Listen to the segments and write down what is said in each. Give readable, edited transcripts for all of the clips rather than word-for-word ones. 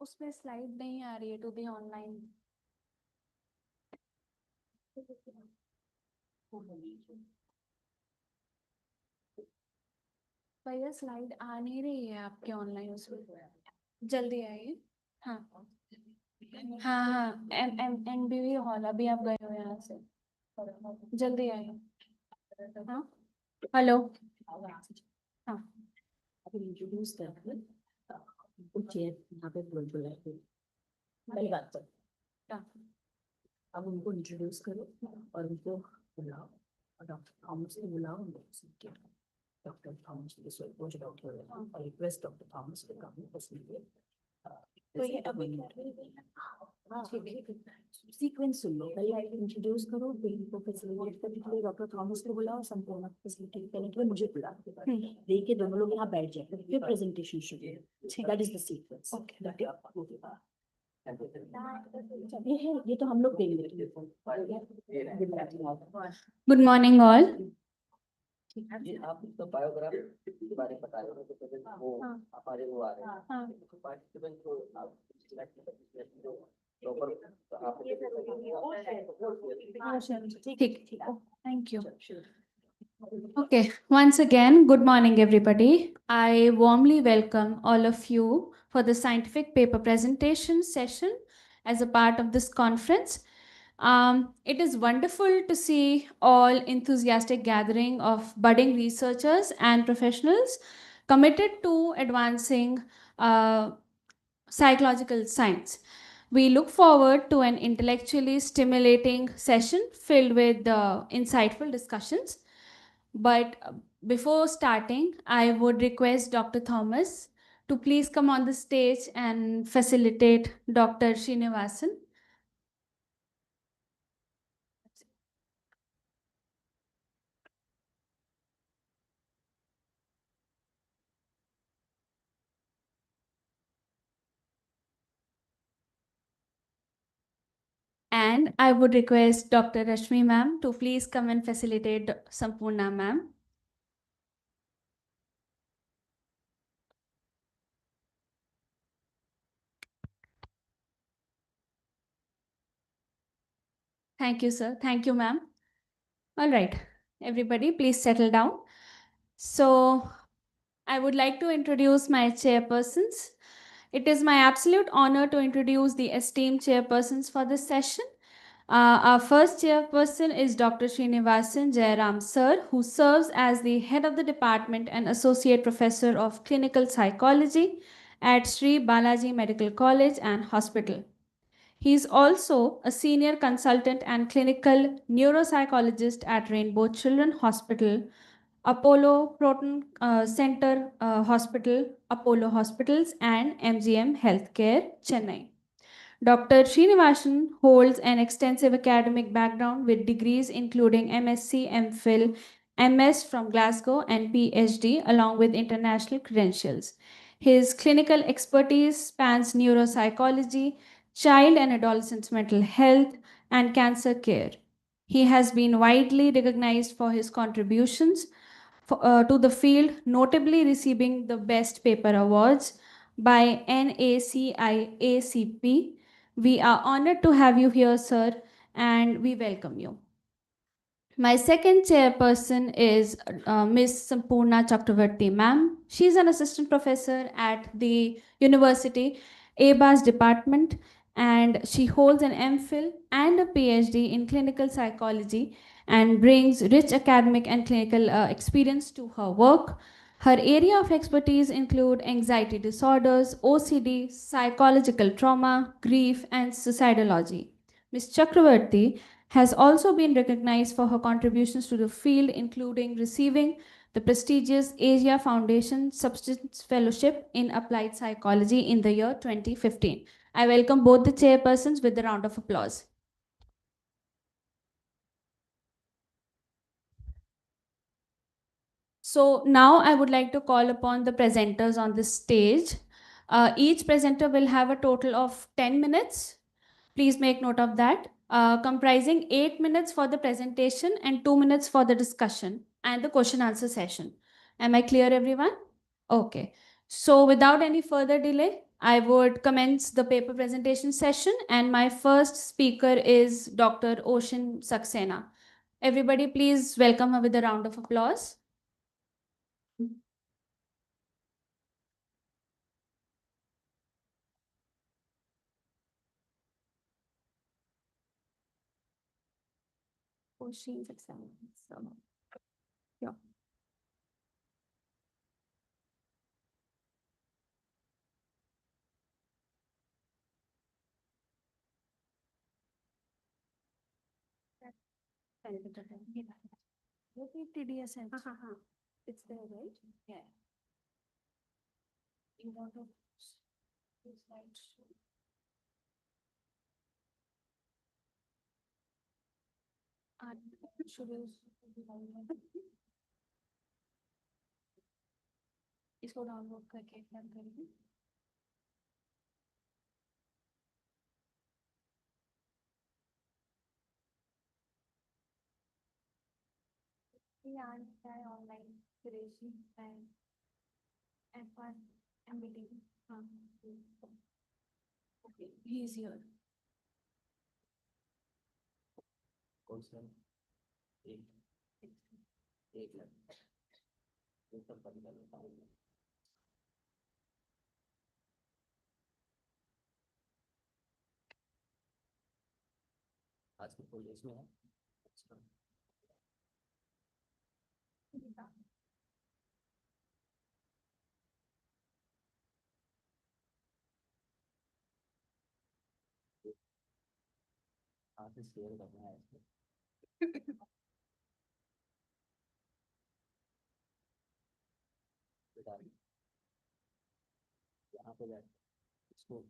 उसमें स्लाइड नहीं आ रही है टू बी ऑनलाइन। भैया स्लाइड आ नहीं रही है आपके ऑनलाइन उसमें, जल्दी आइए। हाँ हाँ हाँ, एम एम NBV हॉल, अभी आप गए हो यहाँ से, जल्दी आइए। हाँ हेलो। हाँ अभी इंट्रोड्यूस करके उनको चेयर यहाँ पे बुलाए थे पहली बात तो हाँ। अब उनको इंट्रोड्यूस करो और उनको बुलाओ और डॉक्टर थॉमस को बुलाओ। डॉक्टर थॉमस को डॉक्टर और रिक्वेस्ट डॉक्टर थॉमस को काम पसंद तो ये अभी सीक्वेंस सुन लो। पहले इंट्रोड्यूस करो, फिर इनको फैसिलिटेट करने के लिए डॉक्टर थॉमस को बुलाओ, संपूर्ण फैसिलिटेट करने के लिए मुझे बुला देखिए दोनों लोग यहाँ बैठ जाए, फिर प्रेजेंटेशन शुरू। That is the sequence. ये तो हम लोग देख लेंगे। Good morning all. आप तो बायोग्राफ के बारे में बता रहे हो, तो वो हमारे वो आ रहे हैं तो पार्टिसिपेंट को आप सिलेक्ट करके प्रॉपर ठीक, thank you. Okay, once again, good morning, everybody. I warmly welcome all of you for the scientific paper presentation session as a part of this conference. It is wonderful to see all enthusiastic gathering of budding researchers and professionals committed to advancing psychological science. We look forward to an intellectually stimulating session filled with insightful discussions. But before starting, I would request Dr. Thomas to please come on the stage and facilitate Dr. Srinivasan. And I would request Dr. Rashmi ma'am to please come and facilitate Sampurna ma'am. Thank you, sir. Thank you, ma'am. All right, everybody, please settle down. So I would like to introduce my chairpersons. It is my absolute honor to introduce the esteemed chairpersons for this session. Our first chairperson is Dr. Srinivasan Jairam Sir, who serves as the head of the department and associate professor of clinical psychology at Sri Balaji Medical College and Hospital. He is also a senior consultant and clinical neuropsychologist at Rainbow Children Hospital, Apollo Proton Center Hospital, Apollo Hospitals, and MGM Healthcare, Chennai. Dr. Srinivasan holds an extensive academic background with degrees including MSc, MPhil, MS from Glasgow, and PhD, along with international credentials. His clinical expertise spans neuropsychology, child and adolescent mental health, and cancer care. He has been widely recognized for his contributions to the field, notably receiving the Best Paper Awards by NACIACP. We are honored to have you here, sir, and we welcome you. My second chairperson is Ms. Sampurna Chakravarti, ma'am. She's an assistant professor at the University ABAS department, and she holds an MPhil and a PhD in clinical psychology and brings rich academic and clinical experience to her work. Her area of expertise include anxiety disorders, OCD, psychological trauma, grief, and suicidology. Ms. Chakravarti has also been recognized for her contributions to the field, including receiving the prestigious Asia Foundation Substance Fellowship in Applied Psychology in the year 2015. I welcome both the chairpersons with a round of applause. So now I would like to call upon the presenters on this stage. Each presenter will have a total of 10 minutes. Please make note of that. Comprising 8 minutes for the presentation and 2 minutes for the discussion and the question answer session. Am I clear, everyone? Okay. So without any further delay, I would commence the paper presentation session, and my first speaker is Dr. Ocean Saxena. Everybody, please welcome her with a round of applause. Ocean Saxena. So, yeah. What is TDS? It's there, right? Yeah. You want to slide show? should we- इसको download करके run करेंगे. Yeah, try online creation and F1 MBD. Okay, he's here. कौन सा एक एक लग ऊपर पता चलता है आज के फुल इसमें है अच्छा आज से शेयर करना है इसमें यहाँ पे जाए इसको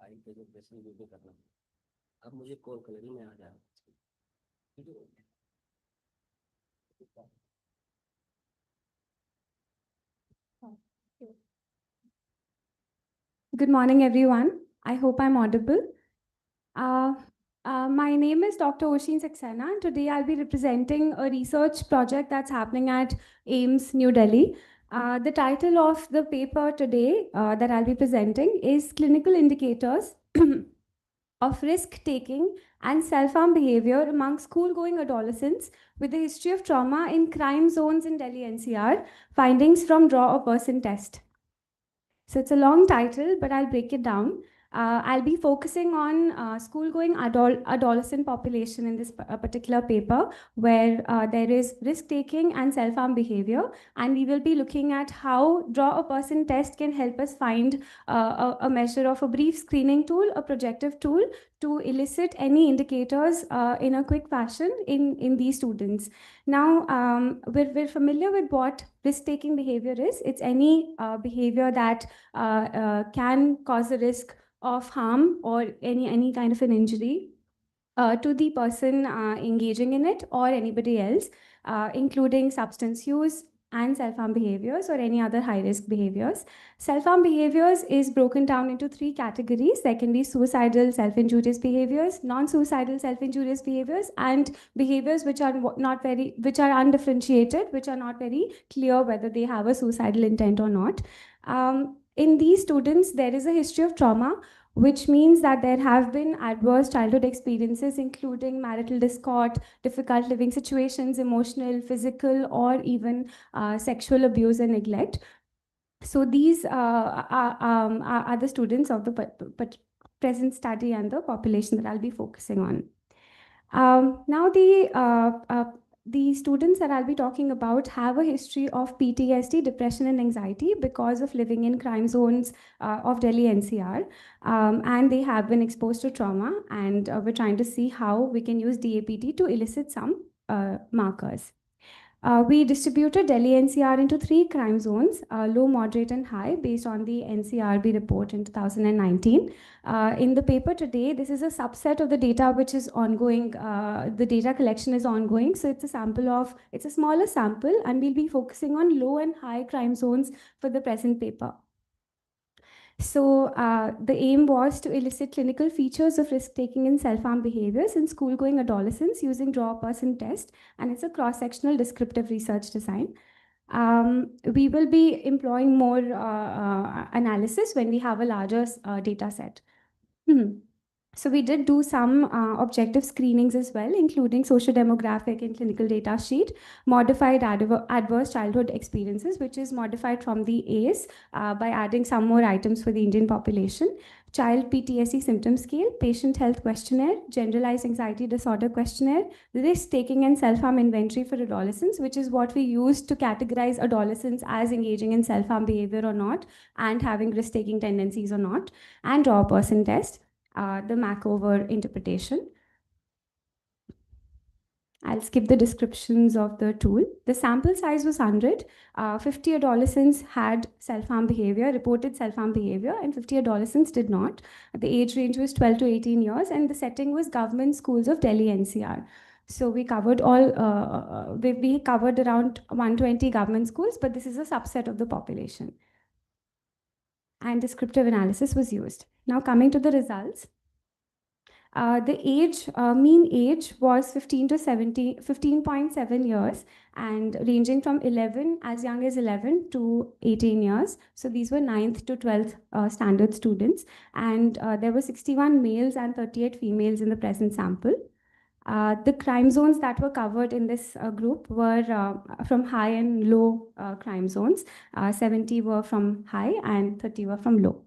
आई पे जो प्रेसिंग वीडियो करना अब मुझे कॉल कलर में आ जाए Good morning, everyone. I hope I'm audible. My name is Dr. Oshin Saxena, and today I'll be representing a research project that's happening at AIMS, New Delhi. The title of the paper today that I'll be presenting is Clinical Indicators of Risk-Taking and Self-Harm Behavior Among School-Going Adolescents with a History of Trauma in Crime Zones in Delhi NCR, Findings from Draw a Person Test. So it's a long title, but I'll break it down. I'll be focusing on school-going adolescent population in this particular paper, where there is risk-taking and self-harm behavior, and we will be looking at how Draw a Person test can help us find a measure of a brief screening tool, a projective tool, to elicit any indicators in a quick fashion in these students. Now, we're familiar with what risk-taking behavior is. It's any behavior that can cause a risk of harm or any kind of an injury to the person engaging in it or anybody else, including substance use and self-harm behaviors or any other high-risk behaviors. Self-harm behaviors is broken down into three categories. There can be suicidal self-injurious behaviors, non-suicidal self-injurious behaviors, and behaviors which are undifferentiated, which are not very clear whether they have a suicidal intent or not. In these students, there is a history of trauma, which means that there have been adverse childhood experiences, including marital discord, difficult living situations, emotional, physical, or even sexual abuse and neglect. So these are the students of the present study and the population that I'll be focusing on. Now, the students that I'll be talking about have a history of PTSD, depression, and anxiety because of living in crime zones of Delhi NCR. And they have been exposed to trauma, and we're trying to see how we can use DAPT to elicit some markers. We distributed Delhi NCR into three crime zones, low, moderate, and high, based on the NCRB report in 2019. In the paper today, this is a subset of the data which is ongoing. The data collection is ongoing, so it's a smaller sample, and we'll be focusing on low and high crime zones for the present paper. So the aim was to elicit clinical features of risk-taking and self-harm behaviors in school-going adolescents using Draw a Person test, and it's a cross-sectional descriptive research design. We will be employing more analysis when we have a larger data set. So we did do some objective screenings as well, including socio-demographic and clinical data sheet, modified adverse childhood experiences, which is modified from the ACE by adding some more items for the Indian population, child PTSD symptom scale, patient health questionnaire, generalized anxiety disorder questionnaire, risk-taking and self-harm inventory for adolescents, which is what we use to categorize adolescents as engaging in self-harm behavior or not, and having risk-taking tendencies or not, and raw person test, the Macover interpretation. I'll skip the descriptions of the tool. The sample size was 100. 50 adolescents had self-harm behavior, reported self-harm behavior, and 50 adolescents did not. The age range was 12 to 18 years, and the setting was government schools of Delhi NCR. So we covered we covered around 120 government schools, but this is a subset of the population. And descriptive analysis was used. Now coming to the results. The mean age was 15 to 15.7 years, and ranging from 11, as young as 11 to 18 years. So these were 9th to 12th standard students. And there were 61 males and 38 females in the present sample. The crime zones that were covered in this group were from high and low crime zones. 70 were from high and 30 were from low.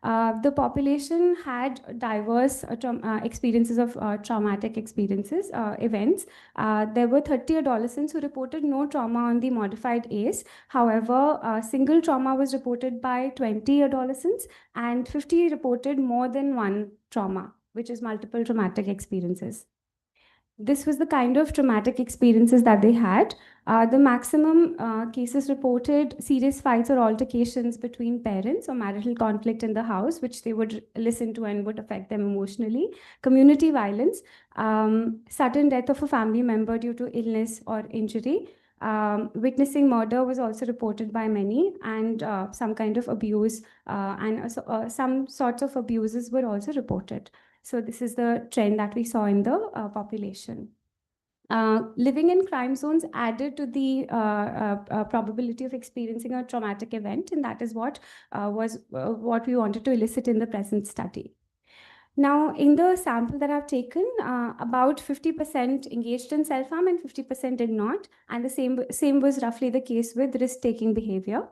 The population had diverse experiences of traumatic experiences, events. There were 30 adolescents who reported no trauma on the modified ACE. However, single trauma was reported by 20 adolescents, and 50 reported more than one trauma, which is multiple traumatic experiences. This was the kind of traumatic experiences that they had. The maximum cases reported serious fights or altercations between parents or marital conflict in the house, which they would listen to and would affect them emotionally. Community violence, sudden death of a family member due to illness or injury. Witnessing murder was also reported by many, and some kind of abuse and some sorts of abuses were also reported. So this is the trend that we saw in the population. Living in crime zones added to the probability of experiencing a traumatic event, and that is what was what we wanted to elicit in the present study. Now, in the sample that I've taken, about 50% engaged in self-harm and 50% did not, and the same was roughly the case with risk-taking behavior.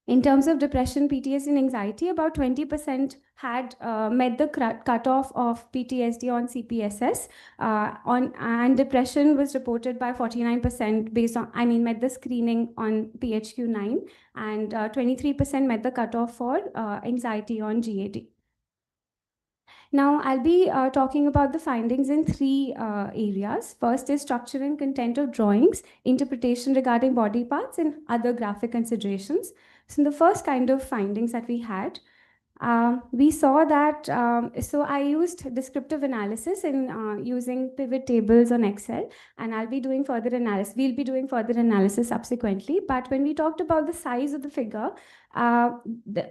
In terms of depression, PTSD, and anxiety, about 20% had met the cutoff of PTSD on CPSS, and depression was reported by 49% based on, met the screening on PHQ-9, and 23% met the cutoff for anxiety on GAD. Now, I'll be talking about the findings in three areas. First is structure and content of drawings, interpretation regarding body parts, and other graphic considerations. So the first kind of findings that we had, we saw that, so I used descriptive analysis in using pivot tables on Excel, and I'll be doing further analysis. We'll be doing further analysis subsequently. But when we talked about the size of the figure,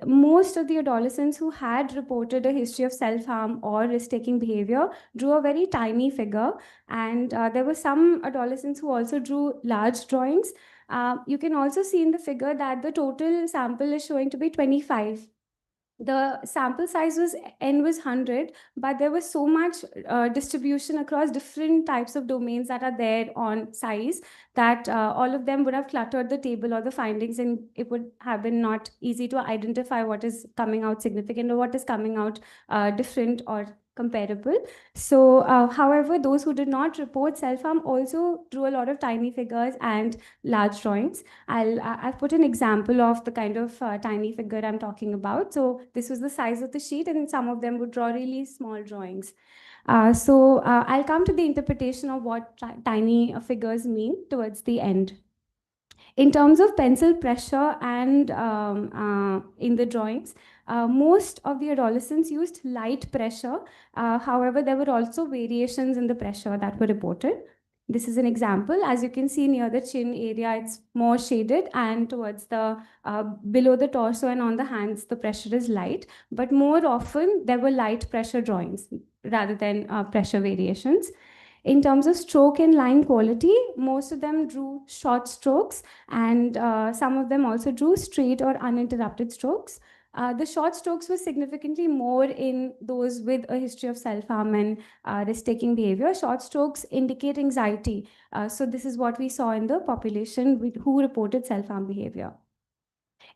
most of the adolescents who had reported a history of self-harm or risk-taking behavior drew a very tiny figure. And there were some adolescents who also drew large drawings. You can also see in the figure that the total sample is showing to be 25. The sample size was N was 100, but there was so much distribution across different types of domains that are there on size that all of them would have cluttered the table or the findings, and it would have been not easy to identify what is coming out significant or what is coming out different or comparable. So, however, those who did not report self-harm also drew a lot of tiny figures and large drawings. I've put an example of the kind of tiny figure I'm talking about. So this was the size of the sheet, and some of them would draw really small drawings. I'll come to the interpretation of what tiny figures mean towards the end. In terms of pencil pressure and in the drawings, most of the adolescents used light pressure. However, there were also variations in the pressure that were reported. This is an example. As you can see near the chin area, it's more shaded, and towards the below the torso and on the hands, the pressure is light. But more often, there were light pressure drawings rather than pressure variations. In terms of stroke and line quality, most of them drew short strokes, and some of them also drew straight or uninterrupted strokes. The short strokes were significantly more in those with a history of self-harm and risk-taking behavior. Short strokes indicate anxiety. So this is what we saw in the population who reported self-harm behavior.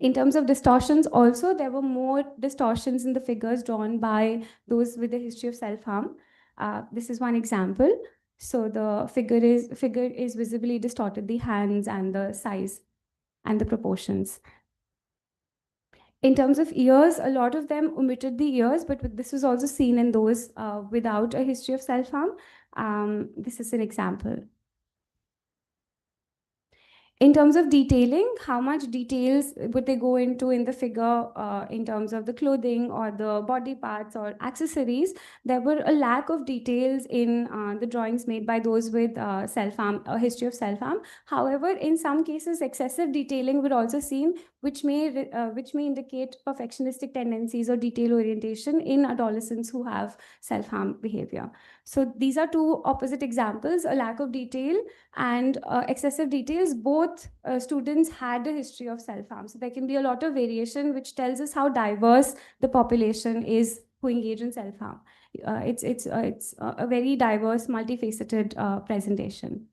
In terms of distortions, also, there were more distortions in the figures drawn by those with a history of self-harm. This is one example. So the figure is visibly distorted, the hands and the size and the proportions. In terms of ears, a lot of them omitted the ears, but this was also seen in those without a history of self-harm. This is an example. In terms of detailing, how much details would they go into in the figure in terms of the clothing or the body parts or accessories? There were a lack of details in the drawings made by those with self-harm, a history of self-harm. However, in some cases, excessive detailing were also seen, which may indicate perfectionistic tendencies or detail orientation in adolescents who have self-harm behavior. So these are two opposite examples: a lack of detail and excessive details. Both students had a history of self-harm. So there can be a lot of variation, which tells us how diverse the population is who engage in self-harm. It's a very diverse, multifaceted presentation.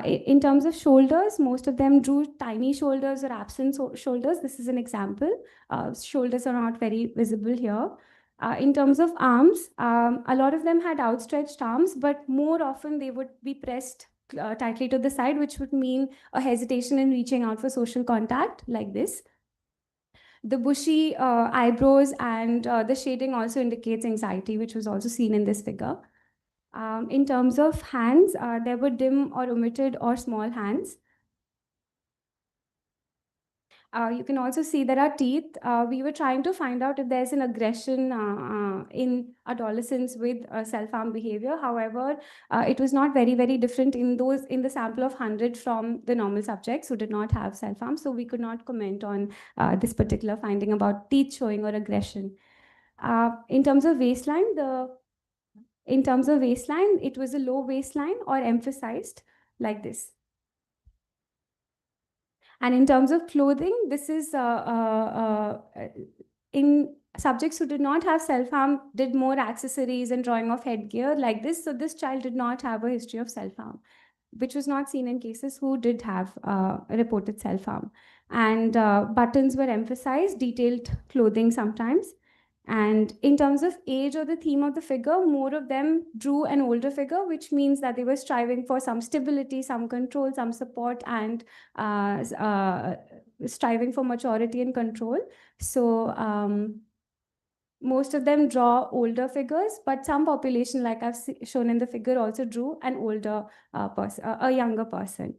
In terms of shoulders, most of them drew tiny shoulders or absent shoulders. This is an example. Shoulders are not very visible here. In terms of arms, a lot of them had outstretched arms, but more often they would be pressed tightly to the side, which would mean a hesitation in reaching out for social contact, like this. The bushy eyebrows and the shading also indicates anxiety, which was also seen in this figure. In terms of hands, there were dim or omitted or small hands. You can also see there are teeth. We were trying to find out if there's an aggression in adolescents with self-harm behavior. However, it was not very different in the sample of 100 from the normal subjects who did not have self-harm. So we could not comment on this particular finding about teeth showing or aggression. In terms of waistline, it was a low waistline or emphasized, like this. And in terms of clothing, this is in subjects who did not have self-harm, did more accessories and drawing of headgear, like this. So this child did not have a history of self-harm, which was not seen in cases who did have reported self-harm. And buttons were emphasized, detailed clothing sometimes. And in terms of age or the theme of the figure, more of them drew an older figure, which means that they were striving for some stability, some control, some support, and striving for maturity and control. So most of them draw older figures, but some population, like I've shown in the figure, also drew an older person, a younger person.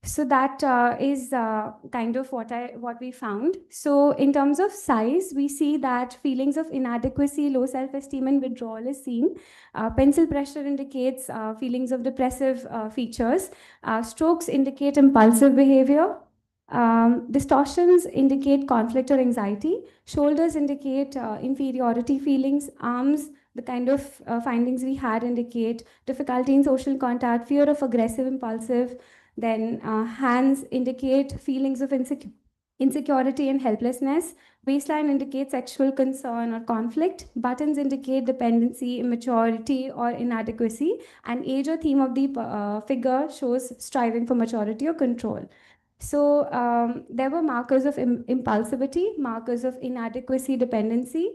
So that is kind of what we found. So in terms of size, we see that feelings of inadequacy, low self-esteem, and withdrawal is seen. Pencil pressure indicates feelings of depressive features. Strokes indicate impulsive behavior. Distortions indicate conflict or anxiety. Shoulders indicate inferiority feelings. Arms, the kind of findings we had indicate difficulty in social contact, fear of aggressive, impulsive. Then hands indicate feelings of insecurity and helplessness. Waistline indicates sexual concern or conflict. Buttons indicate dependency, immaturity, or inadequacy. And age or theme of the figure shows striving for maturity or control. So there were markers of impulsivity, markers of inadequacy, dependency,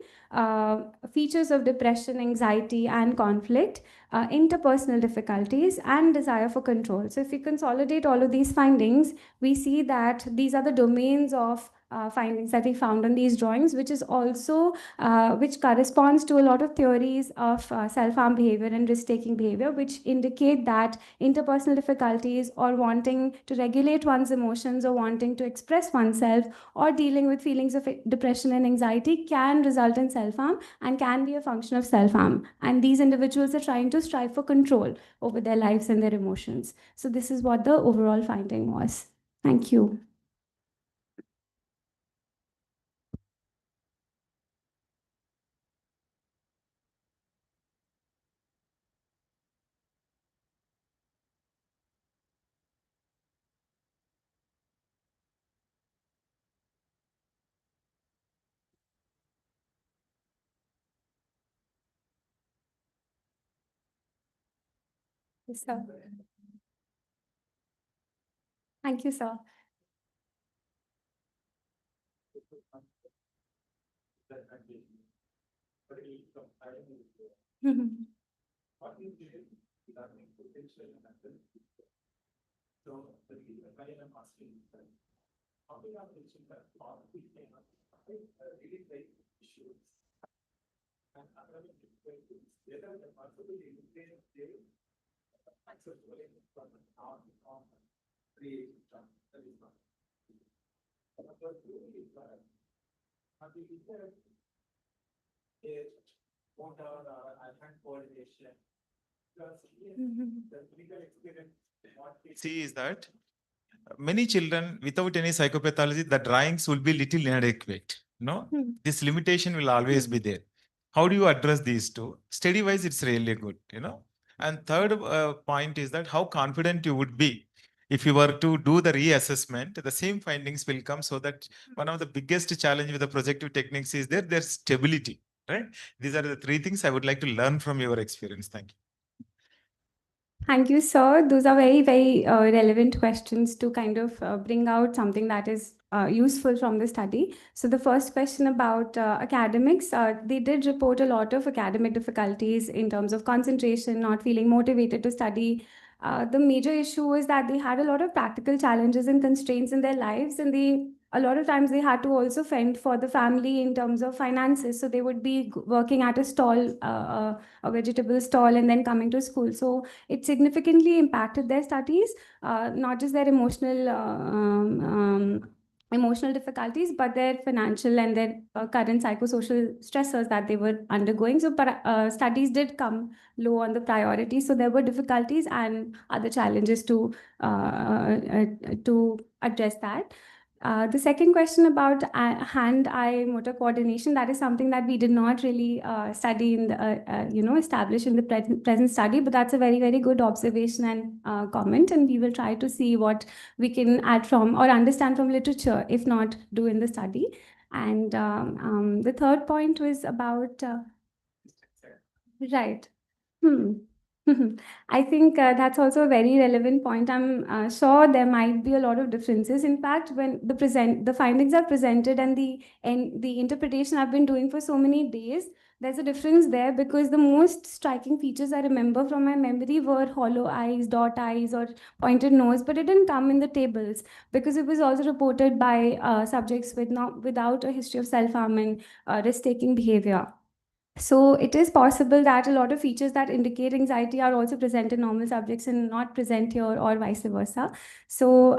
features of depression, anxiety, and conflict, interpersonal difficulties, and desire for control. So if we consolidate all of these findings, we see that these are the domains of findings that we found on these drawings, which is also which corresponds to a lot of theories of self-harm behavior and risk-taking behavior, which indicate that interpersonal difficulties or wanting to regulate one's emotions or wanting to express oneself or dealing with feelings of depression and anxiety can result in self-harm and can be a function of self-harm. And these individuals are trying to strive for control over their lives and their emotions. So this is what the overall finding was. Thank you. Yes, sir. Thank you, sir. Mhm. Mhm. See is that many children without any psychopathology, the drawings will be little inadequate. No, Hmm. this limitation will always be there. How do you address these two? Study wise, it's really good, And third point is that how confident you would be if you were to do the reassessment, the same findings will come. So that one of the biggest challenge with the projective techniques is their stability, right? These are the three things I would like to learn from your experience. Thank you. Thank you, sir. Those are very, very relevant questions to kind of bring out something that is useful from the study. So, the first question about academics, they did report a lot of academic difficulties in terms of concentration, not feeling motivated to study. The major issue is that they had a lot of practical challenges and constraints in their lives, and a lot of times they had to also fend for the family in terms of finances. So, they would be working at a stall, a vegetable stall, and then coming to school. So, it significantly impacted their studies, not just their emotional difficulties, but their financial and their current psychosocial stressors that they were undergoing. So studies did come low on the priority. So there were difficulties and other challenges to address that. The second question about hand-eye motor coordination, that is something that we did not really study in the, establish in the present study, but that's a very, very good observation and comment, and we will try to see what we can add from or understand from literature, if not do in the study. And the third point was about, right. Hmm. I think that's also a very relevant point. I'm sure there might be a lot of differences. In fact, when the findings are presented and the interpretation I've been doing for so many days, there's a difference there because the most striking features I remember from my memory were hollow eyes, dot eyes, or pointed nose, but it didn't come in the tables because it was also reported by subjects without a history of self-harm and risk-taking behavior. So it is possible that a lot of features that indicate anxiety are also present in normal subjects and not present here, or vice versa. So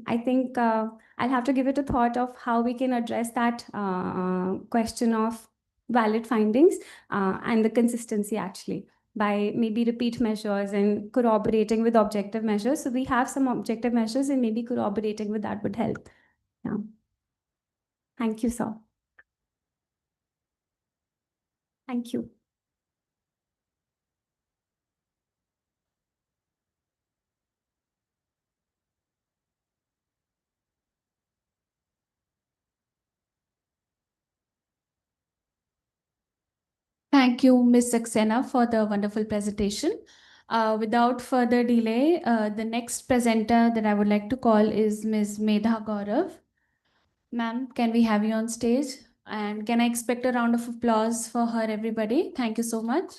I think I'll have to give it a thought of how we can address that question of valid findings and the consistency actually by maybe repeat measures and corroborating with objective measures. So we have some objective measures and maybe corroborating with that would help. Yeah. Thank you, sir. Thank you. Thank you, Ms. Saxena, for the wonderful presentation. Without further delay, the next presenter that I would like to call is Ms. Medha Gaurav. Ma'am, can we have you on stage? And can I expect a round of applause for her, everybody? Thank you so much.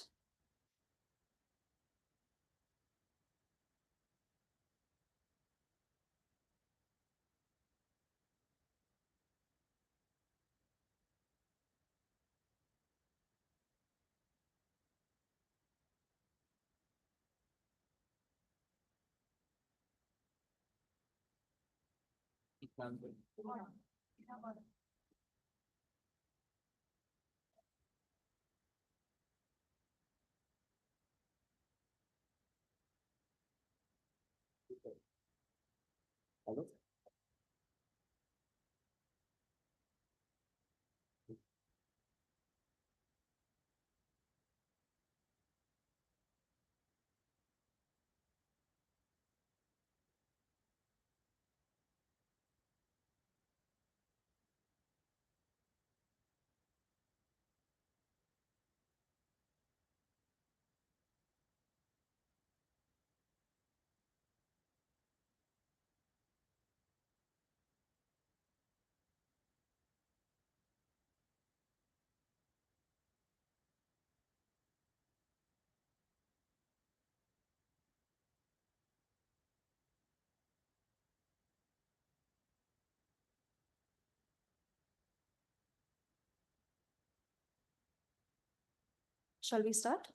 Shall we start?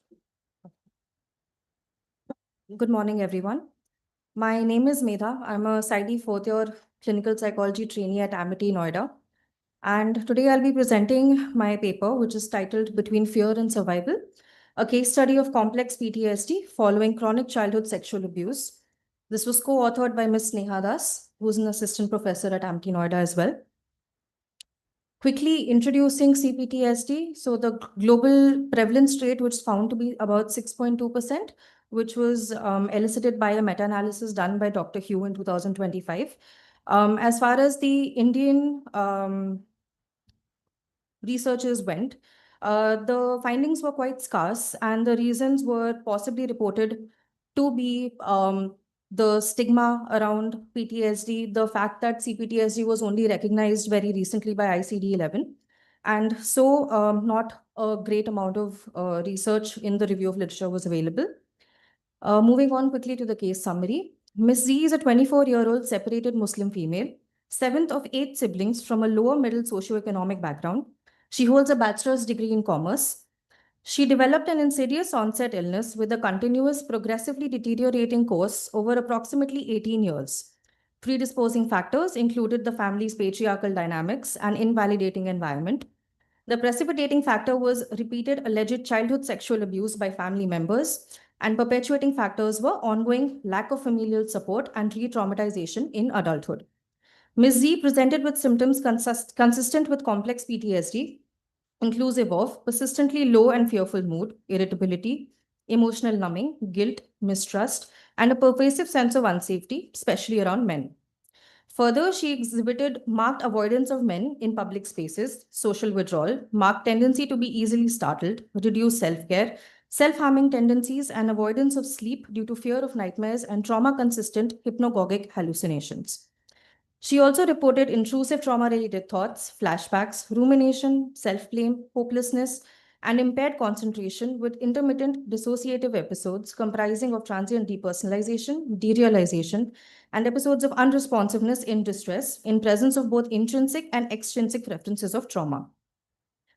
Good morning, everyone. My name is Medha. I'm a PsyD fourth year clinical psychology trainee at Amity, Noida. And today I'll be presenting my paper, which is titled Between Fear and Survival, a case study of complex PTSD following chronic childhood sexual abuse. This was co-authored by Ms. Neha Das, who's an assistant professor at Amity, Noida as well. Quickly introducing CPTSD. So the global prevalence rate, which is found to be about 6.2%, which was elicited by a meta-analysis done by Dr. Hugh in 2025. As far as the Indian researchers went, the findings were quite scarce, and the reasons were possibly reported to be the stigma around PTSD, the fact that CPTSD was only recognized very recently by ICD-11, and so not a great amount of research in the review of literature was available. Moving on quickly to the case summary. Ms. Z is a 24-year-old separated Muslim female, seventh of 8 siblings from a lower middle socioeconomic background. She holds a bachelor's degree in commerce. She developed an insidious onset illness with a continuous, progressively deteriorating course over approximately 18 years. Predisposing factors included the family's patriarchal dynamics and invalidating environment. The precipitating factor was repeated alleged childhood sexual abuse by family members, and perpetuating factors were ongoing lack of familial support and re-traumatization in adulthood. Ms. Z presented with symptoms consistent with complex PTSD, inclusive of persistently low and fearful mood, irritability, emotional numbing, guilt, mistrust, and a pervasive sense of unsafety, especially around men. Further, she exhibited marked avoidance of men in public spaces, social withdrawal, marked tendency to be easily startled, reduced self-care, self-harming tendencies, and avoidance of sleep due to fear of nightmares and trauma-consistent hypnagogic hallucinations. She also reported intrusive trauma-related thoughts, flashbacks, rumination, self-blame, hopelessness, and impaired concentration with intermittent dissociative episodes comprising of transient depersonalization, derealization, and episodes of unresponsiveness in distress in presence of both intrinsic and extrinsic references of trauma.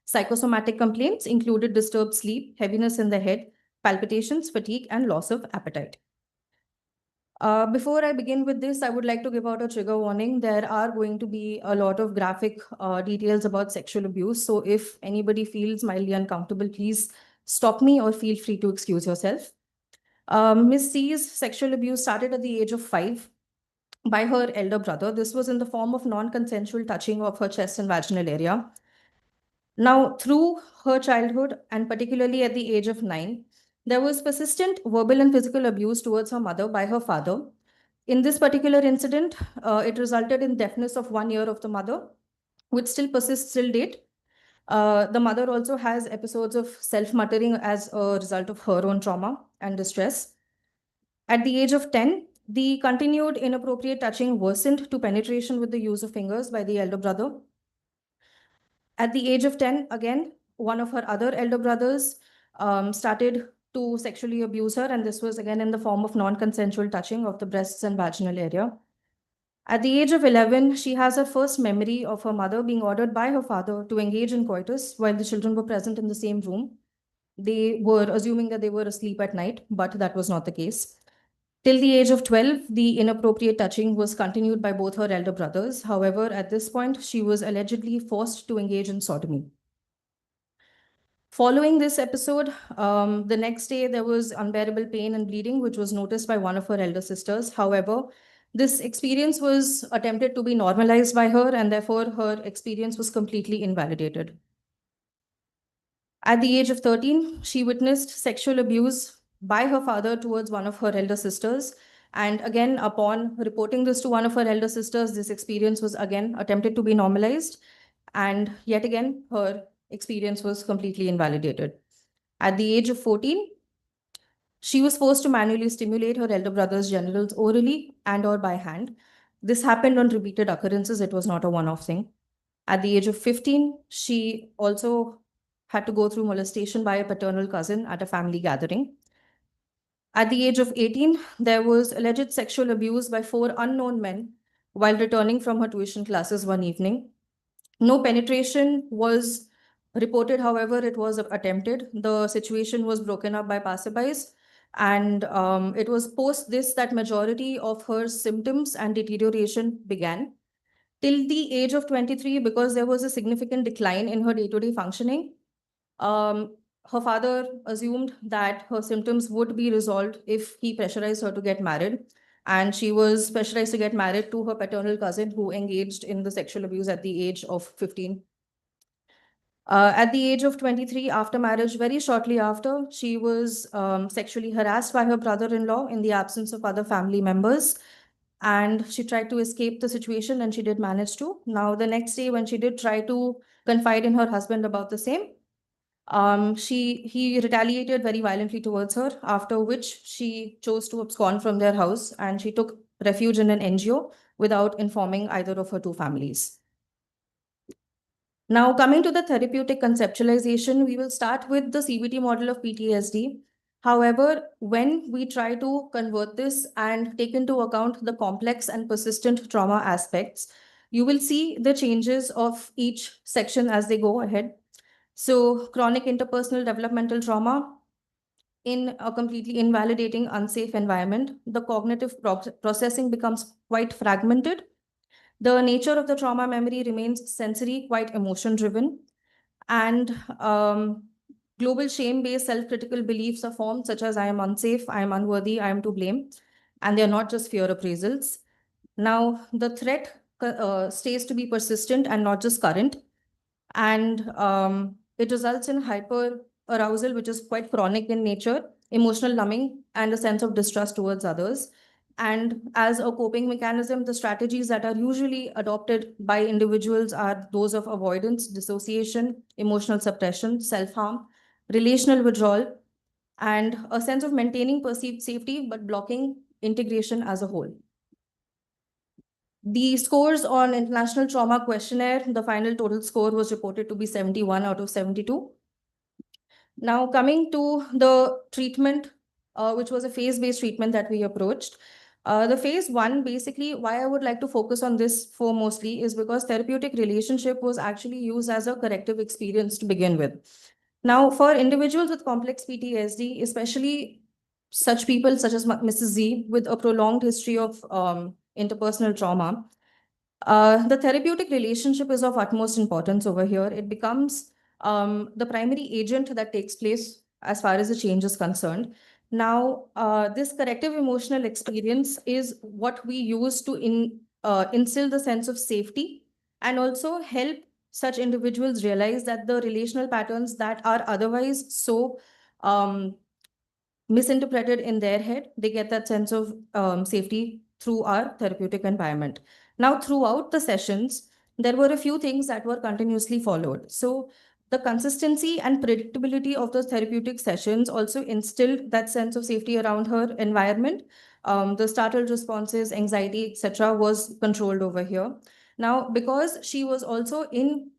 Psychosomatic complaints included disturbed sleep, heaviness in the head, palpitations, fatigue, and loss of appetite. Before I begin with this, I would like to give out a trigger warning. There are going to be a lot of graphic details about sexual abuse. So if anybody feels mildly uncomfortable, please stop me or feel free to excuse yourself. Miss C's sexual abuse started at the age of 5 by her elder brother. This was in the form of non-consensual touching of her chest and vaginal area. Now, through her childhood, and particularly at the age of 9, there was persistent verbal and physical abuse towards her mother by her father. In this particular incident, it resulted in deafness of 1 ear of the mother, which still persists till date. The mother also has episodes of self-muttering as a result of her own trauma and distress. At the age of 10, the continued inappropriate touching worsened to penetration with the use of fingers by the elder brother. At the age of 10, again, one of her other elder brothers started to sexually abuse her, and this was again in the form of non-consensual touching of the breasts and vaginal area. At the age of 11, she has her first memory of her mother being ordered by her father to engage in coitus while the children were present in the same room. They were assuming that they were asleep at night, but that was not the case. Till the age of 12, the inappropriate touching was continued by both her elder brothers. However, at this point, she was allegedly forced to engage in sodomy. Following this episode, the next day there was unbearable pain and bleeding, which was noticed by one of her elder sisters. However, this experience was attempted to be normalized by her, and therefore her experience was completely invalidated. At the age of 13, she witnessed sexual abuse by her father towards one of her elder sisters. And again, upon reporting this to one of her elder sisters, this experience was again attempted to be normalized. And yet again, her experience was completely invalidated. At the age of 14, she was forced to manually stimulate her elder brother's genitals orally and or by hand. This happened on repeated occurrences. It was not a one-off thing. At the age of 15, she also had to go through molestation by a paternal cousin at a family gathering. At the age of 18, there was alleged sexual abuse by 4 unknown men while returning from her tuition classes one evening. No penetration was reported, however, it was attempted. The situation was broken up by passerbys. And it was post this that majority of her symptoms and deterioration began. Till the age of 23, because there was a significant decline in her day-to-day functioning, um, her father assumed that her symptoms would be resolved if he pressurized her to get married. And she was pressurized to get married to her paternal cousin, who engaged in the sexual abuse at the age of 15. At the age of 23, after marriage, very shortly after, she was sexually harassed by her brother-in-law in the absence of other family members. And she tried to escape the situation, and she did manage to. Now, the next day, when she did try to confide in her husband about the same, he retaliated very violently towards her, after which she chose to abscond from their house, and she took refuge in an NGO without informing either of her two families. Now, coming to the therapeutic conceptualization, we will start with the CBT model of PTSD. However, when we try to convert this and take into account the complex and persistent trauma aspects, you will see the changes of each section as they go ahead. So, chronic interpersonal developmental trauma, in a completely invalidating, unsafe environment, the cognitive processing becomes quite fragmented. The nature of the trauma memory remains sensory, quite emotion driven. And global shame based self critical beliefs are formed, such as I am unsafe, I am unworthy, I am to blame. And they're not just fear appraisals. Now, the threat stays to be persistent and not just current. And it results in hyper arousal, which is quite chronic in nature, emotional numbing, and a sense of distrust towards others. And as a coping mechanism, the strategies that are usually adopted by individuals are those of avoidance, dissociation, emotional suppression, self-harm, relational withdrawal, and a sense of maintaining perceived safety but blocking integration as a whole. The scores on International Trauma Questionnaire, the final total score was reported to be 71 out of 72. Now, coming to the treatment, which was a phase-based treatment that we approached. The phase one, basically, why I would like to focus on this foremostly is because therapeutic relationship was actually used as a corrective experience to begin with. Now, for individuals with complex PTSD, especially such people such as Mrs. Z with a prolonged history of interpersonal trauma, the therapeutic relationship is of utmost importance over here. It becomes the primary agent that takes place as far as the change is concerned. Now, this corrective emotional experience is what we use to instill the sense of safety and also help such individuals realize that the relational patterns that are otherwise so misinterpreted in their head, they get that sense of safety through our therapeutic environment. Now, throughout the sessions, there were a few things that were continuously followed. So the consistency and predictability of those therapeutic sessions also instilled that sense of safety around her environment. The startled responses, anxiety, etc., was controlled over here. Now, because she was also in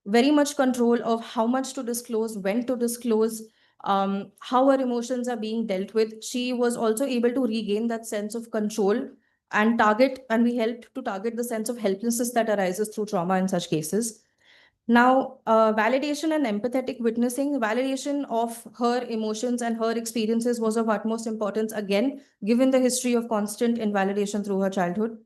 very much control of how much to disclose, when to disclose, how her emotions are being dealt with, she was also able to regain that sense of control and target, and we helped to target the sense of helplessness that arises through trauma in such cases. Now, validation and empathetic witnessing, validation of her emotions and her experiences was of utmost importance, again, given the history of constant invalidation through her childhood.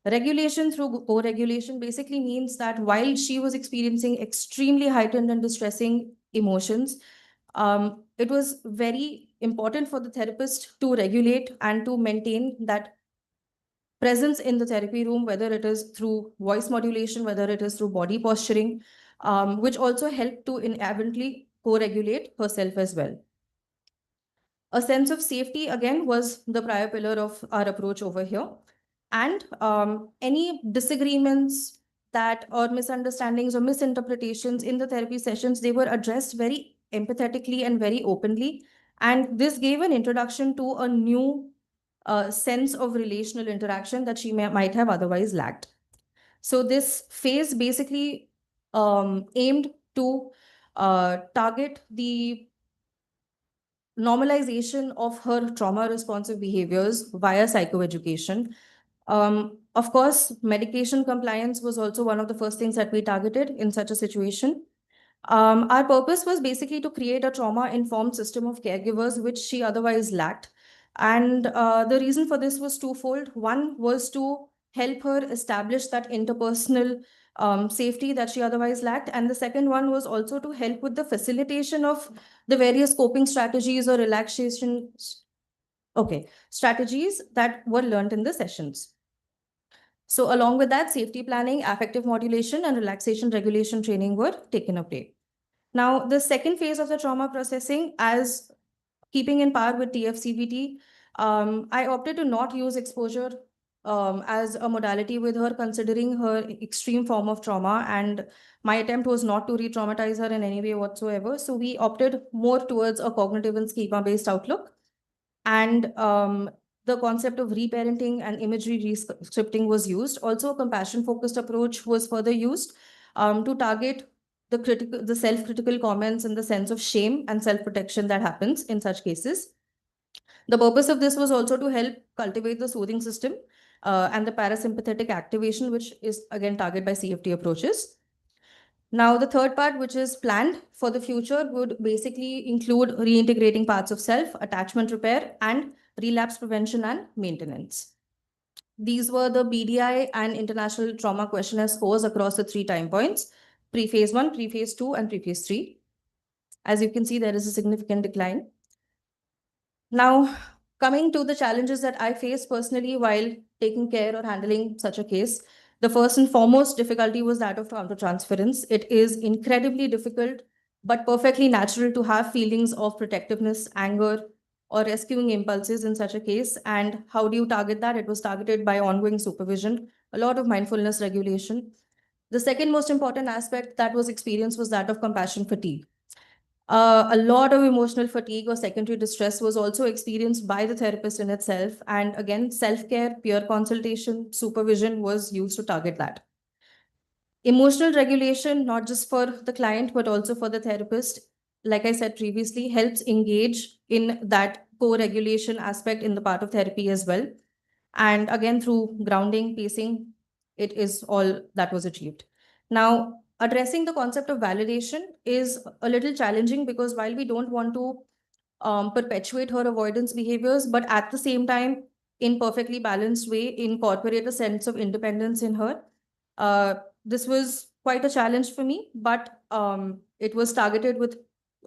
Regulation through co-regulation basically means that while she was experiencing extremely heightened and distressing emotions, it was very important for the therapist to regulate and to maintain that presence in the therapy room, whether it is through voice modulation, whether it is through body posturing, which also helped to inevitably co-regulate herself as well. A sense of safety, again, was the prior pillar of our approach over here. And any disagreements that or misunderstandings or misinterpretations in the therapy sessions, they were addressed very empathetically and very openly. And this gave an introduction to a new sense of relational interaction that she might have otherwise lacked. So this phase basically aimed to target the normalization of her trauma responsive behaviors via psychoeducation. Of course, medication compliance was also one of the first things that we targeted in such a situation. Our purpose was basically to create a trauma-informed system of caregivers, which she otherwise lacked. And the reason for this was twofold. One was to help her establish that interpersonal safety that she otherwise lacked. And the second one was also to help with the facilitation of the various coping strategies or relaxation strategies that were learned in the sessions. So along with that, safety planning, affective modulation, and relaxation regulation training were taken away. Now, the second phase of the trauma processing, as keeping in par with TFCBT, I opted to not use exposure as a modality with her, considering her extreme form of trauma. And my attempt was not to re-traumatize her in any way whatsoever. So we opted more towards a cognitive and schema-based outlook. And the concept of reparenting and imagery rescripting was used. Also, a compassion-focused approach was further used to target the self-critical comments and the sense of shame and self-protection that happens in such cases. The purpose of this was also to help cultivate the soothing system and the parasympathetic activation, which is again targeted by CFT approaches. Now, the third part, which is planned for the future, would basically include reintegrating parts of self, attachment repair, and relapse prevention and maintenance. These were the BDI and International Trauma Questionnaire scores across the 3 time points: pre-phase 1, pre-phase 2, and pre-phase 3. As you can see, there is a significant decline. Now, coming to the challenges that I faced personally while taking care or handling such a case, the first and foremost difficulty was that of countertransference. It is incredibly difficult, but perfectly natural to have feelings of protectiveness, anger, or rescuing impulses in such a case. And how do you target that? It was targeted by ongoing supervision, a lot of mindfulness regulation. The second most important aspect that was experienced was that of compassion fatigue. A lot of emotional fatigue or secondary distress was also experienced by the therapist in itself. And again, self-care, peer consultation, supervision was used to target that. Emotional regulation, not just for the client, but also for the therapist, like I said previously, helps engage in that co-regulation aspect in the part of therapy as well. And again, through grounding, pacing, it is all that was achieved. Now, addressing the concept of validation is a little challenging because while we don't want to perpetuate her avoidance behaviors, but at the same time, in perfectly balanced way, incorporate a sense of independence in her. This was quite a challenge for me, but it was targeted with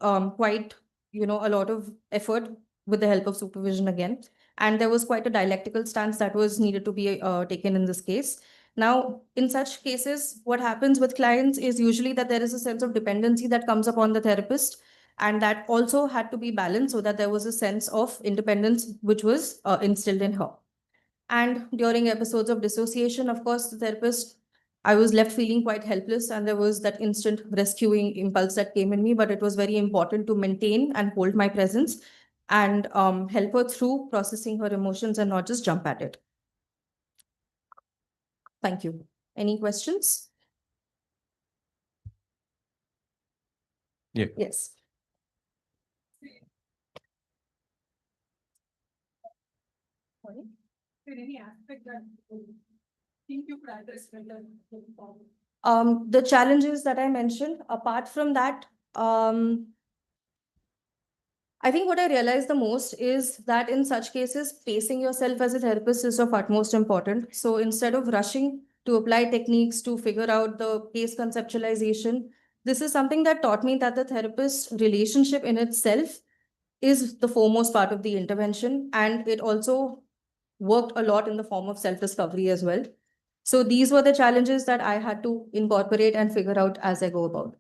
quite, a lot of effort with the help of supervision again. And there was quite a dialectical stance that was needed to be taken in this case. Now, in such cases, what happens with clients is usually that there is a sense of dependency that comes upon the therapist, and that also had to be balanced so that there was a sense of independence which was instilled in her. And during episodes of dissociation, of course, the therapist, I was left feeling quite helpless, and there was that instant rescuing impulse that came in me. But it was very important to maintain and hold my presence and help her through processing her emotions and not just jump at it. Thank you. Any questions? Yeah. Yes. Any aspect that you think you could address better going forward? The challenges that I mentioned, apart from that, I think what I realized the most is that in such cases, pacing yourself as a therapist is of utmost importance. So instead of rushing to apply techniques to figure out the case conceptualization, this is something that taught me that the therapist relationship in itself is the foremost part of the intervention. And it also worked a lot in the form of self-discovery as well. So these were the challenges that I had to incorporate and figure out as I go about.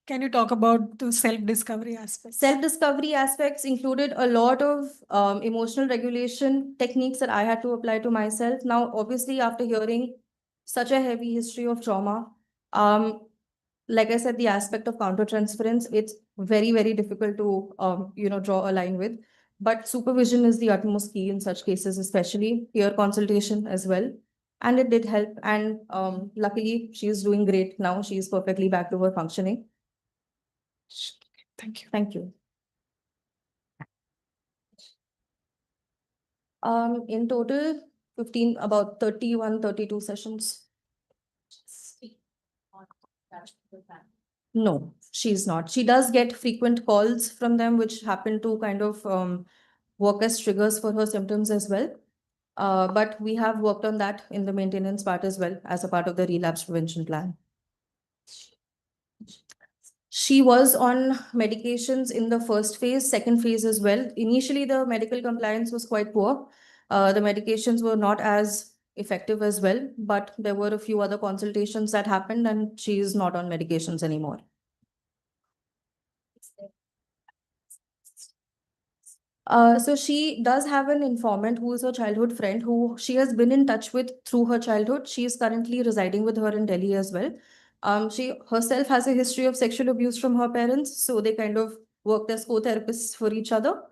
Can you talk about the self-discovery aspects? Self-discovery aspects included a lot of emotional regulation techniques that I had to apply to myself. Now, obviously, after hearing such a heavy history of trauma, like I said, the aspect of countertransference, it's very, very difficult to, draw a line with. But supervision is the utmost key in such cases, especially peer consultation as well. And it did help. And luckily, she's doing great now. She's perfectly back to her functioning. Thank you. Thank you. In total, about 31, 32 sessions. No, she's not. She does get frequent calls from them, which happen to kind of work as triggers for her symptoms as well. But we have worked on that in the maintenance part as well as a part of the relapse prevention plan. She was on medications in the first phase, second phase as well. Initially, the medical compliance was quite poor. The medications were not as effective as well, but there were a few other consultations that happened, and she is not on medications anymore. So she does have an informant who is her childhood friend who she has been in touch with through her childhood. She is currently residing with her in Delhi as well. She herself has a history of sexual abuse from her parents, so they kind of worked as co-therapists for each other.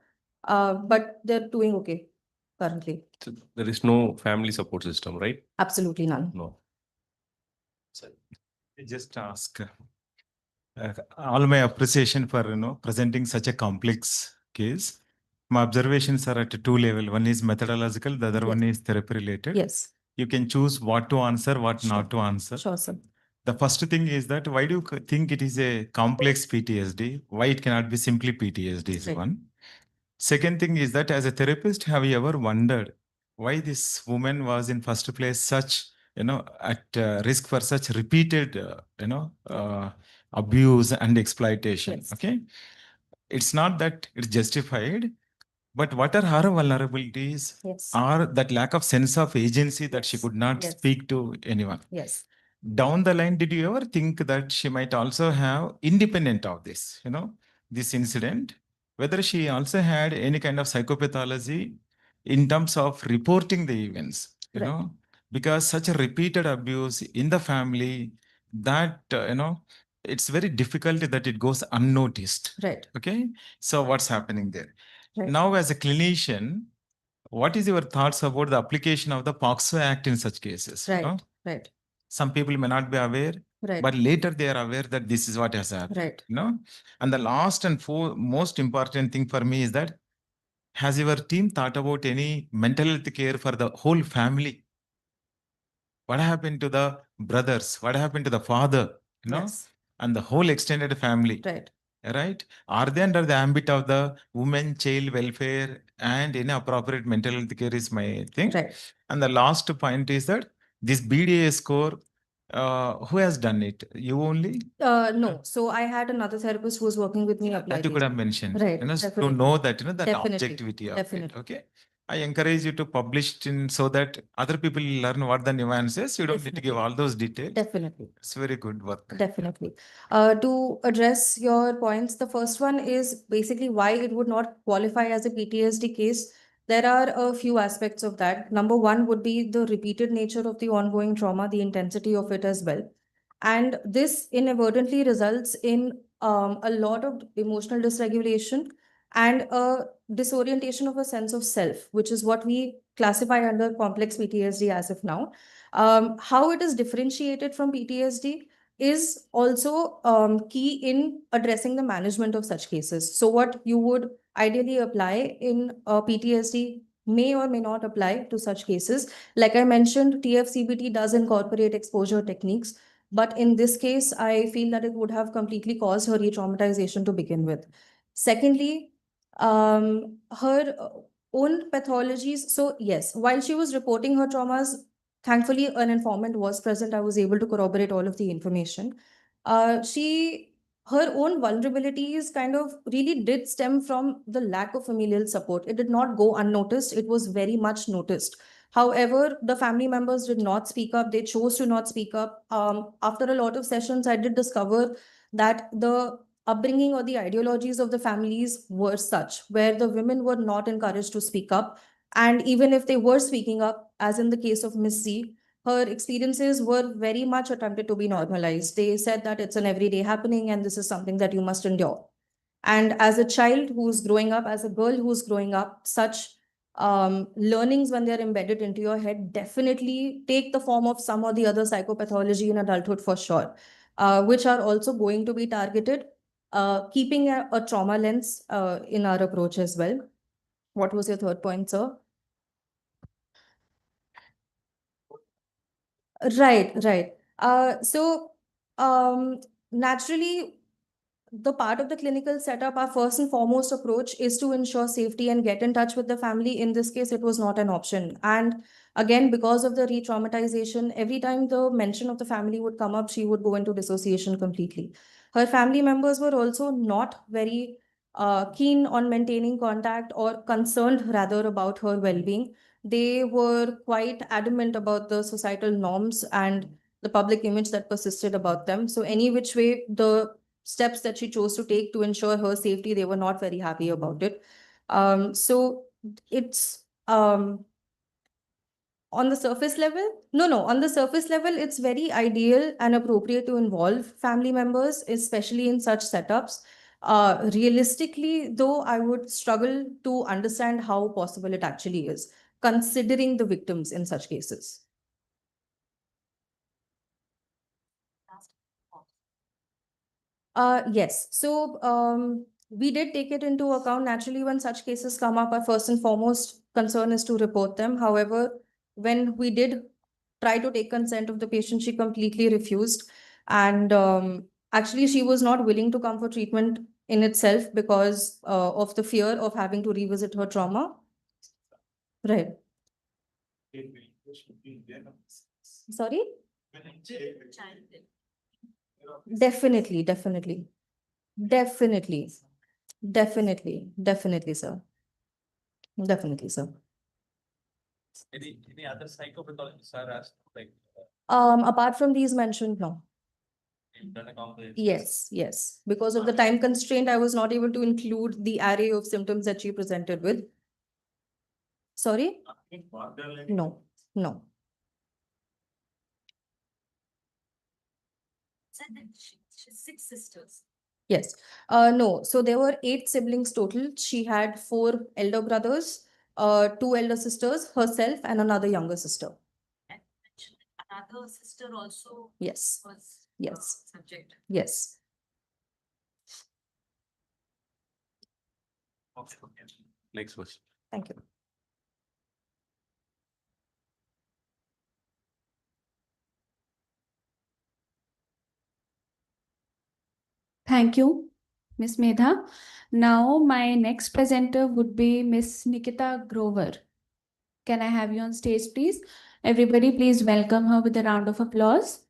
But they're doing okay currently. So there is no family support system, right? Absolutely none. No. I just ask all my appreciation for presenting such a complex case. My observations are at two level. One is methodological, the other one is therapy related. Yes, You can choose what to answer, what Sure. not to answer. sure, sir. The first thing is that why do you think it is a complex PTSD? Why it cannot be simply PTSD is Right. one. Second thing is that as a therapist, have you ever wondered why this woman was in first place such, at risk for such repeated, abuse and exploitation? Yes. Okay. It's not that it's justified, but what are her vulnerabilities? Yes. Are that lack of sense of agency that she Yes. could not Yes. speak to anyone? Yes. Down the line, did you ever think that she might also have, independent of this, this incident, whether she also had any kind of psychopathology in terms of reporting the events, Right. because such a repeated abuse in the family that, it's very difficult that it goes unnoticed. Right. Okay. So what's happening there? Right. Now, as a clinician, what is your thoughts about the application of the POXO Act in such cases? Right. Right. Some people may not be aware, Right. but later they are aware that this is what has happened. Right. And the last and most important thing for me is that, has your team thought about any mental health care for the whole family? What happened to the brothers? What happened to the father? Yes. And the whole extended family? Right. Right? Are they under the ambit of the women child welfare and inappropriate mental health care is my thing. Right. And the last point is that this BDA score, who has done it? You only? No. So I had another therapist who was working with me apply That you could these. have mentioned. Right, To definitely. know that, that Definitely, objectivity of it. definitely. Okay. I encourage you to publish it in so that other people learn what the nuances. You don't need to give Definitely. all those details. Definitely. It's very good work. Definitely. To address your points, the first one is basically why it would not qualify as a PTSD case. There are a few aspects of that. Number one would be the repeated nature of the ongoing trauma, the intensity of it as well. And this inadvertently results in a lot of emotional dysregulation and a disorientation of a sense of self, which is what we classify under complex PTSD as of now. How it is differentiated from PTSD is also key in addressing the management of such cases. So what you would ideally apply in PTSD may or may not apply to such cases. Like I mentioned, TFCBT does incorporate exposure techniques, but in this case, I feel that it would have completely caused her re-traumatization to begin with. Secondly, her own pathologies. So yes, while she was reporting her traumas, thankfully an informant was present. I was able to corroborate all of the information. Her own vulnerabilities kind of really did stem from the lack of familial support. It did not go unnoticed. It was very much noticed. However, the family members did not speak up. They chose to not speak up. After a lot of sessions, I did discover that the upbringing or the ideologies of the families were such where the women were not encouraged to speak up. And even if they were speaking up, as in the case of Miss C, her experiences were very much attempted to be normalized. They said that it's an everyday happening and this is something that you must endure. And as a child who's growing up, as a girl who's growing up, such learnings, when they're embedded into your head, definitely take the form of some or the other psychopathology in adulthood for sure, which are also going to be targeted, keeping a trauma lens in our approach as well. What was your third point, sir? Right, right. So naturally, the part of the clinical setup, our first and foremost approach is to ensure safety and get in touch with the family. In this case, it was not an option. And again, because of the re traumatization, every time the mention of the family would come up, she would go into dissociation completely. Her family members were also not very keen on maintaining contact or concerned rather about her well being. They were quite adamant about the societal norms and the public image that persisted about them. So, any which way, the steps that she chose to take to ensure her safety, they were not very happy about it. So it's on the surface level, no, on the surface level, it's very ideal and appropriate to involve family members, especially in such setups. Realistically, though, I would struggle to understand how possible it actually is, considering the victims in such cases. Yes. So we did take it into account. Naturally, when such cases come up, our first and foremost concern is to report them. However, when we did try to take consent of the patient, she completely refused. And actually, she was not willing to come for treatment in itself because of the fear of having to revisit her trauma. Right. Sorry? Definitely, definitely. Definitely. Definitely, sir. Definitely, sir. Any other psychopathologists are asked, like, Apart from these mentioned, no. you've done a comprehensive. Yes. Because of the time constraint, I was not able to include the array of symptoms that she presented with. Sorry? No. Said that she's 6 sisters. Yes. No. So there were 8 siblings total. She had 4 elder brothers, 2 elder sisters, herself, and another younger sister. And another sister also Yes. was Yes. subject. Yes. Next question. Thank you. Thank you, Ms. Medha. Now, my next presenter would be Ms. Nikita Grover. Can I have you on stage, please? Everybody, please welcome her with a round of applause.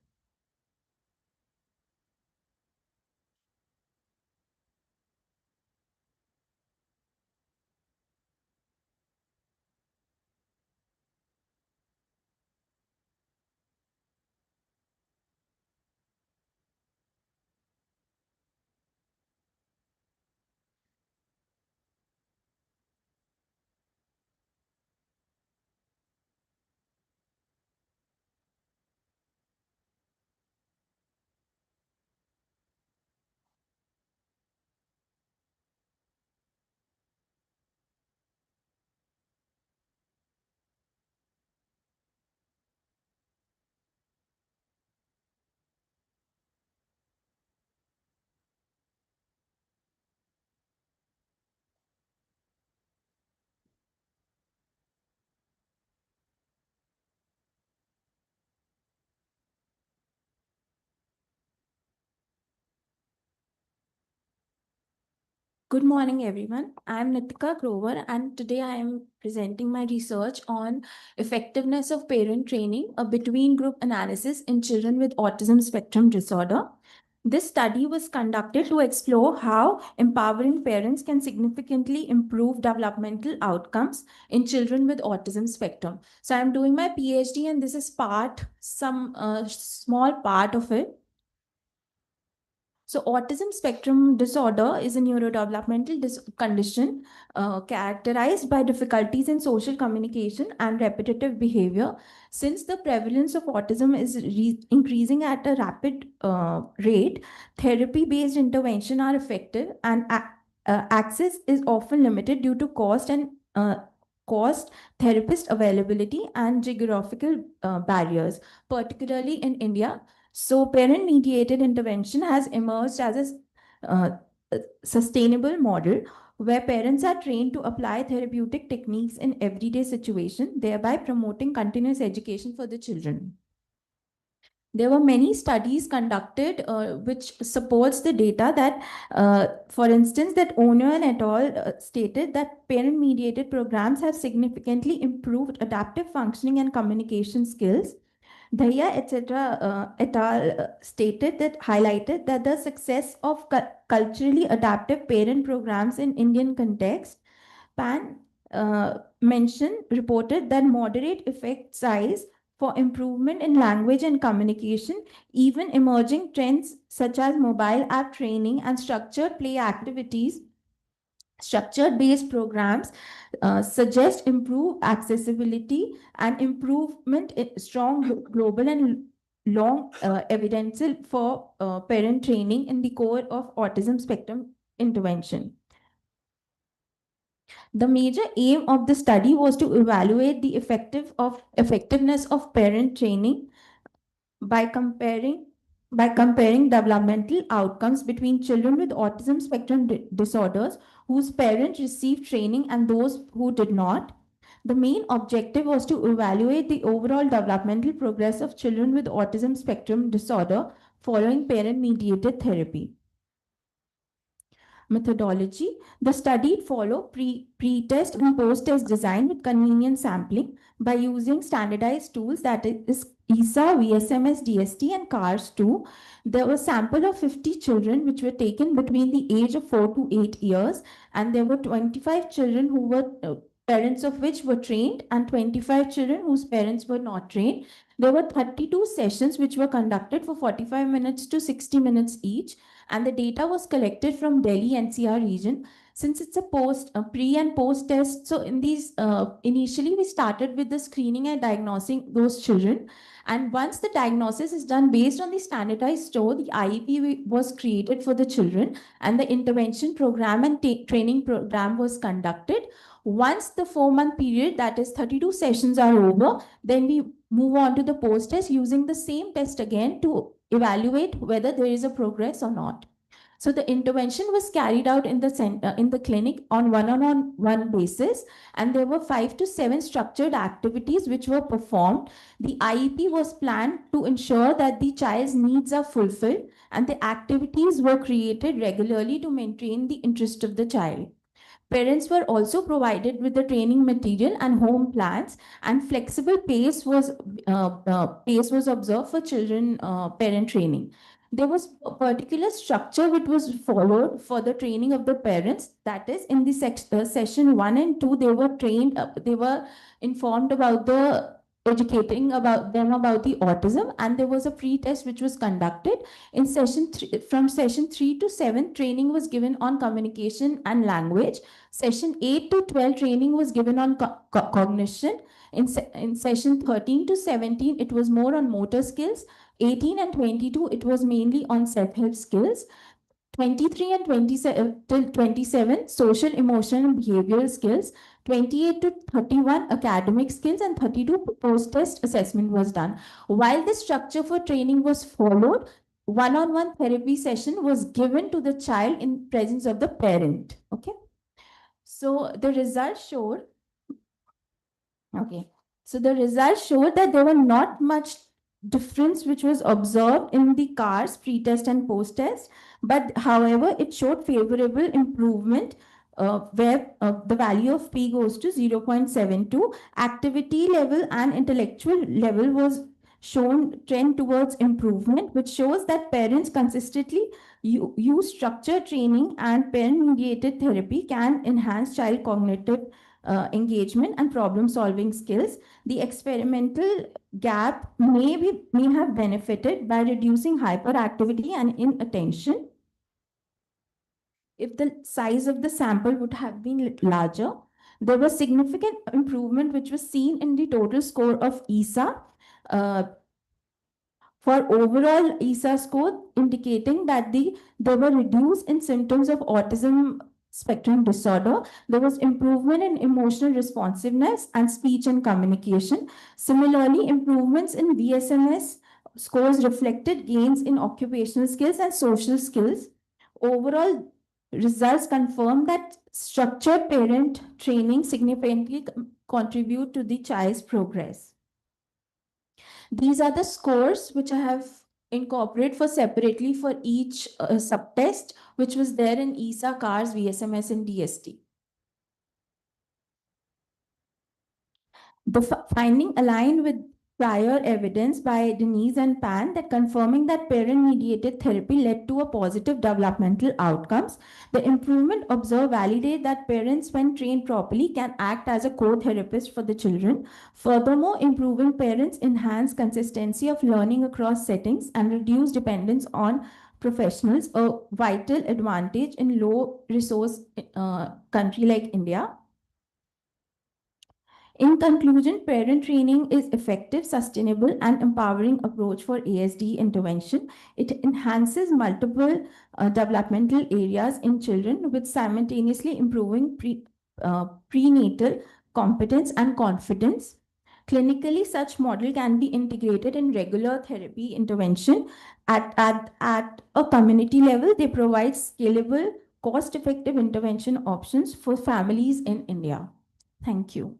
Good morning, everyone. I'm Nitika Grover, and today I am presenting my research on effectiveness of parent training, a between group analysis in children with autism spectrum disorder. This study was conducted to explore how empowering parents can significantly improve developmental outcomes in children with autism spectrum. So I'm doing my PhD, and this is some small part of it. So, autism spectrum disorder is a neurodevelopmental condition characterized by difficulties in social communication and repetitive behavior. Since the prevalence of autism is increasing at a rapid rate, therapy based intervention are effective, and access is often limited due to cost, therapist availability, and geographical barriers, particularly in India. So, parent mediated intervention has emerged as a sustainable model where parents are trained to apply therapeutic techniques in everyday situation, thereby promoting continuous education for the children. There were many studies conducted which supports the data that, for instance, that Owner and et al. Stated that parent-mediated programs have significantly improved adaptive functioning and communication skills. Dhaya, etc., et al. Stated that highlighted that the success of culturally adaptive parent programs in Indian context. Pan reported that moderate effect size for improvement in language and communication, even emerging trends such as mobile app training and structured play activities, structured based programs suggest improved accessibility and improvement in strong global and long evidence for parent training in the core of autism spectrum intervention. The major aim of the study was to evaluate the effectiveness of parent training by comparing developmental outcomes between children with autism spectrum disorders whose parents received training and those who did not. The main objective was to evaluate the overall developmental progress of children with autism spectrum disorder following parent mediated therapy. Methodology. The study followed pre-test and post-test design with convenient sampling by using standardized tools, that is ESA, VSMS, DST, and CARS-2. There was a sample of 50 children which were taken between the age of 4 to 8 years, and there were 25 children who were parents of which were trained and 25 children whose parents were not trained. There were 32 sessions which were conducted for 45 minutes to 60 minutes each, and the data was collected from Delhi NCR region. Since it's a pre and post test, so in these initially we started with the screening and diagnosing those children, and once the diagnosis is done based on the standardized score, the IEP was created for the children, and the intervention program and training program was conducted. Once the 4-month period, that is 32 sessions, are over, then we move on to the post test using the same test again to evaluate whether there is a progress or not. So the intervention was carried out in the center, in the clinic on one-on-one basis, and there were 5 to 7 structured activities which were performed. The IEP was planned to ensure that the child's needs are fulfilled, and the activities were created regularly to maintain the interest of the child. Parents were also provided with the training material and home plans, and flexible pace was observed for children parent training. There was a particular structure which was followed for the training of the parents. That is, in the session 1 and 2, they were trained. They were informed about the educating about them about the autism, and there was a pre-test which was conducted in session 3. From session 3 to 7, training was given on communication and language. Session 8 to 12, training was given on cognition. In session 13 to 17, it was more on motor skills. 18 and 22, it was mainly on self-help skills. 23 and 27 till 27, social, emotional, and behavioral skills. 28 to 31, academic skills, and 32, post-test assessment was done. While the structure for training was followed, one-on-one therapy session was given to the child in presence of the parent. Okay. So the results showed, that there were not much difference which was observed in the CARS pre-test and post-test, but however, it showed favorable improvement where the value of P goes to 0.72. Activity level and intellectual level was shown trend towards improvement, which shows that parents consistently use structured training and parent-mediated therapy can enhance child cognitive engagement and problem-solving skills. The experimental gap may have benefited by reducing hyperactivity and inattention if the size of the sample would have been larger. There was significant improvement which was seen in the total score of ESA. For overall ESA score, indicating that they were reduced in symptoms of autism spectrum disorder. There was improvement in emotional responsiveness and speech and communication. Similarly, improvements in VSMS scores reflected gains in occupational skills and social skills. Overall results confirm that structured parent training significantly contribute to the child's progress. These are the scores which I have incorporated for separately for each subtest, which was there in ESA, CARS, VSMS, and DST. The finding aligned with prior evidence by Denise and Pan that confirming that parent-mediated therapy led to a positive developmental outcomes. The improvement observed validate that parents, when trained properly, can act as a co-therapist for the children. Furthermore, improving parents enhance consistency of learning across settings and reduce dependence on professionals, a vital advantage in low resource country like India. In conclusion, parent training is effective, sustainable, and empowering approach for ASD intervention. It enhances multiple developmental areas in children with simultaneously improving prenatal competence and confidence. Clinically, such model can be integrated in regular therapy intervention at a community level. They provide scalable, cost-effective intervention options for families in India. Thank you.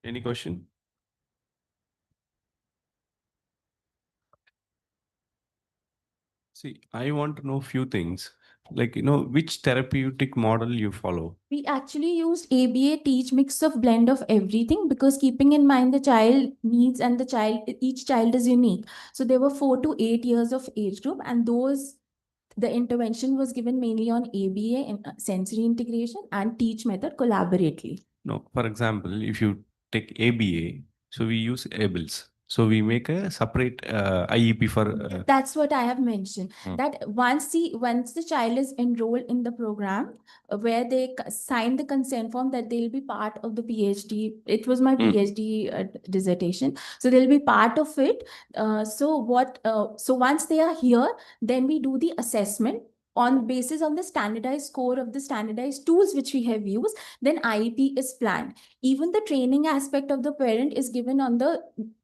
Any question? See, I want to know few things, like, which therapeutic model you follow. We actually used ABA teach mix of blend of everything because keeping in mind the child needs and each child is unique. So there were 4 to 8 years of age group, and the intervention was given mainly on ABA and sensory integration and teach method collaboratively. No, for example, if you take ABA, so we use ABLES. So we make a separate IEP for. That's what I have mentioned. Hmm. That once the child is enrolled in the program, where they sign the consent form that they'll be part of the PhD. It was my PhD dissertation, so they'll be part of it. So once they are here, then we do the assessment on basis on the standardized score of the standardized tools which we have used. Then IEP is planned. Even the training aspect of the parent is given on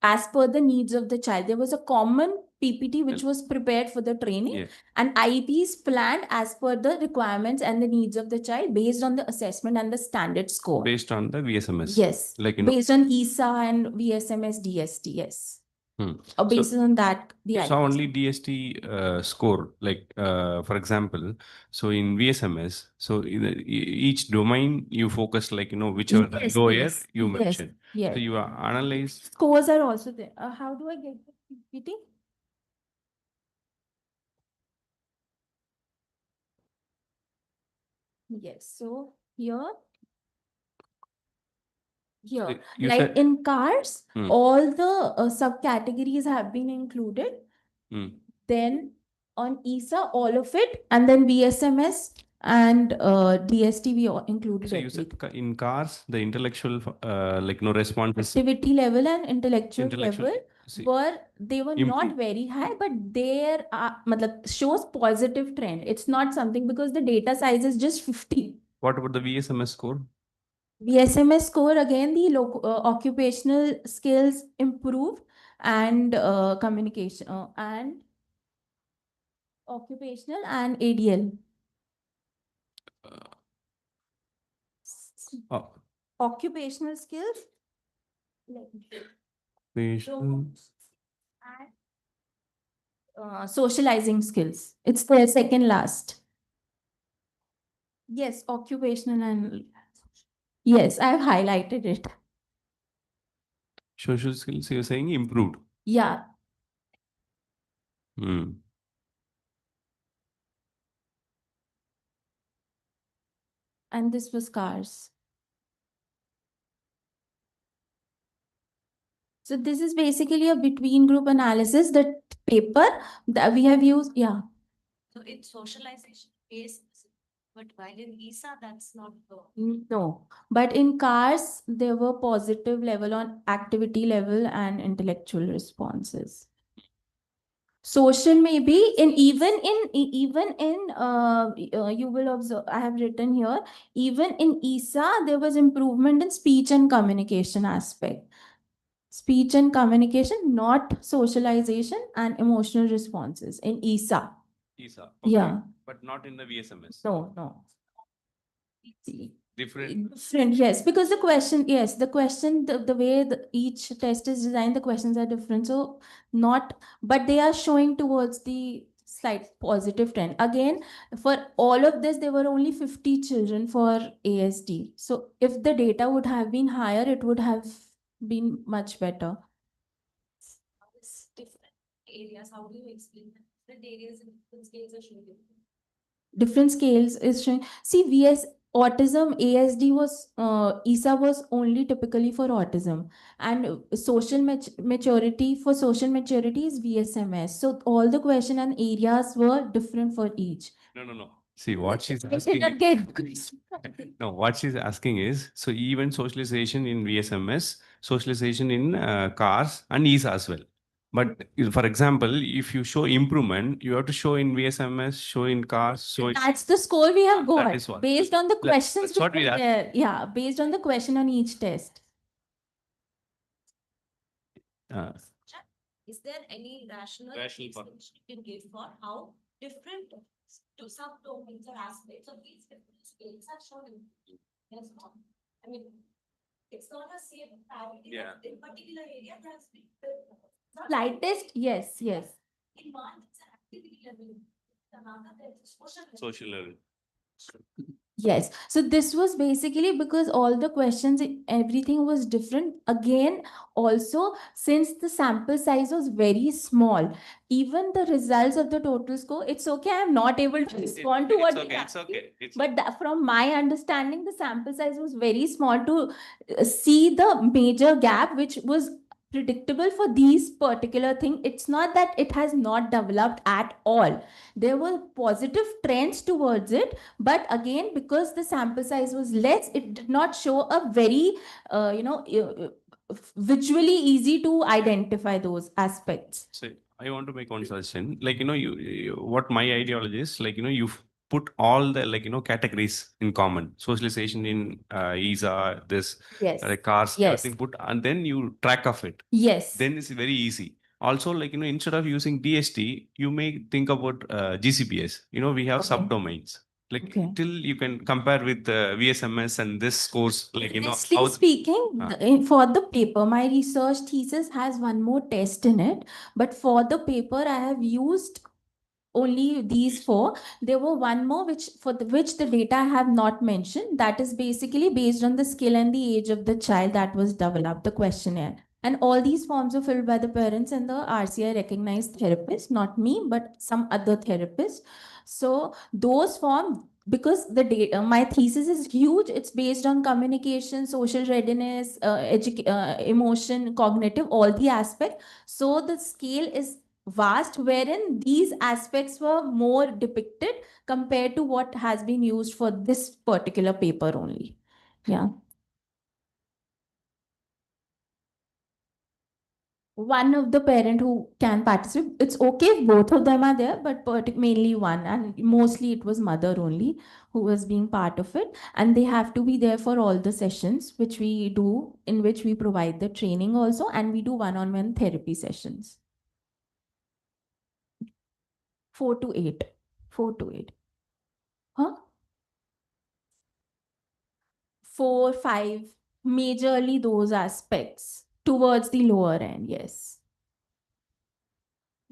as per the needs of the child. There was a common PPT which was prepared for the training, and IEP is planned as per the requirements and the needs of the child based on the assessment and the standard score. Based on the VSMS. Yes, based on ESA and VSMS DST. Yes. Or based on that, so only DST score, like for example, so in VSMS, so each domain you focus, like whichever lower you mentioned. Yes. So you analyze. Scores are also there. How do I get the PPT? Yes. So here. Like in cars, all the subcategories have been included. Then on ESA, all of it, and then VSMS and DST we included. So you said in cars, the intellectual response activity level and intellectual level they were not very high, but there shows positive trend. It's not something because the data size is just 50. What about the VSMS score? VSMS score, again, the occupational skills improve and communication and occupational and ADL. Occupational skills. Socializing skills. It's the second last. Yes, occupational and yes, I've highlighted it. Social skills, you're saying improved. Yeah. And this was cars. So this is basically a between group analysis, the paper that we have used. Yeah. So it's socialization based, but while in ESA, that's not the. No, but in cars, there were positive level on activity level and intellectual responses. Social maybe even in you will observe, I have written here, even in ESA, there was improvement in speech and communication aspect. Speech and communication, not socialization and emotional responses in ESA. ESA. Okay. Yeah. But not in the VSMS. No. Different. Different, yes, because the question, yes, the way each test is designed, the questions are different. So not, but they are showing towards the slight positive trend. Again, for all of this, there were only 50 children for ASD. So if the data would have been higher, it would have been much better. Different areas, how do you explain that? Different areas and different scales are showing different. Different scales is showing. See, autism, ASD was ESA was only typically for autism, and social maturity for social maturity is VSMS. So all the question and areas were different for each. No. See, what she's I did asking. not get. No, what she's asking is, so even socialization in VSMS, socialization in cars and ESA as well. But for example, if you show improvement, you have to show in VSMS, show in cars, show in. That's the score we have That got is what. based on the questions. That's what which we were asked. there. Yeah, based on the question on each test. Is there any rational Rational explanation you can give for how different to subdomains or aspects of these different scales are shown? Yes, no? I mean, it's not a same parity. Yeah. In particular area, there's Slide test, yes. in one, it's an activity level. Another, there's social level. Social level. Yes. So this was basically because all the questions, everything was different. Again, also, since the sample size was very small, even the results of the total score, it's okay. I'm not able to respond to what It's they okay. asked It's me. okay. It's But from my understanding, the sample size was very small to see the major gap, which was predictable for these particular thing. It's not that it has not developed at all. There were positive trends towards it, but again, because the sample size was less, it did not show a very visually easy to identify those aspects. So I want to make one suggestion. Like, what my ideology is, like, you put all the, like, categories in common. Socialization in ESA, this, Yes. cars, Yes. everything put, and then you track of it. Yes. Then it's very easy. Also, like, instead of using DST, you may think about GCPS. We have Okay. subdomains. Like, Okay. till you can compare with VSMS and this scores, like, Honestly how. speaking, for the paper, my research thesis has one more test in it. But for the paper, I have used only these four. There were one more which the data I have not mentioned. That is basically based on the skill and the age of the child that was developed, the questionnaire. And all these forms are filled by the parents and the RCI recognized therapist, not me, but some other therapist. So those forms, because the data, my thesis is huge. It's based on communication, social readiness, emotion, cognitive, all the aspects. So the scale is vast, wherein these aspects were more depicted compared to what has been used for this particular paper only. Yeah. One of the parent who can participate. It's okay if both of them are there, but mainly one, and mostly it was mother only who was being part of it, and they have to be there for all the sessions which we do, in which we provide the training also, and we do one-on-one therapy sessions. 4 to 8. 4 to 8. Huh? 4, 5, majorly those aspects towards the lower end, yes.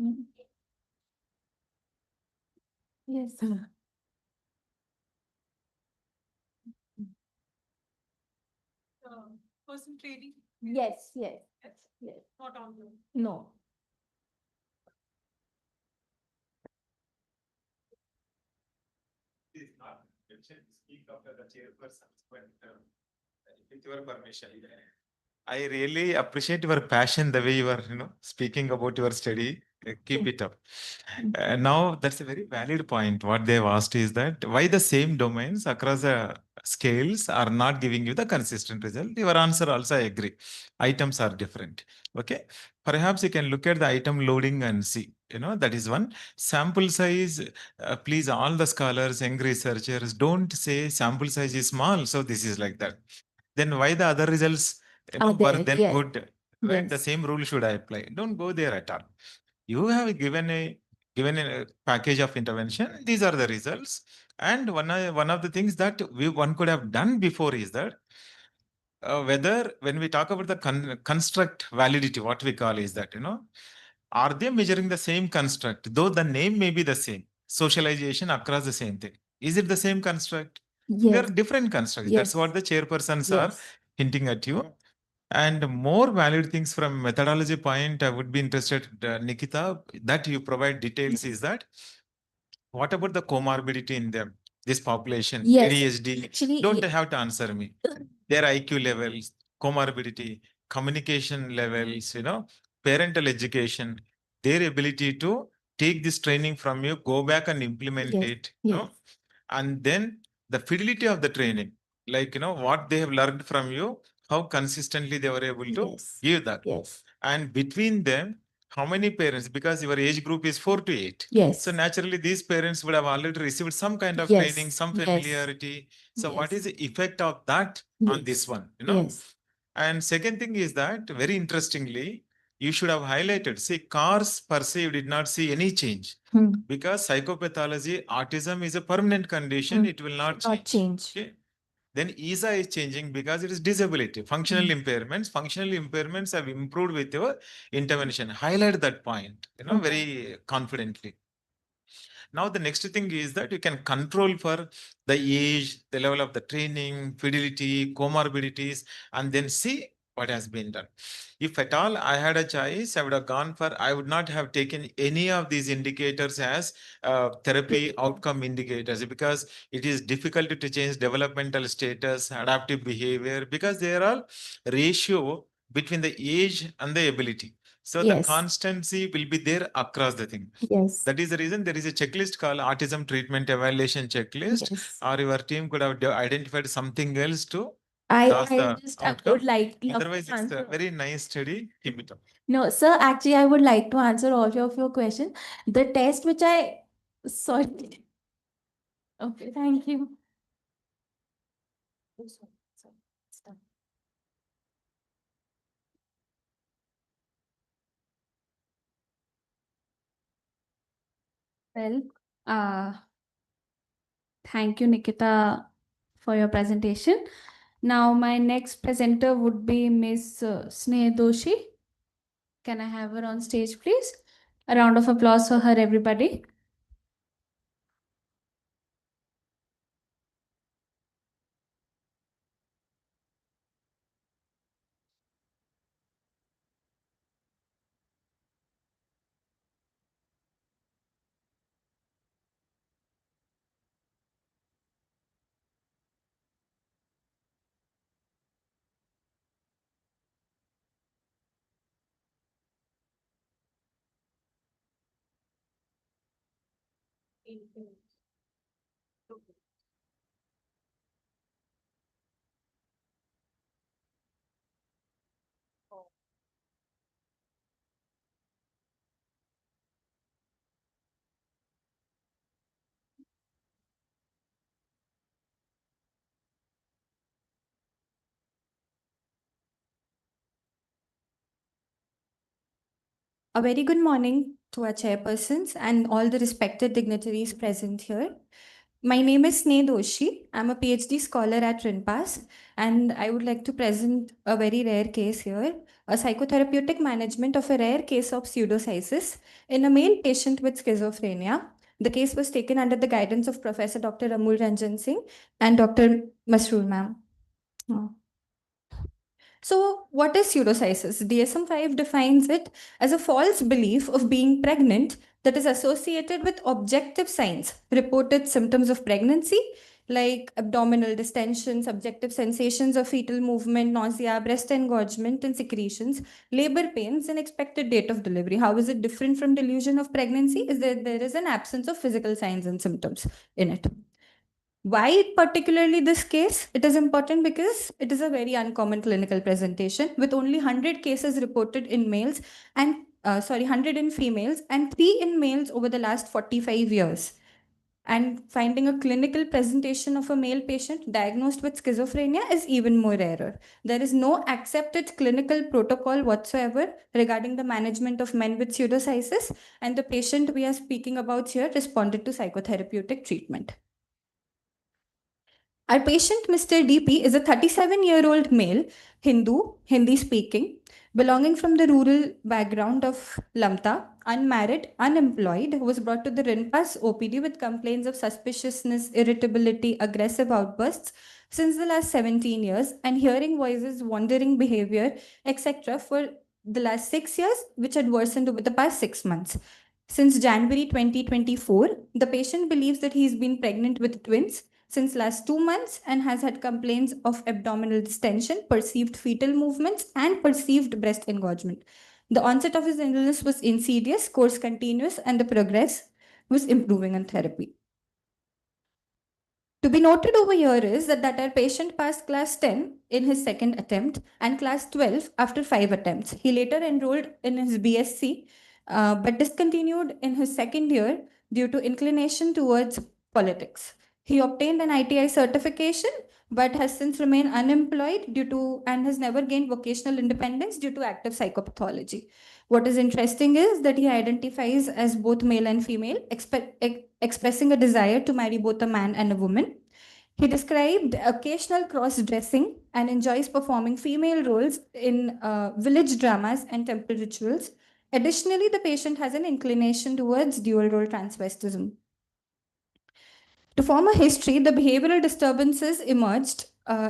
Mm. Yes. Person training, Yes. not on the. No. Is not mentioned, speak after the chairperson, with your permission. I really appreciate your passion, the way you are, speaking about your study. Keep it up. Now, that's a very valid point. What they've asked is that why the same domains across the scales are not giving you the consistent result. Your answer also, I agree. Items are different. Okay. Perhaps you can look at the item loading and see. That is one. Sample size, please, all the scholars, young researchers, don't say sample size is small, so this is like that. Then why the other results Are were there, then yes. good? Right? The Yes. same rule should I apply. Don't go there at all. You have given a package of intervention. These are the results. And one of the things that one could have done before is that whether when we talk about the construct validity, what we call is that, are they measuring the same construct? Though the name may be the same, socialization across the same thing. Is it the same construct? They are Yes. different constructs. That's what the chairpersons are Yes. hinting at you. And more valid things from methodology point, I would be interested, Nikita, that you provide details is that what about the comorbidity in them? This population, Yes. ADHD, Actually, don't have to answer me. Their IQ levels, comorbidity, communication levels, parental education, their ability to take this training from you, go back and implement Yes, it, yes. and then the fidelity of the training, like, what they have learned from you, how consistently they were able to Yes. give that. Yes. And between them, how many parents, because your age group is 4 to 8. Yes. So naturally, these parents would have already received some kind of Yes, training, some yes, familiarity. So what yes. is the effect of that on this one? Yes. And second thing is that, very interestingly, you should have highlighted, see, cars per se, you did not see any change. Hmm. Because psychopathology, autism is a permanent condition, Hmm. it will not Not change. Okay. Then ESA is changing because it is disability, functional impairments. Functional impairments have improved with your intervention. Highlight that point, very confidently. Now, the next thing is that you can control for the age, the level of the training, fidelity, comorbidities, and then see what has been done. If at all I had a choice, I would have gone for, I would not have taken any of these indicators as therapy outcome indicators, because it is difficult to change developmental status, adaptive behavior, because they are all ratio between the age and the ability. So the Yes. constancy will be there across the thing. Yes. That is the reason there is a checklist called autism treatment evaluation checklist, Yes. or your team could have identified something else to I cause the just outcome. would like love Otherwise, to it's a answer. very nice study. Keep it up. No, sir, actually, I would like to answer all of your question. The test which sorry. Okay, thank you. Well, uh, thank you, Nikita, for your presentation. Now, my next presenter would be Miss Sneh Doshi. Can I have her on stage, please? A round of applause for her, everybody. A very good morning to our chairpersons and all the respected dignitaries present here. My name is Sneh Doshi. I'm a PhD scholar at RINPAS, and I would like to present a very rare case here, a psychotherapeutic management of a rare case of pseudocyesis in a male patient with schizophrenia. The case was taken under the guidance of Professor Dr. Amul Ranjan Singh and Dr. Masroor ma'am. So, what is pseudocyesis? DSM-5 defines it as a false belief of being pregnant that is associated with objective signs, reported symptoms of pregnancy, like abdominal distension, subjective sensations of fetal movement, nausea, breast engorgement and secretions, labor pains, and expected date of delivery. How is it different from delusion of pregnancy? Is that there is an absence of physical signs and symptoms in it. Why particularly this case? It is important because it is a very uncommon clinical presentation with only 100 cases reported in males and 100 in females and 3 in males over the last 45 years. And finding a clinical presentation of a male patient diagnosed with schizophrenia is even more rarer. There is no accepted clinical protocol whatsoever regarding the management of men with pseudocyesis, and the patient we are speaking about here responded to psychotherapeutic treatment. Our patient, Mr. DP, is a 37-year-old male, Hindu, Hindi speaking, belonging from the rural background of Lamta, unmarried, unemployed, who was brought to the Rinpas OPD with complaints of suspiciousness, irritability, aggressive outbursts since the last 17 years, and hearing voices, wandering behavior, etc., for the last 6 years, which had worsened over the past 6 months. Since January 2024, the patient believes that he's been pregnant with twins since last 2 months and has had complaints of abdominal distension, perceived fetal movements, and perceived breast engorgement. The onset of his illness was insidious, course continuous, and the progress was improving on therapy. To be noted over here is that our patient passed class 10 in his second attempt and class 12 after 5 attempts. He later enrolled in his BSc, but discontinued in his second year due to inclination towards politics. He obtained an ITI certification, but has since remained unemployed due to and has never gained vocational independence due to active psychopathology. What is interesting is that he identifies as both male and female, expressing a desire to marry both a man and a woman. He described occasional cross dressing and enjoys performing female roles in village dramas and temple rituals. Additionally, the patient has an inclination towards dual role transvestism. To form a history, the behavioral disturbances emerged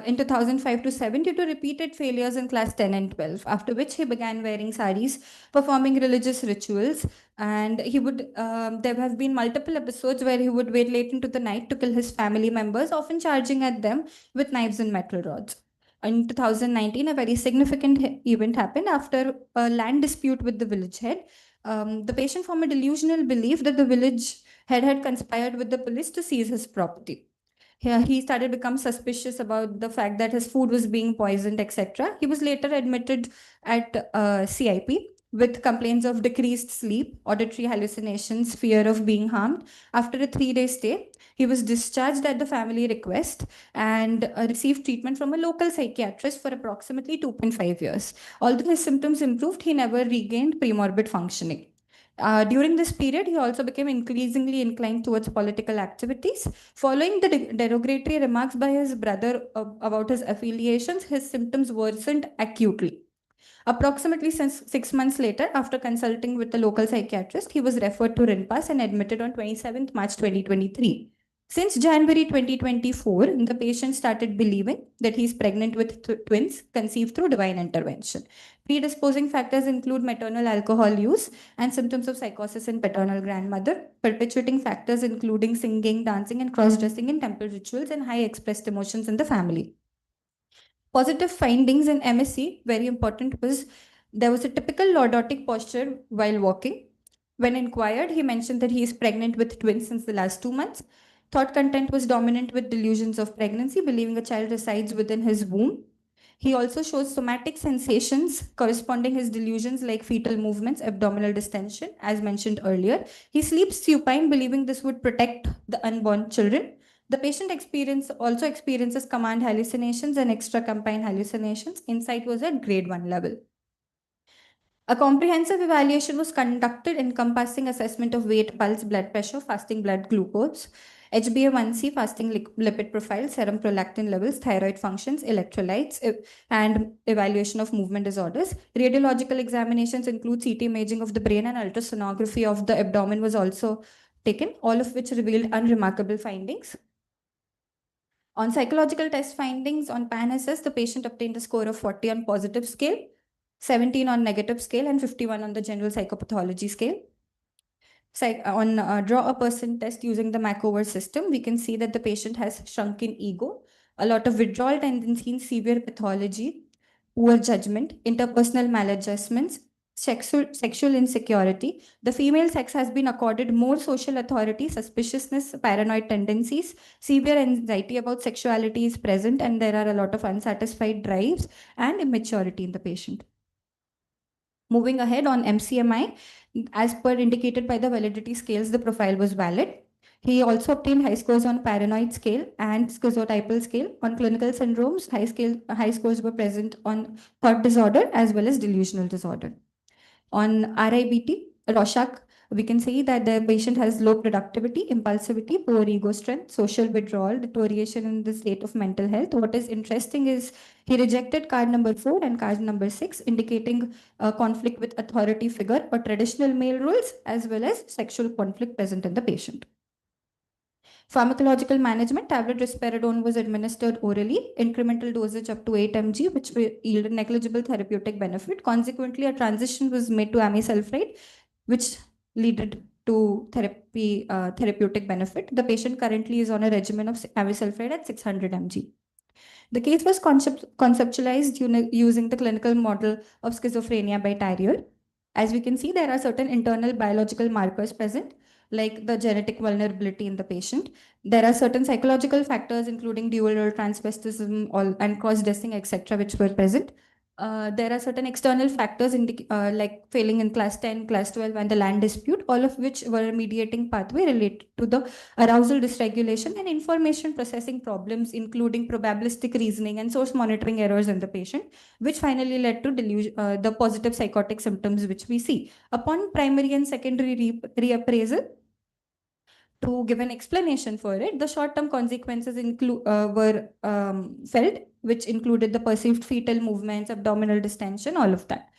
in 2005 to 7 due to repeated failures in class 10 and 12, after which he began wearing saris, performing religious rituals, and there have been multiple episodes where he would wait late into the night to kill his family members, often charging at them with knives and metal rods. In 2019, a very significant event happened after a land dispute with the village head. The patient formed a delusional belief that the village had conspired with the police to seize his property. Here, he started to become suspicious about the fact that his food was being poisoned, etc. He was later admitted at CIP with complaints of decreased sleep, auditory hallucinations, fear of being harmed. After a 3-day stay, he was discharged at the family request and received treatment from a local psychiatrist for approximately 2.5 years. Although his symptoms improved, he never regained premorbid functioning. During this period, he also became increasingly inclined towards political activities. Following the derogatory remarks by his brother about his affiliations, his symptoms worsened acutely. Approximately 6 months later, after consulting with the local psychiatrist, he was referred to Rinpas and admitted on 27th March 2023. Since January 2024, the patient started believing that he's pregnant with twins conceived through divine intervention. Predisposing factors include maternal alcohol use and symptoms of psychosis in paternal grandmother. Perpetuating factors including singing, dancing, and cross-dressing in temple rituals and high expressed emotions in the family. Positive findings in MSc, very important, was there was a typical lordotic posture while walking. When inquired, he mentioned that he is pregnant with twins since the last 2 months. Thought content was dominant with delusions of pregnancy, believing a child resides within his womb. He also shows somatic sensations corresponding his delusions like fetal movements, abdominal distension, as mentioned earlier. He sleeps supine, believing this would protect the unborn children. The patient also experiences command hallucinations and extracampine hallucinations. Insight was at grade 1 level. A comprehensive evaluation was conducted encompassing assessment of weight, pulse, blood pressure, fasting blood glucose, HbA1c, fasting lipid profile, serum prolactin levels, thyroid functions, electrolytes, and evaluation of movement disorders. Radiological examinations include CT imaging of the brain and ultrasonography of the abdomen was also taken, all of which revealed unremarkable findings. On psychological test findings on PAN-SS, the patient obtained a score of 40 on positive scale, 17 on negative scale, and 51 on the general psychopathology scale. On draw a person test using the Macover system, we can see that the patient has shrunken ego, a lot of withdrawal tendency, severe pathology, poor judgment, interpersonal maladjustments, sexual insecurity. The female sex has been accorded more social authority, suspiciousness, paranoid tendencies, severe anxiety about sexuality is present, and there are a lot of unsatisfied drives and immaturity in the patient. Moving ahead on MCMI, as per indicated by the validity scales, the profile was valid. He also obtained high scores on paranoid scale and schizotypal scale. On clinical syndromes, high scores were present on thought disorder as well as delusional disorder. On RIBT, Rorschach we can say that the patient has low productivity, impulsivity, poor ego strength, social withdrawal, deterioration in the state of mental health. What is interesting is he rejected card number 4 and card number 6, indicating a conflict with authority figure or traditional male roles, as well as sexual conflict present in the patient. Pharmacological management, tablet risperidone was administered orally, incremental dosage up to 8 mg, which will yield negligible therapeutic benefit. Consequently, a transition was made to amisulpride, which led to therapeutic benefit. The patient currently is on a regimen of amisulpride at 600 mg. The case was conceptualized using the clinical model of schizophrenia by Tyrier. As we can see, there are certain internal biological markers present, like the genetic vulnerability in the patient. There are certain psychological factors, including dual role transvestism and cross-dressing, etc., which were present. There are certain external factors like failing in class 10, class 12, and the land dispute, all of which were a mediating pathway related to the arousal dysregulation and information processing problems, including probabilistic reasoning and source monitoring errors in the patient, which finally led to the positive psychotic symptoms which we see. Upon primary and secondary reappraisal, to give an explanation for it, the short-term consequences were felt, which included the perceived fetal movements, abdominal distension, all of that.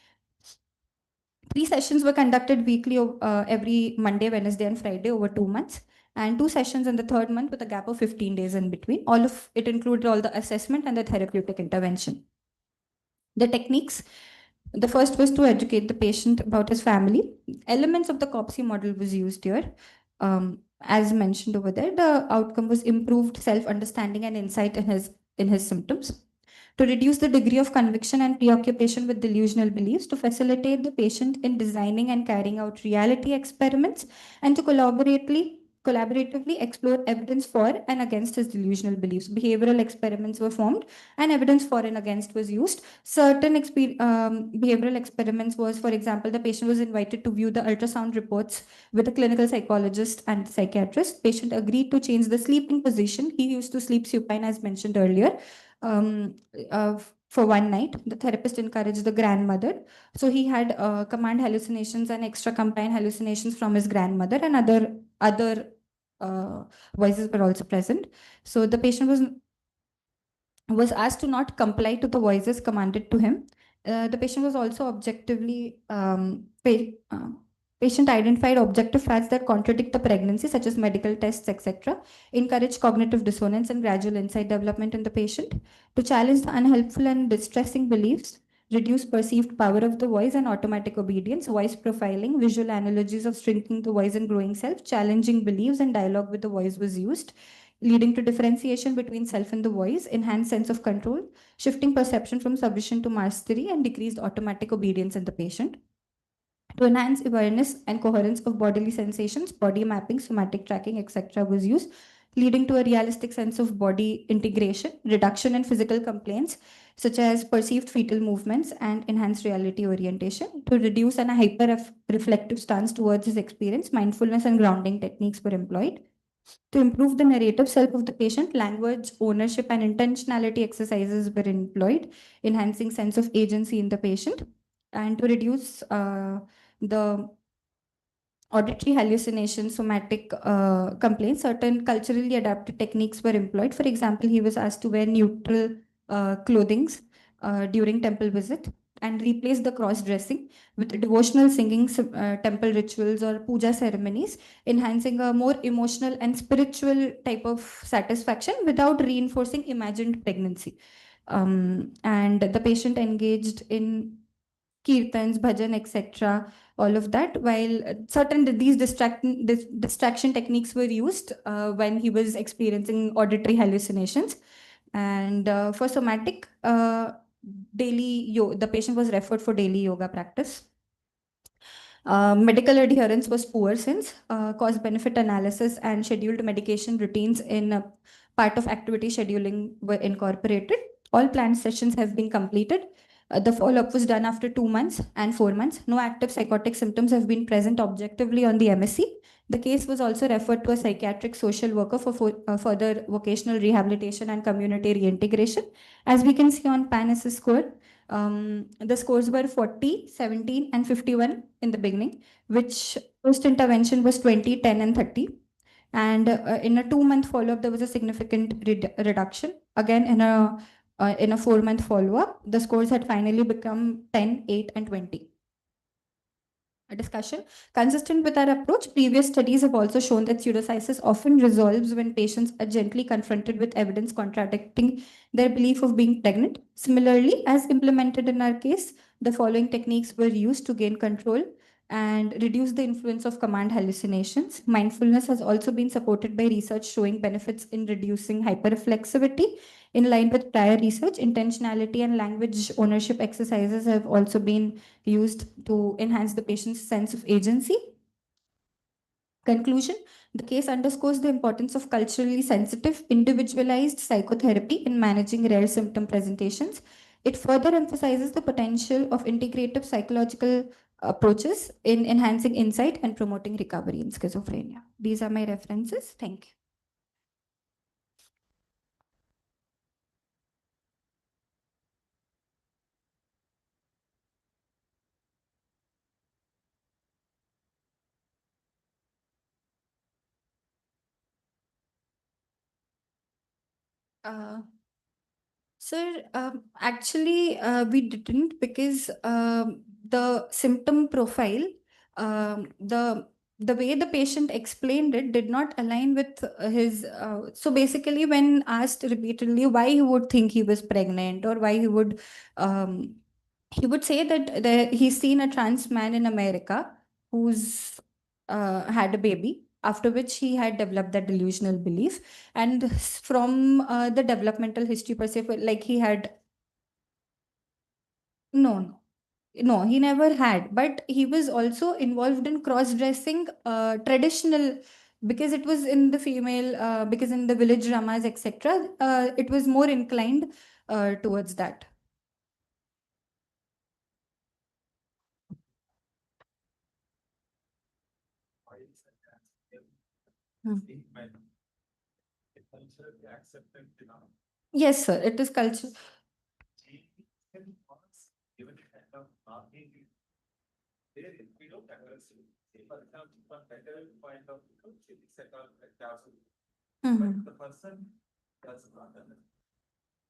3 sessions were conducted weekly every Monday, Wednesday, and Friday over 2 months, and 2 sessions in the third month with a gap of 15 days in between. All of it included all the assessment and the therapeutic intervention. The techniques, the first was to educate the patient about his family. Elements of the COPSI model was used here. As mentioned over there, the outcome was improved self-understanding and insight in his symptoms. To reduce the degree of conviction and preoccupation with delusional beliefs, to facilitate the patient in designing and carrying out reality experiments, and to collaboratively explore evidence for and against his delusional beliefs. Behavioral experiments were formed and evidence for and against was used. Certain behavioral experiments was, for example, the patient was invited to view the ultrasound reports with a clinical psychologist and psychiatrist. Patient agreed to change the sleeping position. He used to sleep supine, as mentioned earlier. For one night, the therapist encouraged the grandmother. So he had command hallucinations and extra combined hallucinations from his grandmother, and other voices were also present. So the patient was asked to not comply to the voices commanded to him. The patient was also patient identified objective facts that contradict the pregnancy, such as medical tests, etc., encourage cognitive dissonance and gradual insight development in the patient, to challenge the unhelpful and distressing beliefs, reduce perceived power of the voice and automatic obedience, voice profiling, visual analogies of shrinking the voice and growing self, challenging beliefs and dialogue with the voice was used, leading to differentiation between self and the voice, enhanced sense of control, shifting perception from submission to mastery, and decreased automatic obedience in the patient. To enhance awareness and coherence of bodily sensations, body mapping, somatic tracking, etc., was used, leading to a realistic sense of body integration, reduction in physical complaints, such as perceived fetal movements, and enhanced reality orientation. To reduce an hyper reflective stance towards his experience, mindfulness and grounding techniques were employed. To improve the narrative self of the patient, language, ownership, and intentionality exercises were employed, enhancing sense of agency in the patient. And to reduce the auditory hallucinations, somatic complaints, certain culturally adapted techniques were employed. For example, he was asked to wear neutral clothings during temple visit and replace the cross-dressing with devotional singing, temple rituals, or puja ceremonies, enhancing a more emotional and spiritual type of satisfaction without reinforcing imagined pregnancy. And the patient engaged in kirtans, bhajan, etc., all of that, while certain these distraction techniques were used when he was experiencing auditory hallucinations. And for somatic, the patient was referred for daily yoga practice. Medical adherence was poor since cost benefit analysis and scheduled medication routines in part of activity scheduling were incorporated. All planned sessions have been completed. The follow-up was done after 2 months and 4 months. No active psychotic symptoms have been present objectively on the MSc. The case was also referred to a psychiatric social worker for further vocational rehabilitation and community reintegration. As we can see on PAN-SS score, the scores were 40, 17, and 51 in the beginning, which Post intervention was 20, 10, and 30. And in a 2-month follow-up, there was a significant reduction. Again, in a 4-month follow-up, the scores had finally become 10, 8, and 20. A discussion. Consistent with our approach, previous studies have also shown that pseudocyesis often resolves when patients are gently confronted with evidence contradicting their belief of being pregnant. Similarly, as implemented in our case, the following techniques were used to gain control and reduce the influence of command hallucinations. Mindfulness has also been supported by research showing benefits in reducing hyperreflexivity. In line with prior research, intentionality and language ownership exercises have also been used to enhance the patient's sense of agency. Conclusion, the case underscores the importance of culturally sensitive, individualized psychotherapy in managing rare symptom presentations. It further emphasizes the potential of integrative psychological approaches in enhancing insight and promoting recovery in schizophrenia. These are my references. Thank you. Sir, actually, we didn't because the symptom profile, the way the patient explained it did not align with his. So basically, when asked repeatedly why he would think he was pregnant or why um, he would say that he's seen a trans man in America who's had a baby, after which he had developed that delusional belief. And from the developmental history per se, like he had, no, no, he never had, but he was also involved in cross-dressing traditional, because it was in the female, because in the village dramas, etc., it was more inclined towards that. Hmm. Yes, sir, it is culture. Mhm. The person does not understand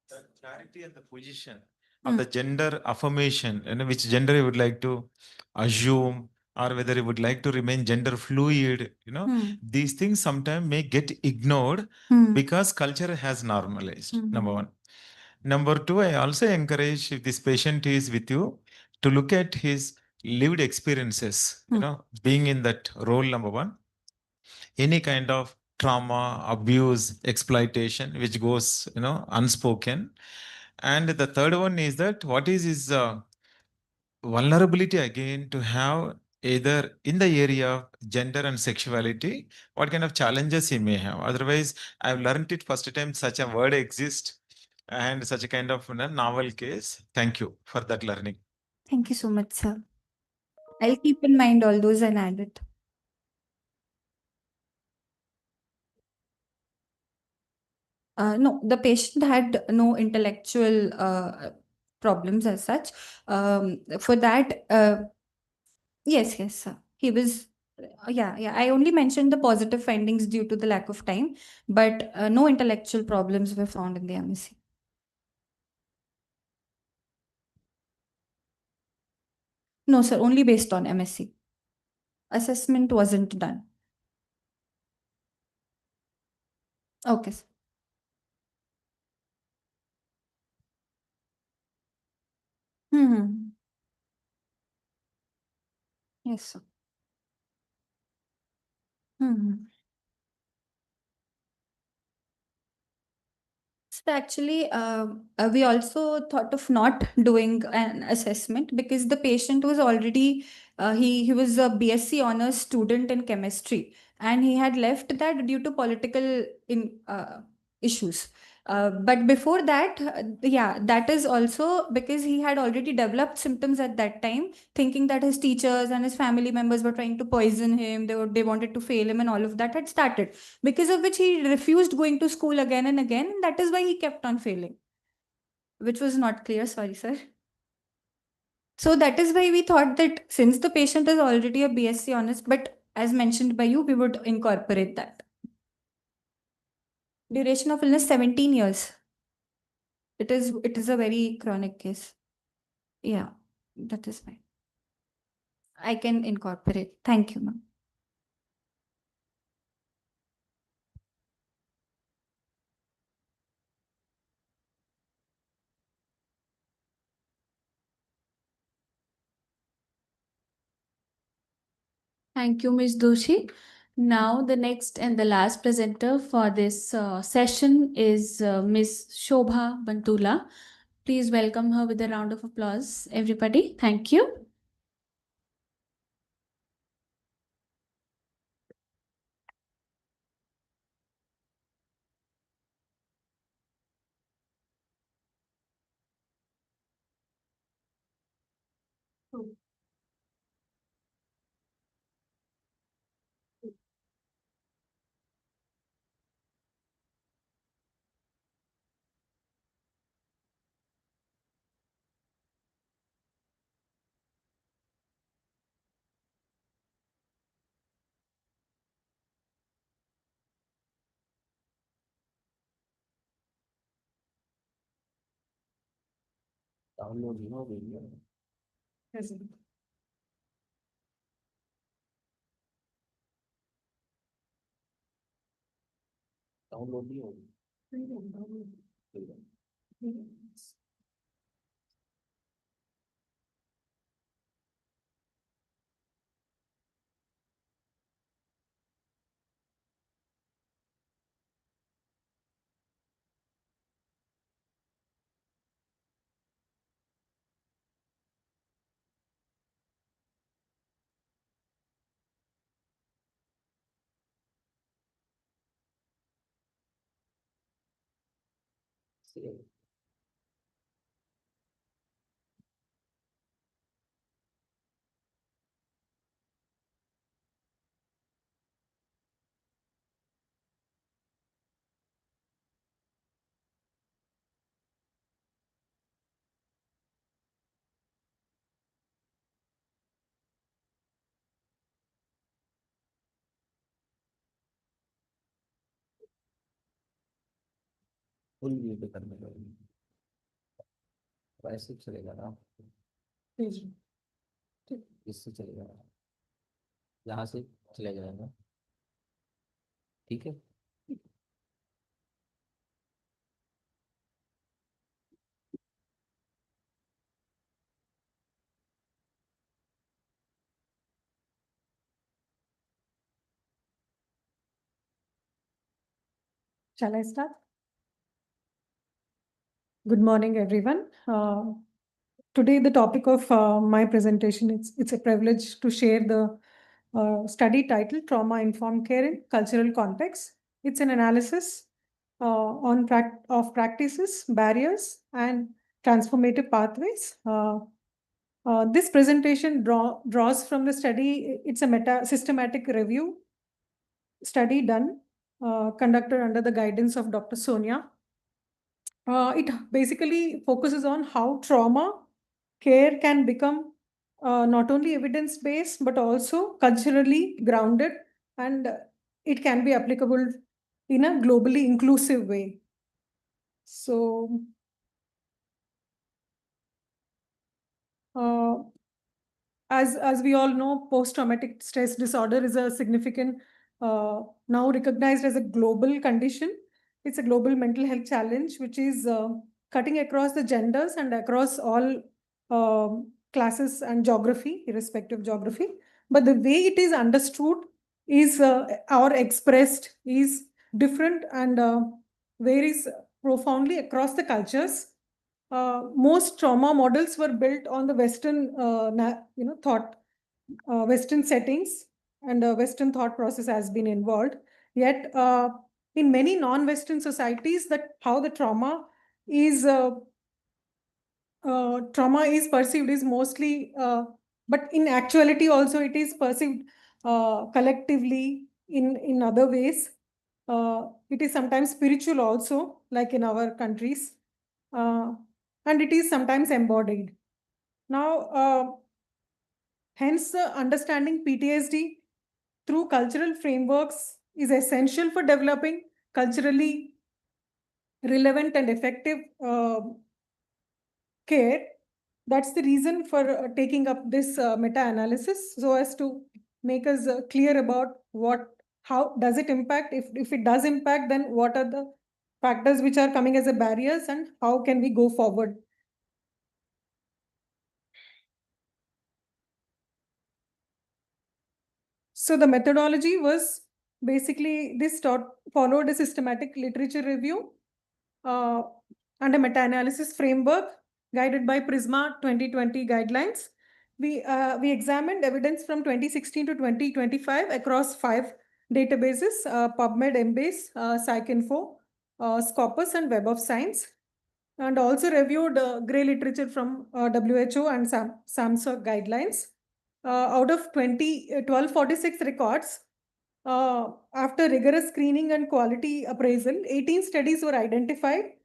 the clarity and the position of the gender affirmation, which gender you would like to assume, or whether you would like to remain gender fluid, these things sometimes may get ignored because culture has normalized. Number one. Number two, I also encourage, if this patient is with you, to look at his lived experiences, being in that role, number one. Any kind of trauma, abuse, exploitation, which goes, unspoken. And the third one is that what is his vulnerability again to have either in the area of gender and sexuality, what kind of challenges he may have. Otherwise, I've learned it first time such a word exists and such a kind of novel case. Thank you for that learning. Thank you so much, sir. I'll keep in mind all those and add it. No, the patient had no intellectual problems as such. For that, yes, yes, sir. He was, yeah. I only mentioned the positive findings due to the lack of time, but no intellectual problems were found in the MSc. No, sir, only based on MSc. Assessment wasn't done. Okay, sir. Yes, sir. So actually, we also thought of not doing an assessment because the patient was already, he was a BSc honors student in chemistry, and he had left that due to political issues. But before that, yeah, that is also because he had already developed symptoms at that time, thinking that his teachers and his family members were trying to poison him, they wanted to fail him, and all of that had started, because of which he refused going to school again and again. And that is why he kept on failing, which was not clear. Sorry, sir. So that is why we thought that since the patient is already a BSc honors, but as mentioned by you, we would incorporate that. Duration of illness 17 years. It is a very chronic case. Yeah, that is fine. I can incorporate. Thank you, ma'am. Thank you, Ms. Doshi. Now, the next and the last presenter for this session is Ms. Shobha Bantula. Please welcome her with a round of applause, everybody. Thank you. Download, video. Yes. Download नहीं होगी. Full view पे करने का. ऐसे चलेगा ना. इससे चलेगा. यहाँ से चले जाएगा. ठीक है. Shall I start? Good morning, everyone. Today, the topic of my presentation, it's a privilege to share the study title, Trauma-Informed Care in Cultural Context. It's an analysis of practices, barriers, and transformative pathways. This presentation draws from the study. It's a systematic review study done, conducted under the guidance of Dr. Sonia. It basically focuses on how trauma care can become not only evidence-based, but also culturally grounded, and it can be applicable in a globally inclusive way. So, as we all know, post-traumatic stress disorder is a significant, now recognized as a global condition. It's a global mental health challenge, which is cutting across the genders and across all classes and geography, irrespective of geography. But the way it is understood is or expressed is different and varies profoundly across the cultures. Most trauma models were built on the Western, thought, Western settings, and Western thought process has been involved. Yet, in many non-Western societies, that how the trauma is perceived is mostly, but in actuality also it is perceived collectively in other ways. It is sometimes spiritual also, like in our countries. And it is sometimes embodied. Now, hence understanding PTSD through cultural frameworks is essential for developing culturally relevant and effective care. That's the reason for taking up this meta-analysis, so as to make us clear about how does it impact. If it does impact, then what are the factors which are coming as a barriers, and how can we go forward? So the methodology was basically followed a systematic literature review uh, and a meta-analysis framework guided by PRISMA 2020 guidelines. We examined evidence from 2016 to 2025 across 5 databases: PubMed, Embase, PsycInfo, Scopus, and Web of Science, and also reviewed grey literature from WHO and SAMHSA guidelines. Out of 1246 records, after rigorous screening and quality appraisal, 18 studies were identified,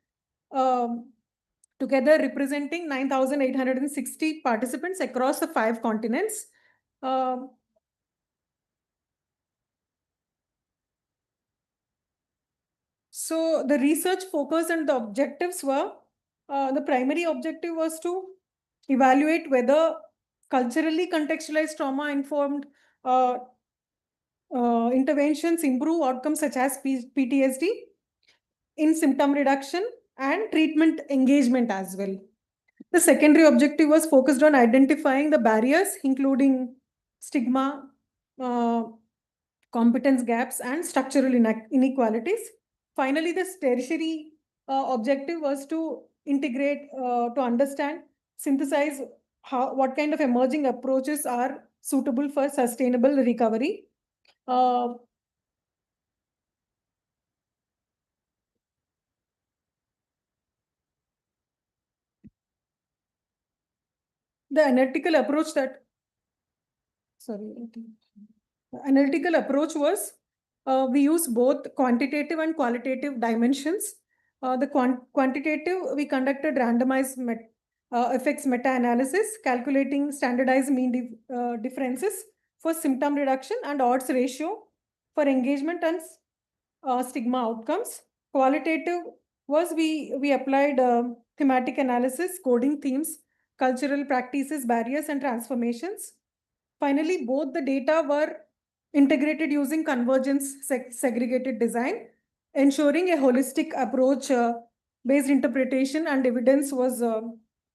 together representing 9,860 participants across the 5 continents. So the research focus and the objectives were, the primary objective was to evaluate whether culturally contextualized trauma-informed interventions improve outcomes such as PTSD in symptom reduction and treatment engagement as well. The secondary objective was focused on identifying the barriers, including stigma, competence gaps, and structural inequalities. Finally, the tertiary objective was to integrate, to understand, synthesize what kind of emerging approaches are suitable for sustainable recovery. The analytical approach was, we use both quantitative and qualitative dimensions. The quantitative, we conducted randomized effects meta-analysis, calculating standardized mean differences for symptom reduction and odds ratio for engagement and stigma outcomes. Qualitative was, we applied thematic analysis, coding themes, cultural practices, barriers, and transformations. Finally, both the data were integrated using convergence segregated design, ensuring a holistic approach based interpretation and evidence was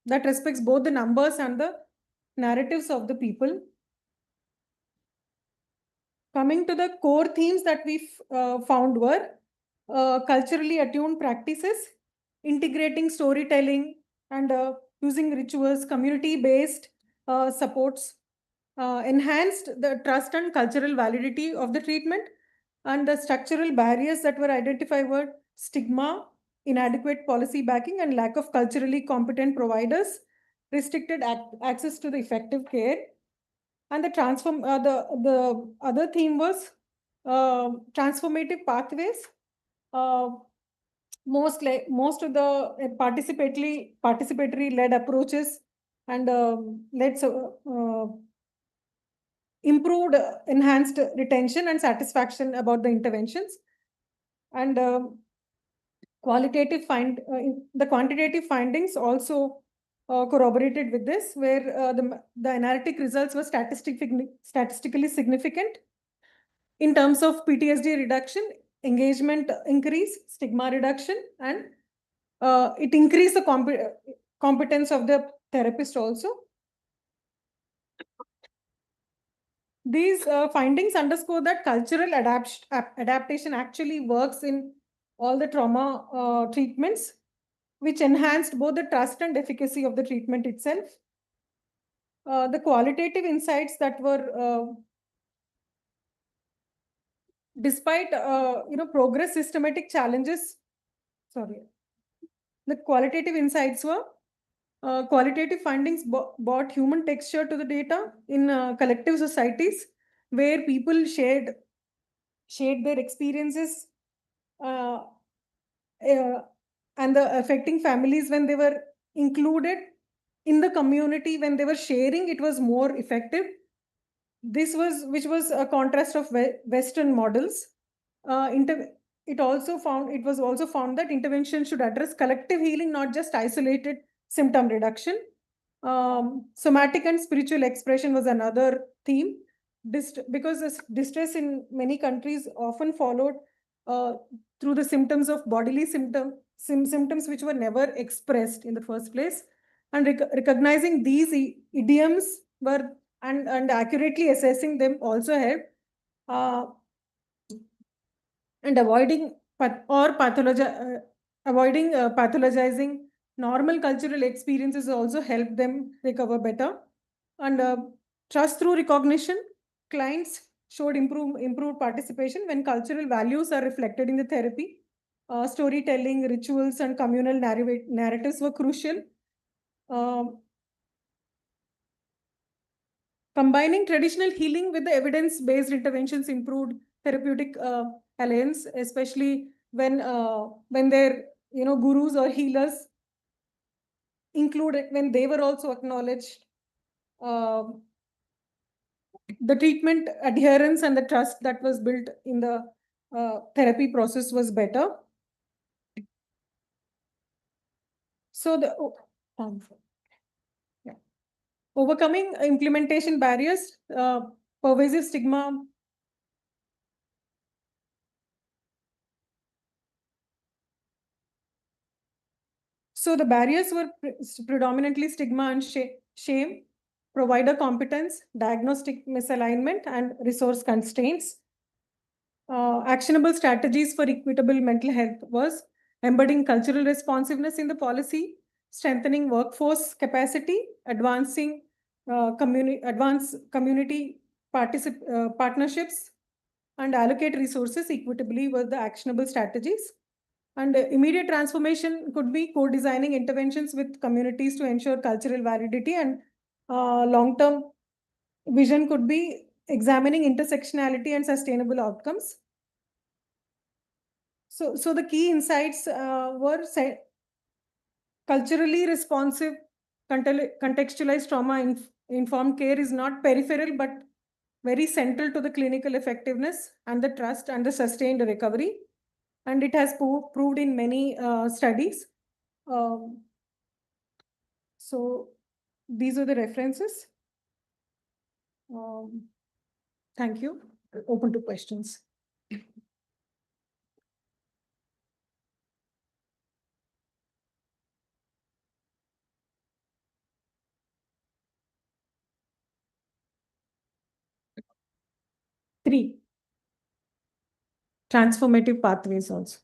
that respects both the numbers and the narratives of the people. Coming to the core themes that we found were culturally attuned practices, integrating storytelling and using rituals, community-based supports, enhanced the trust and cultural validity of the treatment, and the structural barriers that were identified were stigma, inadequate policy backing, and lack of culturally competent providers, restricted access to the effective care. And the other theme was transformative pathways. Most of the participatory led approaches and improved, enhanced retention and satisfaction about the interventions. And the quantitative findings also corroborated with this, where the analytic results were statistically significant in terms of PTSD reduction, engagement increase, stigma reduction, and it increased the competence of the therapist also. These findings underscore that cultural adaptation actually works in all the trauma treatments, which enhanced both the trust and efficacy of the treatment itself. The qualitative insights that were, despite progress, systematic challenges, the qualitative insights were, qualitative findings brought human texture to the data in collective societies, where people shared their experiences and the affecting families. When they were included in the community, when they were sharing, it was more effective. which was a contrast of Western models. It was also found that intervention should address collective healing, not just isolated symptom reduction. Somatic and spiritual expression was another theme. Because distress in many countries often followed uh, through the symptoms of bodily symptoms which were never expressed in the first place, and recognizing these idioms were and accurately assessing them also helped, uh, and avoiding pathologizing normal cultural experiences also help them recover better. And trust through recognition, clients showed improved participation when cultural values are reflected in the therapy. Storytelling, rituals, and communal narratives were crucial. Um, Combining traditional healing with the evidence-based interventions improved therapeutic alliance, especially when their gurus or healers included, when they were also acknowledged. Um the treatment adherence and the trust that was built in the therapy process was better. So yeah. Overcoming implementation barriers, pervasive stigma. So the barriers were predominantly stigma and shame, provider competence, diagnostic misalignment, and resource constraints. Actionable strategies for equitable mental health was embedding cultural responsiveness in the policy, strengthening workforce capacity, advancing community partnerships, and allocate resources equitably were the actionable strategies. And immediate transformation could be co-designing interventions with communities to ensure cultural validity, and long-term vision could be examining intersectionality and sustainable outcomes. So the key insights were culturally responsive, contextualized trauma-informed care is not peripheral, but very central to the clinical effectiveness and the trust and the sustained recovery. And it has proved in many studies. Um, so these are the references. Thank you. Open to questions. Three. Transformative pathways also.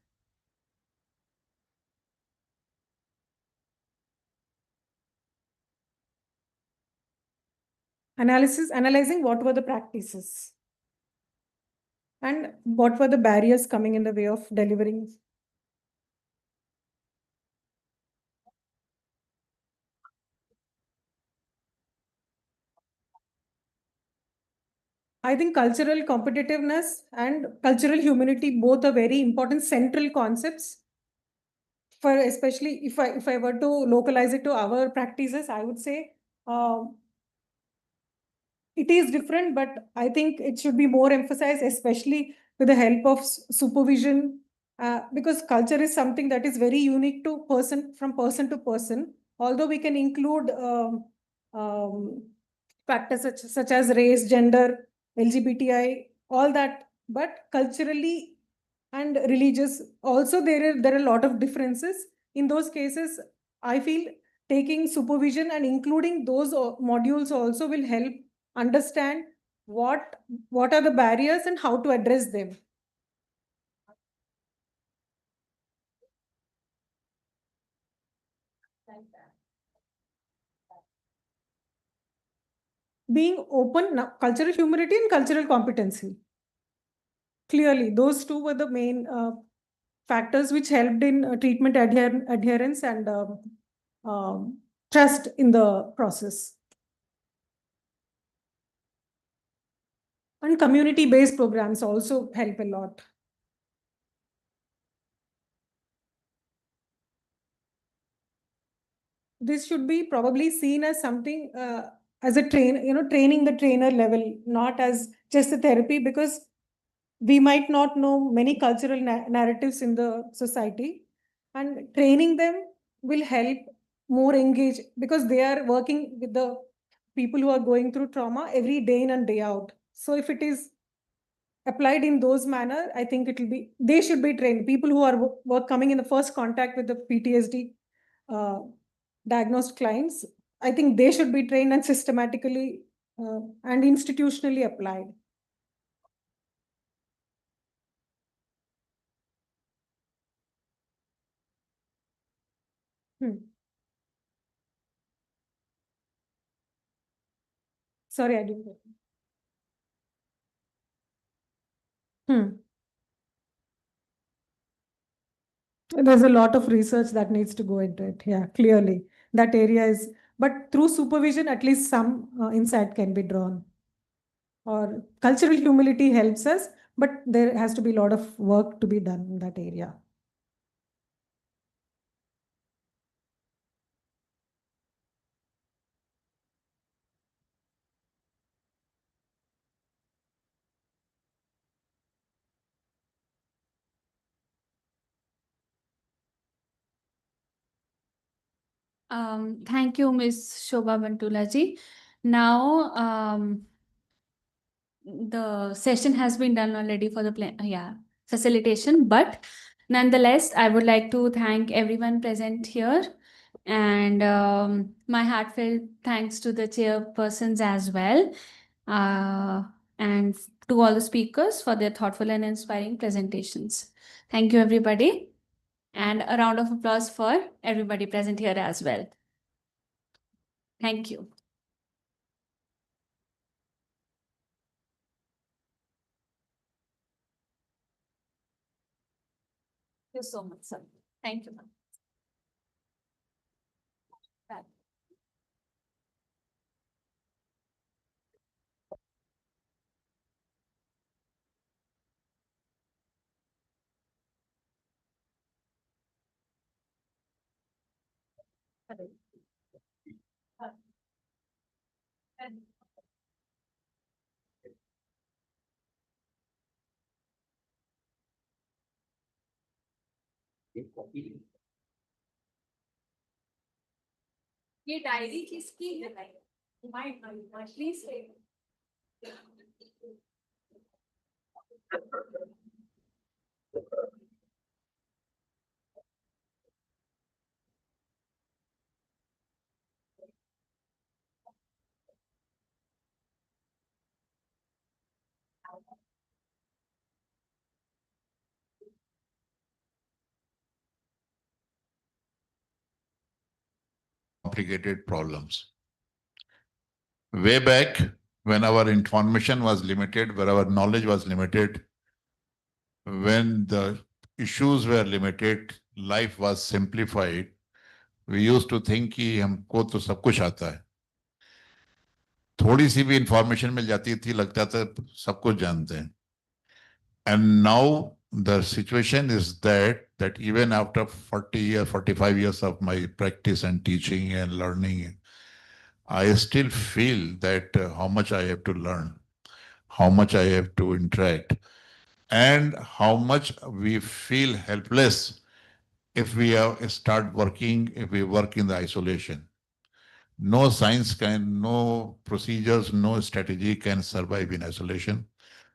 Analyzing what were the practices and what were the barriers coming in the way of delivering. I think cultural competitiveness and cultural humanity both are very important central concepts. For especially if I were to localize it to our practices, I would say it is different, but I think it should be more emphasized, especially with the help of supervision, because culture is something that is very unique to person to person. Although we can include um, factors such as race, gender, LGBTI, all that, but culturally and religious also there are a lot of differences. In those cases, I feel taking supervision and including those modules also will help understand what are the barriers and how to address them. Being open, cultural humility and cultural competency. Clearly, those two were the main factors which helped in treatment adherence and trust in the process. And community-based programs also help a lot. This should be probably seen as something as a training the trainer level, not as just a therapy, because we might not know many cultural narratives in the society, and training them will help more engage, because they are working with the people who are going through trauma every day in and day out. So if it is applied in those manner, I think it will be, they should be trained. People who are coming in the first contact with the PTSD diagnosed clients, I think they should be trained and systematically and institutionally applied. Sorry, I didn't. There's a lot of research that needs to go into it. Yeah, clearly. That area is, but through supervision, at least some insight can be drawn. Or cultural humility helps us, but there has to be a lot of work to be done in that area. Thank you, Ms. Shobha Bantulaji. Now, the session has been done already for the facilitation, but nonetheless, I would like to thank everyone present here, and my heartfelt thanks to the chairpersons as well, and to all the speakers for their thoughtful and inspiring presentations. Thank you, everybody, and a round of applause for everybody present here as well. Thank you. Thank you so much, sir. Thank you, ma'am. Bye. ये diary किसकी है? My please say. Complicated problems. Way back, when our information was limited, where our knowledge was limited, when the issues were limited, life was simplified, we used to think कि हमको तो सब कुछ आता है. थोड़ी सी भी इंफॉर्मेशन मिल जाती थी, लगता था सब कुछ जानते हैं. And now the situation is that even after 40 years, 45 years of my practice and teaching and learning, I still feel that how much I have to learn, how much I have to interact, and how much we feel helpless if we start working, if we work in the isolation. No science can, no procedures, no strategy can survive in isolation.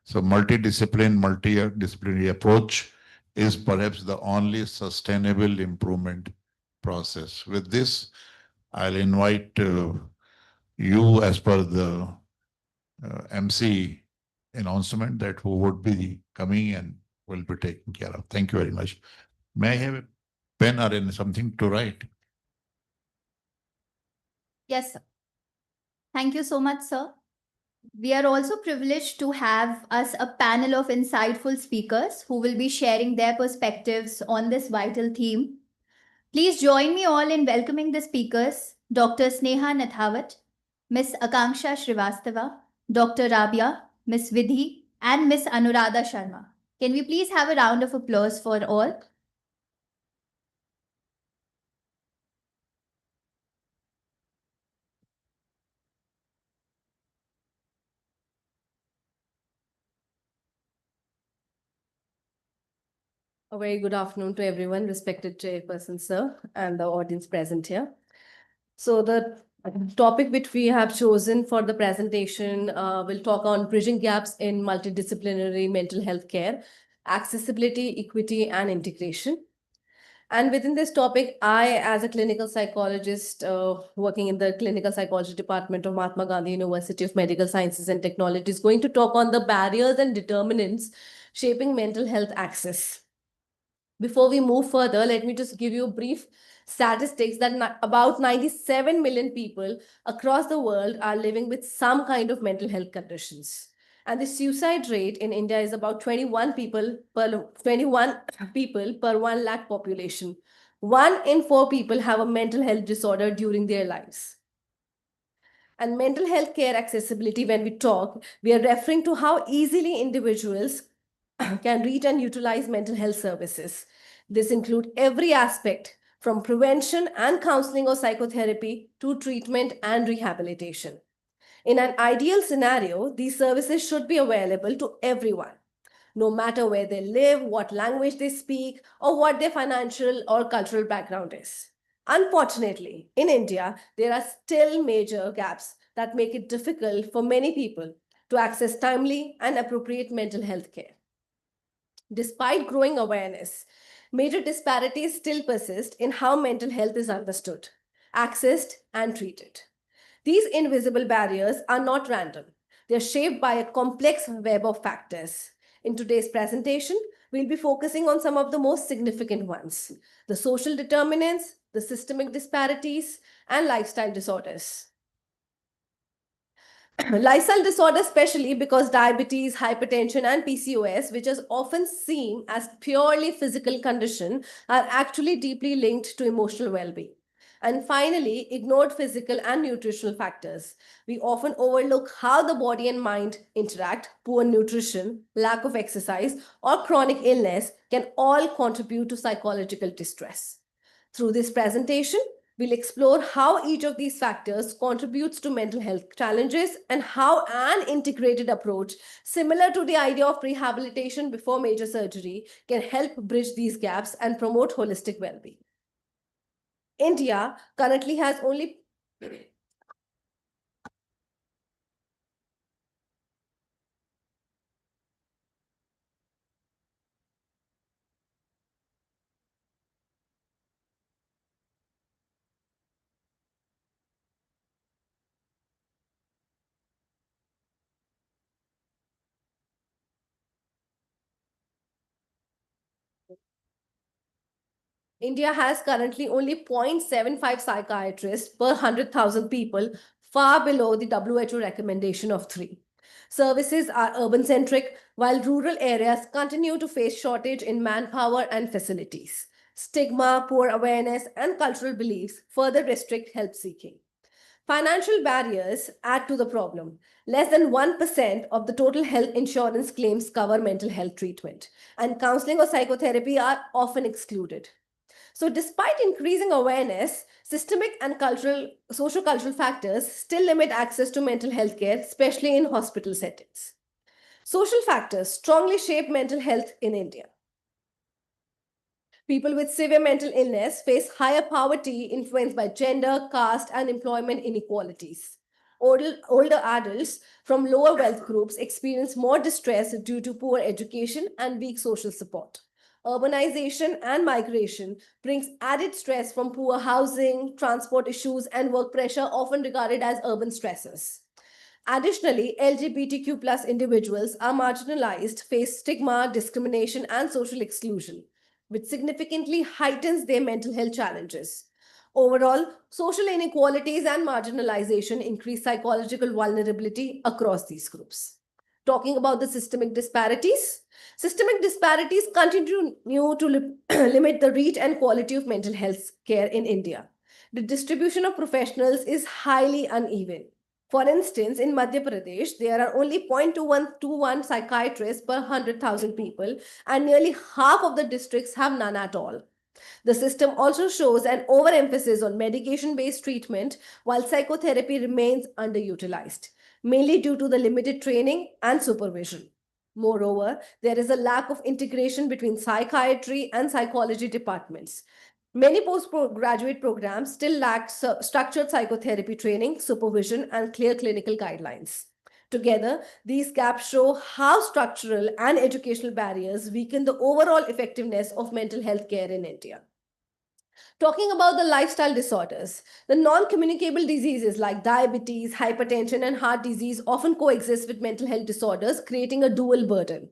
So multidisciplinary approach is perhaps the only sustainable improvement process. With this, I'll invite you, as per the MC announcement, that who would be coming and will be taken care of. Thank you very much. May I have a pen or something to write? Yes, sir. Thank you so much, sir. We are also privileged to have us a panel of insightful speakers who will be sharing their perspectives on this vital theme. Please join me all in welcoming the speakers, Dr. Sneha Nathawat, Ms. Akanksha Srivastava, Dr. Rabia, Ms. Vidhi, and Ms. Anuradha Sharma. Can we please have a round of applause for all? A very good afternoon to everyone, respected chairperson, sir, and the audience present here. So the topic which we have chosen for the presentation will talk on bridging gaps in multidisciplinary mental health care, accessibility, equity, and integration. And within this topic, I, as a clinical psychologist working in the clinical psychology department of Mahatma Gandhi University of Medical Sciences and Technology, is going to talk on the barriers and determinants shaping mental health access. Before we move further, let me just give you a brief statistics that about 97 million people across the world are living with some kind of mental health conditions. And the suicide rate in India is about 21 people per 1 lakh population. 1 in 4 people have a mental health disorder during their lives. And mental health care accessibility, when we talk, we are referring to how easily individuals can reach and utilize mental health services. This includes every aspect from prevention and counseling or psychotherapy to treatment and rehabilitation. In an ideal scenario, these services should be available to everyone, no matter where they live, what language they speak, or what their financial or cultural background is. Unfortunately, in India, there are still major gaps that make it difficult for many people to access timely and appropriate mental health care. Despite growing awareness, major disparities still persist in how mental health is understood, accessed, and treated. These invisible barriers are not random. They're shaped by a complex web of factors. In today's presentation, we'll be focusing on some of the most significant ones: the social determinants, the systemic disparities, and lifestyle disorders. Lifestyle disorders, especially because diabetes, hypertension, and PCOS, which is often seen as purely physical condition, are actually deeply linked to emotional well-being. And finally, ignored physical and nutritional factors. We often overlook how the body and mind interact. Poor nutrition, lack of exercise, or chronic illness can all contribute to psychological distress. Through this presentation, we'll explore how each of these factors contributes to mental health challenges and how an integrated approach, similar to the idea of rehabilitation before major surgery, can help bridge these gaps and promote holistic well-being. India currently has only India has currently only 0.75 psychiatrists per 100,000 people, far below the WHO recommendation of 3. Services are urban-centric, while rural areas continue to face shortage in manpower and facilities. Stigma, poor awareness, and cultural beliefs further restrict help seeking. Financial barriers add to the problem. Less than 1% of the total health insurance claims cover mental health treatment, and counseling or psychotherapy are often excluded. So despite increasing awareness, systemic and social-cultural factors still limit access to mental health care, especially in hospital settings. Social factors strongly shape mental health in India. People with severe mental illness face higher poverty influenced by gender, caste, and employment inequalities. Older adults from lower wealth groups experience more distress due to poor education and weak social support. Urbanization and migration brings added stress from poor housing, transport issues, and work pressure, often regarded as urban stressors. Additionally, LGBTQ plus individuals are marginalized, face stigma, discrimination, and social exclusion, which significantly heightens their mental health challenges. Overall, social inequalities and marginalization increase psychological vulnerability across these groups. Talking about the systemic disparities continue to limit the reach and quality of mental health care in India. The distribution of professionals is highly uneven. For instance, in Madhya Pradesh, there are only 0.2121 psychiatrists per 100,000 people, and nearly half of the districts have none at all. The system also shows an overemphasis on medication-based treatment, while psychotherapy remains underutilized, mainly due to the limited training and supervision. Moreover, there is a lack of integration between psychiatry and psychology departments. Many postgraduate programs still lack structured psychotherapy training, supervision, and clear clinical guidelines. Together, these gaps show how structural and educational barriers weaken the overall effectiveness of mental health care in India. Talking about the lifestyle disorders, the non-communicable diseases like diabetes, hypertension, and heart disease often coexist with mental health disorders, creating a dual burden.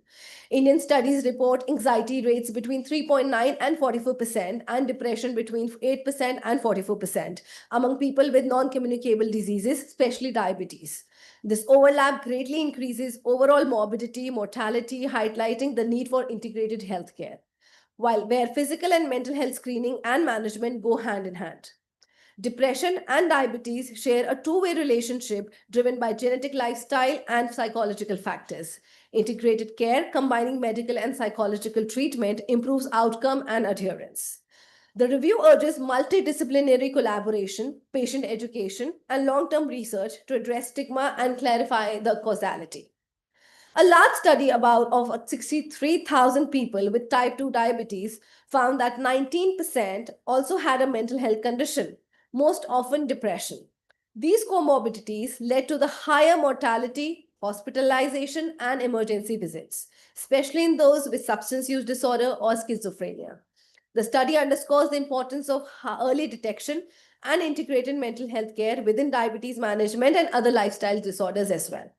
Indian studies report anxiety rates between 3.9 and 44% and depression between 8% and 44% among people with non-communicable diseases, especially diabetes. This overlap greatly increases overall morbidity, mortality, highlighting the need for integrated healthcare, where physical and mental health screening and management go hand in hand. Depression and diabetes share a two-way relationship driven by genetic, lifestyle, and psychological factors. Integrated care, combining medical and psychological treatment, improves outcome and adherence. The review urges multidisciplinary collaboration, patient education, and long-term research to address stigma and clarify the causality. A large study of 63,000 people with type 2 diabetes found that 19% also had a mental health condition, most often depression. These comorbidities led to the higher mortality, hospitalization, and emergency visits, especially in those with substance use disorder or schizophrenia. The study underscores the importance of early detection and integrated mental health care within diabetes management and other lifestyle disorders as well.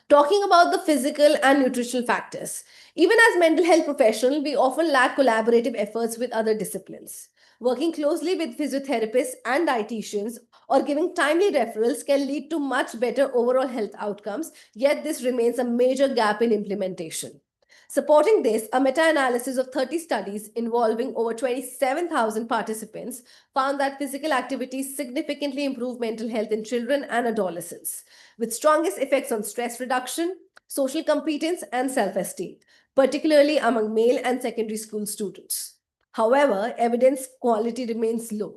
Talking about the physical and nutritional factors. Even as mental health professionals, we often lack collaborative efforts with other disciplines. Working closely with physiotherapists and dietitians or giving timely referrals can lead to much better overall health outcomes, yet this remains a major gap in implementation. Supporting this, a meta-analysis of 30 studies involving over 27,000 participants found that physical activities significantly improve mental health in children and adolescents, with strongest effects on stress reduction, social competence, and self-esteem, particularly among male and secondary school students. However, evidence quality remains low,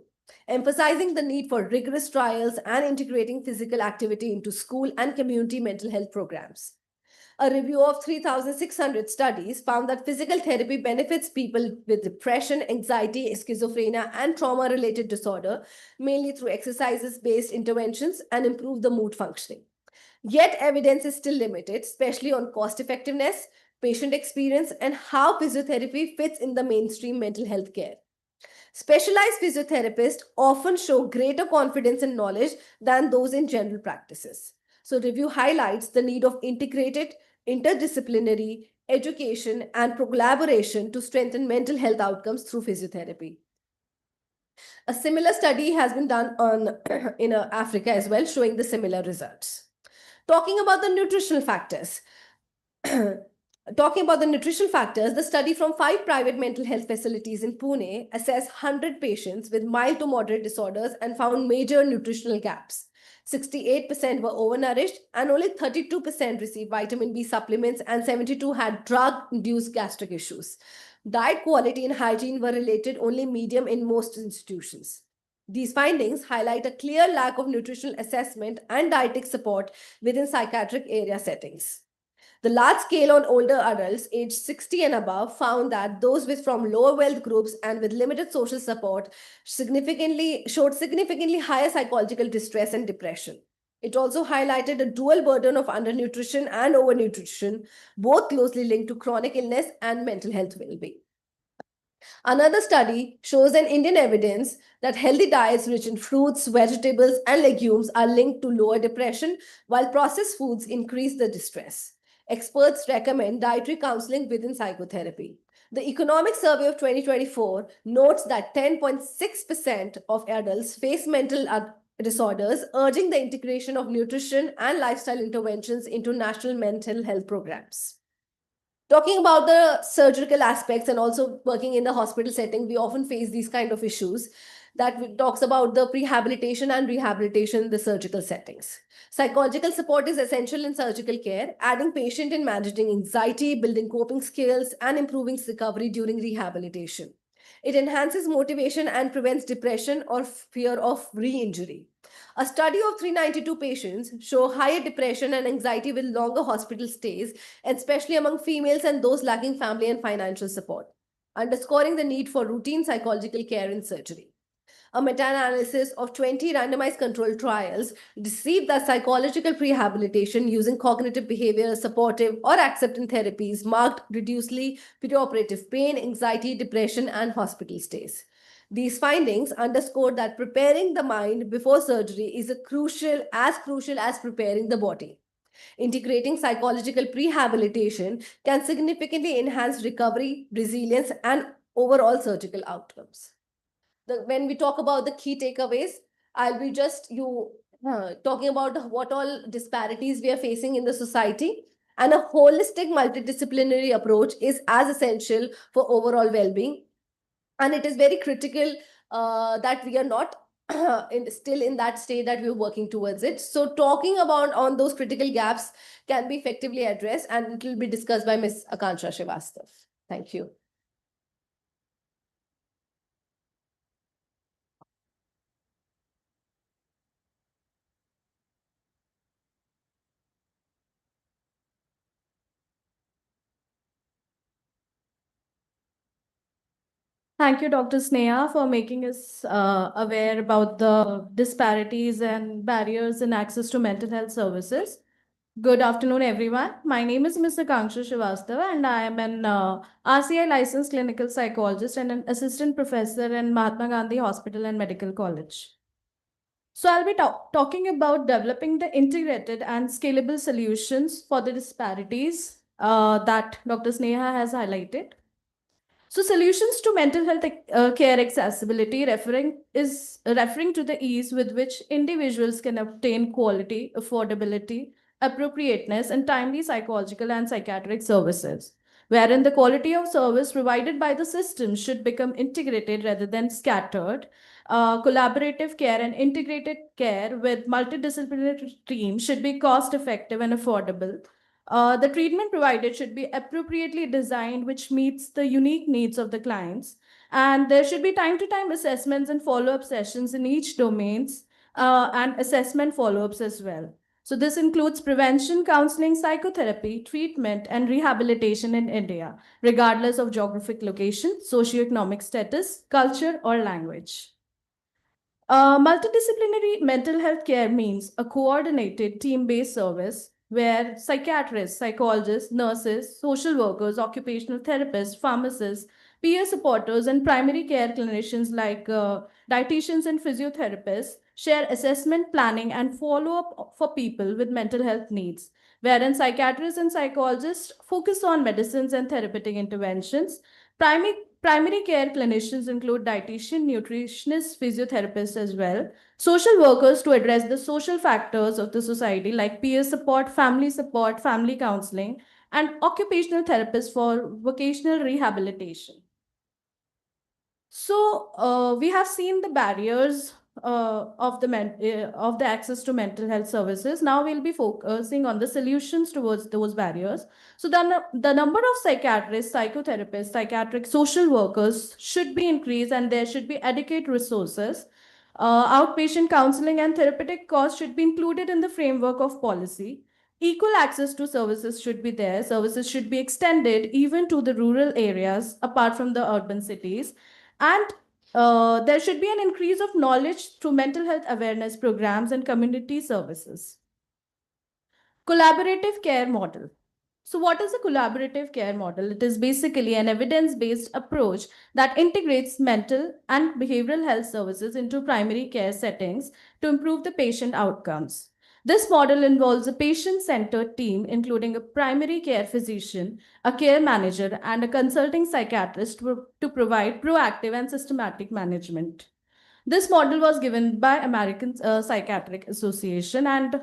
emphasizing the need for rigorous trials and integrating physical activity into school and community mental health programs. A review of 3,600 studies found that physical therapy benefits people with depression, anxiety, schizophrenia, and trauma-related disorder, mainly through exercises-based interventions, and improve the mood functioning. Yet evidence is still limited, especially on cost effectiveness, patient experience, and how physiotherapy fits in the mainstream mental health care. Specialized physiotherapists often show greater confidence and knowledge than those in general practices. So review highlights the need of integrated, interdisciplinary education and collaboration to strengthen mental health outcomes through physiotherapy. A similar study has been done in Africa as well, showing the similar results. Talking about the nutritional factors. The study from 5 private mental health facilities in Pune assessed 100 patients with mild to moderate disorders and found major nutritional gaps. 68% were overnourished and only 32% received vitamin B supplements and 72 had drug-induced gastric issues. Diet quality and hygiene were related only medium in most institutions. These findings highlight a clear lack of nutritional assessment and dietetic support within psychiatric area settings. The large scale on older adults aged 60 and above found that those from lower wealth groups and with limited social support showed significantly higher psychological distress and depression. It also highlighted a dual burden of undernutrition and overnutrition, both closely linked to chronic illness and mental health well-being. Another study shows an Indian evidence that healthy diets rich in fruits, vegetables, and legumes are linked to lower depression, while processed foods increase the distress. Experts recommend dietary counseling within psychotherapy. The Economic Survey of 2024 notes that 10.6% of adults face mental disorders, urging the integration of nutrition and lifestyle interventions into national mental health programs. Talking about the surgical aspects and also working in the hospital setting, we often face these kind of issues that talks about the prehabilitation and rehabilitation in the surgical settings. Psychological support is essential in surgical care, adding patient in managing anxiety, building coping skills, and improving recovery during rehabilitation. It enhances motivation and prevents depression or fear of re-injury. A study of 392 patients show higher depression and anxiety with longer hospital stays, especially among females and those lacking family and financial support, underscoring the need for routine psychological care in surgery. A meta-analysis of 20 randomized controlled trials received that psychological rehabilitation using cognitive behavior, supportive or acceptance therapies marked reducedly perioperative pain, anxiety, depression, and hospital stays. These findings underscore that preparing the mind before surgery is crucial as preparing the body. Integrating psychological rehabilitation can significantly enhance recovery, resilience, and overall surgical outcomes. When we talk about the key takeaways, I'll be just talking about what all disparities we are facing in the society. And a holistic multidisciplinary approach is as essential for overall well-being. And it is very critical that we are not still in that state that we're working towards it. So talking about on those critical gaps can be effectively addressed, and it will be discussed by Ms. Akansha Srivastav. Thank you. Thank you, Dr. Sneha, for making us aware about the disparities and barriers in access to mental health services. Good afternoon, everyone. My name is Ms. Akanksha Srivastava, and I am an RCI licensed clinical psychologist and an assistant professor in Mahatma Gandhi Hospital and Medical College. So I'll be talking about developing the integrated and scalable solutions for the disparities that Dr. Sneha has highlighted. So solutions to mental health care accessibility referring to the ease with which individuals can obtain quality, affordability, appropriateness, and timely psychological and psychiatric services, wherein the quality of service provided by the system should become integrated rather than scattered. Collaborative care and integrated care with multidisciplinary teams should be cost effective and affordable. The treatment provided should be appropriately designed, which meets the unique needs of the clients. And there should be time-to-time assessments and follow-up sessions in each domains and assessment follow-ups as well. So this includes prevention, counseling, psychotherapy, treatment, and rehabilitation in India, regardless of geographic location, socioeconomic status, culture, or language. Multidisciplinary mental health care means a coordinated team-based service where psychiatrists, psychologists, nurses, social workers, occupational therapists, pharmacists, peer supporters, and primary care clinicians like dietitians and physiotherapists share assessment, planning, and follow-up for people with mental health needs, wherein psychiatrists and psychologists focus on medicines and therapeutic interventions. Primary care clinicians include dietitian, nutritionists, physiotherapists as well. Social workers to address the social factors of the society like peer support, family counseling, and occupational therapists for vocational rehabilitation. So we have seen the barriers of the access to mental health services. Now we'll be focusing on the solutions towards those barriers. So the number of psychiatrists, psychotherapists, psychiatric social workers should be increased, and there should be adequate resources. Outpatient counseling and therapeutic costs should be included in the framework of policy. Equal access to services should be there. Services should be extended even to the rural areas apart from the urban cities. And there should be an increase of knowledge through mental health awareness programs and community services. Collaborative care model. So what is a collaborative care model? It is basically an evidence-based approach that integrates mental and behavioral health services into primary care settings to improve the patient outcomes. This model involves a patient-centered team, including a primary care physician, a care manager, and a consulting psychiatrist to provide proactive and systematic management. This model was given by American Psychiatric Association, and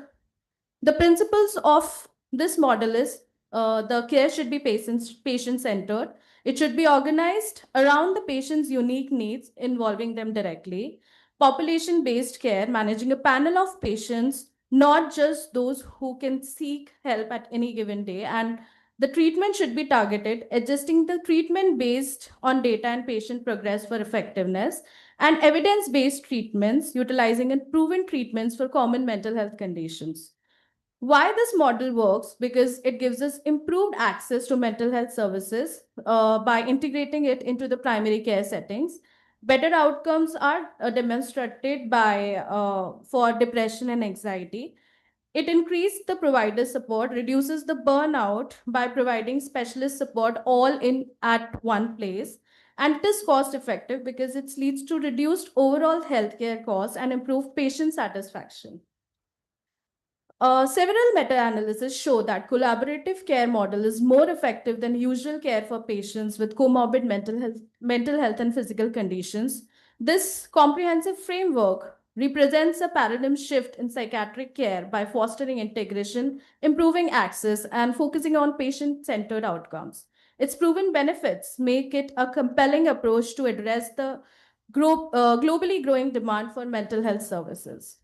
the principles of this model is the care should be patient-centered. It should be organized around the patient's unique needs, involving them directly. Population-based care, managing a panel of patients, not just those who can seek help at any given day. And The treatment should be targeted, adjusting the treatment based on data and patient progress for effectiveness, and evidence-based treatments, utilizing and proven treatments for common mental health conditions. Why this model works? Because it gives us improved access to mental health services by integrating it into the primary care settings. Better outcomes are demonstrated by for depression and anxiety. It increased the provider support, reduces the burnout by providing specialist support all in at one place. And it is cost effective because it leads to reduced overall healthcare costs and improved patient satisfaction. Several meta-analyses show that collaborative care model is more effective than usual care for patients with comorbid mental health and physical conditions. This comprehensive framework represents a paradigm shift in psychiatric care by fostering integration, improving access, and focusing on patient-centered outcomes. Its proven benefits make it a compelling approach to address the globally growing demand for mental health services.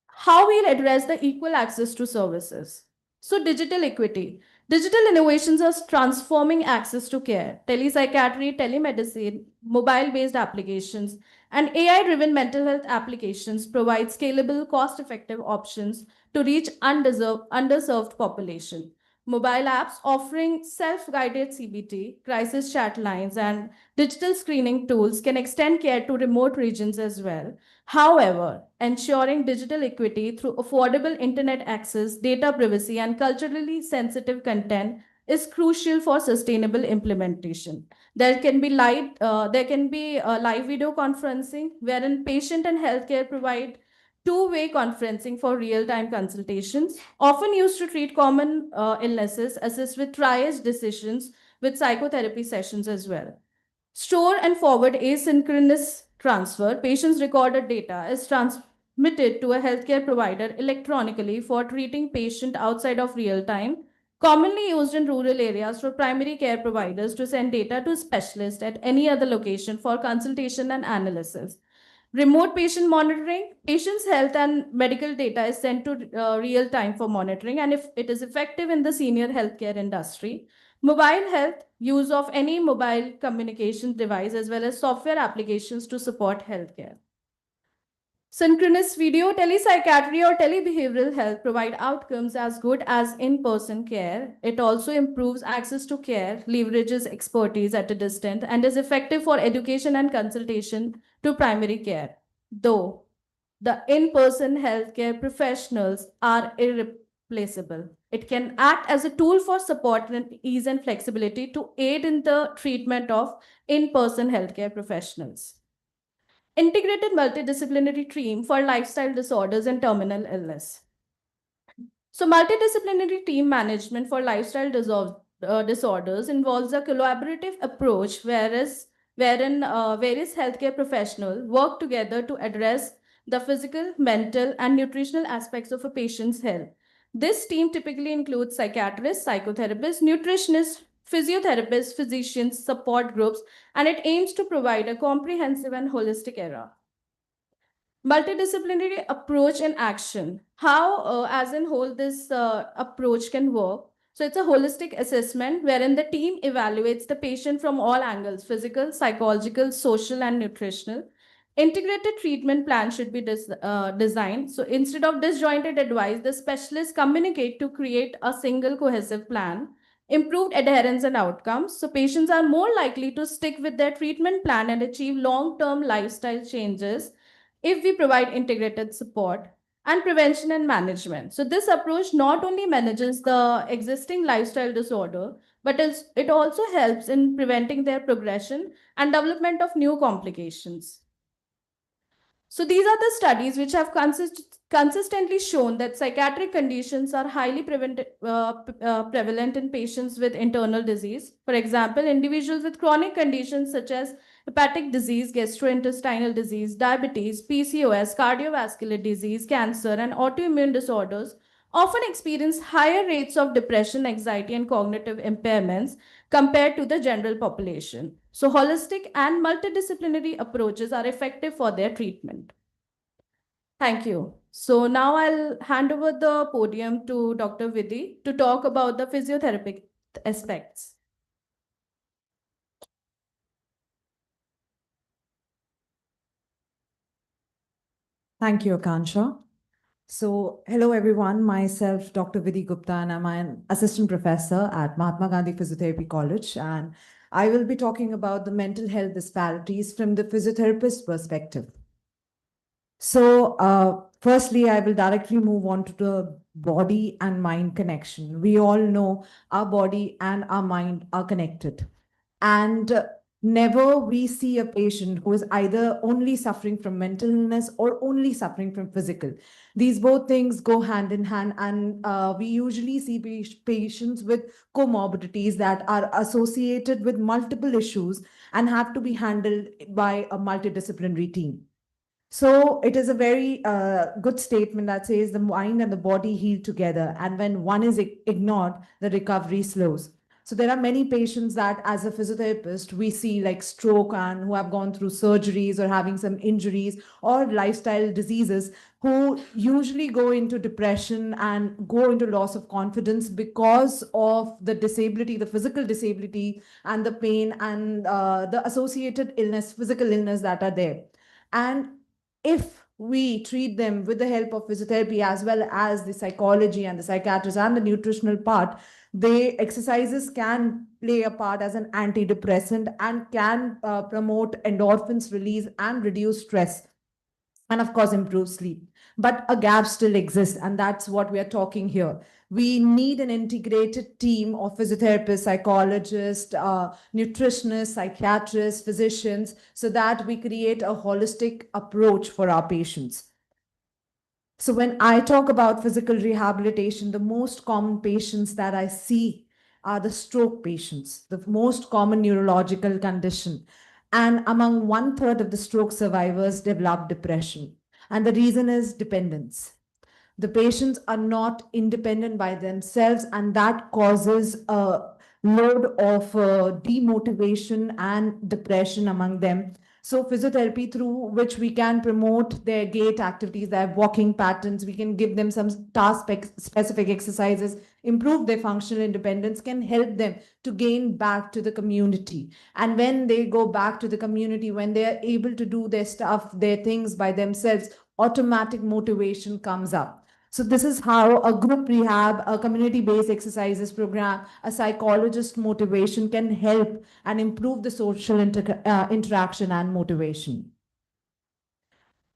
How we'll address the equal access to services. So digital equity. Digital innovations are transforming access to care. Telepsychiatry, telemedicine, mobile-based applications, and AI-driven mental health applications provide scalable, cost-effective options to reach underserved population. Mobile apps offering self-guided CBT, crisis chat lines, and digital screening tools can extend care to remote regions as well. However, ensuring digital equity through affordable internet access, data privacy, and culturally sensitive content is crucial for sustainable implementation. There can be live video conferencing, wherein patient and healthcare provide two-way conferencing for real-time consultations, often used to treat common illnesses, assist with triage decisions with psychotherapy sessions as well. Store and forward asynchronous transfer. Patients' recorded data is transmitted to a healthcare provider electronically for treating patient outside of real time, commonly used in rural areas for primary care providers to send data to specialists at any other location for consultation and analysis. Remote patient monitoring. Patients' health and medical data is sent to real time for monitoring, and if it is effective in the senior healthcare industry. Mobile health, use of any mobile communication device as well as software applications to support healthcare. Synchronous video, telepsychiatry or telebehavioral health provide outcomes as good as in-person care. It also improves access to care, leverages expertise at a distance, and is effective for education and consultation to primary care. Though the in-person healthcare professionals are irreplaceable. It can act as a tool for support and ease and flexibility to aid in the treatment of in-person healthcare professionals. Integrated multidisciplinary team for lifestyle disorders and terminal illness. So multidisciplinary team management for lifestyle disorders involves a collaborative approach wherein various healthcare professionals work together to address the physical, mental, and nutritional aspects of a patient's health. This team typically includes psychiatrists, psychotherapists, nutritionists, physiotherapists, physicians, support groups, and it aims to provide a comprehensive and holistic era. Multidisciplinary approach in action. How, as in whole, this approach can work. So it's a holistic assessment wherein the team evaluates the patient from all angles, physical, psychological, social, and nutritional. Integrated treatment plan should be designed. So instead of disjointed advice, the specialists communicate to create a single cohesive plan. Improved adherence and outcomes. So patients are more likely to stick with their treatment plan and achieve long-term lifestyle changes if we provide integrated support and prevention and management. So this approach not only manages the existing lifestyle disorder, but it also helps in preventing their progression and development of new complications. So these are the studies which have consistently shown that psychiatric conditions are highly prevalent in patients with internal disease. For example, individuals with chronic conditions such as hepatic disease, gastrointestinal disease, diabetes, PCOS, cardiovascular disease, cancer, and autoimmune disorders often experience higher rates of depression, anxiety, and cognitive impairments compared to the general population. So holistic and multidisciplinary approaches are effective for their treatment. Thank you. So now I'll hand over the podium to Dr. Vidhi to talk about the physiotherapy aspects. Thank you, Akansha. So, hello everyone, myself, Dr. Vidhi Gupta, and I'm an assistant professor at Mahatma Gandhi Physiotherapy College. And I will be talking about the mental health disparities from the physiotherapist perspective. So, firstly, I will directly move on to the body and mind connection. We all know our body and our mind are connected. And never we see a patient who is either only suffering from mental illness or only suffering from physical. These both things go hand in hand, and we usually see patients with comorbidities that are associated with multiple issues and have to be handled by a multidisciplinary team. So it is a very good statement that says the mind and the body heal together. And when one is ignored, the recovery slows. So there are many patients that as a physiotherapist, we see like stroke and who have gone through surgeries or having some injuries or lifestyle diseases who usually go into depression and go into loss of confidence because of the disability, the physical disability and the pain and the associated illness, physical illness that are there. And if we treat them with the help of physiotherapy as well as the psychology and the psychiatrist and the nutritional part, the exercises can play a part as an antidepressant and can promote endorphins release and reduce stress, and of course improve sleep. But a gap still exists, and that's what we are talking here. We need an integrated team of physiotherapists, psychologists, nutritionists, psychiatrists, physicians, so that we create a holistic approach for our patients. So when I talk about physical rehabilitation, the most common patients that I see are the stroke patients, the most common neurological condition. And among 1/3 of the stroke survivors develop depression. And the reason is dependence. The patients are not independent by themselves, and that causes a load of demotivation and depression among them. So physiotherapy, through which we can promote their gait activities, their walking patterns, we can give them some task-specific exercises, improve their functional independence, can help them to gain back to the community. And when they go back to the community, when they are able to do their stuff, their things by themselves, automatic motivation comes up. So this is how a group rehab, a community-based exercises program, a psychologist motivation can help and improve the social interaction and motivation.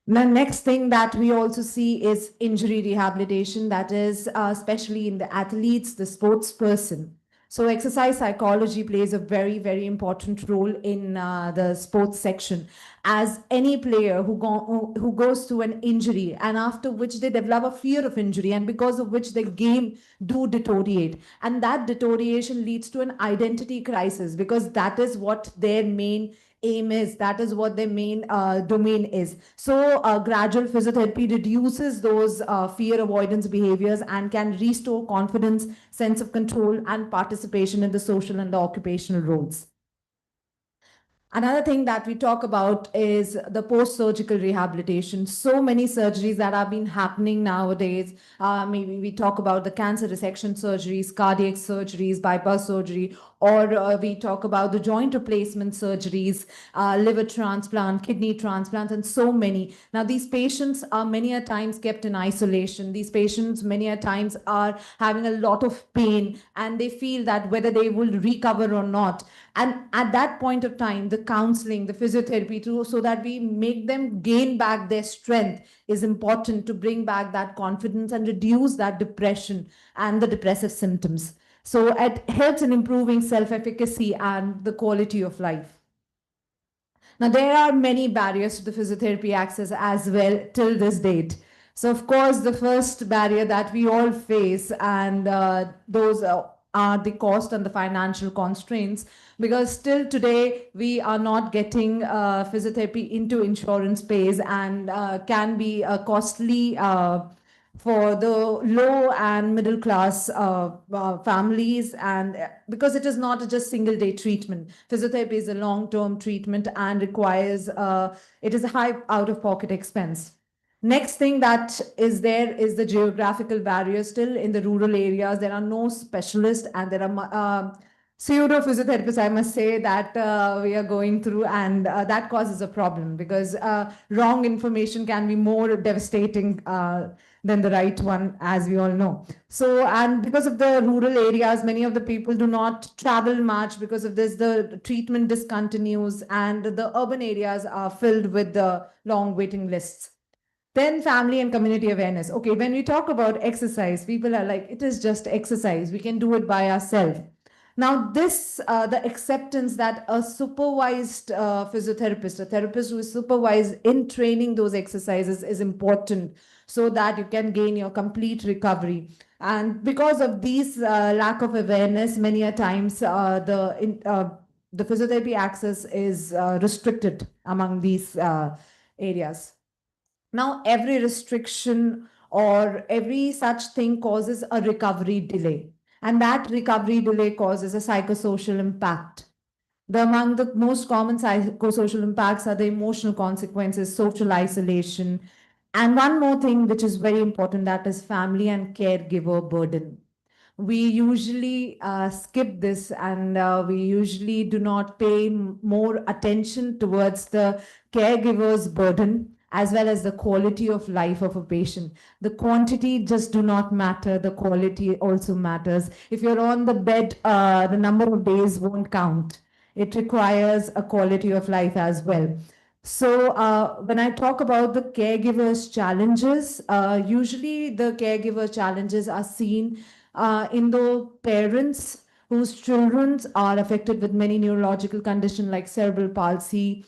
The next thing that we also see is injury rehabilitation, that is especially in the athletes, the sports person. So exercise psychology plays a very, very important role in the sports section, as any player who goes through an injury and after which they develop a fear of injury and because of which the game do deteriorate. And that deterioration leads to an identity crisis because that is what their main aim is, that is what their main domain is. So gradual physiotherapy reduces those fear avoidance behaviors and can restore confidence, sense of control, and participation in the social and the occupational roles. Another thing that we talk about is the post-surgical rehabilitation. So many surgeries that have been happening nowadays. Maybe we talk about the cancer resection surgeries, cardiac surgeries, bypass surgery, or we talk about the joint replacement surgeries, liver transplant, kidney transplant, and so many. Now, these patients are many a times kept in isolation. These patients many a times are having a lot of pain, and they feel that whether they will recover or not. And at that point of time, the counseling, the physiotherapy, too, so that we make them gain back their strength is important to bring back that confidence and reduce that depression and the depressive symptoms. So it helps in improving self-efficacy and the quality of life. Now, there are many barriers to the physiotherapy access as well till this date. So, of course, the first barrier that we all face, and those are the cost and the financial constraints, because still today we are not getting physiotherapy into insurance pays and can be costly for the low and middle class families, and because it is not just single day treatment. Physiotherapy is a long term treatment and requires it is a high out of pocket expense. Next thing that is there is the geographical barrier. Still in the rural areas, there are no specialists and there are pseudo physiotherapists, I must say, that we are going through, and that causes a problem because wrong information can be more devastating than the right one, as we all know. So, and because of the rural areas, many of the people do not travel much. Because of this, the treatment discontinues and the urban areas are filled with the long waiting lists. Then family and community awareness. Okay, when we talk about exercise, people are like, it is just exercise. We can do it by ourselves. Now, this, the acceptance that a supervised physiotherapist, a therapist who is supervised in training those exercises is important so that you can gain your complete recovery. And because of these lack of awareness, many a times the physiotherapy access is restricted among these areas. Now, every restriction or every such thing causes a recovery delay. And that recovery delay causes a psychosocial impact. Among the most common psychosocial impacts are the emotional consequences, social isolation, and one more thing which is very important, that is family and caregiver burden. We usually skip this, and we usually do not pay more attention towards the caregiver's burden as well as the quality of life of a patient. The quantity just do not matter, the quality also matters. If you're on the bed, the number of days won't count. It requires a quality of life as well. So when I talk about the caregiver's challenges, usually the caregiver challenges are seen in the parents whose children are affected with many neurological conditions like cerebral palsy,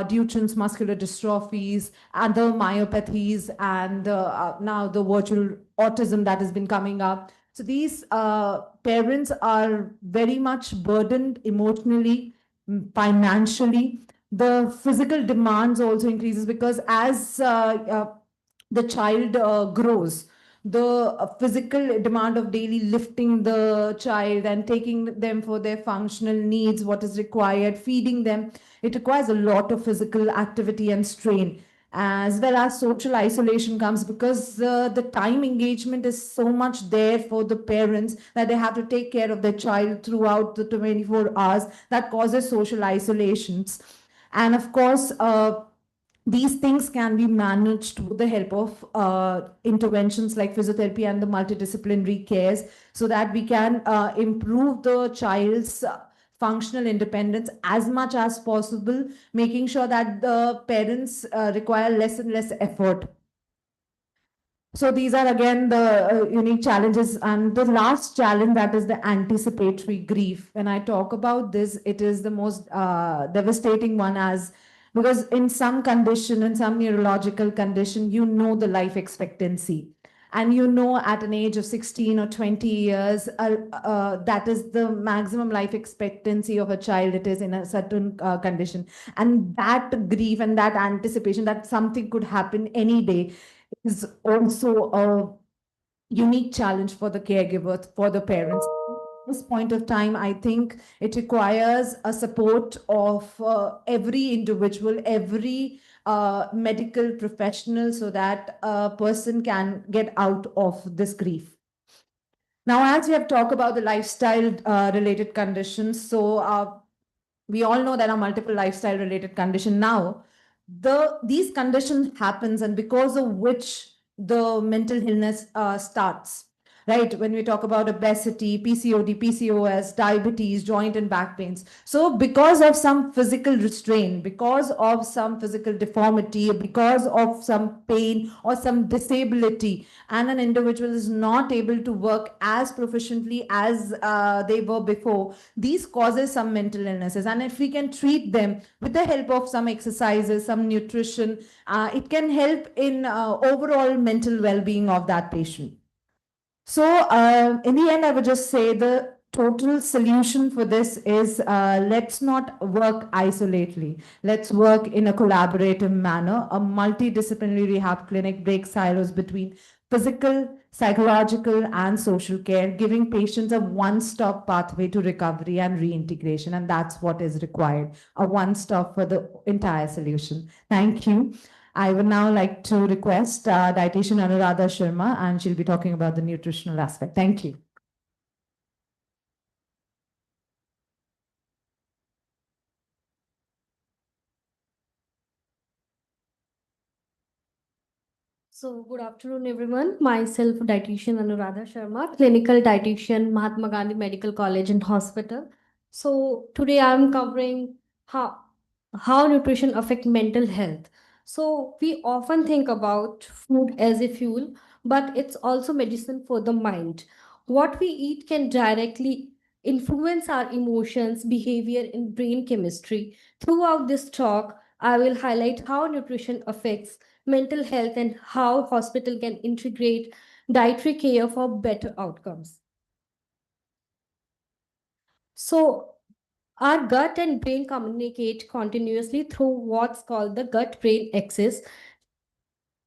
Duchenne's muscular dystrophies, other myopathies, and now the virtual autism that has been coming up. So these parents are very much burdened emotionally, financially. The physical demands also increases because as the child grows, the physical demand of daily lifting the child and taking them for their functional needs, what is required, feeding them, it requires a lot of physical activity and strain. As well as social isolation comes because the time engagement is so much there for the parents that they have to take care of their child throughout the 24 hours. That causes social isolations. And of course, these things can be managed with the help of interventions like physiotherapy and the multidisciplinary cares, so that we can improve the child's functional independence as much as possible, making sure that the parents require less and less effort. So these are again the unique challenges. And the last challenge, that is the anticipatory grief. When I talk about this, it is the most devastating one, as because in some condition, in some neurological condition, you know the life expectancy. And you know at an age of 16 or 20 years, that is the maximum life expectancy of a child, it is in a certain condition. And that grief and that anticipation that something could happen any day is also a unique challenge for the caregivers, for the parents. At this point of time, I think it requires a support of every individual, every medical professional, so that a person can get out of this grief. Now, as we have talked about the lifestyle related conditions, so we all know there are multiple lifestyle related conditions now. These conditions happens, and because of which the mental illness starts, right? When we talk about obesity, PCOD, PCOS, diabetes, joint and back pains. So because of some physical restraint, because of some physical deformity, because of some pain or some disability, and an individual is not able to work as proficiently as they were before, these causes some mental illnesses. And if we can treat them with the help of some exercises, some nutrition, it can help in overall mental well-being of that patient. So in the end, I would just say the total solution for this is let's not work isolatedly. Let's work in a collaborative manner. A multidisciplinary rehab clinic breaks silos between physical, psychological, and social care, giving patients a one-stop pathway to recovery and reintegration. And that's what is required, a one-stop for the entire solution. Thank you. I would now like to request dietitian Anuradha Sharma, and she'll be talking about the nutritional aspect. Thank you. So, good afternoon, everyone. Myself, dietitian Anuradha Sharma, clinical dietitian, Mahatma Gandhi Medical College and Hospital. So, today I'm covering how nutrition affect mental health. So, we often think about food as a fuel, but it's also medicine for the mind. What we eat can directly influence our emotions, behavior, and brain chemistry. Throughout this talk, I will highlight how nutrition affects mental health and how hospital can integrate dietary care for better outcomes. So our gut and brain communicate continuously through what's called the gut-brain axis.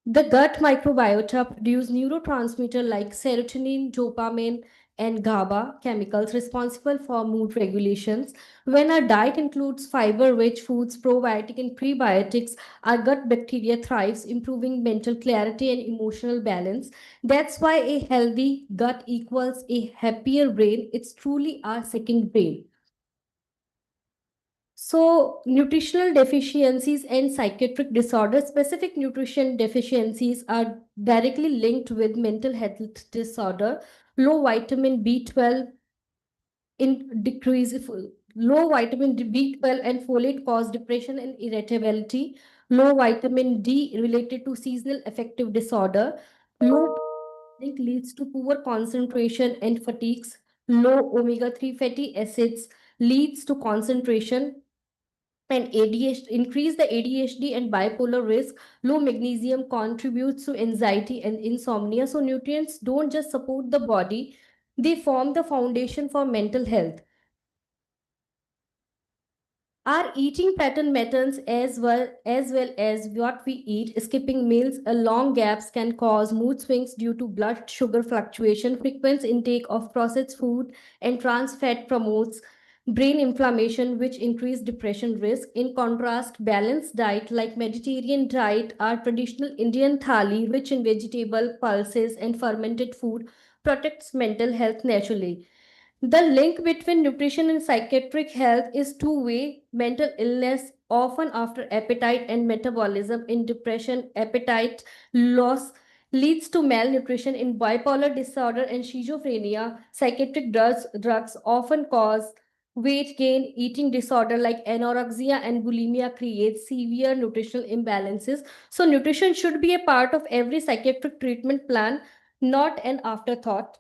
The gut microbiota produce neurotransmitter like serotonin, dopamine, and GABA chemicals responsible for mood regulations. When our diet includes fiber-rich foods, probiotic and prebiotics, our gut bacteria thrives, improving mental clarity and emotional balance. That's why a healthy gut equals a happier brain. It's truly our second brain. So, nutritional deficiencies and psychiatric disorders, specific nutrition deficiencies are directly linked with mental health disorder. Low vitamin B12 in decrease low vitamin B12 and folate cause depression and irritability. Low vitamin D related to seasonal affective disorder. Low zinc leads to poor concentration and fatigues. Low omega-3 fatty acids leads to concentration and ADHD, increase the ADHD and bipolar risk. Low magnesium contributes to anxiety and insomnia. So nutrients don't just support the body, they form the foundation for mental health. Our eating pattern matters as well as what we eat. Skipping meals, long gaps can cause mood swings due to blood sugar fluctuation. Frequent intake of processed food and trans fat promotes brain inflammation, which increase depression risk. In contrast, balanced diet like Mediterranean diet or traditional Indian thali, rich in vegetable, pulses, and fermented food, protects mental health naturally. The link between nutrition and psychiatric health is two-way. Mental illness, often after appetite and metabolism. In depression, appetite loss leads to malnutrition. In bipolar disorder and schizophrenia, psychiatric drugs often cause weight gain. Eating disorder like anorexia and bulimia creates severe nutritional imbalances. So nutrition should be a part of every psychiatric treatment plan, not an afterthought.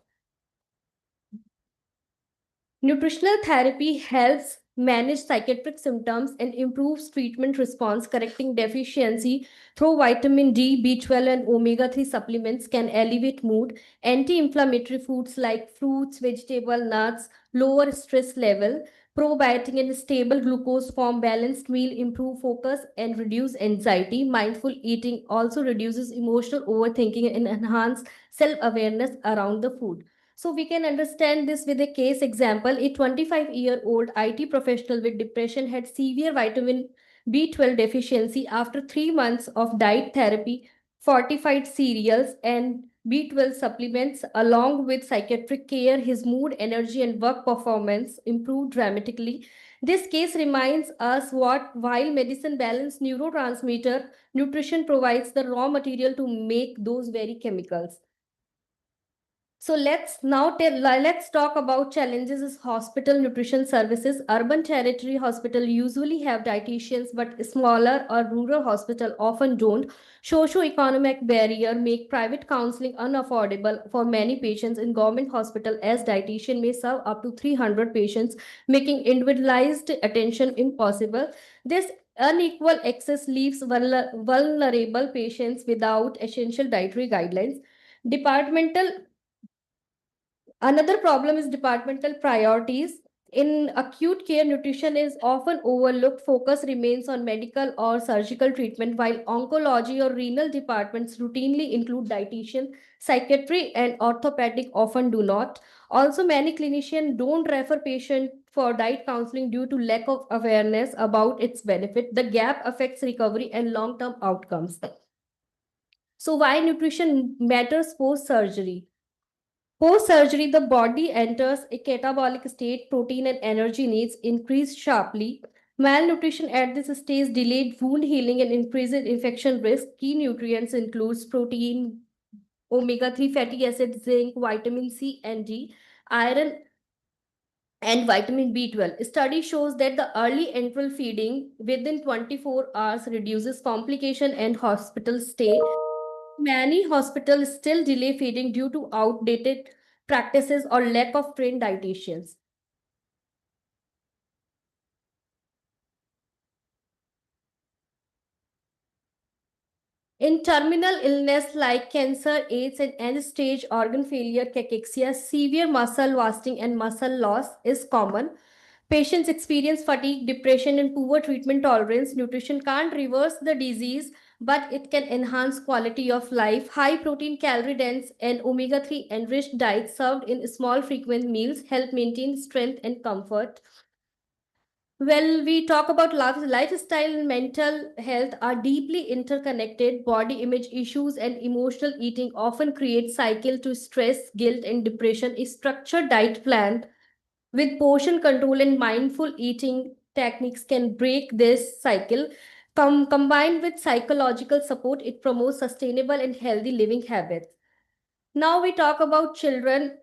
Nutritional therapy helps manage psychiatric symptoms and improves treatment response. Correcting deficiency through vitamin D, B12, and omega-3 supplements can elevate mood. Anti-inflammatory foods like fruits, vegetable, nuts lower stress level. Probiotic and stable glucose form balanced meal, improve focus and reduce anxiety. Mindful eating also reduces emotional overthinking and enhance self-awareness around the food. So we can understand this with a case example. A 25-year-old IT professional with depression had severe vitamin B12 deficiency. After 3 months of diet therapy, fortified cereals, and B12 supplements, along with psychiatric care, his mood, energy, and work performance improved dramatically. This case reminds us what while medicine balances neurotransmitter, nutrition provides the raw material to make those very chemicals. So let's talk about challenges is hospital nutrition services. Urban territory hospital usually have dietitians, but smaller or rural hospital often don't. Socio-economic barrier make private counseling unaffordable for many patients. In government hospital, as dietitian may serve up to 300 patients, making individualized attention impossible. This unequal access leaves vulnerable patients without essential dietary guidelines. Departmental Another problem is departmental priorities. In acute care, nutrition is often overlooked. Focus remains on medical or surgical treatment, while oncology or renal departments routinely include dietitian. Psychiatry and orthopedic often do not. Also, many clinicians don't refer patients for diet counseling due to lack of awareness about its benefit. The gap affects recovery and long-term outcomes. So why nutrition matters post-surgery? Post-surgery, the body enters a catabolic state, protein and energy needs increase sharply. Malnutrition at this stage delayed wound healing and increases infection risk. Key nutrients includes protein, omega-3 fatty acids, zinc, vitamin C and D, iron, and vitamin B12. Study shows that the early enteral feeding within 24 hours reduces complication and hospital stay. Many hospitals still delay feeding due to outdated practices or lack of trained dietitians. In terminal illness like cancer, AIDS, and end-stage organ failure, cachexia, severe muscle wasting and muscle loss is common. Patients experience fatigue, depression, and poor treatment tolerance. Nutrition can't reverse the disease, but it can enhance quality of life. High protein, calorie dense, and omega-3 enriched diets served in small frequent meals help maintain strength and comfort. Well, we talk about lifestyle and mental health are deeply interconnected. Body image issues and emotional eating often create cycle to stress, guilt, and depression. A structured diet plan with portion control and mindful eating techniques can break this cycle. Combined with psychological support, it promotes sustainable and healthy living habits. Now we talk about children.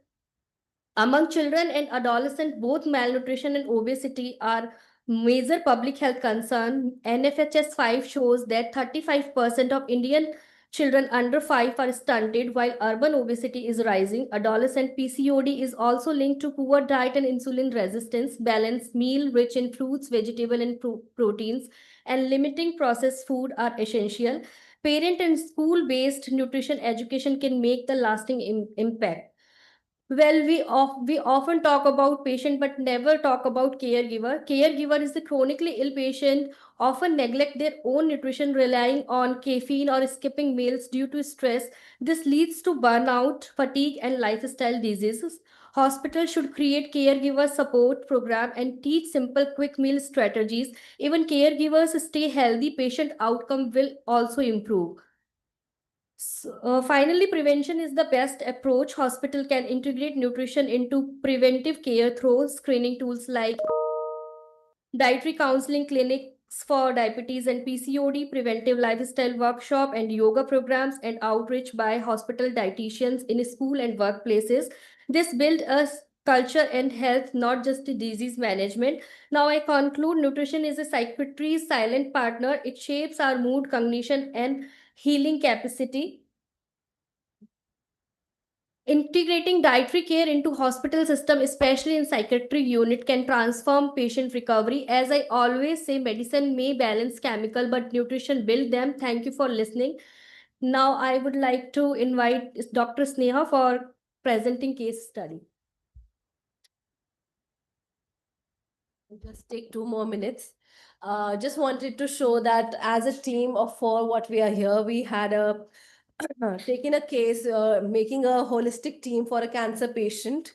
Among children and adolescents, both malnutrition and obesity are major public health concern. NFHS 5 shows that 35% of Indian children under 5 are stunted, while urban obesity is rising. Adolescent PCOD is also linked to poor diet and insulin resistance. Balanced meal rich in fruits, vegetables, and proteins, and limiting processed food are essential. Parent and school-based nutrition education can make the lasting impact. Well, we often talk about patient but never talk about caregiver. Caregiver is the chronically ill patient, often neglect their own nutrition, relying on caffeine or skipping meals due to stress. This leads to burnout, fatigue, and lifestyle diseases. Hospitals should create caregiver support program and teach simple quick meal strategies. Even caregivers stay healthy, patient outcome will also improve. Finally, prevention is the best approach. Hospital can integrate nutrition into preventive care through screening tools like dietary counseling clinics for diabetes and PCOD, preventive lifestyle workshop and yoga programs, and outreach by hospital dietitians in school and workplaces. This build a culture and health, not just a disease management. Now I conclude, nutrition is a psychiatry's silent partner. It shapes our mood, cognition, and healing capacity. Integrating dietary care into hospital system, especially in psychiatric unit, can transform patient recovery. As I always say, medicine may balance chemical, but nutrition build them. Thank you for listening. Now I would like to invite Dr. Sneha for presenting case study. Just take 2 more minutes. Just wanted to show that as a team of 4, what we are here, we had a taken a case, making a holistic team for a cancer patient.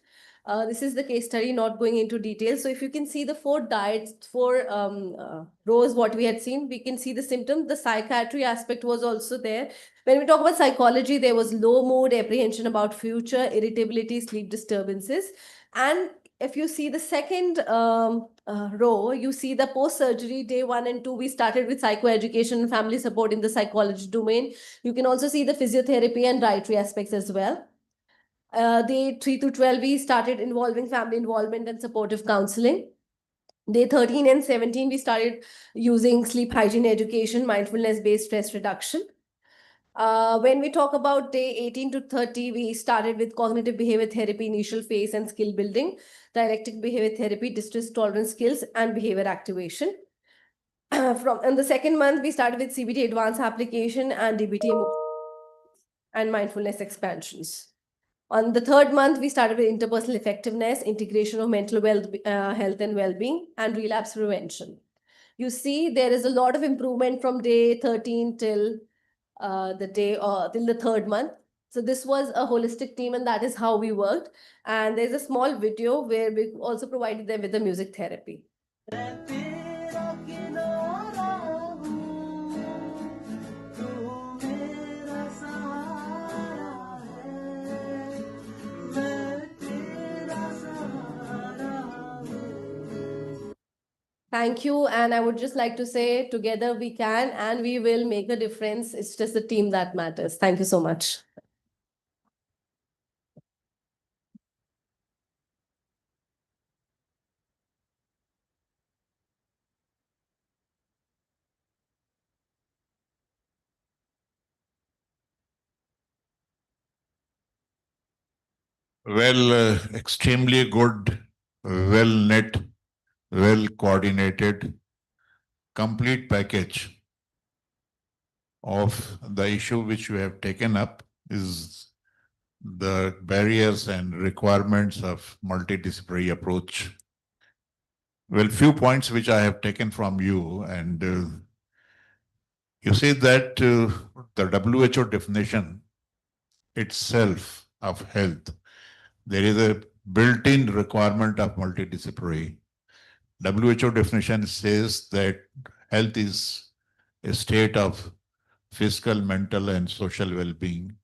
This is the case study, not going into details. So if you can see the 4 diets, 4 rows, what we had seen, we can see the symptoms. The psychiatry aspect was also there. When we talk about psychology, there was low mood, apprehension about future, irritability, sleep disturbances. And if you see the second row, you see the post-surgery day 1 and 2, we started with psychoeducation and family support in the psychology domain. You can also see the physiotherapy and dietary aspects as well. Day 3 to 12, we started involving family involvement and supportive counseling. Day 13 and 17, we started using sleep hygiene education, mindfulness-based stress reduction. When we talk about day 18 to 30, we started with cognitive behavior therapy, initial phase and skill building, dialectic behavior therapy, distress tolerance skills, and behavior activation. In the second month, we started with CBT advanced application and DBT and mindfulness expansions. On the third month, we started with interpersonal effectiveness, integration of mental health and well-being, and relapse prevention. You see, there is a lot of improvement from day 13 till the day till the third month. So this was a holistic team, and that is how we worked. And there's a small video where we also provided them with the music therapy. Thank you. And I would just like to say, together we can and we will make a difference. It's just the team that matters. Thank you so much. Well, extremely good, well knit, well coordinated, complete package of the issue which you have taken up is the barriers and requirements of multidisciplinary approach. Well, few points which I have taken from you, and you say that the WHO definition itself of health, there is a built-in requirement of multidisciplinary. WHO definition says that health is a state of physical, mental, and social well-being.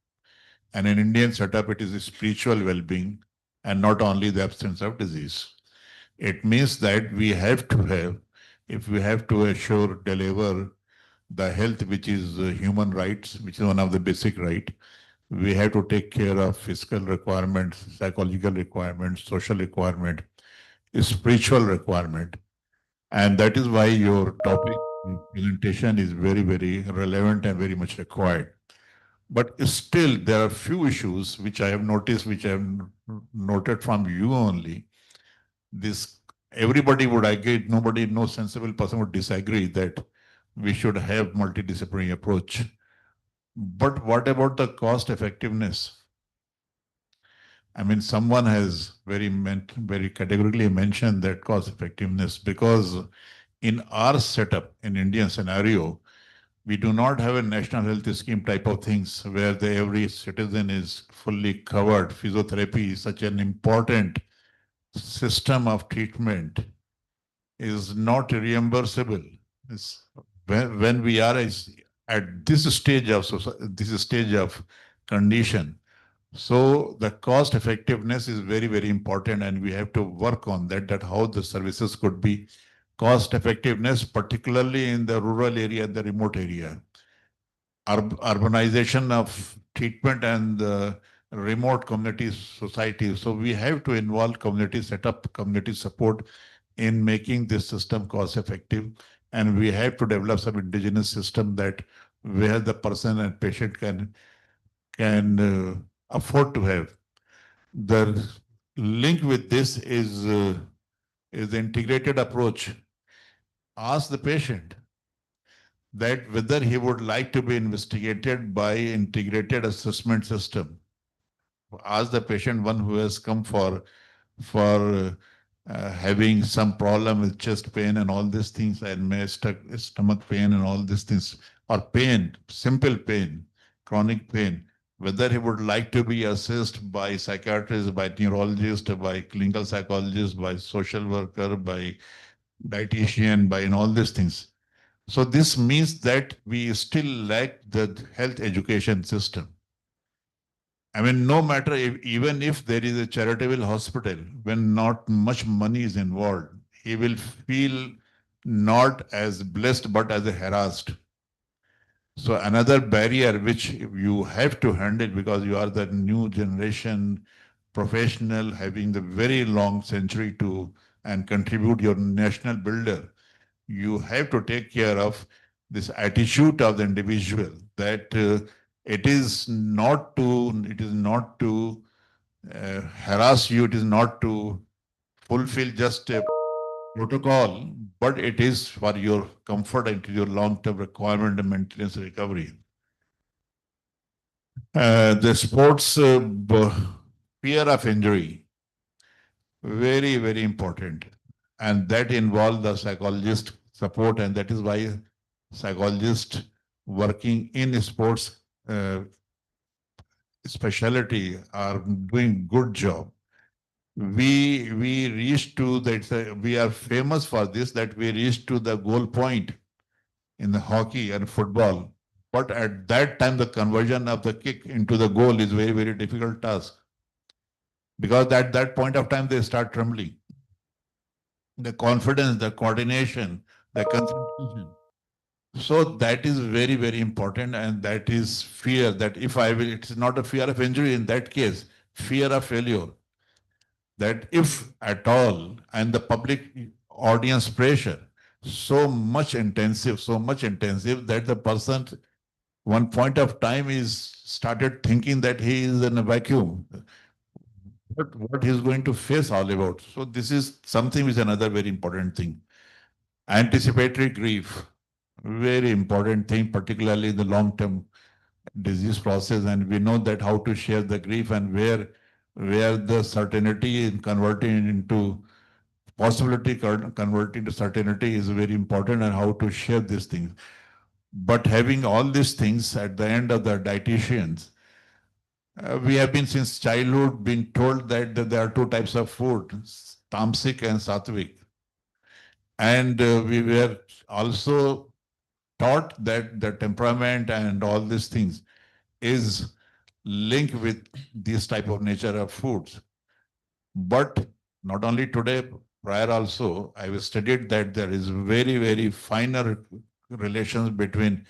And in Indian setup, it is a spiritual well-being and not only the absence of disease. It means that we have to have, if we have to assure, deliver the health which is human rights, which is one of the basic rights, we have to take care of physical requirements, psychological requirements, social requirement, spiritual requirement. And that is why your topic presentation is very, very relevant and very much required. But still, there are few issues which I have noticed, which I have noted from you only. This everybody would agree, nobody, no sensible person would disagree that we should have multidisciplinary approach. But what about the cost effectiveness? I mean, someone has very categorically mentioned that cost effectiveness, because in our setup, in Indian scenario, we do not have a national health scheme type of things where every citizen is fully covered. Physiotherapy is such an important system of treatment, is not reimbursable. When we are at this stage of condition, so the cost effectiveness is very, very important, and we have to work on that how the services could be cost effectiveness, particularly in the rural area, the remote area. Urbanization of treatment and the remote community society. So we have to involve community setup, community support in making this system cost effective. And we have to develop some indigenous system that where the person and patient can afford to have. The link with this is the integrated approach. Ask the patient that whether he would like to be investigated by integrated assessment system. Ask the patient, one who has come for having some problem with chest pain and all these things, and stomach pain and all these things, or pain, simple pain, chronic pain, whether he would like to be assessed by psychiatrist, by neurologist, by clinical psychologist, by social worker, by dietitian, by all these things. So this means that we still lack the health education system. I mean, no matter even if there is a charitable hospital, when not much money is involved, he will feel not as blessed, but as a harassed. So another barrier which you have to handle, because you are the new generation professional having the very long century to and contribute your national builder, you have to take care of this attitude of the individual, that it is not to harass you, it is not to fulfill just a protocol, but it is for your comfort and to your long-term requirement and maintenance recovery. The sports fear of injury, very, very important. And that involves the psychologist support, and that is why psychologist working in sports specialty are doing good job. We reached to that, we are famous for this, that we reached to the goal point in the hockey and football. But at that time, the conversion of the kick into the goal is very, very difficult task. Because at that point of time, they start trembling. The confidence, the coordination, the concentration. So that is very, very important. And that is fear that if I will, it's not a fear of injury in that case, fear of failure. That if at all, and the public audience pressure, so much intensive that the person, one point of time, is started thinking that he is in a vacuum. What he's going to face all about. So this is something which is another very important thing. Anticipatory grief, very important thing, particularly in the long-term disease process. And we know that how to share the grief and where the certainty in converting into possibility, converting to certainty is very important, and how to share these things. But having all these things at the end of the dietitians, we have been since childhood been told that there are two types of food, tamasic and sattvic. And we were also taught that the temperament and all these things is linked with this type of nature of foods. But not only today, prior also, I have studied that there is very, very finer relations between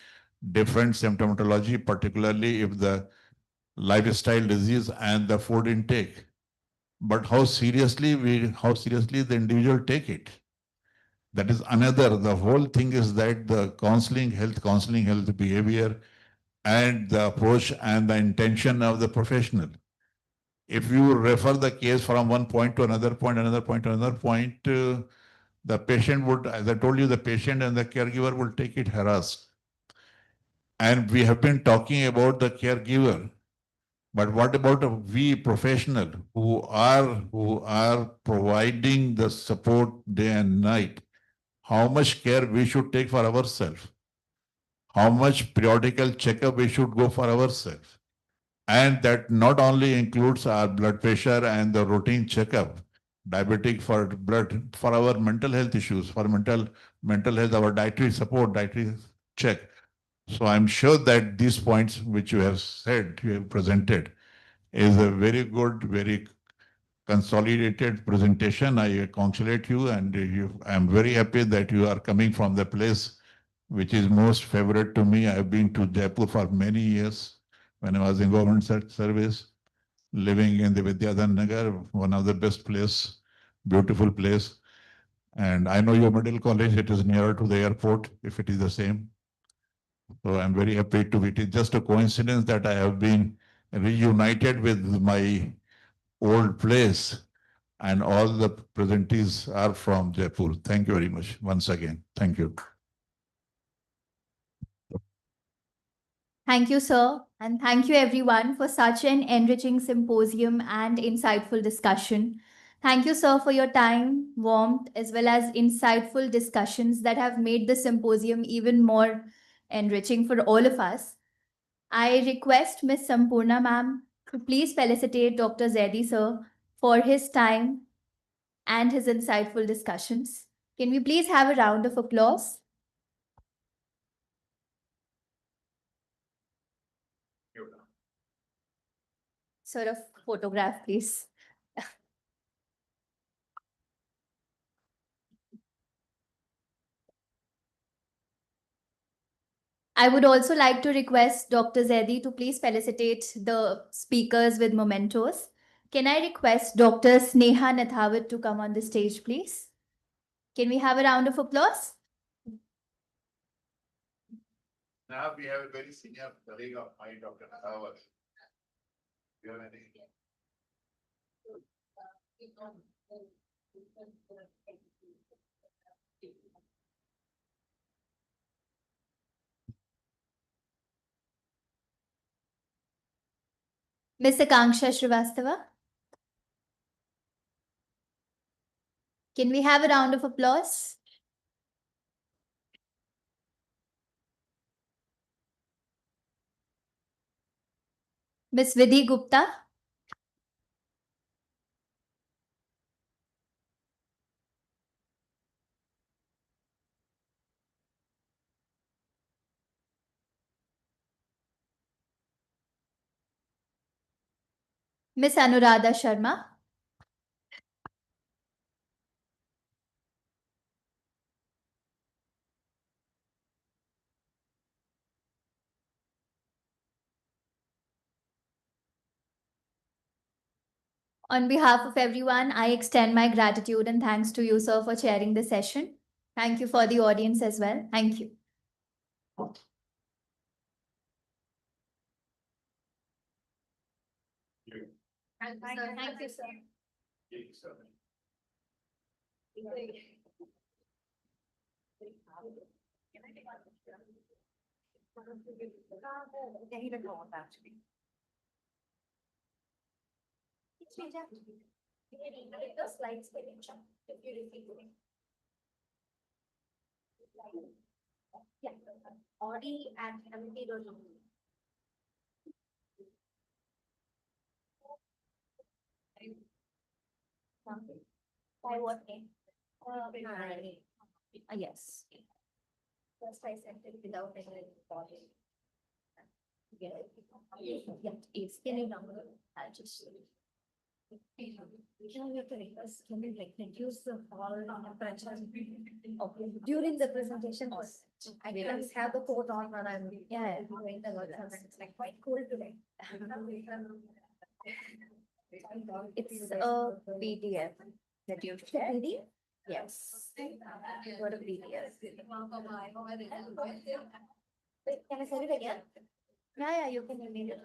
different symptomatology, particularly if the lifestyle disease and the food intake. But how seriously the individual take it. That is another. The whole thing is that the counseling, health behavior, and the approach and the intention of the professional. If you refer the case from one point to another point, the patient would, as I told you, the patient and the caregiver will take it harassed. And we have been talking about the caregiver. But what about we professional who are providing the support day and night? How much care we should take for ourselves? How much periodical checkup we should go for ourselves? And that not only includes our blood pressure and the routine checkup, diabetic for blood, for our mental health issues, for mental health, our dietary support, dietary check. So I'm sure that these points which you have said, you have presented, is a very good, very consolidated presentation. I congratulate you, and I'm very happy that you are coming from the place which is most favorite to me. I've been to Jaipur for many years when I was in government service, living in the Vidyadhar Nagar, one of the best place, beautiful place. And I know your medical college, it is nearer to the airport, if it is the same. So I'm very happy to be. It is just a coincidence that I have been reunited with my old place, and all the presentees are from Jaipur. Thank you very much once again. Thank you. Thank you, sir. And thank you, everyone, for such an enriching symposium and insightful discussion. Thank you, sir, for your time, warmth, as well as insightful discussions that have made the symposium even more enriching for all of us. I request Ms. Sampurna ma'am to please felicitate Dr. Zaidi sir for his time and his insightful discussions. Can we please have a round of applause? Sort of photograph, please. I would also like to request Dr. Zaidi to please felicitate the speakers with mementos. Can I request Dr. Sneha Nathawat to come on the stage, please? Can we have a round of applause? Now we have a very senior colleague of mine, Dr. Nathawat. Do you have any? Ms. Akanksha Srivastava. Can we have a round of applause? Miss Vidhi Gupta. Miss Anuradha Sharma. On behalf of everyone, I extend my gratitude and thanks to you, sir, for chairing the session. Thank you for the audience as well. Thank you. Thank you, sir. Thank you, sir. Yeah, Audi and MT don't know. By what name? Yes. First I sent it without any recording. Yeah, it's any number. I'll just. Can we like reduce the fall temperature? Okay, during the presentation, I can have the coat on when I'm doing the work. It's like quite cool today. It's a PDF that you've shared. PDF? Yes. What a PDF. Wait, can I send it again? Yeah, you can email it.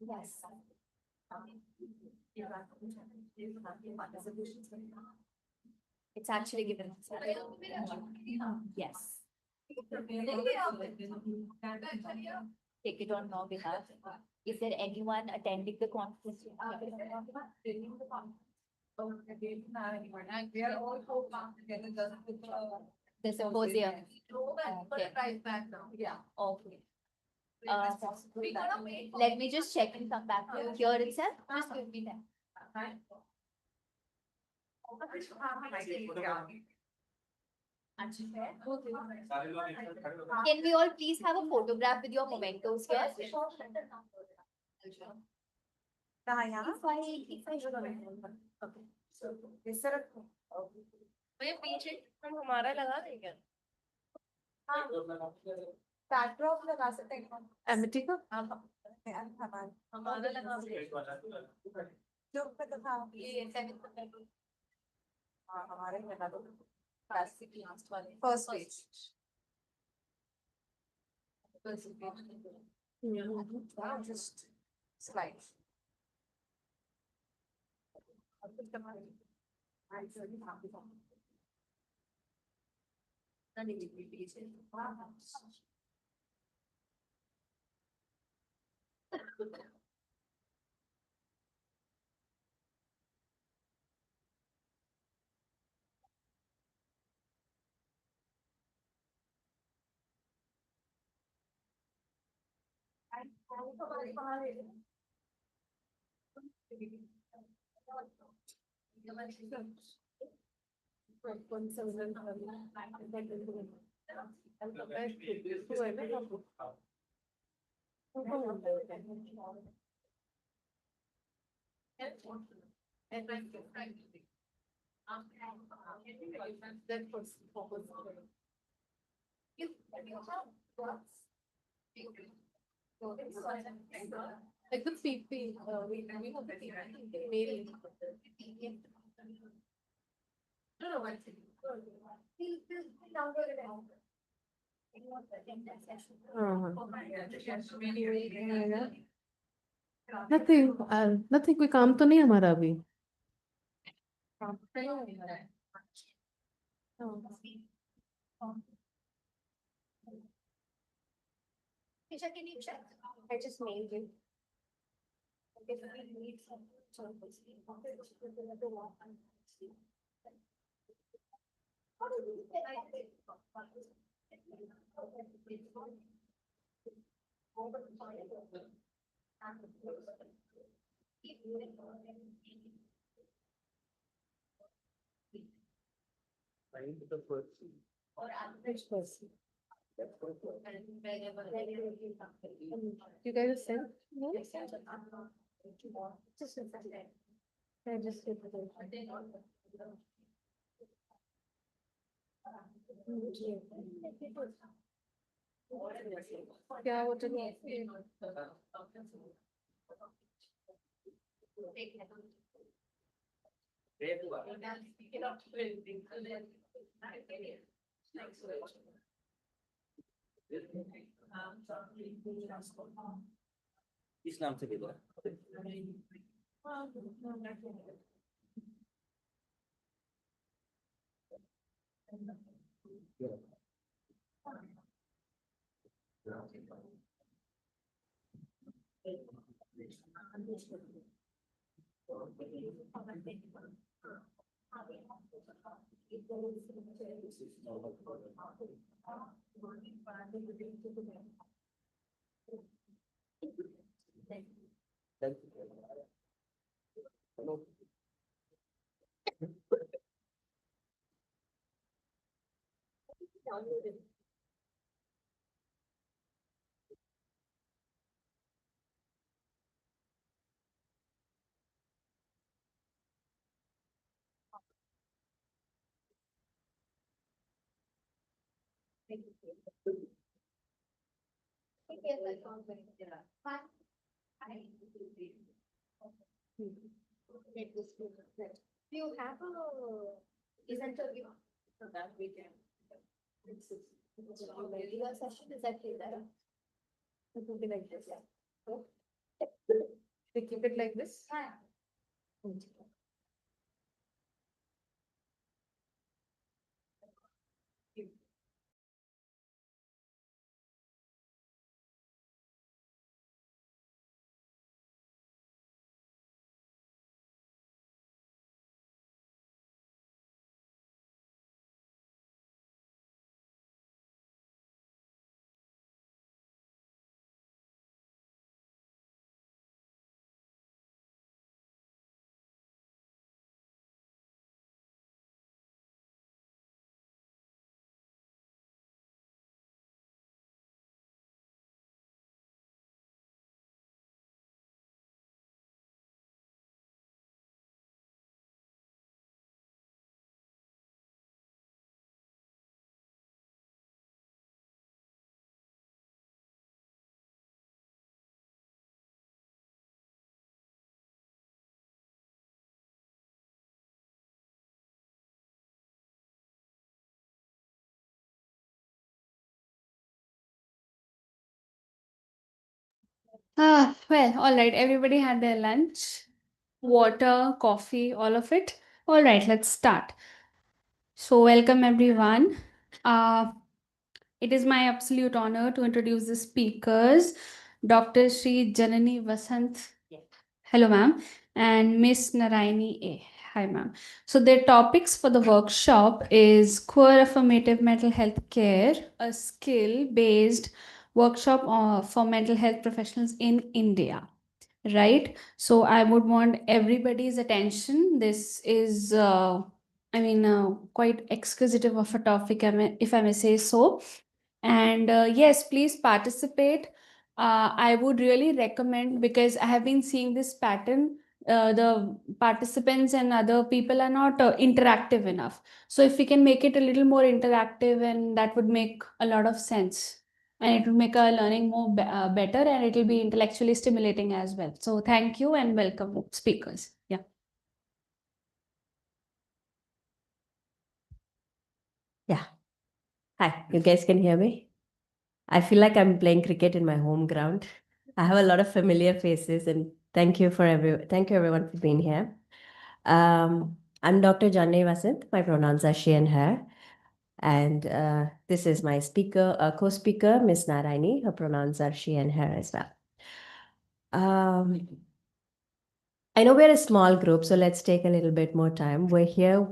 Yes. It's actually given. Yes. Take it on our behalf. Is there anyone attending the conference? We are all together. The symposium. Okay. Yeah. Okay. Let me just check and come back to you here itself. Just give me that. Can we all please have a photograph with your mementos here? हमारा लगा देंगे backdrop लगा सकते हैं Amity को हमारा लगा जो पे दिखाओ ये हाँ हमारे लगा दो प्लास्टिक लास्ट वाले first page just slides like the PP, we have the mail. No, no, one second. Nothing, nothing कोई काम तो नहीं हमारा अभी Tisha, can you check? I just mailed you. Okay, so we need some. You guys sent? No? I just क्या होता है इस नाम से भेजा You have a interview so that we can. Your session is actually there. It will be like this. We keep it like this. Well, all right. Everybody had their lunch, water, coffee, all of it. All right, let's start. So, welcome everyone. It is my absolute honor to introduce the speakers, Dr. Sri Janani Vasant. Hello, ma'am. And Miss Narayani A. Hi, ma'am. So, their topics for the workshop is queer affirmative mental health care, a skill based workshop for mental health professionals in India. Right. So, I would want everybody's attention. This is, quite exquisite of a topic, if I may say so. And yes, please participate. I would really recommend, because I have been seeing this pattern. The participants and other people are not interactive enough. So if we can make it a little more interactive, and that would make a lot of sense. And it will make our learning more better, and it will be intellectually stimulating as well. So thank you and welcome, speakers. Yeah. Yeah. Hi, you guys can hear me? I feel like I'm playing cricket in my home ground. I have a lot of familiar faces, and thank you everyone for being here. I'm Dr. Janne Vasant. My pronouns are she and her. And this is my co-speaker, Miss Narayani. Her pronouns are she and her as well. I know we're a small group, so let's take a little bit more time. We're here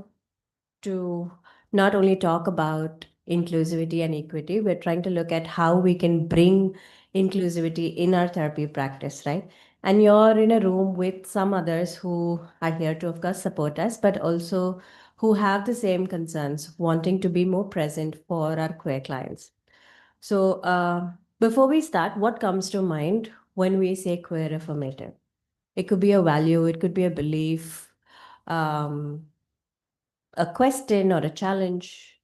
to not only talk about inclusivity and equity, we're trying to look at how we can bring inclusivity in our therapy practice, right? And you're in a room with some others who are here to, of course, support us, but also who have the same concerns, wanting to be more present for our queer clients. So before we start, what comes to mind when we say queer affirmative? It could be a value, it could be a belief, a question or a challenge.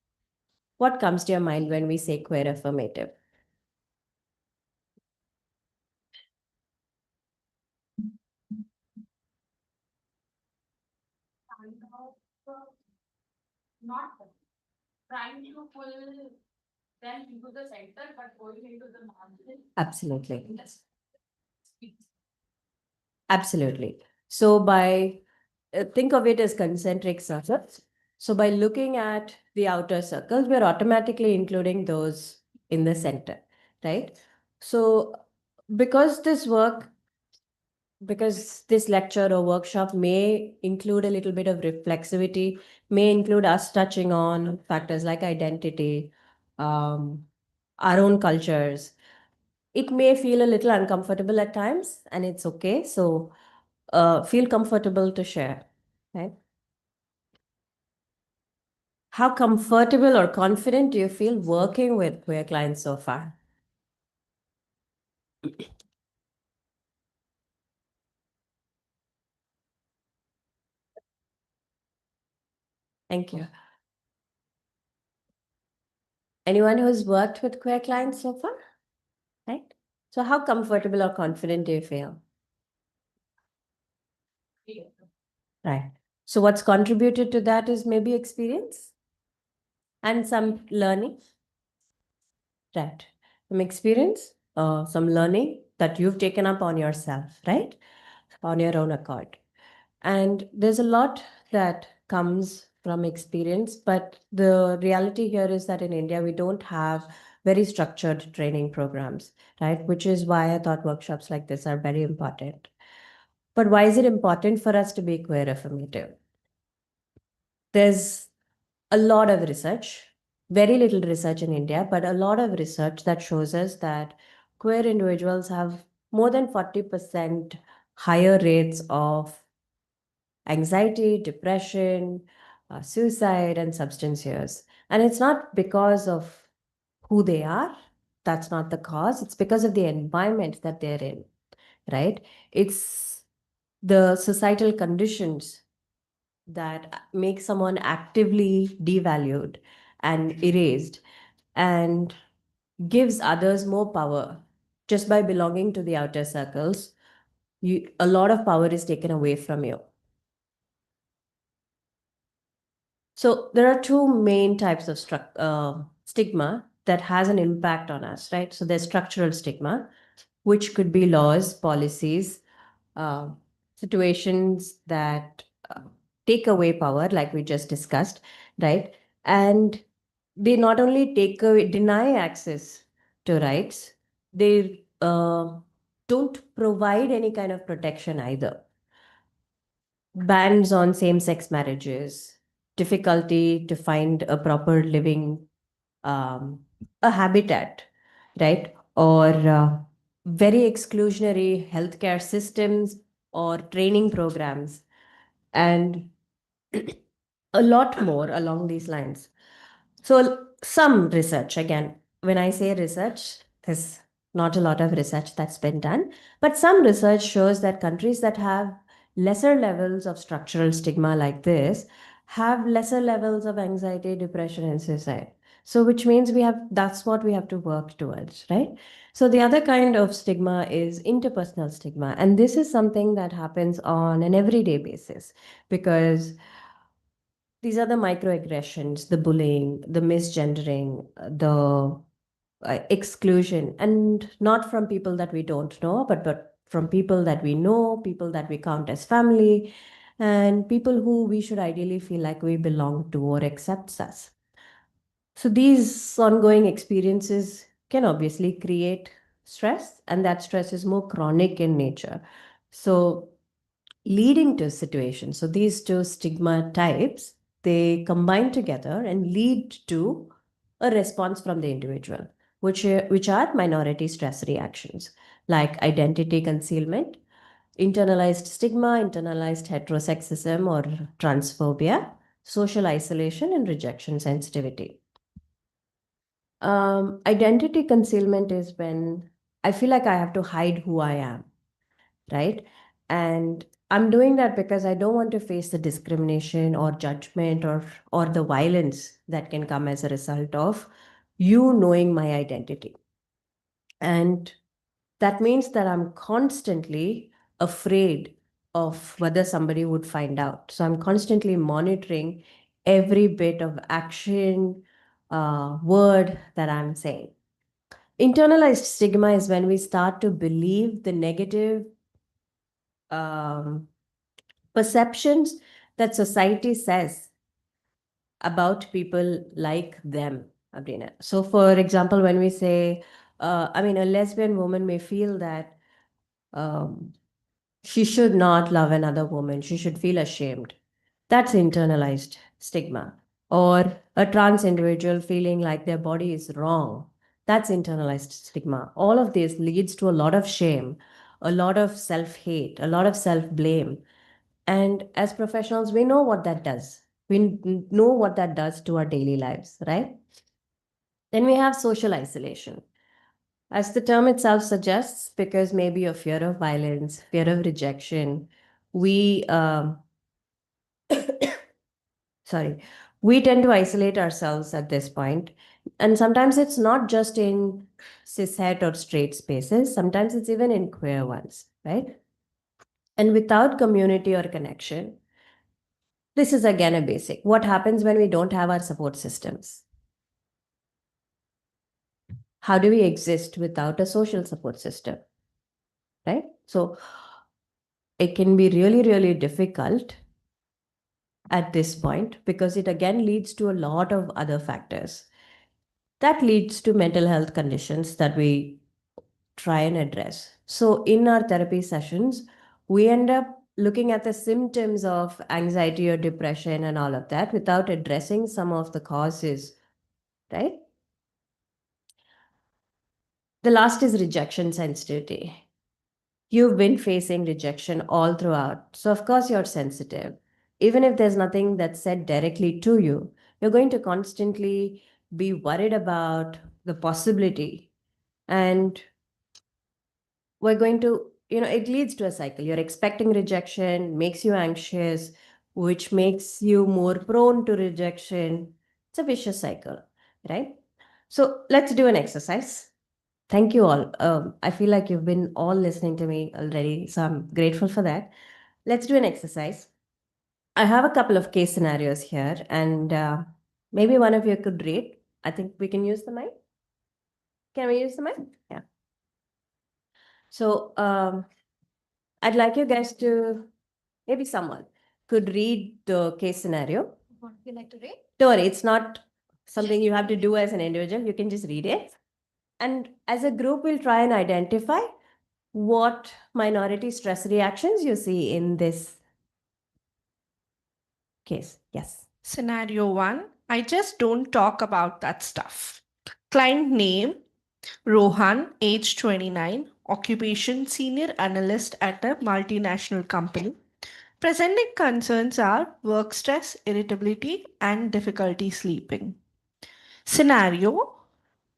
What comes to your mind when we say queer affirmative? Not trying to pull them into the center, but going into the margin. Absolutely. Absolutely. So by think of it as concentric circles. So by looking at the outer circles, we're automatically including those in the center, right? So because this lecture or workshop may include a little bit of reflexivity, may include us touching on factors like identity, our own cultures. It may feel a little uncomfortable at times, and it's okay. So feel comfortable to share, right? How comfortable or confident do you feel working with queer clients so far? Thank you. Anyone who's worked with queer clients so far? Right? So how comfortable or confident do you feel? Right. So what's contributed to that is maybe experience and some learning. Right. Some experience, some learning that you've taken up on yourself, right? On your own accord. And there's a lot that comes from experience, but the reality here is that in India, we don't have very structured training programs, right? Which is why I thought workshops like this are very important. But why is it important for us to be queer affirmative? There's a lot of research, very little research in India, but a lot of research that shows us that queer individuals have more than 40% higher rates of anxiety, depression, suicide, and substance use. And it's not because of who they are. That's not the cause. It's because of the environment that they're in, right? It's the societal conditions that make someone actively devalued and erased and gives others more power just by belonging to the outer circles. A lot of power is taken away from you. So there are two main types of stigma that has an impact on us, right? So there's structural stigma, which could be laws, policies, uh, situations that take away power, like we just discussed, right? And they not only take away, deny access to rights, they don't provide any kind of protection either. Bans on same-sex marriages, difficulty to find a proper living, a habitat, right? Or very exclusionary healthcare systems or training programs, and a lot more along these lines. So some research, again, when I say research, there's not a lot of research that's been done, but some research shows that countries that have lesser levels of structural stigma like this have lesser levels of anxiety, depression, and suicide. So which means that's what we have to work towards, right? So the other kind of stigma is interpersonal stigma. And this is something that happens on an everyday basis because these are the microaggressions, the bullying, the misgendering, the exclusion, and not from people that we don't know, but from people that we know, people that we count as family, and people who we should ideally feel like we belong to or accepts us. So these ongoing experiences can obviously create stress, and that stress is more chronic in nature. So leading to situations. So these two stigma types, they combine together and lead to a response from the individual, which are minority stress reactions like identity concealment, internalized stigma, internalized heterosexism or transphobia, social isolation, and rejection sensitivity. Identity concealment is when I feel like I have to hide who I am, right? And I'm doing that because I don't want to face the discrimination or judgment or the violence that can come as a result of you knowing my identity. And that means that I'm constantly afraid of whether somebody would find out. So I'm constantly monitoring every bit of action, word that I'm saying. Internalized stigma is when we start to believe the negative perceptions that society says about people like them, Abrina. So, for example, when we say, a lesbian woman may feel that um, she should not love another woman, she should feel ashamed. That's internalized stigma. Or a trans individual feeling like their body is wrong. That's internalized stigma. All of this leads to a lot of shame, a lot of self hate, a lot of self blame. And as professionals, we know what that does. Know what that does to our daily lives, right? Then we have social isolation. As the term itself suggests, because maybe of fear of violence, fear of rejection, we sorry, we tend to isolate ourselves at this point. And sometimes it's not just in cishet or straight spaces, sometimes it's even in queer ones, right? And without community or connection, this is again a basic. What happens when we don't have our support systems? How do we exist without a social support system? Right? So it can be really, really difficult at this point because it again leads to a lot of other factors. That leads to mental health conditions that we try and address. So in our therapy sessions, we end up looking at the symptoms of anxiety or depression and all of that without addressing some of the causes, right? The last is rejection sensitivity. You've been facing rejection all throughout. So, of course, you're sensitive. Even if there's nothing that's said directly to you, you're going to constantly be worried about the possibility. And we're going to, it leads to a cycle. You're expecting rejection, makes you anxious, which makes you more prone to rejection. It's a vicious cycle, right? So, let's do an exercise. Thank you all. I feel like you've been all listening to me already, so I'm grateful for that. Let's do an exercise. I have a couple of case scenarios here, and maybe one of you could read. I think we can use the mic. Can we use the mic? Yeah. So I'd like you guys to, maybe someone could read the case scenario. Would you like to read? Don't worry, it's not something you have to do as an individual. You can just read it. And as a group, we'll try and identify what minority stress reactions you see in this case. Yes. Scenario 1, I just don't talk about that stuff. Client name, Rohan, age 29, occupation senior analyst at a multinational company. Presenting concerns are work stress, irritability, and difficulty sleeping. Scenario,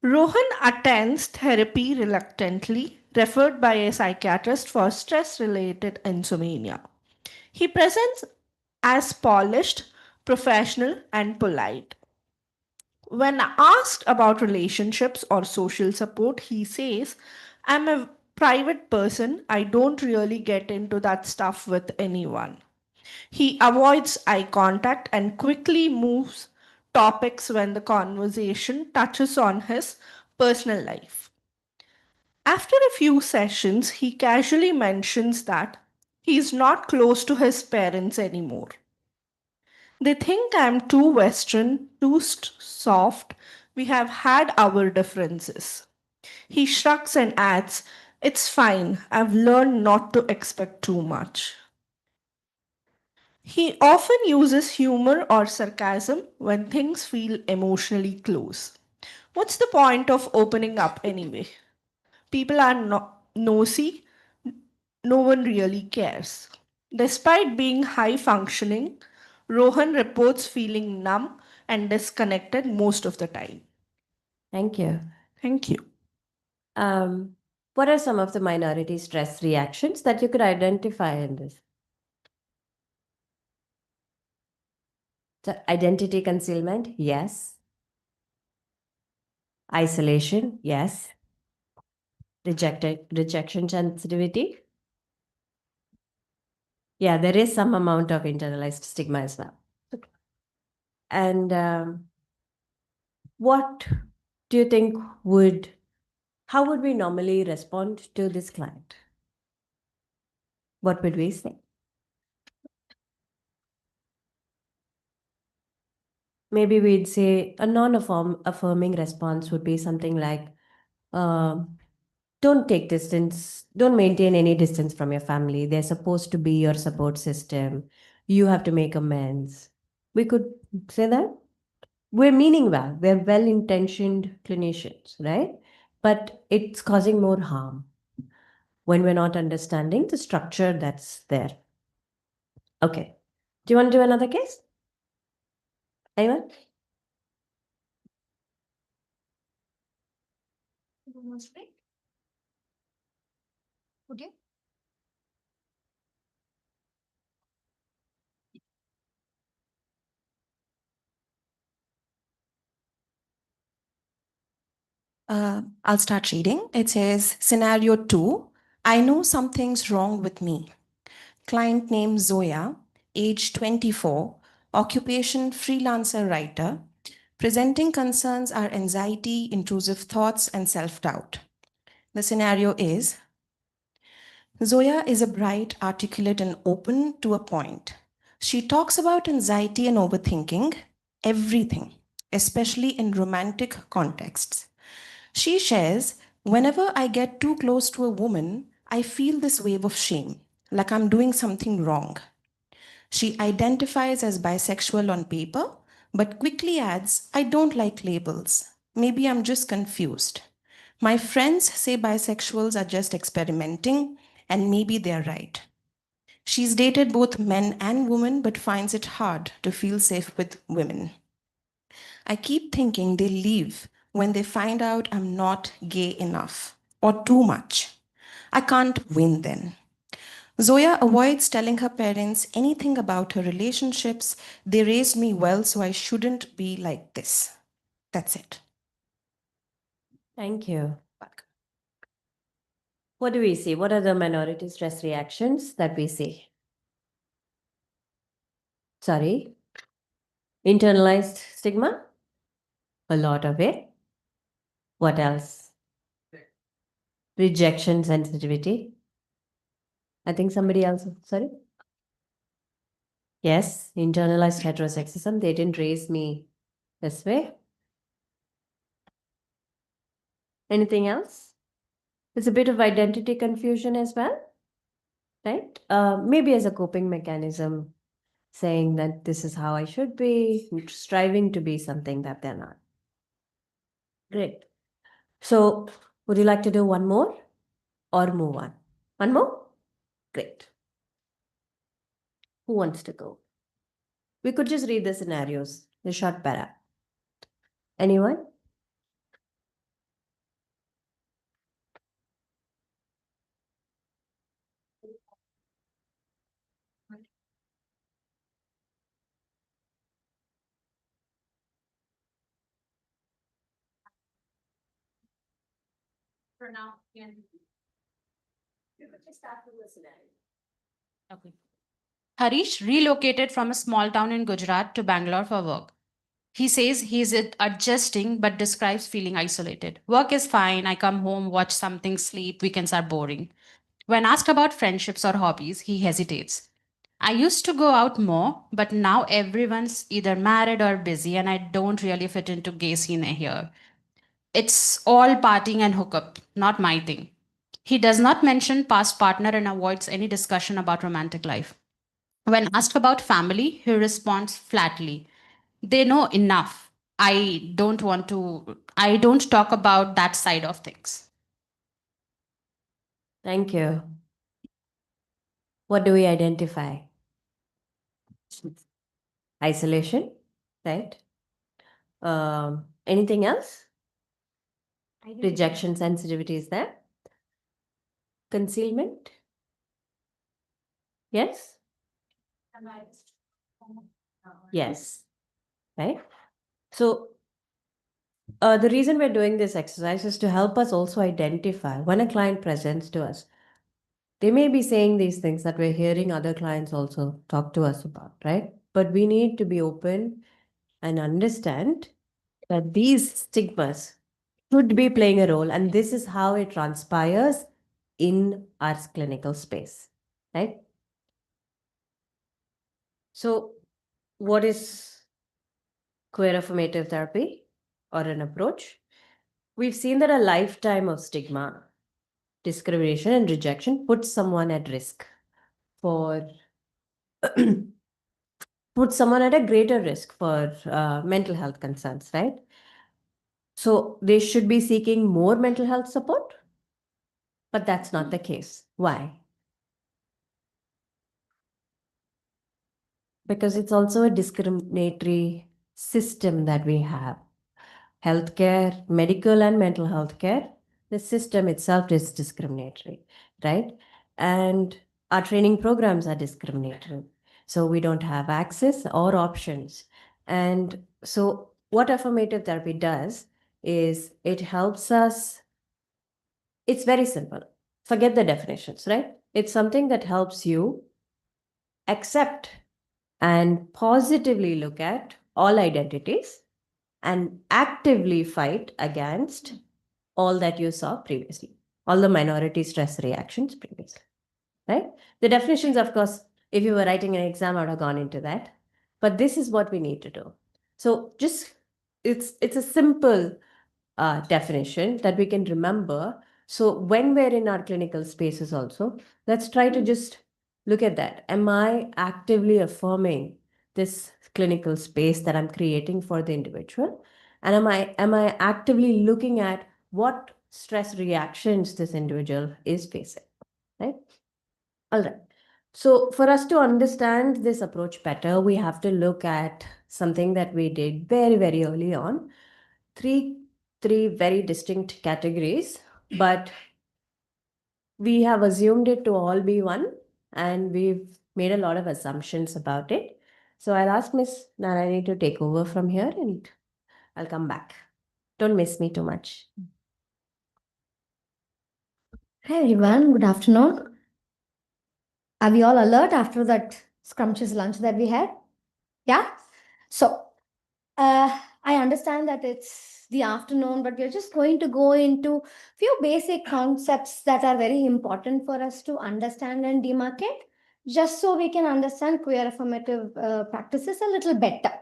Rohan attends therapy reluctantly, referred by a psychiatrist for stress related insomnia. He presents as polished, professional, and polite. When asked about relationships or social support, he says, I'm a private person. I don't really get into that stuff with anyone. He avoids eye contact and quickly moves topics when the conversation touches on his personal life. After a few sessions, he casually mentions that he's not close to his parents anymore. They think I'm too Western, too soft. We have had our differences. He shrugs and adds, it's fine. I've learned not to expect too much. He often uses humor or sarcasm when things feel emotionally close. What's the point of opening up anyway? People are nosy, no one really cares. Despite being high functioning, Rohan reports feeling numb and disconnected most of the time. Thank you. Thank you. What are some of the minority stress reactions that you could identify in this? So identity concealment, yes. Isolation, yes. Rejection sensitivity. Yeah, there is some amount of internalized stigma as well. And what do you think how would we normally respond to this client? What would we say? Maybe we'd say a non-affirming response would be something like, don't take distance, don't maintain any distance from your family. They're supposed to be your support system. You have to make amends. We could say that. We're meaning well, we're well-intentioned clinicians, right? But it's causing more harm when we're not understanding the structure that's there. Okay. Do you want to do another case? Anyone? Would you? I'll start reading. It says, Scenario 2, I know something's wrong with me. Client name Zoya, age 24, occupation freelancer writer. Presenting concerns are anxiety, intrusive thoughts, and self-doubt. The scenario is, Zoya is a bright, articulate, and open to a point. She talks about anxiety and overthinking, everything, especially in romantic contexts. She shares, whenever I get too close to a woman, I feel this wave of shame, like I'm doing something wrong. She identifies as bisexual on paper, but quickly adds, I don't like labels. Maybe I'm just confused. My friends say bisexuals are just experimenting, and maybe they're right. She's dated both men and women, but finds it hard to feel safe with women. I keep thinking they leave when they find out I'm not gay enough or too much. I can't win then. Zoya avoids telling her parents anything about her relationships. They raised me well, so I shouldn't be like this. That's it. Thank you. What do we see? What are the minority stress reactions that we see? Sorry. Internalized stigma? A lot of it. What else? Rejection sensitivity. I think somebody else, sorry. Yes, internalized heterosexism. They didn't raise me this way. Anything else? There's a bit of identity confusion as well, right? Maybe as a coping mechanism, saying that this is how I should be, striving to be something that they're not. Great. So, would you like to do one more or move on? One more? Great. Who wants to go? We could just read the scenarios, the short para. Anyone? For now, start with the scenario. Okay. Harish relocated from a small town in Gujarat to Bangalore for work. He says he's adjusting but describes feeling isolated. Work is fine. I come home, watch something, sleep. Weekends are boring. When asked about friendships or hobbies, he hesitates. I used to go out more, but now everyone's either married or busy, and I don't really fit into gay scene here. It's all partying and hookup, not my thing. He does not mention past partner and avoids any discussion about romantic life. When asked about family, he responds flatly, they know enough. I don't talk about that side of things. Thank you. What do we identify? Isolation, right? Anything else? Rejection sensitivity is there? Concealment? Yes? Yes. Right? So, the reason we're doing this exercise is to help us also identify when a client presents to us. They may be saying these things that we're hearing other clients also talk to us about, right? But we need to be open and understand that these stigmas should be playing a role, and this is how it transpires in our clinical space, right? So, what is queer affirmative therapy or an approach? We've seen that a lifetime of stigma, discrimination, and rejection puts someone at risk for puts someone at a greater risk for mental health concerns, right? So they should be seeking more mental health support, but that's not the case. Why? Because it's also a discriminatory system that we have. Healthcare, medical and mental health care, the system itself is discriminatory, right? And our training programs are discriminatory. So we don't have access or options. And so what affirmative therapy does is it helps us. It's very simple. Forget the definitions, right? It's something that helps you accept and positively look at all identities and actively fight against all that you saw previously, all the minority stress reactions previously, right? The definitions, of course, if you were writing an exam, I would have gone into that. But this is what we need to do. So just, it's a simple definition that we can remember. So when we're in our clinical spaces also, let's try to just look at that. Am I actively affirming this clinical space that I'm creating for the individual? And am I actively looking at what stress reactions this individual is facing, right? All right. So for us to understand this approach better, we have to look at something that we did very, very early on. Three very distinct categories, but we have assumed it to all be one, and we've made a lot of assumptions about it. So I'll ask Miss Narayani to take over from here, and I'll come back. Don't miss me too much. Hi everyone, good afternoon. Are we all alert after that scrumptious lunch that we had? Yeah? So, I understand that it's the afternoon, but we're just going to go into few basic concepts that are very important for us to understand and demarcate, just so we can understand queer affirmative practices a little better.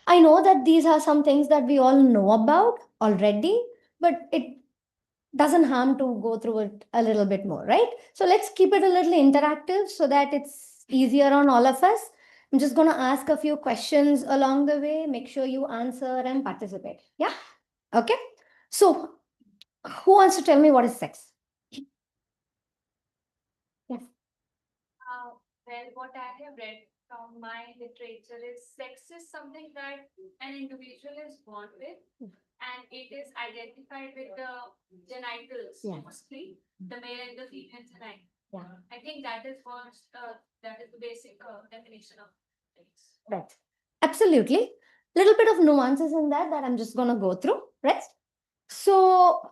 I know that these are some things that we all know about already, but it doesn't harm to go through it a little bit more, right? So let's keep it a little interactive so that it's easier on all of us. I'm just going to ask a few questions along the way. Make sure you answer and participate. Yeah? Okay. So, who wants to tell me what is sex? Yeah. Well, what I have read from my literature is sex is something that an individual is born with, and it is identified with the genitals, mostly the male and the female genital. Yeah. I think that is what that is the basic definition of sex. Right. Absolutely. Little bit of nuances in that I'm just going to go through, right? So,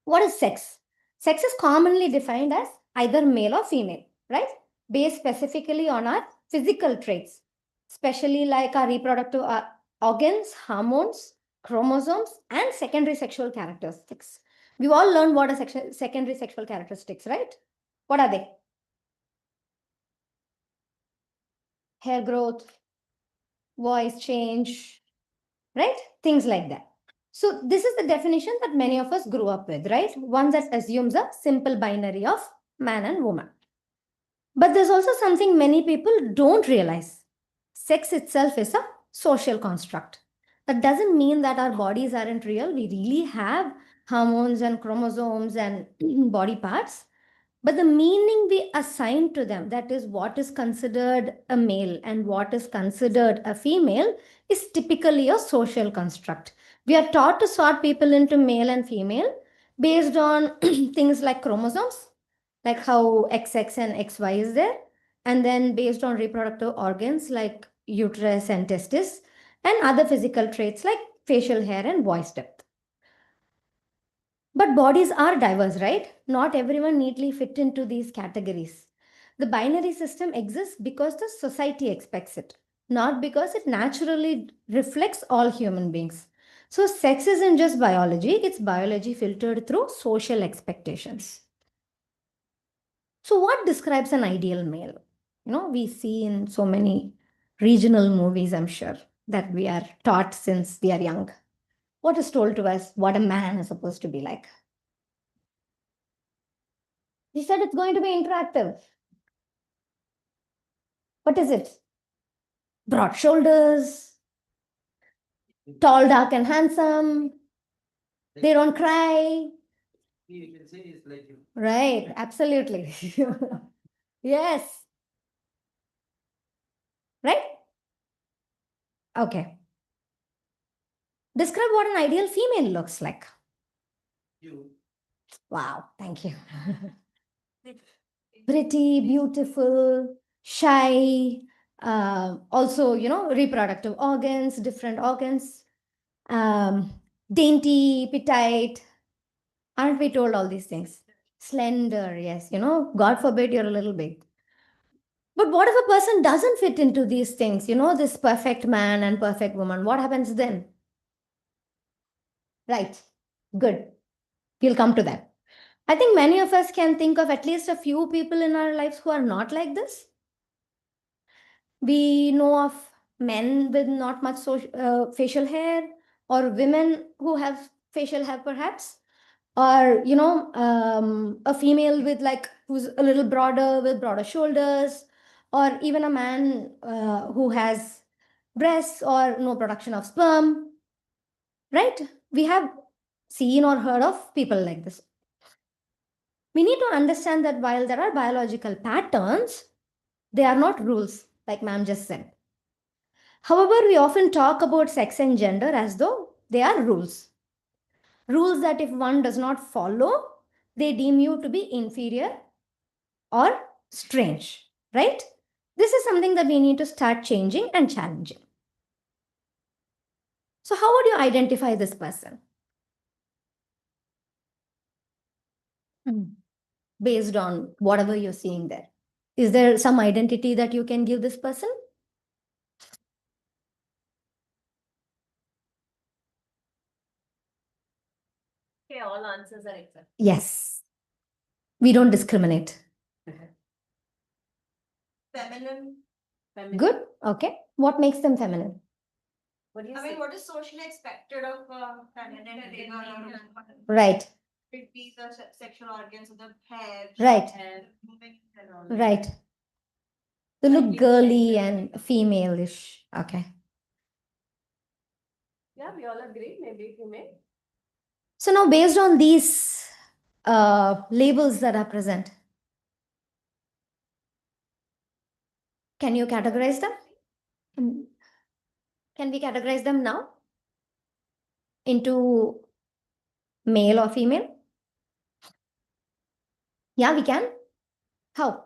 what is sex? Sex is commonly defined as either male or female, right? Based specifically on our physical traits, especially like our reproductive organs, hormones, chromosomes, and secondary sexual characteristics. We've all learned what are secondary sexual characteristics, right? What are they? Hair growth, voice change, right? Things like that. So this is the definition that many of us grew up with, right? One that assumes a simple binary of man and woman. But there's also something many people don't realize. Sex itself is a social construct. That doesn't mean that our bodies aren't real. We really have hormones and chromosomes and body parts. But the meaning we assign to them, that is what is considered a male and what is considered a female, is typically a social construct. We are taught to sort people into male and female based on things like chromosomes, like how XX and XY is there, and then based on reproductive organs like uterus and testis, and other physical traits like facial hair and voice depth. But bodies are diverse, right? Not everyone neatly fit into these categories. The binary system exists because the society expects it, not because it naturally reflects all human beings. So, sex isn't just biology, it's biology filtered through social expectations. So, what describes an ideal male? We see in so many regional movies, I'm sure, that we are taught since we are young. What is told to us what a man is supposed to be like? He said it's going to be interactive. What is it? Broad shoulders, tall, dark, and handsome. They don't cry. Right, absolutely. Yes. Right? Okay. Describe what an ideal female looks like. Wow, thank you. Pretty, beautiful, shy, also, reproductive organs, different organs, dainty, petite. Aren't we told all these things? Slender, yes, God forbid you're a little big. But what if a person doesn't fit into these things, this perfect man and perfect woman? What happens then? Right, good. We'll come to that. I think many of us can think of at least a few people in our lives who are not like this. We know of men with not much facial hair, or women who have facial hair perhaps, or a female with who's a little broader with broader shoulders, or even a man who has breasts or no production of sperm, right? We have seen or heard of people like this. We need to understand that while there are biological patterns, they are not rules, like ma'am just said. However, we often talk about sex and gender as though they are rules. Rules that if one does not follow, they deem you to be inferior or strange, right? This is something that we need to start changing and challenging. So, how would you identify this person? Based on whatever you're seeing there. Is there some identity that you can give this person? Okay, all answers are accepted. Yes. We don't discriminate. Feminine. Good. Okay. What makes them feminine? What do you say? What is socially expected of feminine? Right. It be the sexual organs of the hair. Right. And Right. They look girly and female-ish. Okay. Yeah, we all agree. Maybe you may. So now based on these labels that are present, can you categorize them? Can we categorize them now into male or female? Yeah, we can. How?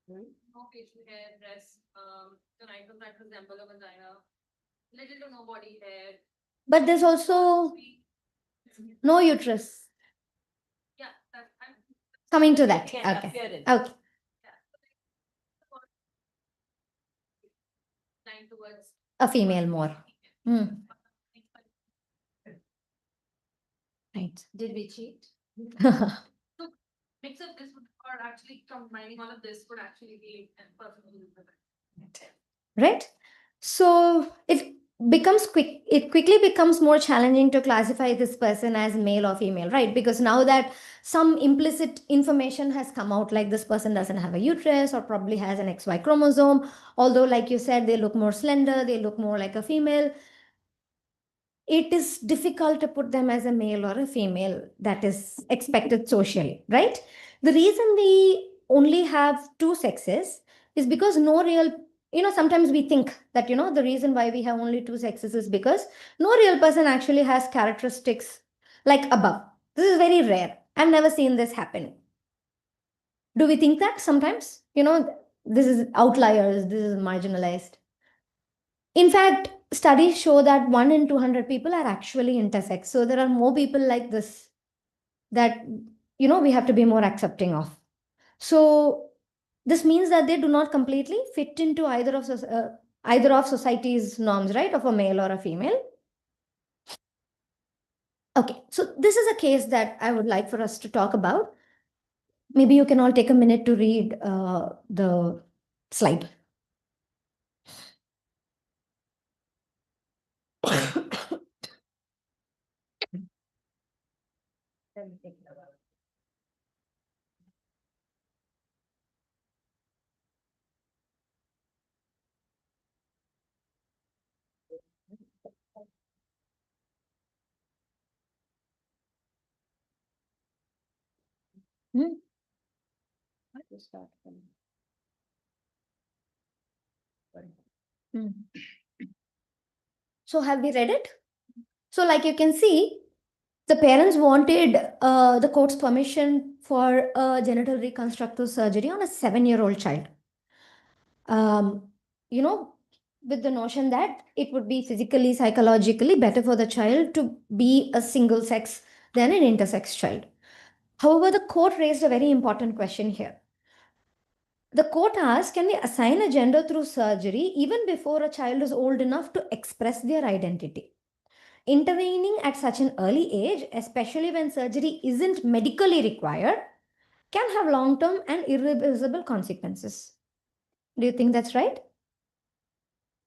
No facial hair, dress, the night resemble a vagina, little to no body hair. But there's also no uterus. Yeah, that's Coming to that. Yeah, Okay. appearance. Okay. Lying towards A female more. Right. Did we cheat? So mix of this would, or actually combining all of this would actually be a person who is the Right? So if it quickly becomes more challenging to classify this person as male or female, right? Because now that some implicit information has come out, like this person doesn't have a uterus or probably has an XY chromosome, although like you said, they look more slender, they look more like a female, it is difficult to put them as a male or a female that is expected socially, right? The reason we only have two sexes is because no real, sometimes we think that, the reason why we have only two sexes is because no real person actually has characteristics like above. This is very rare. I've never seen this happen. Do we think that sometimes? This is outliers, this is marginalized. In fact, studies show that 1 in 200 people are actually intersex. So there are more people like this that, we have to be more accepting of. So this means that they do not completely fit into either of society's norms, right? Of a male or a female. Okay, so this is a case that I would like for us to talk about. Maybe you can all take a minute to read the slide. Hmm. Hmm. So have we read it? So like you can see, the parents wanted the court's permission for a genital reconstructive surgery on a 7-year-old child. Um, you know, with the notion that it would be physically, psychologically better for the child to be a single sex than an intersex child. However, the court raised a very important question here. The court asked, can we assign a gender through surgery even before a child is old enough to express their identity? Intervening at such an early age, especially when surgery isn't medically required, can have long term and irreversible consequences. Do you think that's right?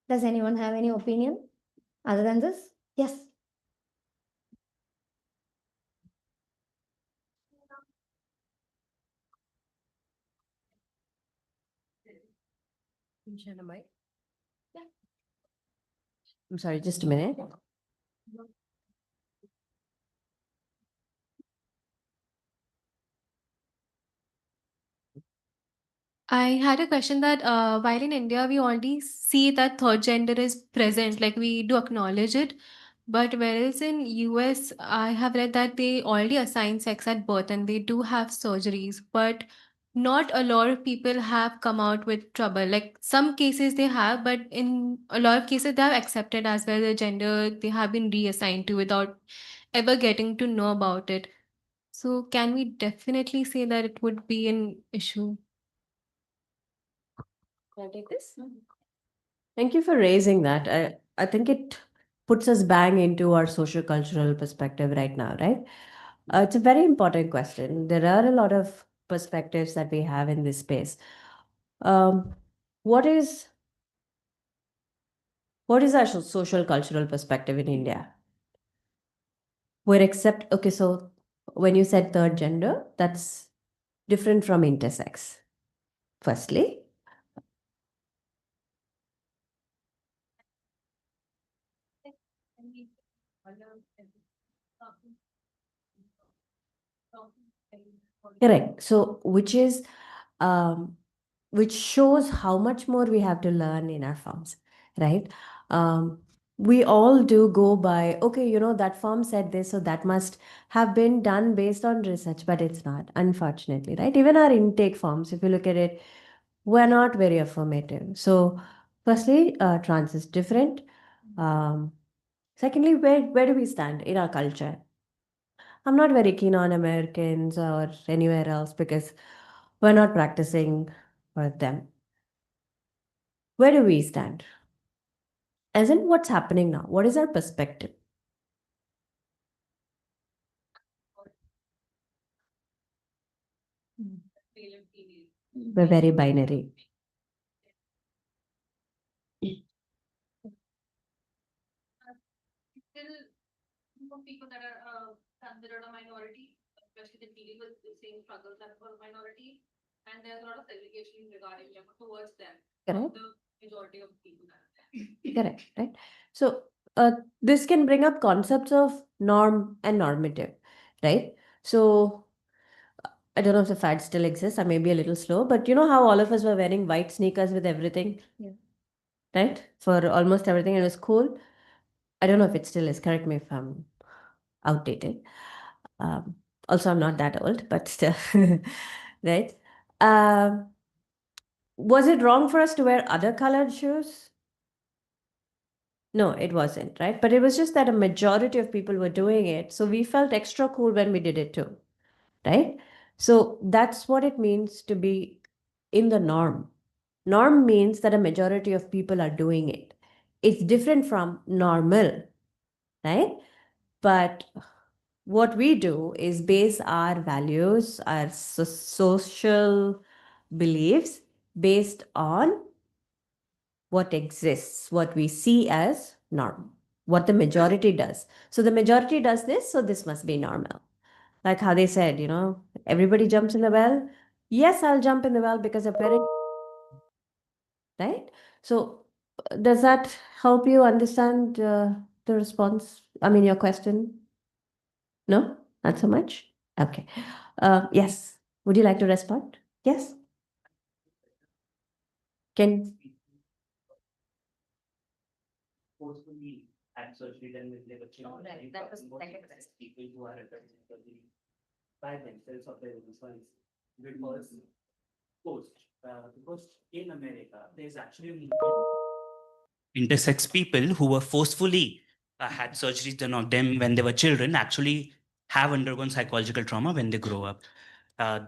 Does anyone have any opinion other than this? Yes. I'm sorry, just a minute. I had a question that while in India we already see that third gender is present, like we do acknowledge it, but whereas in US I have read that they already assign sex at birth and they do have surgeries, but not a lot of people have come out with trouble. Like some cases they have, but in a lot of cases they have accepted as well the gender they have been reassigned to without ever getting to know about it. So can we definitely say that it would be an issue? Can I take this? Thank you for raising that. I think it puts us bang into our social cultural perspective right now, right? It's a very important question. There are a lot of perspectives that we have in this space. Um, what is our social cultural perspective in India? Okay, so when you said third gender, that's different from intersex, firstly. Correct. So, which shows how much more we have to learn in our firms, right? Um, we all do go by, okay, that firm said this, so that must have been done based on research, but it's not, unfortunately, right? Even our intake forms, if you look at it, we're not very affirmative. So, firstly, trans is different. Secondly, where do we stand in our culture? I'm not very keen on Americans or anywhere else because we're not practicing for them. Where do we stand? As in, what's happening now? What is our perspective? We're very binary. people that are considered a minority, especially they deal with the same struggles as a minority, and there's a lot of segregation regarding them towards them. Correct. The majority of people that are there. Correct, right? So this can bring up concepts of norm and normative, right? So I don't know if the fad still exists. I may be a little slow, but you know how all of us were wearing white sneakers with everything? Yeah. Right? For almost everything. It was cool. I don't know if it still is. Correct me if I'm outdated. Also, I'm not that old, but still, right? Um, was it wrong for us to wear other colored shoes? No, it wasn't, right? But it was just that a majority of people were doing it. So we felt extra cool when we did it too, right? So that's what it means to be in the norm. Norm means that a majority of people are doing it. It's different from normal, right? But what we do is base our values, our social beliefs based on what exists, what we see as norm, what the majority does. So the majority does this, so this must be normal. Like how they said, you know, everybody jumps in the well. Yes, I'll jump in the well because a parent, right? So does that help you understand the response? I mean, your question? No, not so much. Okay. Yes. Would you like to respond? Yes. Can forcefully had surgery done with liver tumor. Right, that was second question. People who are undergoing surgery by themselves of their own choice because because in America there's actually a movement intersex people who were forcefully had surgeries done on them when they were children actually have undergone psychological trauma when they grow up.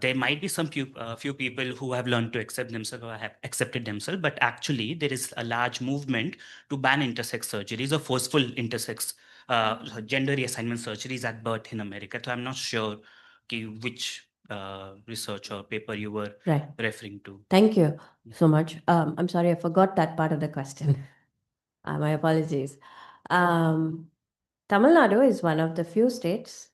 There might be some few people who have learned to accept themselves or have accepted themselves, but actually there is a large movement to ban intersex surgeries or forceful intersex gender reassignment surgeries at birth in America. So I'm not sure which research or paper you were Right. referring to. Thank you so much. I'm sorry, I forgot that part of the question. My apologies. Tamil Nadu is one of the few states,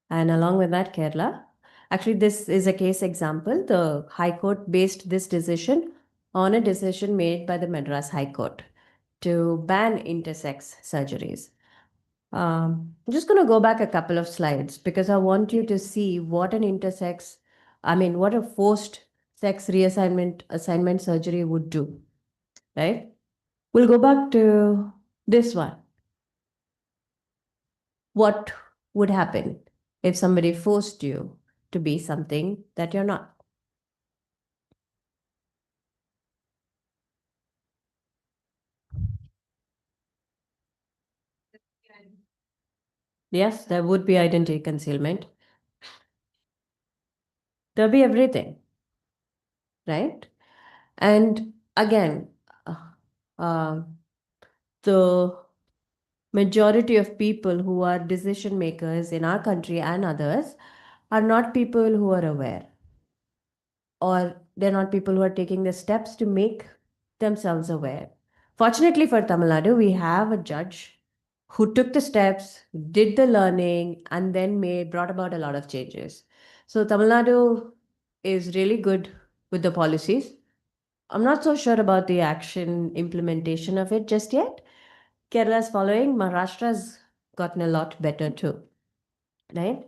and along with that, Kerala. Actually, this is a case example. The High Court based this decision on a decision made by the Madras High Court to ban intersex surgeries. I'm just going to go back a couple of slides because I want you to see what an intersex, I mean, what a forced sex assignment surgery would do, right? We'll go back to this one. What would happen if somebody forced you to be something that you're not? Yes, there would be identity concealment. There'll be everything, right? And again, uh, the majority of people who are decision makers in our country and others are not people who are aware, or they're not people who are taking the steps to make themselves aware. Fortunately for Tamil Nadu, we have a judge who took the steps, did the learning, and then brought about a lot of changes. So Tamil Nadu is really good with the policies. I'm not so sure about the action implementation of it just yet. Kerala's following, Maharashtra's gotten a lot better too, right?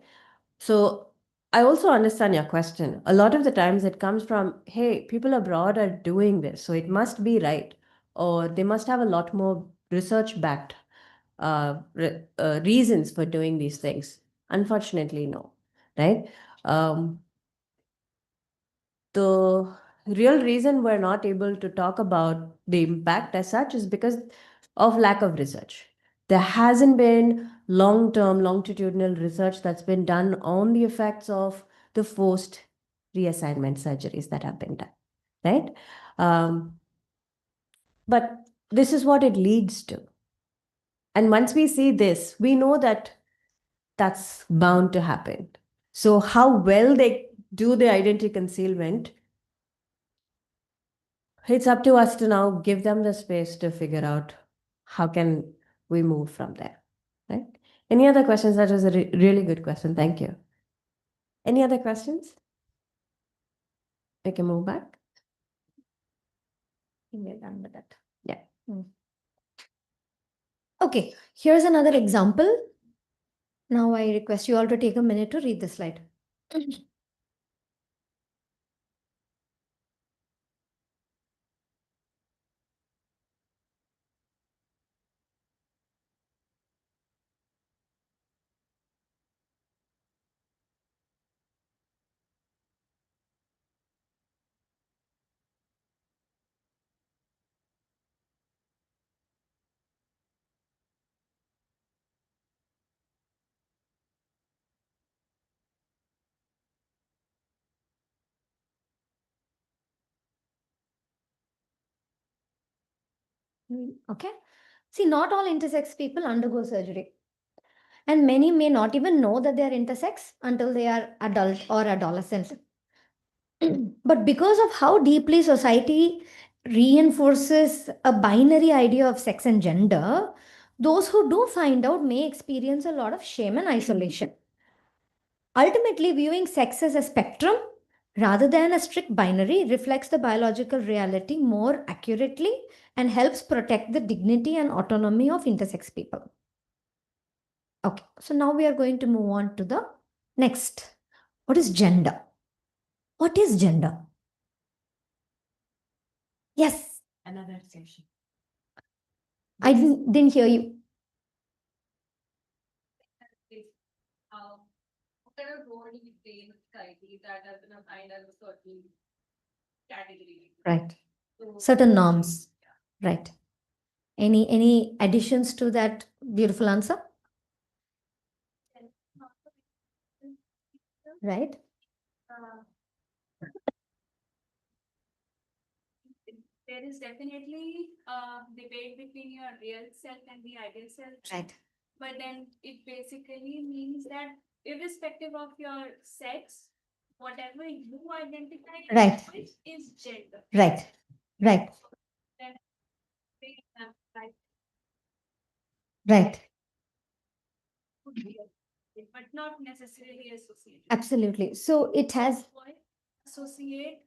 So I also understand your question. A lot of the times it comes from, hey, people abroad are doing this, so it must be right, or they must have a lot more research backed reasons for doing these things. Unfortunately, no, right? The real reason we're not able to talk about the impact as such is because of lack of research. There hasn't been long-term, longitudinal research that's been done on the effects of the forced reassignment surgeries that have been done, right? But this is what it leads to. And once we see this, we know that that's bound to happen. So how well they do the identity concealment, it's up to us to now give them the space to figure out how can we move from there, right? Any other questions? That was a really good question. Thank you. Any other questions? We can move back. We're done with that. Yeah. Okay, here's another example. Now I request you all to take a minute to read the slide. Okay. See, not all intersex people undergo surgery. And many may not even know that they are intersex until they are adult or adolescent. But because of how deeply society reinforces a binary idea of sex and gender, those who do find out may experience a lot of shame and isolation. Ultimately, viewing sex as a spectrum rather than a strict binary reflects the biological reality more accurately and helps protect the dignity and autonomy of intersex people. Okay, so now we are going to move on to the next. What is gender? What is gender? Yes. Another session. I didn't hear you. What kind of role do we play in society that has been assigned as a certain category? Right. So, Certain norms. Right. Any additions to that beautiful answer? Right. There is definitely a debate between your real self and the ideal self. Right. But then it basically means that irrespective of your sex, whatever you identify Right. with is gender. Right. Right. Then they have right. Right. But not necessarily associated. Absolutely. So it has Associate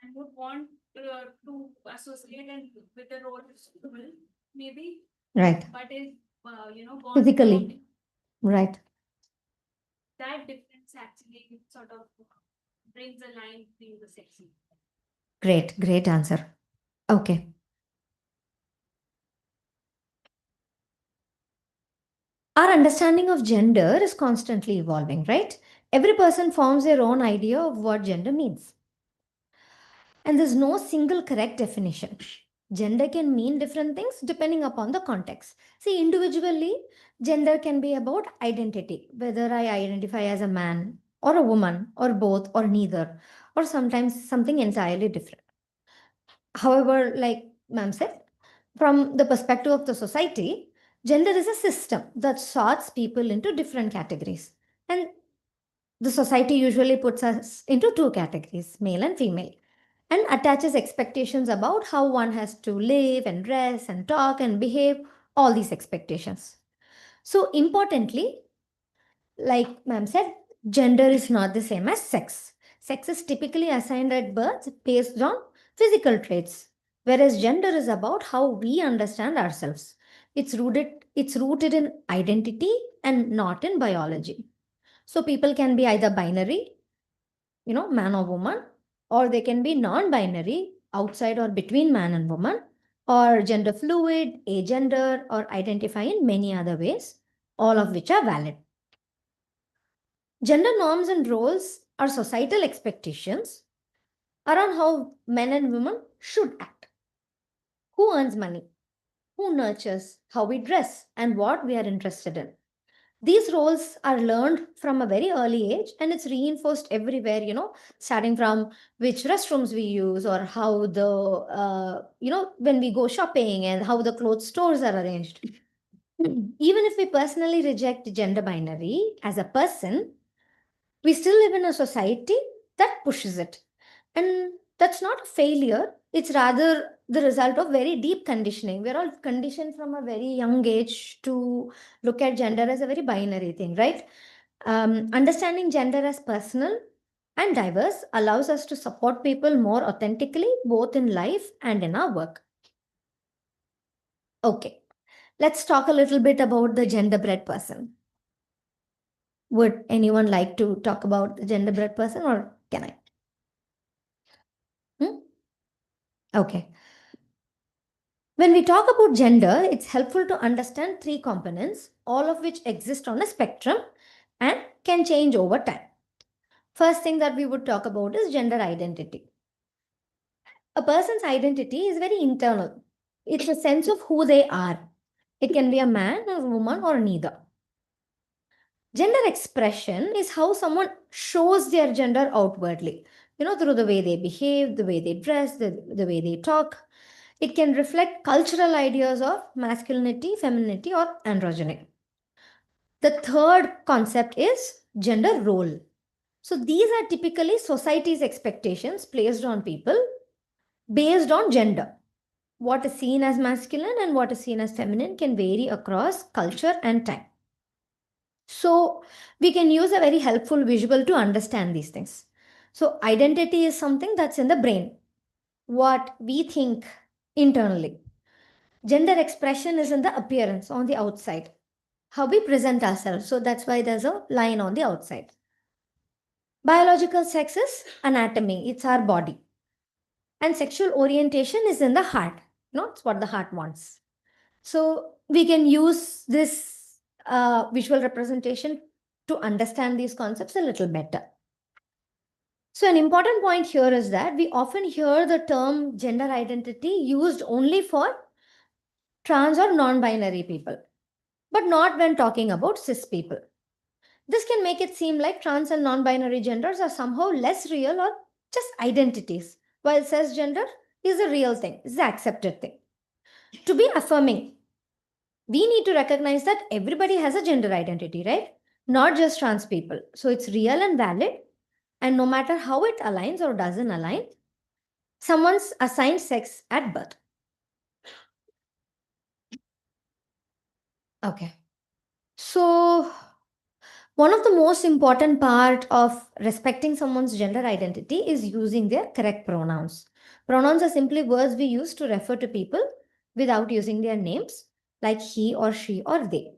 and would want to associate and with the role of school, maybe. Right. But is born physically. from Right. that difference actually sort of brings a line between the sexes. Great. Great answer. Okay. Our understanding of gender is constantly evolving, right? Every person forms their own idea of what gender means. And there's no single correct definition. Gender can mean different things depending upon the context. See, individually, gender can be about identity, whether I identify as a man or a woman or both or neither, or sometimes something entirely different. However, like ma'am said, from the perspective of the society, gender is a system that sorts people into different categories. And the society usually puts us into two categories, male and female, and attaches expectations about how one has to live and dress and talk and behave, all these expectations. So, importantly, like ma'am said, gender is not the same as sex. Sex is typically assigned at birth based on physical traits, whereas gender is about how we understand ourselves. It's rooted in identity and not in biology. So people can be either binary, man or woman, or they can be non-binary, outside or between man and woman, or gender fluid, agender, or identify in many other ways, all of which are valid. Gender norms and roles are societal expectations around how men and women should act. Who earns money? Who nurtures? How we dress? And what we are interested in. These roles are learned from a very early age and it's reinforced everywhere, starting from which restrooms we use or how when we go shopping and how the clothes stores are arranged. Even if we personally reject gender binary as a person, we still live in a society that pushes it. And that's not a failure, it's rather the result of very deep conditioning. We're all conditioned from a very young age to look at gender as a very binary thing, right? Understanding gender as personal and diverse allows us to support people more authentically, both in life and in our work. Okay, let's talk a little bit about the gender-bread person. Would anyone like to talk about the gender-bread person, or can I? Okay. When we talk about gender, it's helpful to understand three components, all of which exist on a spectrum and can change over time. First thing that we would talk about is gender identity. A person's identity is very internal. It's a sense of who they are. It can be a man or a woman or neither. Gender expression is how someone shows their gender outwardly, through the way they behave, the way they dress, the way they talk. It can reflect cultural ideas of masculinity, femininity, or androgyny. The third concept is gender role. So these are typically society's expectations placed on people based on gender. What is seen as masculine and what is seen as feminine can vary across culture and time. So we can use a very helpful visual to understand these things. So identity is something that's in the brain, what we think internally. Gender expression is in the appearance on the outside, how we present ourselves. So that's why there's a line on the outside. Biological sex is anatomy, it's our body. And sexual orientation is in the heart. It's what the heart wants. So we can use this visual representation to understand these concepts a little better. So an important point here is that we often hear the term gender identity used only for trans or non-binary people, but not when talking about cis people. This can make it seem like trans and non-binary genders are somehow less real or just identities, while cisgender is a real thing, is the accepted thing. To be affirming, we need to recognize that everybody has a gender identity, right? Not just trans people. So it's real and valid. And no matter how it aligns or doesn't align, someone's assigned sex at birth. Okay. So one of the most important part of respecting someone's gender identity is using their correct pronouns. Pronouns are simply words we use to refer to people without using their names, like he or she or they.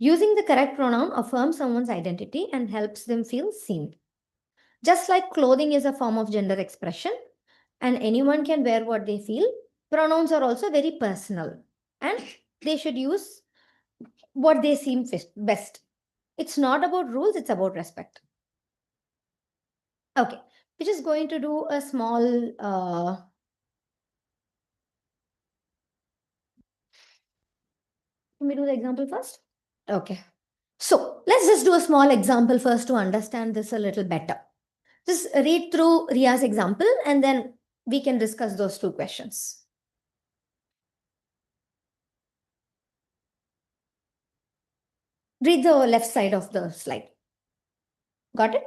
Using the correct pronoun affirms someone's identity and helps them feel seen. Just like clothing is a form of gender expression and anyone can wear what they feel, pronouns are also very personal and they should use what they seem best. It's not about rules, it's about respect. Okay, we're just going to do a small can we do the example first? Okay. So let's just do a small example first to understand this a little better. Just read through Ria's example and then we can discuss those two questions. Read the left side of the slide. Got it?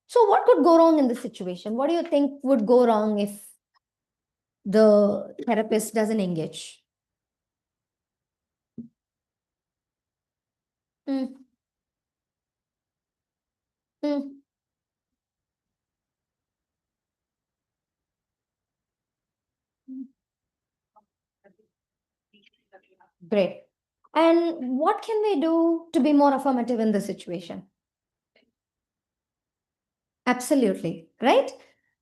So what could go wrong in this situation? What do you think would go wrong if the therapist doesn't engage? Mm. Mm. Great. And what can we do to be more affirmative in this situation? Absolutely, right?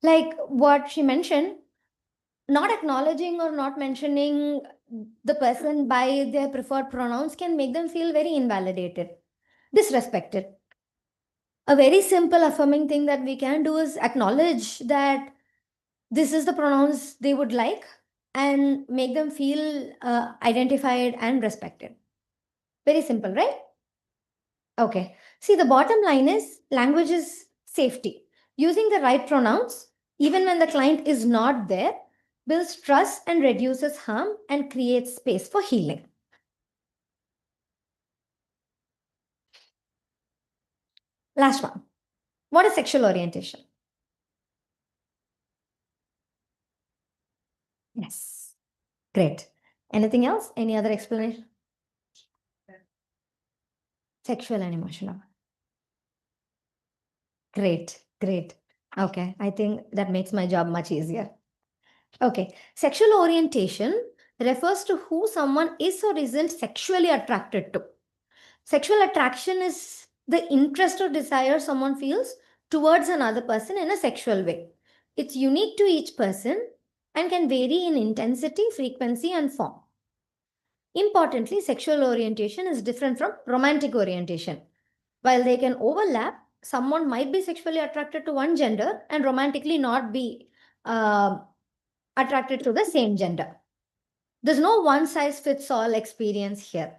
Like what she mentioned, not acknowledging or not mentioning the person by their preferred pronouns can make them feel very invalidated, disrespected. A very simple affirming thing that we can do is acknowledge that this is the pronouns they would like and make them feel identified and respected. Very simple, right? Okay. See, the bottom line is language is safety. Using the right pronouns, even when the client is not there, builds trust and reduces harm and creates space for healing. Last one. What is sexual orientation? Yes. Great. Anything else? Any other explanation? Sexual and emotional. Great, great. Okay, I think that makes my job much easier. Okay, sexual orientation refers to who someone is or isn't sexually attracted to. Sexual attraction is the interest or desire someone feels towards another person in a sexual way. It's unique to each person and can vary in intensity, frequency, and form. Importantly, sexual orientation is different from romantic orientation. While they can overlap, someone might be sexually attracted to one gender and romantically not be attracted to the same gender. There's no one size fits all experience here.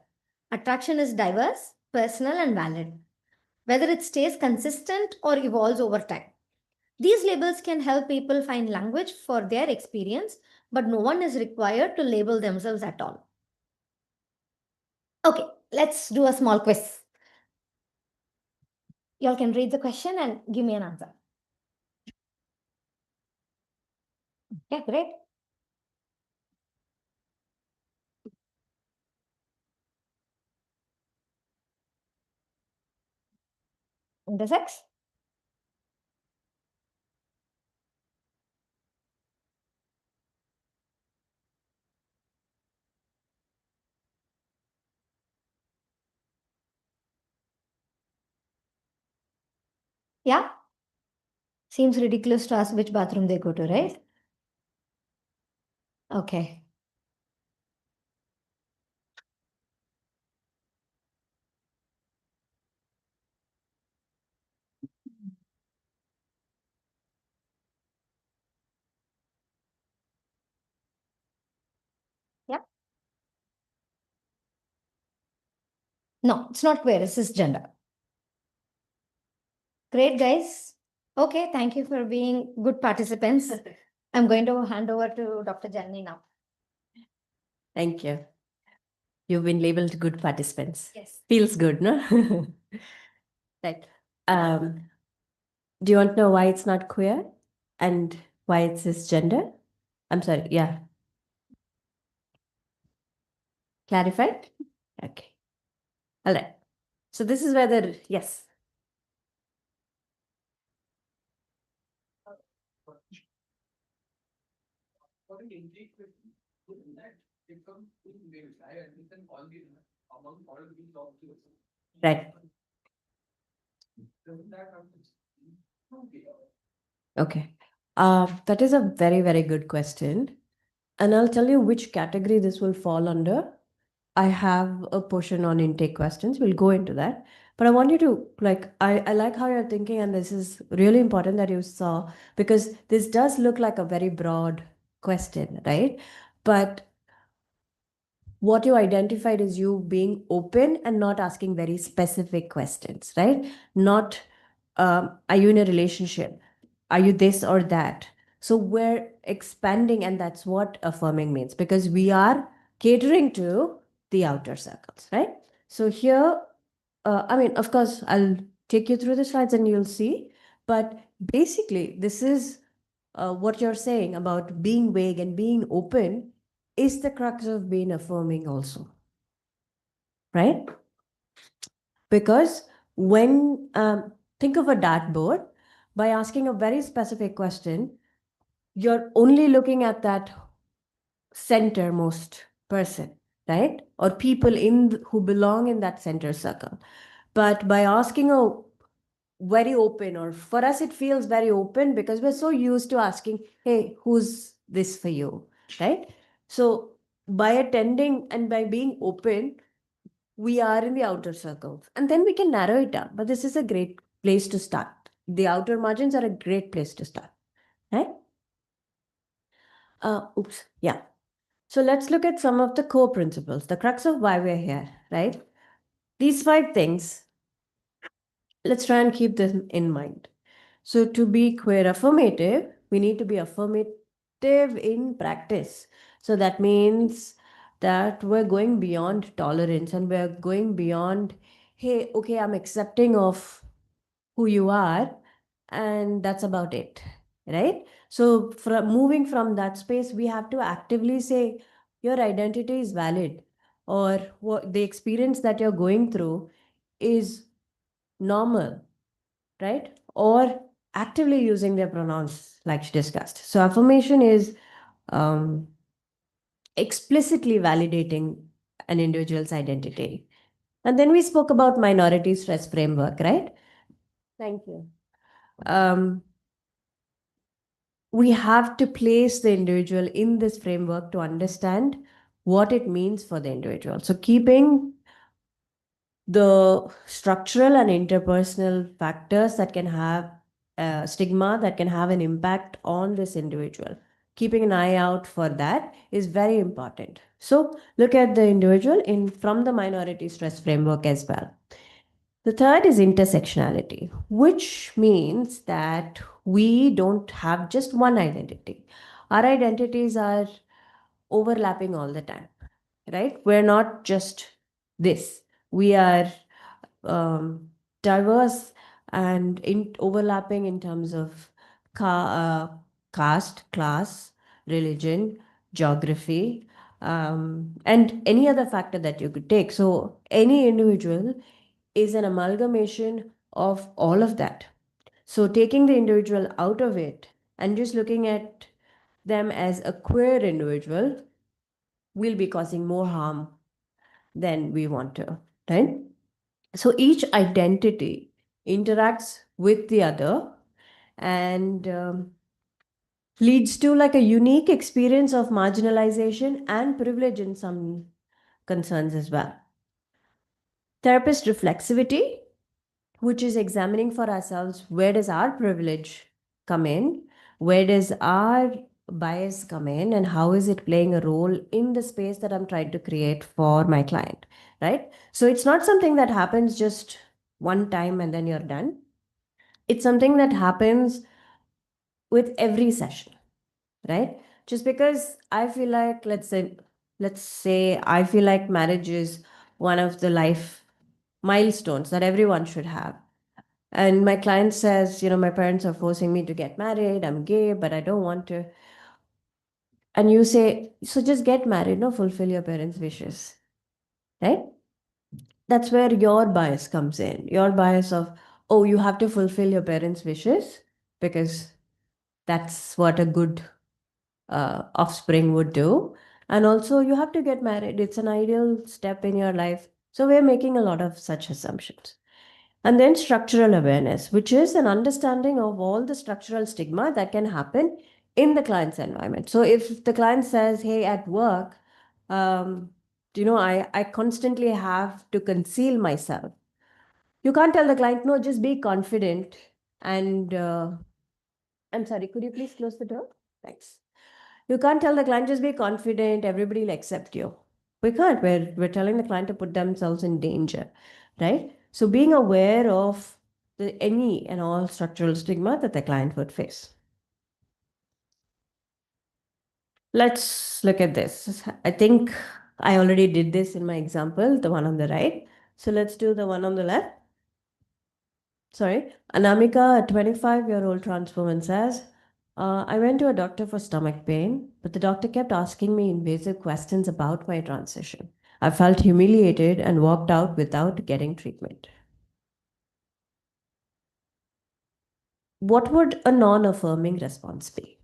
Attraction is diverse, personal, and valid, whether it stays consistent or evolves over time. These labels can help people find language for their experience, but no one is required to label themselves at all. Okay, let's do a small quiz. Y'all can read the question and give me an answer. Yeah, great. Intersex? Yeah? Seems ridiculous to ask which bathroom they go to, right? Okay. Yeah. No, it's not queer, it's cisgender. Great, guys. Okay, thank you for being good participants. I'm going to hand over to Dr. Janani now. Thank you. You've been labeled good participants. Yes. Feels good, no? Right. Do you want to know why it's not queer and why it's cisgender? I'm sorry, yeah. Clarified? Okay. All right. So this is where the, yes. Right. Okay. That is a very, very good question. And I'll tell you which category this will fall under. I have a portion on intake questions. We'll go into that. But I want you to, like, I like how you're thinking, and this is really important that you saw, because this does look like a very broad question, right? But what you identified is you being open and not asking very specific questions, right? Not, are you in a relationship? Are you this or that? So we're expanding, and that's what affirming means, because we are catering to the outer circles, right? So here, I mean, of course, I'll take you through the slides and you'll see, but basically, this is what you're saying about being vague and being open is the crux of being affirming also, right? Because when, think of a dartboard, by asking a very specific question, you're only looking at that centermost person, right? Or people who belong in that center circle. But by asking a very open, or for us, it feels very open because we're so used to asking, hey, who's this for you, right? So by attending and by being open, we are in the outer circles, and then we can narrow it down. But this is a great place to start. The outer margins are a great place to start, right? Oops, yeah. So let's look at some of the core principles, the crux of why we're here, right? These 5 things, let's try and keep them in mind. So to be queer affirmative, we need to be affirmative in practice. So that means that we're going beyond tolerance and we're going beyond, hey, okay, I'm accepting of who you are, and that's about it. right? So from moving from that space, we have to actively say your identity is valid, or what the experience that you're going through is normal, right? Or actively using their pronouns like she discussed. So affirmation is um, explicitly validating an individual's identity. And then we spoke about minority stress framework, right? Thank you. We have to place the individual in this framework to understand what it means for the individual. So keeping the structural and interpersonal factors that can have stigma that can have an impact on this individual. Keeping an eye out for that is very important. So look at the individual in from the minority stress framework as well. The third is intersectionality, which means that we don't have just one identity. Our identities are overlapping all the time, right? We're not just this. We are diverse and overlapping in terms of caste, class, religion, geography, and any other factor that you could take. So any individual is an amalgamation of all of that. So taking the individual out of it and just looking at them as a queer individual will be causing more harm than we want to, right? So each identity interacts with the other and leads to like a unique experience of marginalization and privilege in some concerns as well. Therapist reflexivity, which is examining for ourselves where does our privilege come in, where does our bias come in, and how is it playing a role in the space that I'm trying to create for my client, right? So it's not something that happens just one time and then you're done. It's something that happens with every session, right? Just because I feel like, let's say I feel like marriage is one of the life milestones that everyone should have. And my client says, my parents are forcing me to get married. I'm gay, but I don't want to. And you say, so just get married, no, fulfill your parents' wishes, right? That's where your bias comes in. Your bias of, oh, you have to fulfill your parents' wishes because that's what a good offspring would do. And also, you have to get married. It's an ideal step in your life. So we're making a lot of such assumptions. And then structural awareness, which is an understanding of all the structural stigma that can happen in the client's environment. So if the client says, hey, at work, I constantly have to conceal myself. You can't tell the client, no, just be confident. And I'm sorry, could you please close the door? Thanks. You can't tell the client, just be confident, everybody will accept you. We can't. We're telling the client to put themselves in danger, right? So being aware of any and all structural stigma that the client would face. Let's look at this. I think I already did this in my example, the one on the right. So let's do the one on the left. Sorry. Anamika, a 25-year-old trans woman says, I went to a doctor for stomach pain, but the doctor kept asking me invasive questions about my transition. I felt humiliated and walked out without getting treatment. What would a non-affirming response be?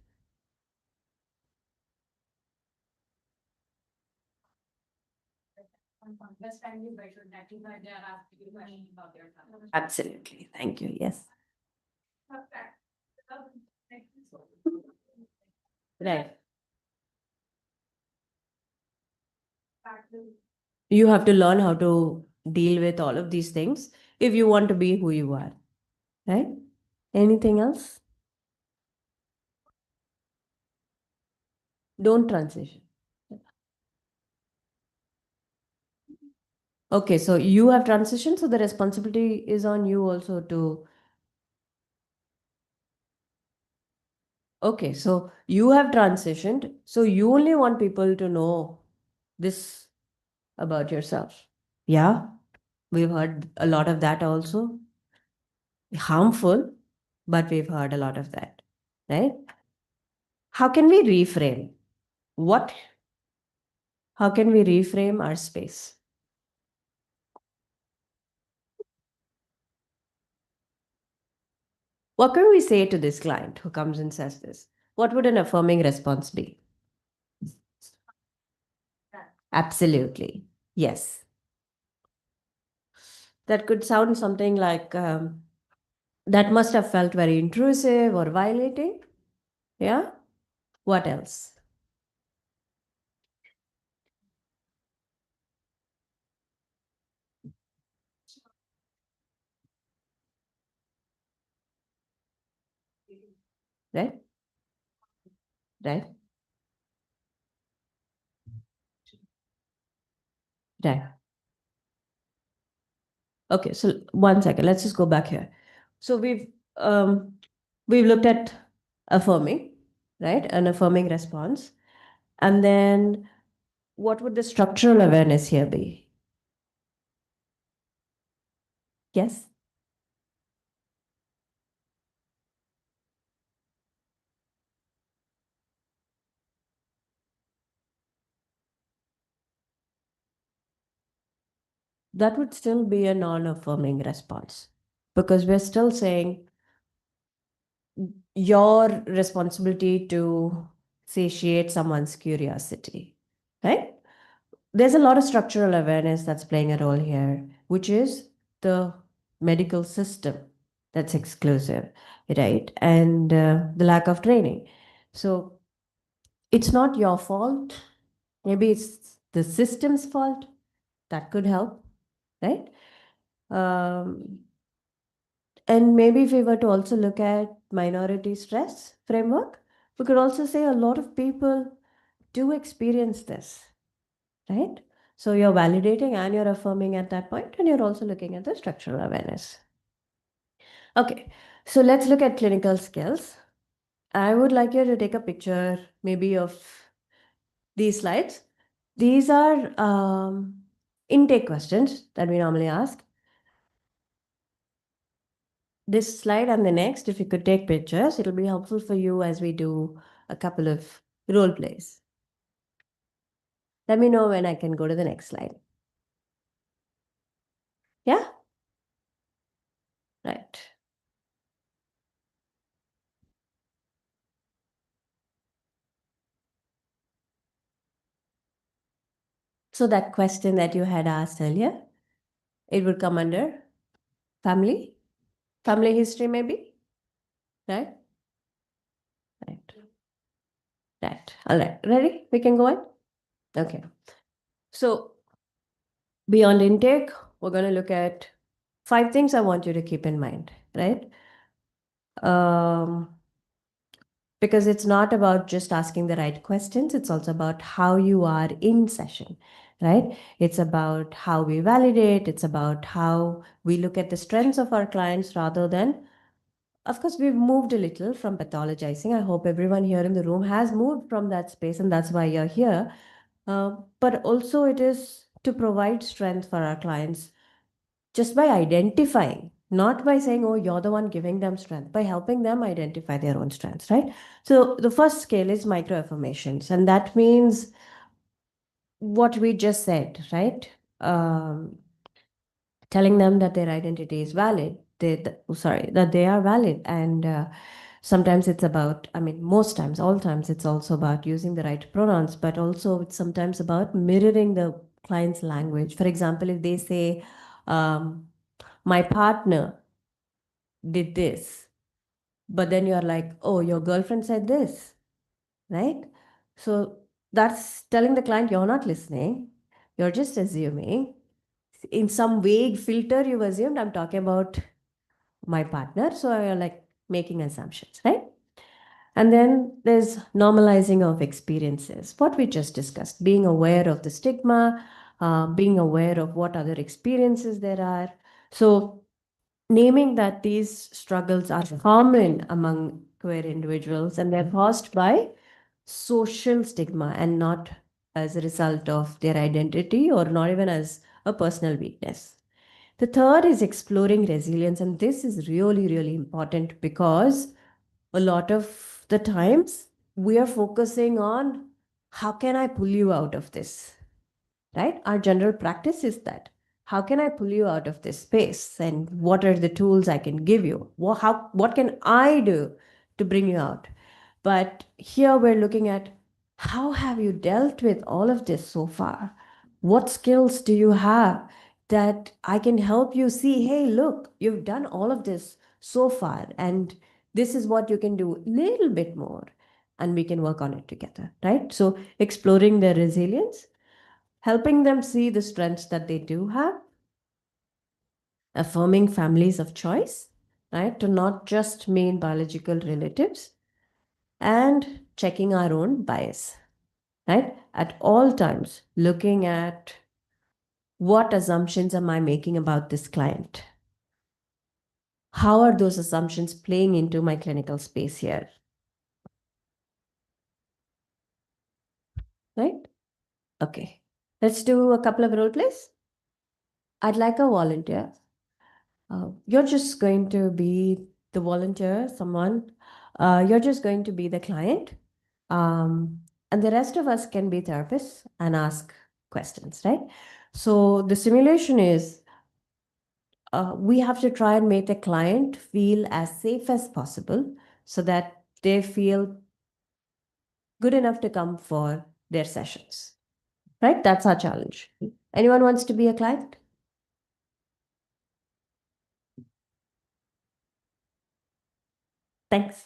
Absolutely. Thank you. Yes. Right. You have to learn how to deal with all of these things if you want to be who you are. Right? Anything else? Don't transition. Okay, so you have transitioned, so the responsibility is on you also to. Okay, so you have transitioned, so you only want people to know this about yourself. Yeah, we've heard a lot of that also. Harmful, but we've heard a lot of that, right? How can we reframe? What? How can we reframe our space? What can we say to this client who comes and says this? What would an affirming response be? Absolutely. Yes. That could sound something like that must have felt very intrusive or violating. Yeah. What else? Right? Right? Right. Okay, so 1 second, let's just go back here. So we've looked at affirming, right? An affirming response. And then what would the structural awareness here be? Yes? That would still be a non-affirming response because we're still saying your responsibility to satiate someone's curiosity, right? There's a lot of structural awareness that's playing a role here, which is the medical system that's exclusive, right? And the lack of training. So it's not your fault. Maybe it's the system's fault. That could help, right? And maybe if we were to also look at minority stress framework, we could also say a lot of people do experience this, right? So you're validating and you're affirming at that point, and you're also looking at the structural awareness. Okay, so let's look at clinical skills. I would like you to take a picture maybe of these slides. These are intake questions that we normally ask. This slide and the next, if you could take pictures, it'll be helpful for you as we do a couple of role plays. Let me know when I can go to the next slide. Yeah? Right. So that question that you had asked earlier, it would come under family, family history maybe, right? Right. Right. All right. Ready? We can go on? Okay. So beyond intake, we're going to look at 5 things I want you to keep in mind, right? Because it's not about just asking the right questions, it's also about how you are in session, right? It's about how we validate, it's about how we look at the strengths of our clients rather than, of course, we've moved a little from pathologizing. I hope everyone here in the room has moved from that space, and that's why you're here. But also, it is to provide strength for our clients just by identifying, not by saying, oh, you're the one giving them strength, by helping them identify their own strengths, right? So the first scale is micro affirmations, and that means what we just said, right? Telling them that their identity is valid, that they are valid. And sometimes it's about, I mean, most times, all times, it's also about using the right pronouns, but also it's sometimes about mirroring the client's language. For example, if they say, my partner did this, but then you're like, oh, your girlfriend said this, right? So that's telling the client you're not listening, you're just assuming. In some vague filter, you've assumed I'm talking about my partner, so you're like making assumptions, right? And then there's normalizing of experiences, what we just discussed, being aware of the stigma, being aware of what other experiences there are. So naming that these struggles are common among queer individuals and they're caused by social stigma and not as a result of their identity or not even as a personal weakness. The third is exploring resilience, and this is really, really important because a lot of the times we are focusing on how can I pull you out of this, right? Our general practice is that how can I pull you out of this space and what are the tools I can give you? What can I do to bring you out? But here we're looking at how have you dealt with all of this so far? What skills do you have that I can help you see, hey, look, you've done all of this so far, and this is what you can do a little bit more, and we can work on it together, right? So exploring their resilience, helping them see the strengths that they do have, affirming families of choice, right? To not just mean biological relatives, and checking our own bias, right? At all times, looking at what assumptions am I making about this client? How are those assumptions playing into my clinical space here? Right? Okay. Let's do a couple of role plays. I'd like a volunteer. You're just going to be the volunteer, someone. You're just going to be the client. And the rest of us can be therapists and ask questions, right? So the simulation is we have to try and make the client feel as safe as possible so that they feel good enough to come for their sessions, right? That's our challenge. Anyone wants to be a client? Thanks.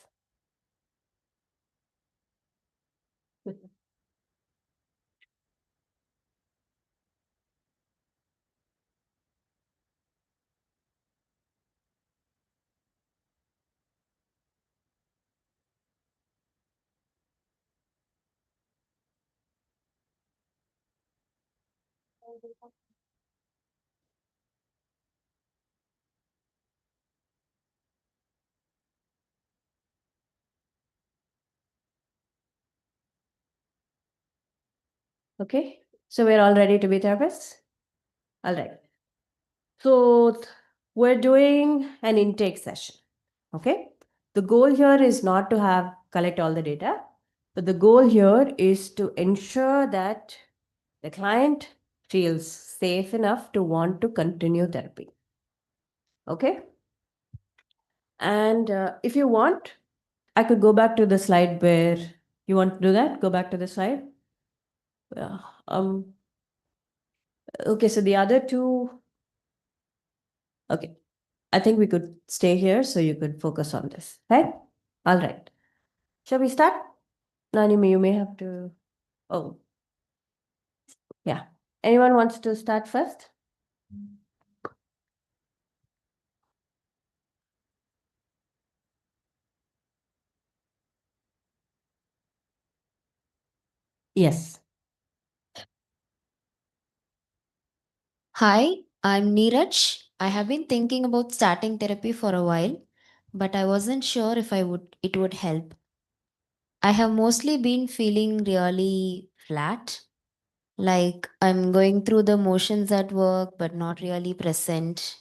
Okay, so we're all ready to be therapists? All right. So we're doing an intake session, okay? The goal here is not to have collect all the data, but the goal here is to ensure that the client feels safe enough to want to continue therapy. Okay? And if you want, I could go back to the slide where you want to do that. Go back to the slide. Yeah. Okay, so the other two. Okay, I think we could stay here so you could focus on this, right? All right. Shall we start? Nani, you may have to. Oh, yeah. Anyone wants to start first? Yes. Hi, I'm Neeraj. I have been thinking about starting therapy for a while, but I wasn't sure if it would help. I have mostly been feeling really flat, like I'm going through the motions at work but not really present.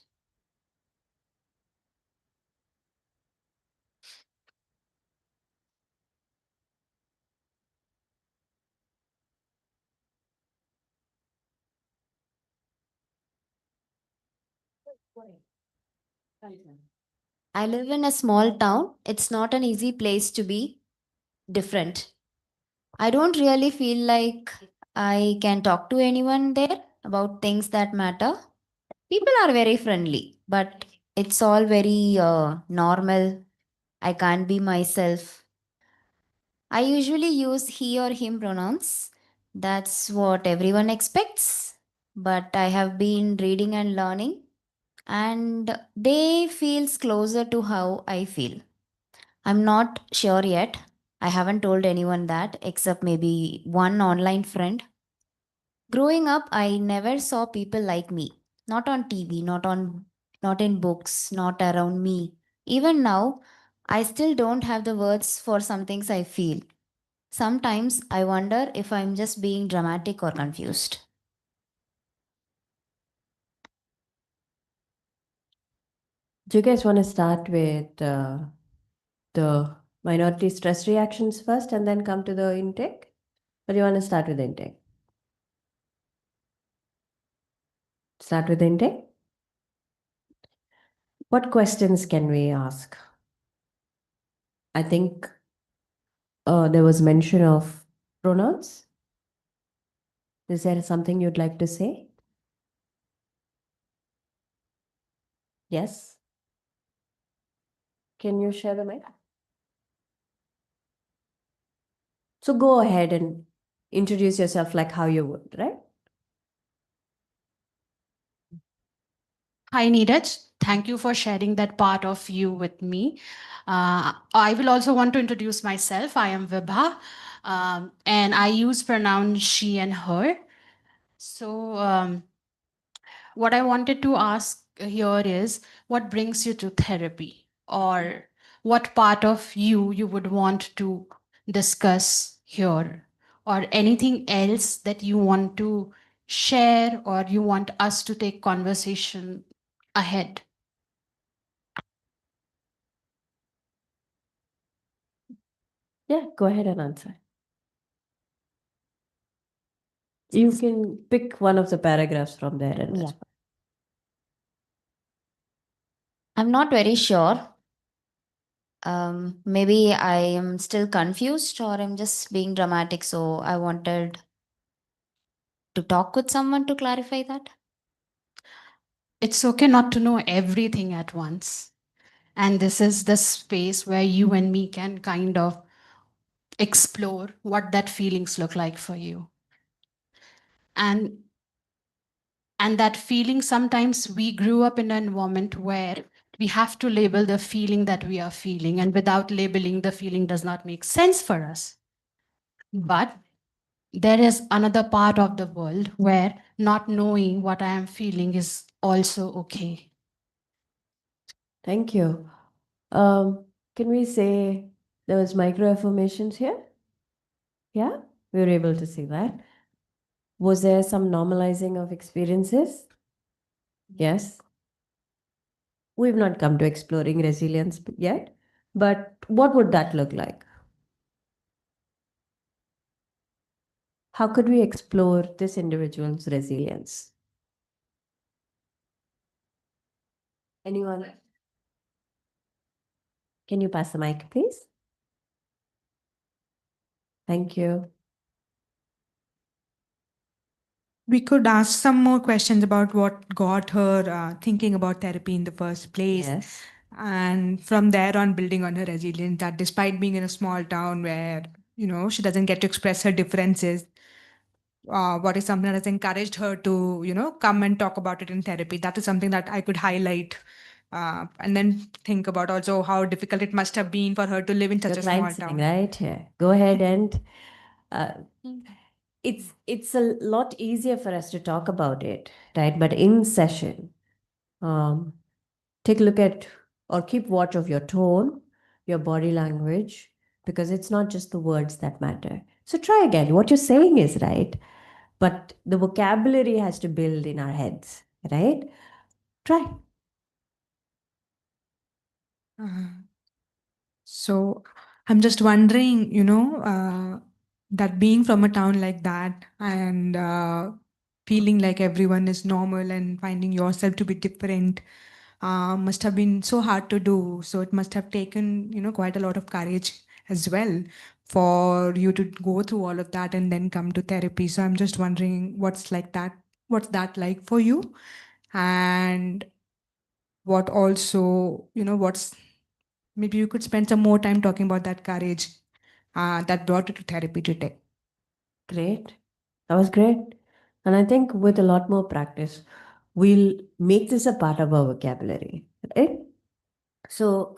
I live in a small town. It's not an easy place to be different. I don't really feel like I can talk to anyone there about things that matter. People are very friendly, but it's all very normal. I can't be myself. I usually use he or him pronouns. That's what everyone expects. But I have been reading and learning, and they feels closer to how I feel. I'm not sure yet. I haven't told anyone that except maybe one online friend. Growing up, I never saw people like me. Not on TV, not in books, not around me. Even now, I still don't have the words for some things I feel. Sometimes I wonder if I'm just being dramatic or confused. Do you guys want to start with the Minority stress reactions first and then come to the intake? Or do you want to start with the intake? Start with the intake? What questions can we ask? I think there was mention of pronouns. Is there something you'd like to say? Yes? Can you share the mic? So go ahead and introduce yourself like how you would, right? Hi, Neeraj. Thank you for sharing that part of you with me. I will also want to introduce myself. I am Vibha, and I use pronouns she and her. So, what I wanted to ask here is what brings you to therapy, or what part of you would want to discuss here, or anything else that you want to share or you want us to take conversation ahead. Yeah, go ahead and answer. You can pick one of the paragraphs from there and Yeah. I'm not very sure. Maybe I am still confused or I'm just being dramatic. So I wanted to talk with someone to clarify that. It's okay not to know everything at once. And this is the space where you and me can kind of explore what that feelings look like for you. And that feeling, sometimes we grew up in an environment where we have to label the feeling that we are feeling, and without labeling, the feeling does not make sense for us. But there is another part of the world where not knowing what I am feeling is also okay. Thank you. Can we say there was micro affirmations here? Yeah, we were able to see that. Was there some normalizing of experiences? Yes. We've not come to exploring resilience yet, but what would that look like? How could we explore this individual's resilience? Anyone? Can you pass the mic, please? Thank you. We could ask some more questions about what got her thinking about therapy in the first place. Yes. And from there on, building on her resilience, that despite being in a small town where, she doesn't get to express her differences, what is something that has encouraged her to, come and talk about it in therapy. That is something that I could highlight. And then think about also how difficult it must have been for her to live in such Your a small client's sitting town. right here. Go ahead and it's a lot easier for us to talk about it, right? But in session, take a look at or keep watch of your tone, your body language, because it's not just the words that matter. So try again. What you're saying is right, but the vocabulary has to build in our heads, right? Try. So I'm just wondering, that being from a town like that and feeling like everyone is normal and finding yourself to be different must have been so hard to do. So it must have taken, quite a lot of courage as well for you to go through all of that and then come to therapy. So I'm just wondering what's that like for you? And what also, what's maybe you could spend some more time talking about that courage that brought you to therapy today. Great. That was great. And I think with a lot more practice, we'll make this a part of our vocabulary, right? So,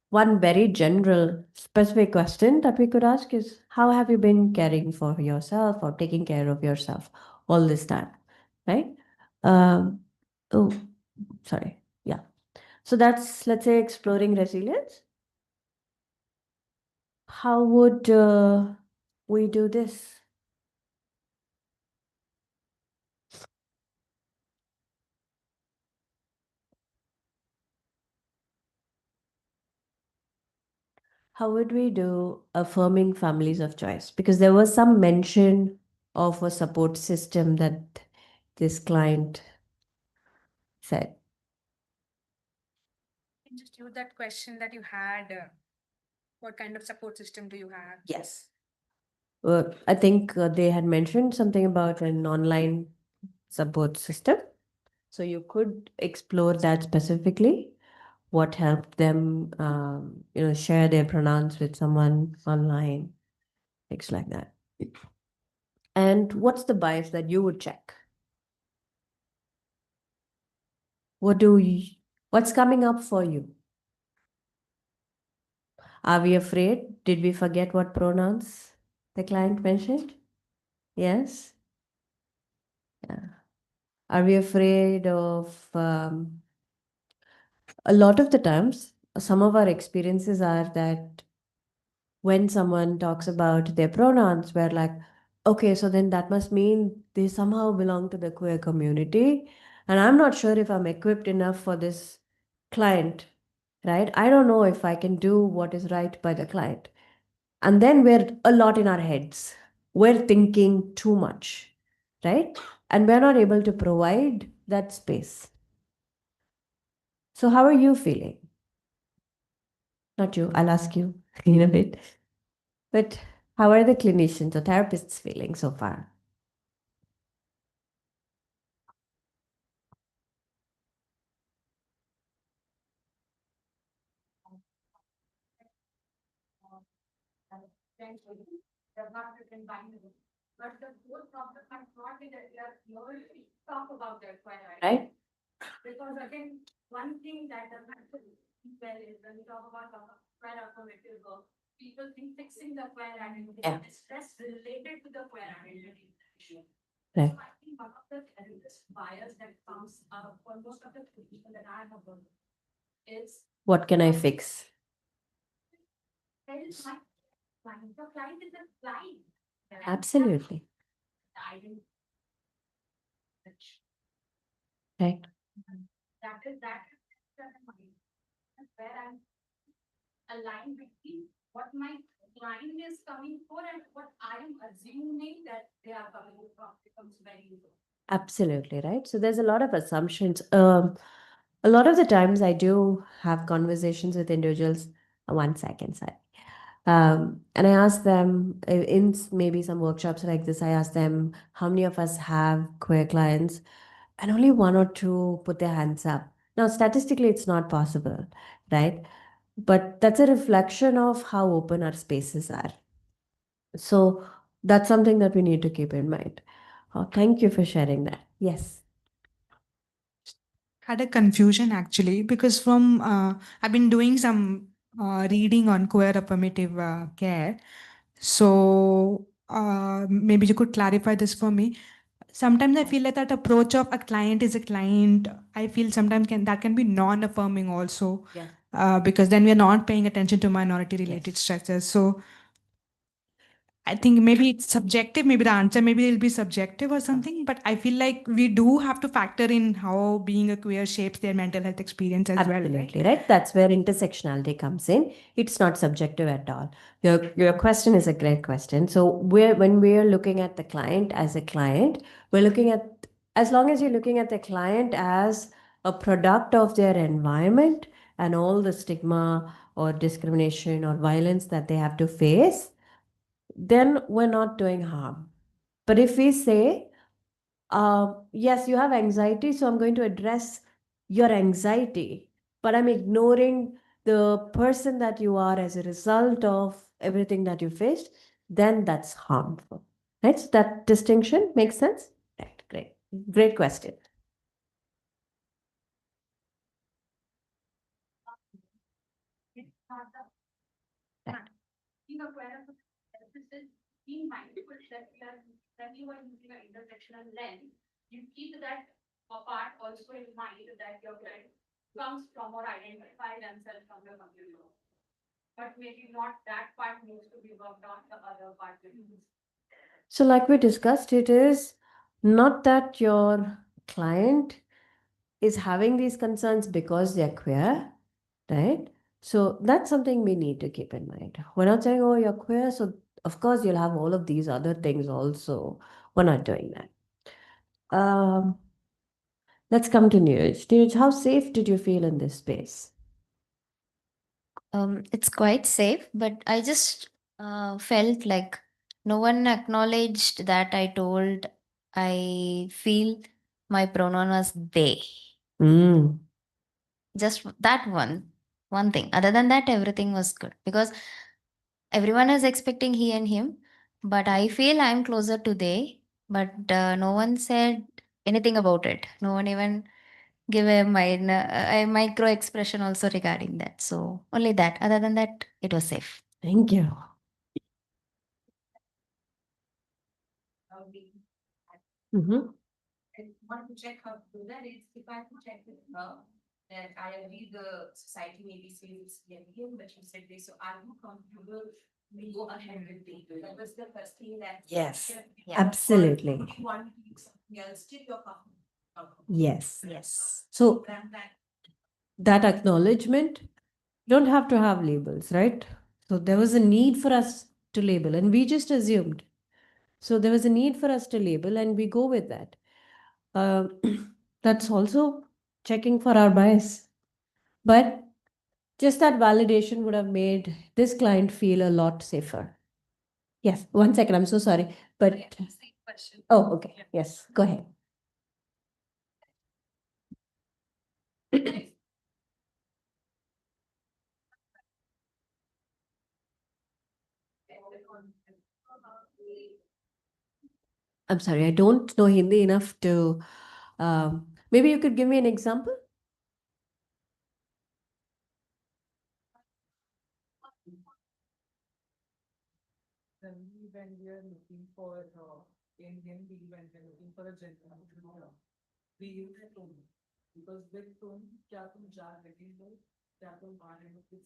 one very general, specific question that we could ask is how have you been caring for yourself or taking care of yourself all this time, right? Oh, sorry. Yeah. So that's, let's say, exploring resilience. How would we do this? how would we do affirming families of choice? Because there was some mention of a support system that this client said. Just use that question that you had. What kind of support system do you have? Yes. I think they had mentioned something about an online support system. So you could explore that specifically. What helped them, share their pronouns with someone online, things like that. And what's the bias that you would check? What's coming up for you? Are we afraid? Did we forget what pronouns the client mentioned? Yes. Yeah. Are we afraid of a lot of the times, some of our experiences are that when someone talks about their pronouns, we're like, okay, so then that must mean they somehow belong to the queer community. And I'm not sure if I'm equipped enough for this client, right? I don't know if I can do what is right by the client. And then we're a lot in our heads. We're thinking too much, right? And we're not able to provide that space. So, how are you feeling? Not you, I'll ask you in a bit. But how are the clinicians or therapists feeling so far? But the whole problem might not be that we are here to talk about that quite Right? Because again, one thing that does not well is when we talk about queer affirmative work, people think fixing the queer identity Yeah. is just related to the queer identity issue. Right. So I think one of the bias that comes up for most of the people that I have worked is What can I fix? there is my client. The client is a client. Absolutely. I didn't. Right. That is where I'm aligned between what my client is coming for and what I am assuming that they are coming from becomes very important. Absolutely, right? So there's a lot of assumptions. A lot of the times I do have conversations with individuals. 1 second, sorry. And I ask them in maybe some workshops like this, I ask them how many of us have queer clients, and only one or two put their hands up. Now, statistically, it's not possible, right? But that's a reflection of how open our spaces are. So that's something that we need to keep in mind. Oh, thank you for sharing that. Yes. Had a confusion actually because I've been doing some reading on queer affirmative care. So maybe you could clarify this for me. Sometimes I feel like that approach of a client is a client. I feel sometimes that can be non-affirming also. Yeah. Because then we are not paying attention to minority-related structures. So I think maybe it's subjective, maybe the answer maybe will be subjective or something, but I feel like we do have to factor in how being a queer shapes their mental health experience as well, right? Absolutely, right? That's where intersectionality comes in. It's not subjective at all. Your question is a great question. So when we're looking at the client as a client, we're looking at, as long as you're looking at the client as a product of their environment and all the stigma or discrimination or violence that they have to face, then we're not doing harm. But if we say, yes, you have anxiety, so I'm going to address your anxiety, but I'm ignoring the person that you are as a result of everything that you faced, then that's harmful. Right? So that distinction makes sense? Right, great. Great question. Being aware of this is being mindful that when you are using an intersectional lens, you keep that part also in mind that your client comes from or identify themselves from your computer. But maybe not that part needs to be worked on, the other part will be. So, like we discussed, it is not that your client is having these concerns because they're queer, right? So that's something we need to keep in mind. We're not saying, oh, you're queer, so of course you'll have all of these other things also. We're not doing that. Let's come to Neeraj. Neeraj, how safe did you feel in this space? It's quite safe, but I just felt like no one acknowledged that I feel my pronoun was they. Mm. Just that one thing. Other than that, everything was good because everyone is expecting he and him, but I feel I'm closer to they. But no one said anything about it. No one even give a micro expression also regarding that. So only that. Other than that, it was safe. Thank you. Mm-hmm. I want to check her to that. If I could check with her, that I agree the society maybe says it's him, but you said this, so are you comfortable? We go ahead with the. That was the first thing that. Yes, Yeah. absolutely. Or you want to do something else, still you're comfortable. Yes. Yes. So That that acknowledgement, don't have to have labels, right? So there was a need for us to label, and we just assumed. So there was a need for us to label, and we go with that. Uh, that's also checking for our bias. But just that validation would have made this client feel a lot safer. Yes, 1 second. I'm so sorry. But oh, okay. Yes, go ahead. I'm sorry, I don't know Hindi enough to. Maybe you could give me an example. When we are looking for in Hindi, when we are looking for a gender, we use a tone because with tone, क्या तुम जा रहे हो, क्या तुम आ रहे हो, किस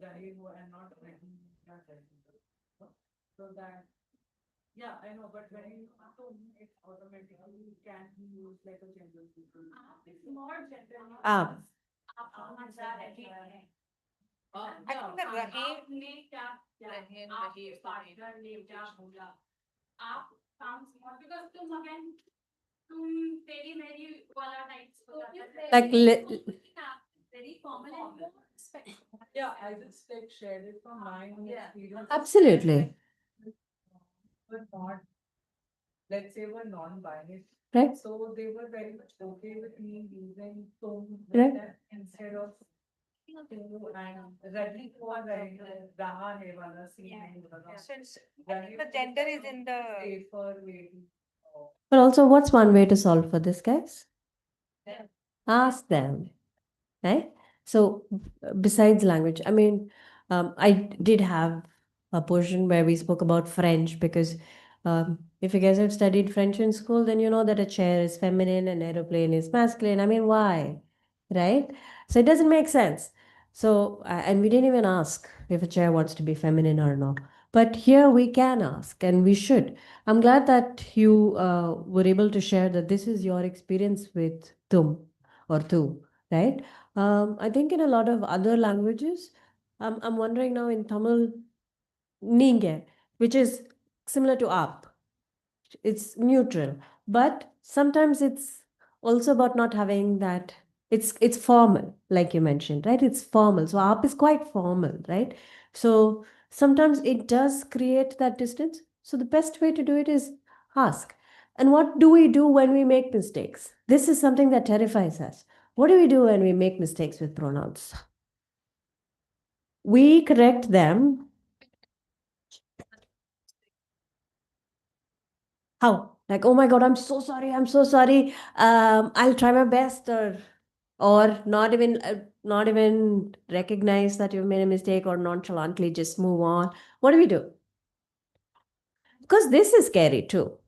रहे हो and not रही क्या रही हो. So that, yeah, I know, but when you tone, it automatically can be used like a gender. It's more gender. आप जा रहे हैं. I think the आपने क्या रहे पार्टनर ने क्या बोला आप काम because तुम again तुम तेरी मेरी वाला types Like very common and yeah, I just like shared it from my own experience. Absolutely. But not, let's say, were non-binary. Right. So they were very much okay with me using tone Right. instead of and ready for raha hai wala scene. Since the gender is in the safer way. But also, what's one way to solve for this, guys? Ask them, right? So, besides language, I mean, I did have a portion where we spoke about French because if you guys have studied French in school, then you know that a chair is feminine and aeroplane is masculine. I mean, why? Right? So it doesn't make sense. So, and we didn't even ask if a chair wants to be feminine or not. But here we can ask and we should. I'm glad that you were able to share that this is your experience with tum or tu, right? I think in a lot of other languages, I'm wondering now in Tamil, ninge, which is similar to up. It's neutral, but sometimes it's also about not having that. It's formal, like you mentioned, right? It's formal. So up is quite formal, right? So sometimes it does create that distance. So the best way to do it is ask. And what do we do when we make mistakes? This is something that terrifies us. What do we do when we make mistakes with pronouns? We correct them. How? Like, oh my God, I'm so sorry. I'm so sorry. I'll try my best, or not even recognize that you've made a mistake, or nonchalantly just move on. What do we do? Because this is scary too.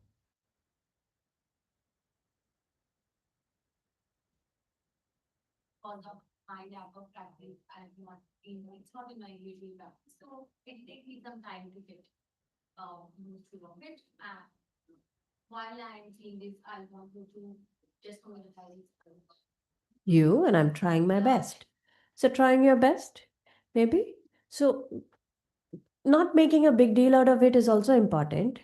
on my lap of practice, I have not been, it's not in my usual practice. So it takes me some time to get used to it. And while I'm seeing this, I want you to just communicate. You and I'm trying my best. So trying your best, maybe. So, not making a big deal out of it is also important.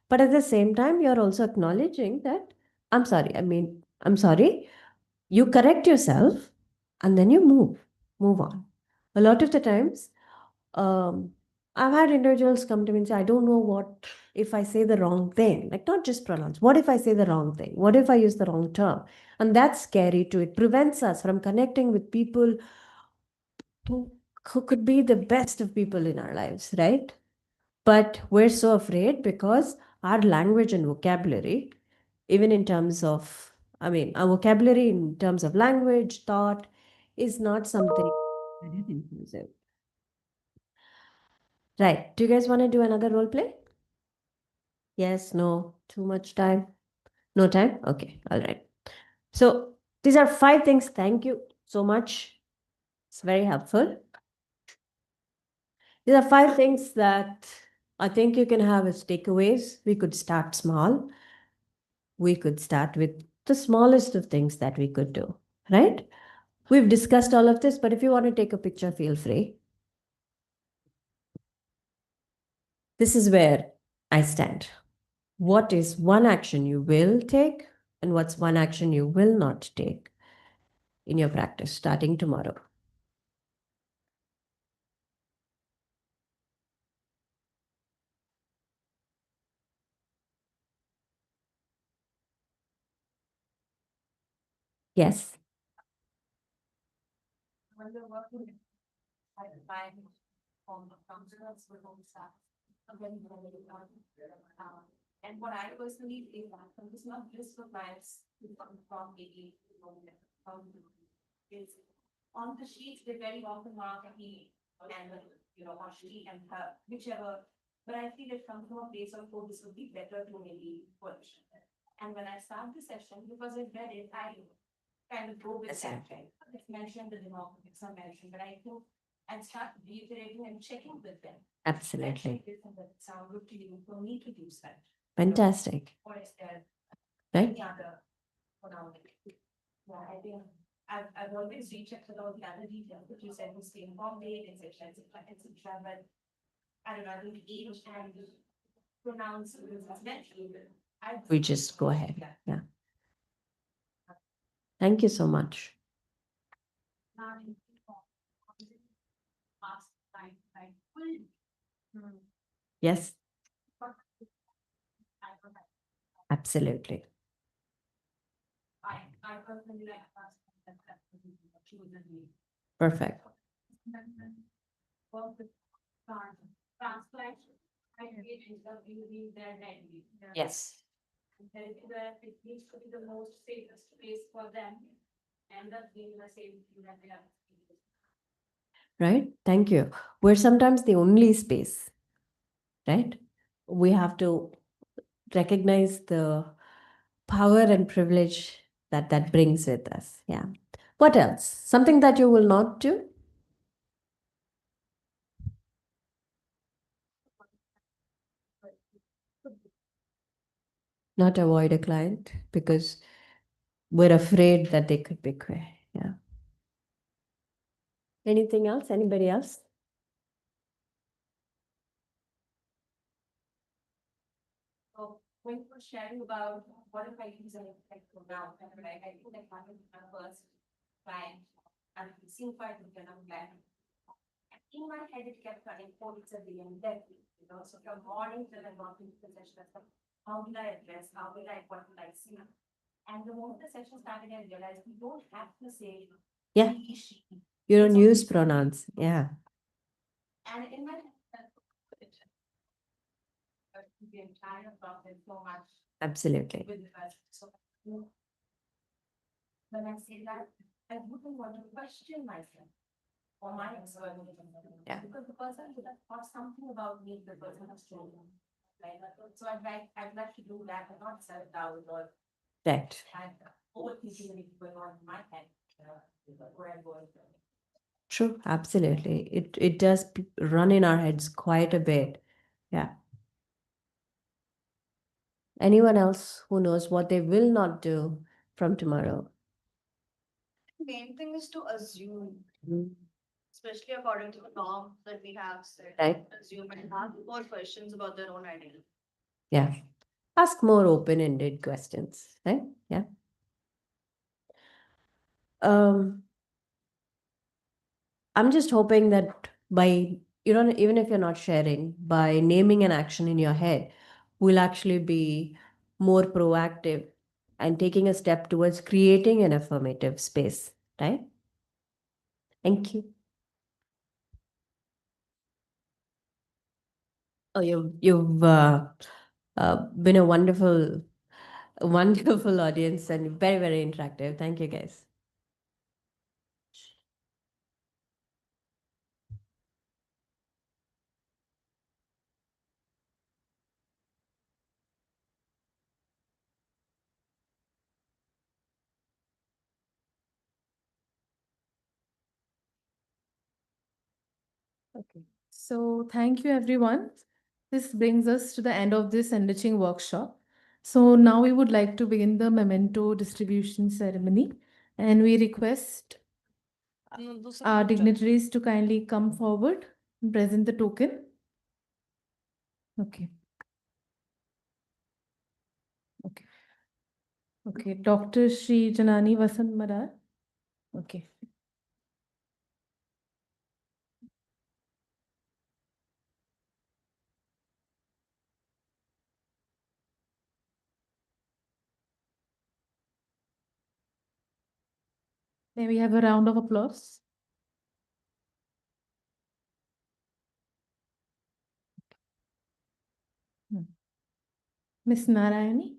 But at the same time, you're also acknowledging that I'm sorry. I'm sorry. You correct yourself and then you move on. A lot of the times, um, I've had individuals come to me and say, I don't know what if I say the wrong thing, like not just pronounce. What if I say the wrong thing? What if I use the wrong term? And that's scary too. It prevents us from connecting with people who could be the best of people in our lives, right? But we're so afraid because our language and vocabulary, even in terms of, our vocabulary in terms of language, thought, is not something that is inclusive. Right. Do you guys want to do another role play? Yes, no, too much time? No time? Okay, all right. So these are 5 things. Thank you so much. It's very helpful. These are 5 things that I think you can have as takeaways. We could start small. We could start with the smallest of things that we could do, right? We've discussed all of this, but if you want to take a picture, feel free. This is where I stand. What is one action you will take, and what's one action you will not take in your practice starting tomorrow? Yes. When we're working, I find form of counselors with home staff. And what I personally feel that it's not just for clients who come from maybe is on the sheets they very often mark he and or she and her, whichever. But I feel it comes from a place of oh, this would be better to maybe push. And when I start the session, because I read it, I kind of go with that. It's mentioned the demographics are mentioned, but I think and start reiterating and checking with them. Absolutely. Sound good to you for me to use that. Fantastic. Or is there Right? any other pronouncing? Yeah, I think I've always rechecked with all the other details that you said was the informed date, etc., etc. But I don't know, I think age and pronounce is mentioned. We just go ahead. Yeah. Thank you so much. Yes. Absolutely. I personally like Perfect. transplant, I create interview their name. Yes. It needs to be the most safest place for them, end up being the same thing that they have. Right? Thank you. We're sometimes the only space, right? We have to recognize the power and privilege that that brings with us. Yeah. What else? Something that you will not do? Not avoid a client because we're afraid that they could be queer. Yeah. Anything else? Anybody else? So when you were sharing about what if I use an effect now, like I think that happened to my first client and it seemed quite a good plan. In my head, it kept running 4 weeks a day and then, so from morning till I got into the session, I thought, how will I address? How will I, what will I see? And the moment the session started, I realized we don't have to say Yeah. he, she. You don't use pronouns. Yeah. And in my head, the entire process so much. Absolutely. With the first. So when I say that, I wouldn't want to question myself or my experience. Yeah. Because the person would have thought something about me, the person has told me. Like, so I'd like to do that and not self-doubt or Right. and overthinking going on in my head where I'm going. True. Absolutely. It does run in our heads quite a bit. Yeah. Anyone else who knows what they will not do from tomorrow? Main thing is to assume, Mm. especially according to the norm that we have set, Right. assume and ask more questions about their own identity. Yeah. Ask more open-ended questions, right? Yeah. Um, I'm just hoping that by, even if you're not sharing, by naming an action in your head, we'll actually be more proactive and taking a step towards creating an affirmative space, right? Thank you. Oh, you've been a wonderful, wonderful audience and very, very interactive. Thank you, guys. Okay, so thank you everyone. This brings us to the end of this enriching workshop. So now we would like to begin the memento distribution ceremony, and we request our dignitaries to kindly come forward and present the token. Okay. Okay. Okay, Dr. Shri Janani Vasant Madar. Okay. May we have a round of applause? Miss Narayani.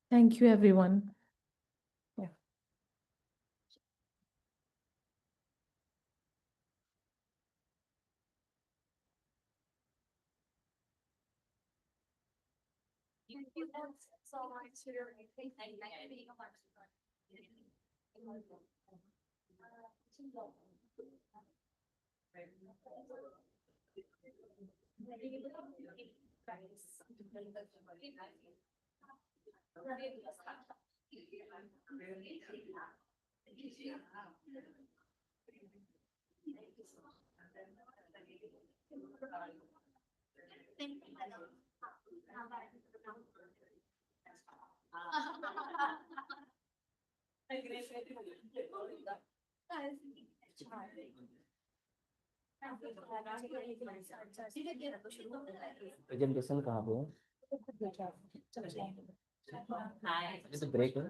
Thank you, everyone. Yeah. Thank you so much for your presentation कहाँ पे है अभी तो break है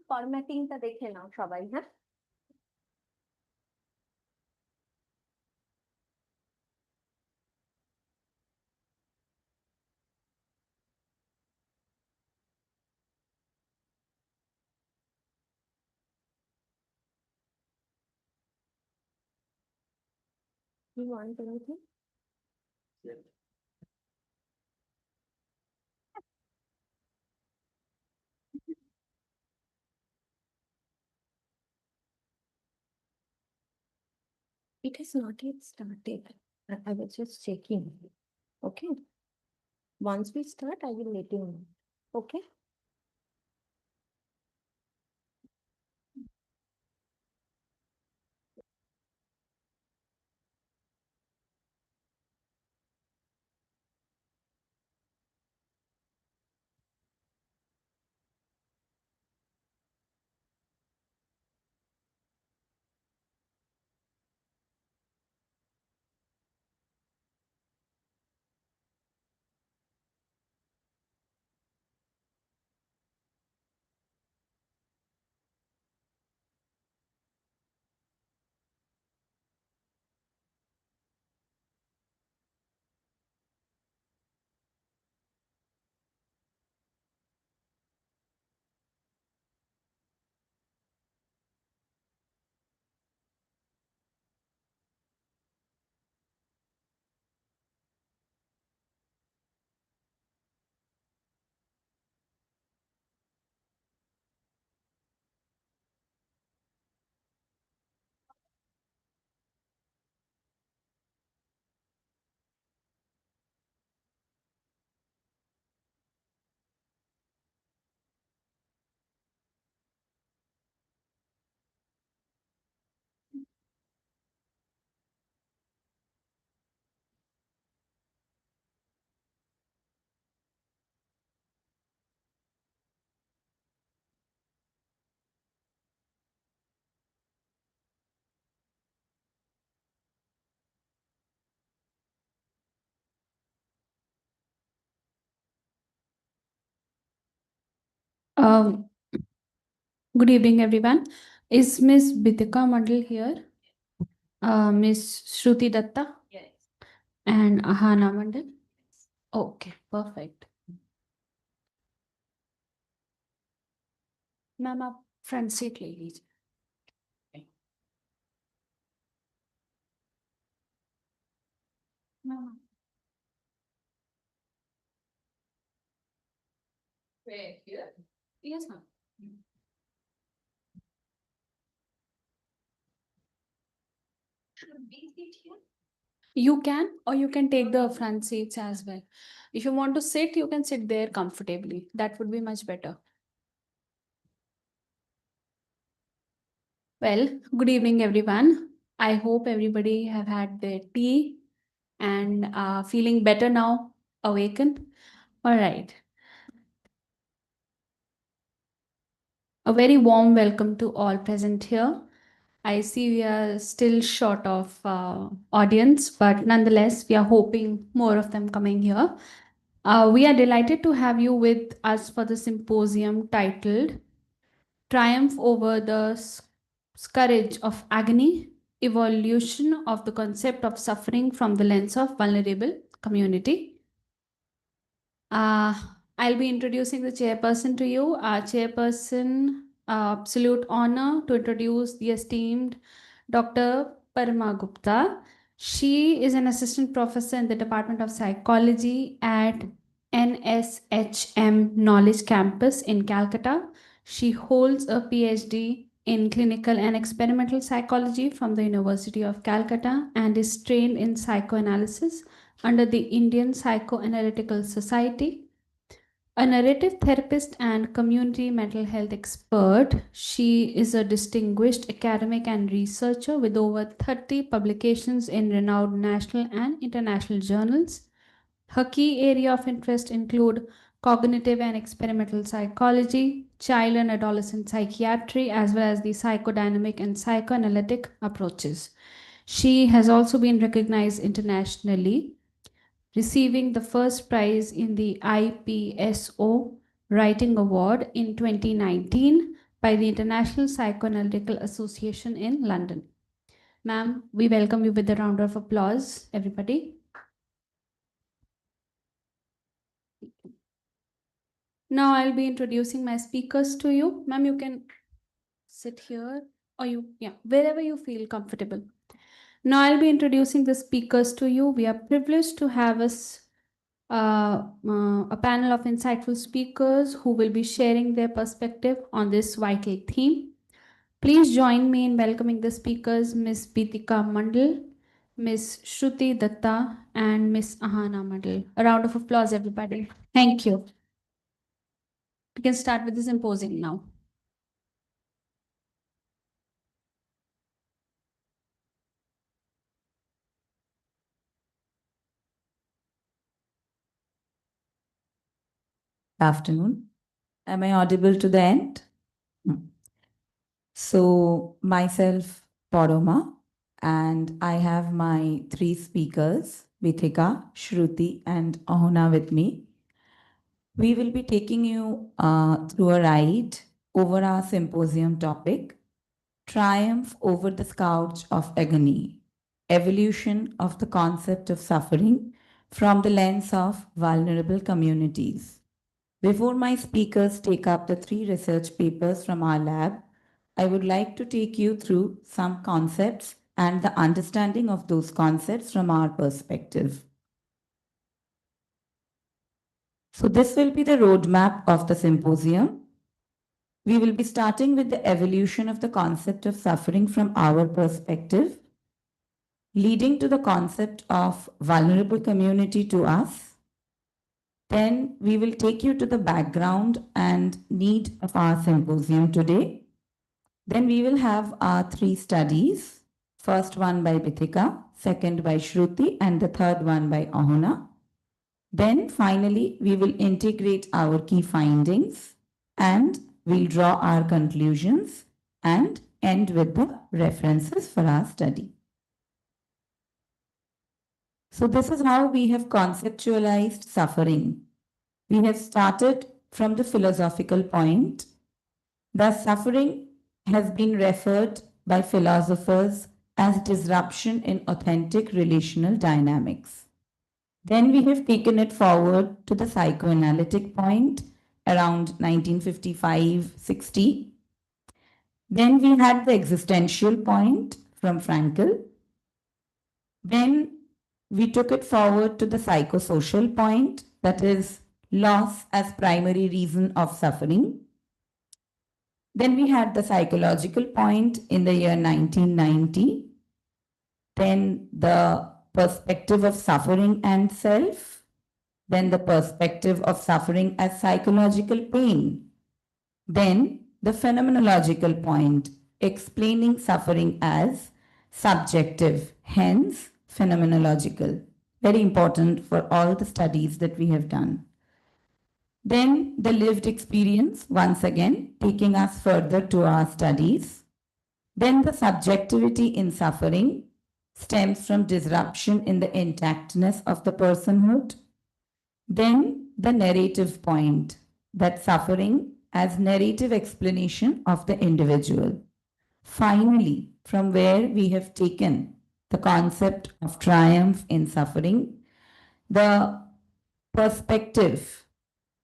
ফরম্যাটিংটা দেখে নাও সবাই, হ্যাঁ? You want anything? It has not yet started. I was just checking. Okay. Once we start, I will let you know. Okay. Um, Good evening, everyone. Is Miss Bitika Mandal here? Miss Shruti Datta? Yes. And Ahana Mandal? Okay, perfect. Ma'am, आप front seat ले लीजिए. Ma'am. Where here? Yes, ma'am. Should we sit here? You can, or you can take the front seats as well. If you want to sit, you can sit there comfortably. That would be much better. Well, good evening, everyone. I hope everybody have had their tea and feeling better now, awakened. All right. A very warm welcome to all present here. I see we are still short of audience, but nonetheless, we are hoping more of them coming here. We are delighted to have you with us for the symposium titled Triumph over the Scourge of Agony, Evolution of the Concept of Suffering from the Lens of Vulnerable Community. I'll be introducing the chairperson to you. Our chairperson, absolute honor to introduce the esteemed Dr. Parma Gupta. She is an assistant professor in the Department of Psychology at NSHM Knowledge Campus in Calcutta. She holds a PhD in clinical and experimental psychology from the University of Calcutta and is trained in psychoanalysis under the Indian Psychoanalytical Society. A narrative therapist and community mental health expert, she is a distinguished academic and researcher with over 30 publications in renowned national and international journals. Her key area of interest include cognitive and experimental psychology, child and adolescent psychiatry, as well as the psychodynamic and psychoanalytic approaches. She has also been recognized internationally, receiving the first prize in the IPSO Writing Award in 2019 by the International Psychoanalytical Association in London. Ma'am, we welcome you with a round of applause, everybody. Now I'll be introducing my speakers to you. Ma'am, you can sit here or wherever you feel comfortable. Now I'll be introducing the speakers to you. We are privileged to have a panel of insightful speakers who will be sharing their perspective on this vital theme. Please join me in welcoming the speakers, Ms. Bitika Mandal, Ms. Shruti Datta, and Ms. Ahana Mandal. A round of applause, everybody. Thank you. We can start with the symposium now. Afternoon. Am I audible to the end? So, myself, Paroma, and I have my three speakers, Vithika, Shruti, and Ahuna with me. We will be taking you through a ride over our symposium topic, Triumph over the Scourge of Agony, Evolution of the Concept of Suffering from the Lens of Vulnerable Communities. Before my speakers take up the three research papers from our lab, I would like to take you through some concepts and the understanding of those concepts from our perspective. So this will be the roadmap of the symposium. We will be starting with the evolution of the concept of suffering from our perspective, leading to the concept of vulnerable community to us. Then we will take you to the background and need of our symposium today. Then we will have our three studies. First one by Bithika, second by Shruti, and the third one by Ahuna. Then finally, we will integrate our key findings and we'll draw our conclusions and end with the references for our study. So this is how we have conceptualized suffering. We have started from the philosophical point. Thus, suffering has been referred by philosophers as disruption in authentic relational dynamics. Then we have taken it forward to the psychoanalytic point around 1955-60. Then we had the existential point from Frankl. Then we took it forward to the psychosocial point, that is, loss as primary reason of suffering. Then we had the psychological point in the year 1990. Then the perspective of suffering and self. Then the perspective of suffering as psychological pain. Then the phenomenological point, explaining suffering as subjective, hence phenomenological. Very important for all the studies that we have done. Then the lived experience, once again, taking us further to our studies. Then the subjectivity in suffering stems from disruption in the intactness of the personhood. Then the narrative point, that suffering as narrative explanation of the individual. Finally, from where we have taken the concept of triumph in suffering, the perspective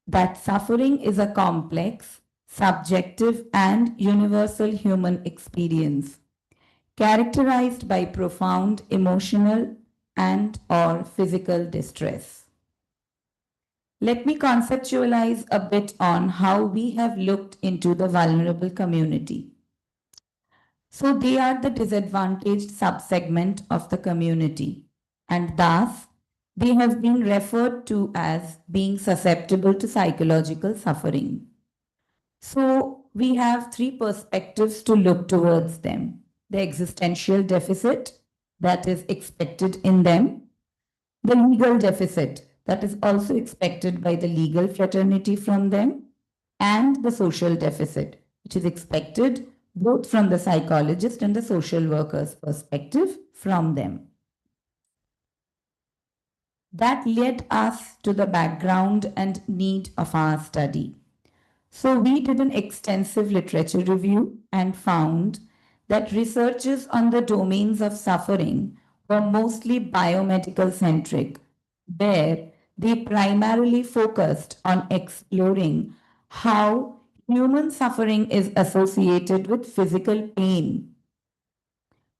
that suffering is a complex, subjective, and universal human experience, characterized by profound emotional and/or physical distress. Let me conceptualize a bit on how we have looked into the vulnerable community. So they are the disadvantaged subsegment of the community, and thus they have been referred to as being susceptible to psychological suffering. So we have three perspectives to look towards them: the existential deficit that is expected in them, the legal deficit that is also expected by the legal fraternity from them, and the social deficit, which is expected both from the psychologist and the social worker's perspective from them. That led us to the background and need of our study. So we did an extensive literature review and found that researches on the domains of suffering were mostly biomedical centric, where they primarily focused on exploring how human suffering is associated with physical pain.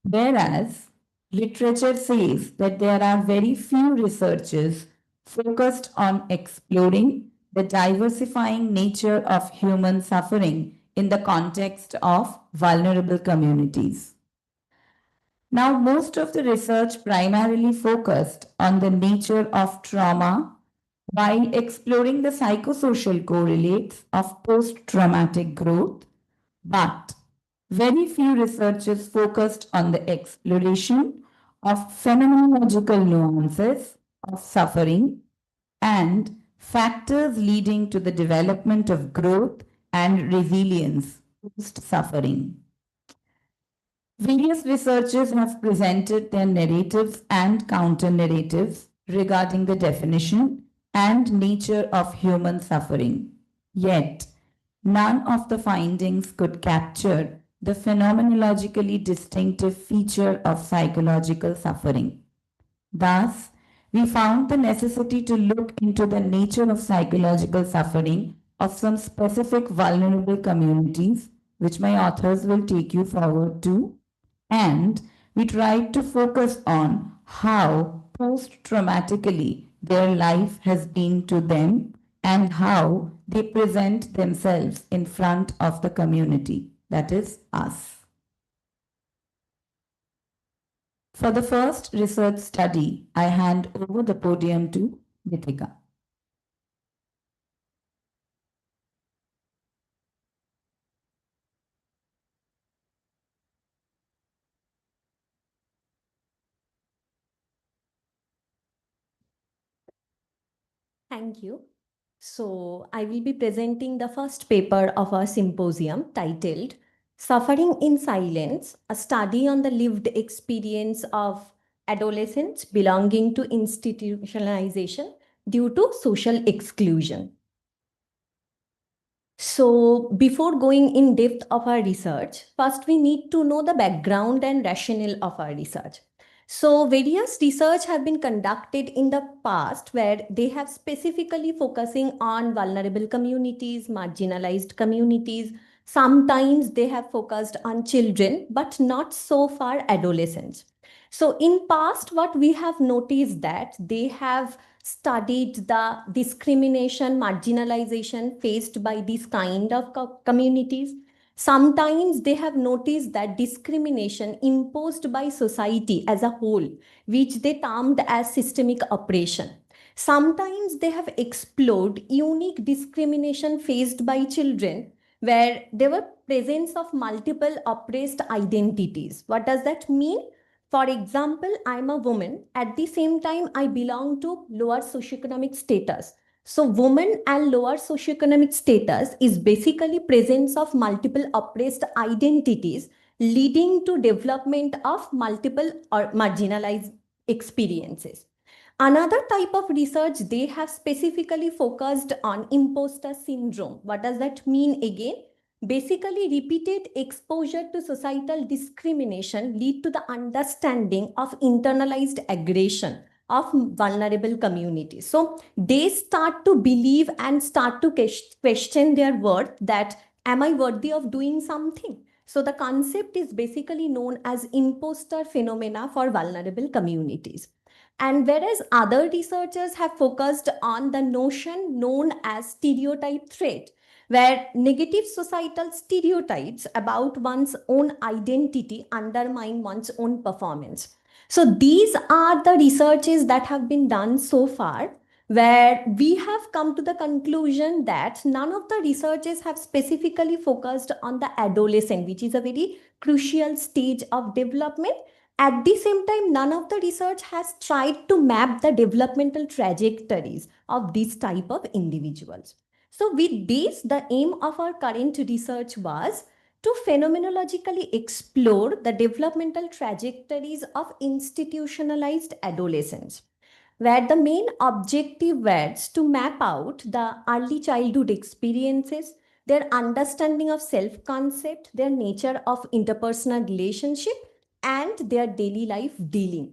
Whereas literature says that there are very few researchers focused on exploring the diversifying nature of human suffering in the context of vulnerable communities. Now, most of the research primarily focused on the nature of trauma while exploring the psychosocial correlates of post-traumatic growth, but very few researchers focused on the exploration of phenomenological nuances of suffering and factors leading to the development of growth and resilience post-suffering. Various researchers have presented their narratives and counter-narratives regarding the definition and nature of human suffering. Yet, none of the findings could capture the phenomenologically distinctive feature of psychological suffering. Thus, we found the necessity to look into the nature of psychological suffering of some specific vulnerable communities, which my authors will take you forward to. And we tried to focus on how post-traumatically their life has been to them and how they present themselves in front of the community, that is us. For the first research study, I hand over the podium to Nitika. Thank you. So, I will be presenting the first paper of our symposium titled Suffering in Silence, a study on the lived experience of adolescents belonging to institutionalization due to social exclusion. So before going in depth of our research, first we need to know the background and rationale of our research. So various research have been conducted in the past where they have specifically focusing on vulnerable communities, marginalized communities. Sometimes they have focused on children, but not so far adolescents. So in past, what we have noticed that they have studied the discrimination, marginalization faced by these kind of communities. Sometimes they have noticed that discrimination imposed by society as a whole, which they termed as systemic oppression. Sometimes they have explored unique discrimination faced by children where there were presence of multiple oppressed identities. What does that mean? For example, I'm a woman. At the same time, I belong to lower socioeconomic status. So woman and lower socioeconomic status is basically presence of multiple oppressed identities leading to development of multiple or marginalized experiences. Another type of research, they have specifically focused on imposter syndrome. What does that mean again? Basically, repeated exposure to societal discrimination lead to the understanding of internalized aggression of vulnerable communities. So they start to believe and start to question their worth that, am I worthy of doing something? So the concept is basically known as imposter phenomena for vulnerable communities. And whereas other researchers have focused on the notion known as stereotype threat, where negative societal stereotypes about one's own identity undermine one's own performance. So these are the researches that have been done so far, where we have come to the conclusion that none of the researchers have specifically focused on the adolescent, which is a very crucial stage of development. At the same time, none of the research has tried to map the developmental trajectories of this type of individuals. So with this, the aim of our current research was to phenomenologically explore the developmental trajectories of institutionalized adolescents, where the main objective was to map out the early childhood experiences, their understanding of self-concept, their nature of interpersonal relationship, and their daily life dealing.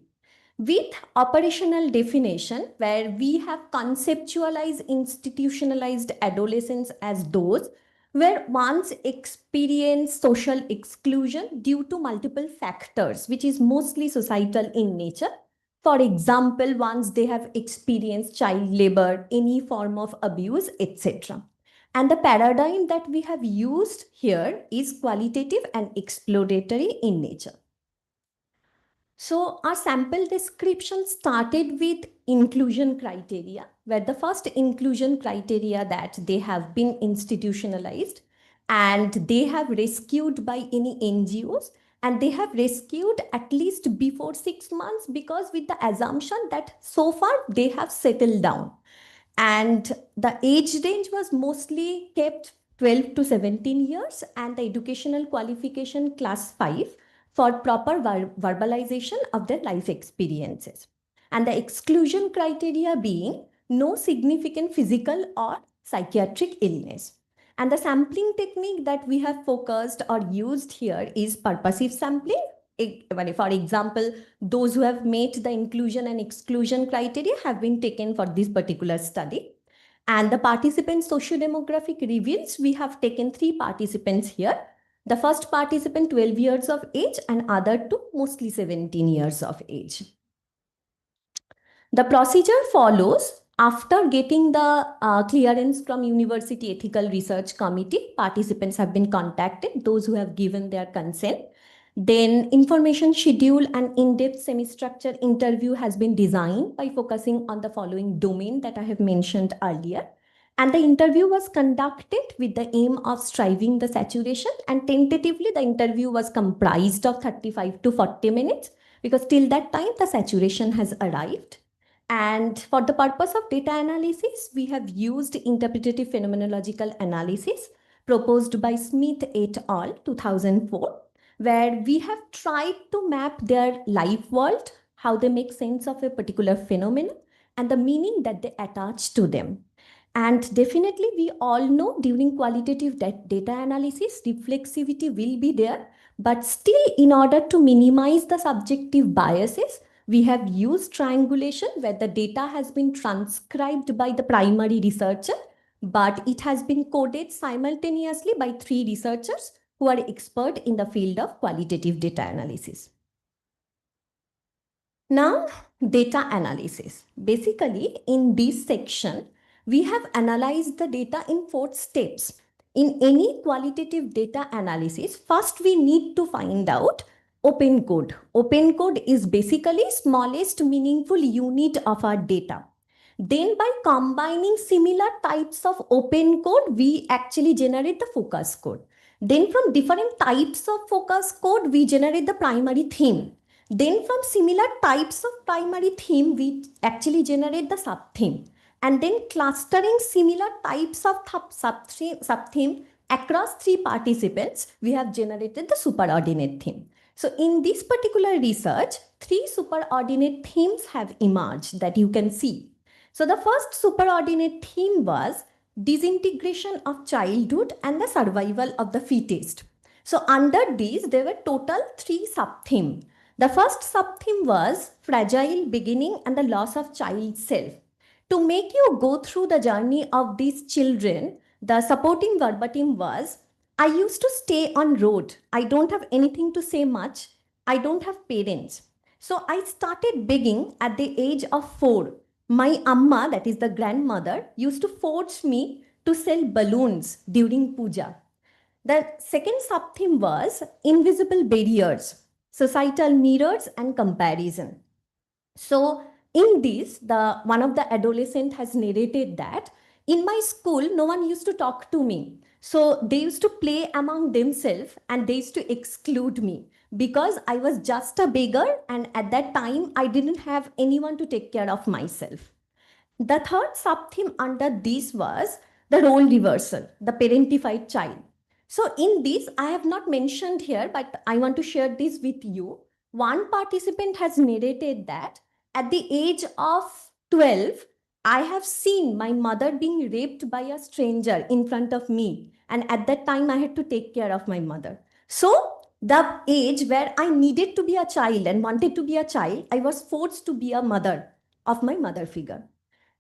With operational definition, where we have conceptualized institutionalized adolescence as those where once experience social exclusion due to multiple factors, which is mostly societal in nature. For example, once they have experienced child labor, any form of abuse, etc. And the paradigm that we have used here is qualitative and exploratory in nature. So our sample description started with inclusion criteria, where the first inclusion criteria that they have been institutionalized and they have rescued by any NGOs, and they have rescued at least before 6 months because with the assumption that so far they have settled down. And the age range was mostly kept 12 to 17 years and the educational qualification class 5 for proper verbalization of their life experiences. And the exclusion criteria being no significant physical or psychiatric illness. And the sampling technique that we have focused or used here is purposive sampling. For example, those who have met the inclusion and exclusion criteria have been taken for this particular study. And the participant socio-demographic reveals we have taken 3 participants here. The first participant 12 years of age and other 2 mostly 17 years of age. The procedure follows after getting the clearance from University Ethical Research Committee. Participants have been contacted, those who have given their consent. Then information schedule and in-depth semi-structured interview has been designed by focusing on the following domain that I have mentioned earlier. And the interview was conducted with the aim of striving the saturation, and tentatively the interview was comprised of 35 to 40 minutes because till that time the saturation has arrived. And for the purpose of data analysis, we have used interpretative phenomenological analysis proposed by Smith et al. 2004, where we have tried to map their life world, how they make sense of a particular phenomenon, and the meaning that they attach to them. And definitely, we all know during qualitative data analysis, reflexivity will be there. But still, in order to minimize the subjective biases, we have used triangulation where the data has been transcribed by the primary researcher, but it has been coded simultaneously by 3 researchers who are expert in the field of qualitative data analysis. Now, data analysis. Basically, in this section, we have analyzed the data in 4 steps. In any qualitative data analysis, first we need to find out open code. Open code is basically smallest meaningful unit of our data. Then by combining similar types of open code, we actually generate the focus code. Then from different types of focus code, we generate the primary theme. Then from similar types of primary theme, we actually generate the sub-theme. And then clustering similar types of sub-theme across 3 participants, we have generated the superordinate theme. So in this particular research, 3 superordinate themes have emerged that you can see. So the first superordinate theme was disintegration of childhood and the survival of the fittest. So under these, there were total 3 sub-themes. The first sub-theme was fragile beginning and the loss of child self. To make you go through the journey of these children, the supporting verbatim was, I used to stay on road. I don't have anything to say much. I don't have parents. So I started begging at the age of 4. My amma, that is the grandmother, used to force me to sell balloons during puja. The second sub-theme was invisible barriers, societal mirrors and comparison. So in this, one of the adolescent has narrated that in my school, no one used to talk to me. So they used to play among themselves and they used to exclude me because I was just a beggar and at that time I didn't have anyone to take care of myself. The third sub-theme under this was the role reversal, the parentified child. So in this, I have not mentioned here, but I want to share this with you. One participant has narrated that at the age of 12, I have seen my mother being raped by a stranger in front of me. And at that time, I had to take care of my mother. So the age where I needed to be a child and wanted to be a child, I was forced to be a mother of my mother figure.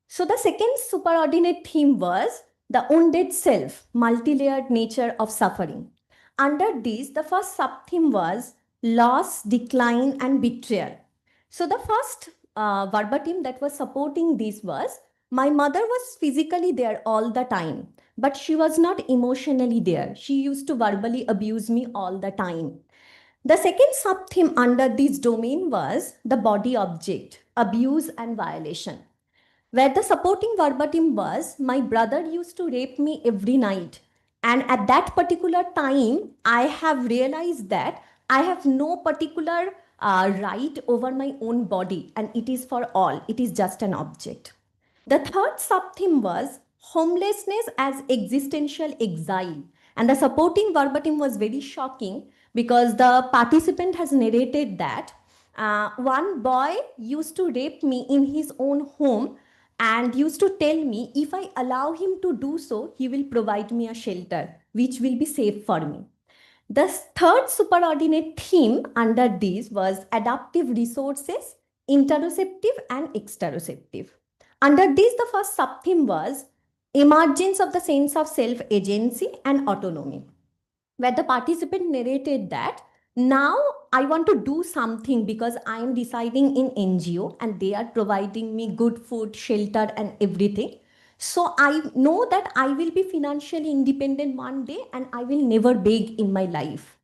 So the second superordinate theme was the wounded self, multi-layered nature of suffering. Under this, the first sub-theme was loss, decline, and betrayal. So the first verbatim that was supporting this was, my mother was physically there all the time, but she was not emotionally there. She used to verbally abuse me all the time. The second sub-theme under this domain was the body object, abuse and violation, where the supporting verbatim was, my brother used to rape me every night. And at that particular time, I have realized that I have no particular right over my own body and it is for all. It is just an object. The third sub-theme was homelessness as existential exile. And the supporting verbatim was very shocking because the participant has narrated that one boy used to rape me in his own home and used to tell me if I allow him to do so, he will provide me a shelter, which will be safe for me. The third superordinate theme under this was adaptive resources, interoceptive and exteroceptive. Under this, the first sub-theme was emergence of the sense of self-agency and autonomy, where the participant narrated that now I want to do something because I am residing in NGO and they are providing me good food, shelter and everything. So I know that I will be financially independent one day and I will never beg in my life.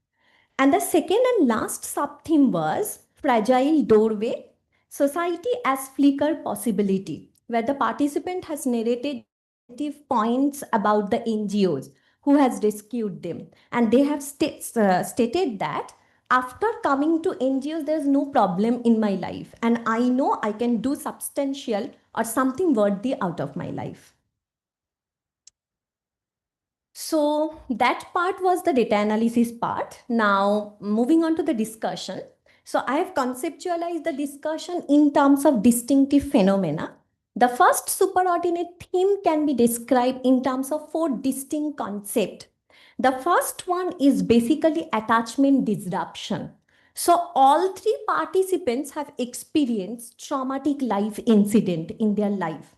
And the second and last sub-theme was fragile doorway, society as flicker possibility, where the participant has narrated points about the NGOs who has rescued them. And they have stated that after coming to NGOs, there's no problem in my life. And I know I can do substantial or something worthy out of my life. So that part was the data analysis part. Now moving on to the discussion. So I have conceptualized the discussion in terms of distinctive phenomena. The first superordinate theme can be described in terms of 4 distinct concepts. The first one is basically attachment disruption. So all 3 participants have experienced traumatic life incident in their life,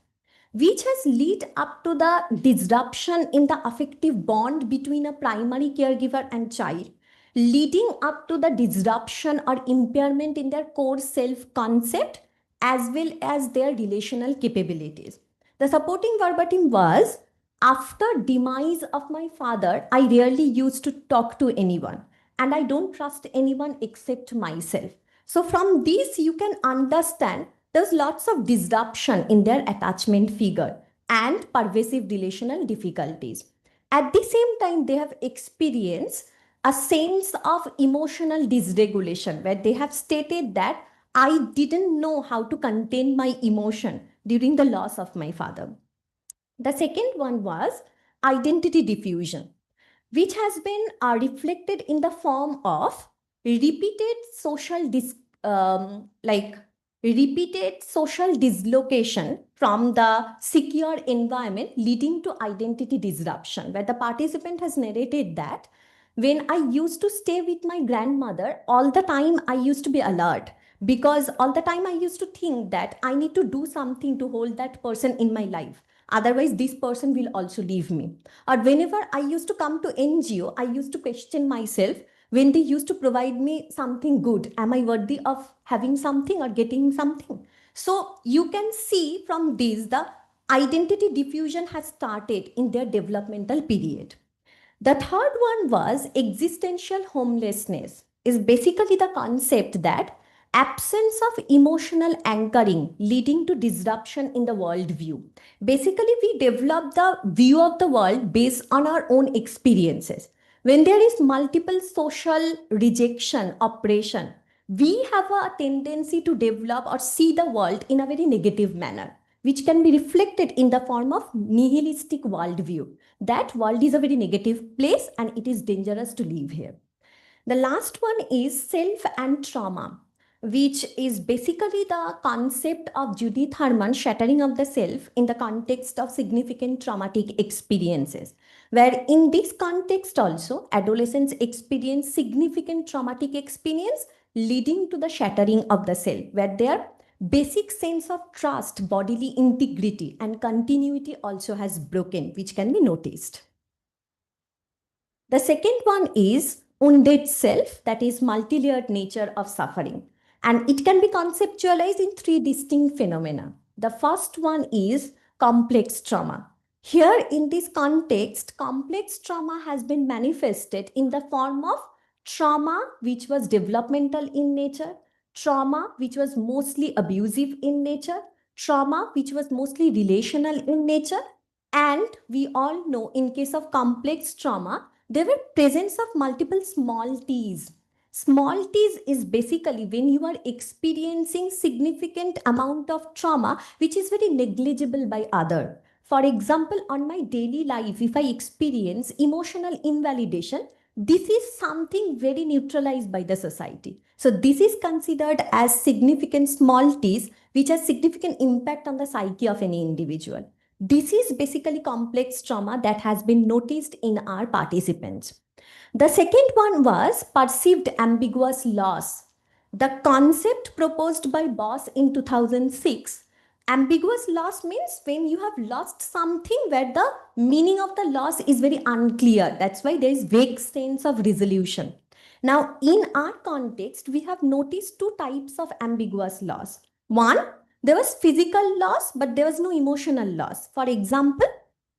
which has led up to the disruption in the affective bond between a primary caregiver and child, leading up to the disruption or impairment in their core self-concept as well as their relational capabilities. The supporting verbatim was, after demise of my father, I rarely used to talk to anyone and I don't trust anyone except myself. So from this, you can understand there's lots of disruption in their attachment figure and pervasive relational difficulties. At the same time, they have experienced a sense of emotional dysregulation where they have stated that I didn't know how to contain my emotion during the loss of my father. The second one was identity diffusion, which has been reflected in the form of repeated social repeated social dislocation from the secure environment leading to identity disruption, where the participant has narrated that when I used to stay with my grandmother, all the time I used to be alert because all the time I used to think that I need to do something to hold that person in my life. Otherwise, this person will also leave me. Or whenever I used to come to NGO, I used to question myself when they used to provide me something good. Am I worthy of having something or getting something? So you can see from this, the identity diffusion has started in their developmental period. The third one was existential homelessness, is basically the concept that absence of emotional anchoring leading to disruption in the worldview. Basically, we develop the view of the world based on our own experiences. When there is multiple social rejection, oppression, we have a tendency to develop or see the world in a very negative manner, which can be reflected in the form of nihilistic worldview. That world is a very negative place and it is dangerous to live here. The last one is self and trauma, which is basically the concept of Judith Herman shattering of the self in the context of significant traumatic experiences, where in this context also adolescents experience significant traumatic experience leading to the shattering of the self, where their basic sense of trust, bodily integrity and continuity also has broken, which can be noticed. The second one is wounded self, that is multi-layered nature of suffering. And it can be conceptualized in 3 distinct phenomena. The first one is complex trauma. Here in this context, complex trauma has been manifested in the form of trauma which was developmental in nature, trauma which was mostly abusive in nature, trauma which was mostly relational in nature. And we all know in case of complex trauma, there were presence of multiple small t's. Small t's is basically when you are experiencing significant amount of trauma which is very negligible by other. For example, on my daily life, if I experience emotional invalidation, this is something very neutralized by the society. So this is considered as significant small t's which has significant impact on the psyche of any individual. This is basically complex trauma that has been noticed in our participants. The second one was perceived ambiguous loss. The concept proposed by Boss in 2006. Ambiguous loss means when you have lost something where the meaning of the loss is very unclear. That's why there is vague sense of resolution. Now, in our context, we have noticed 2 types of ambiguous loss. One, there was physical loss, but there was no emotional loss. For example,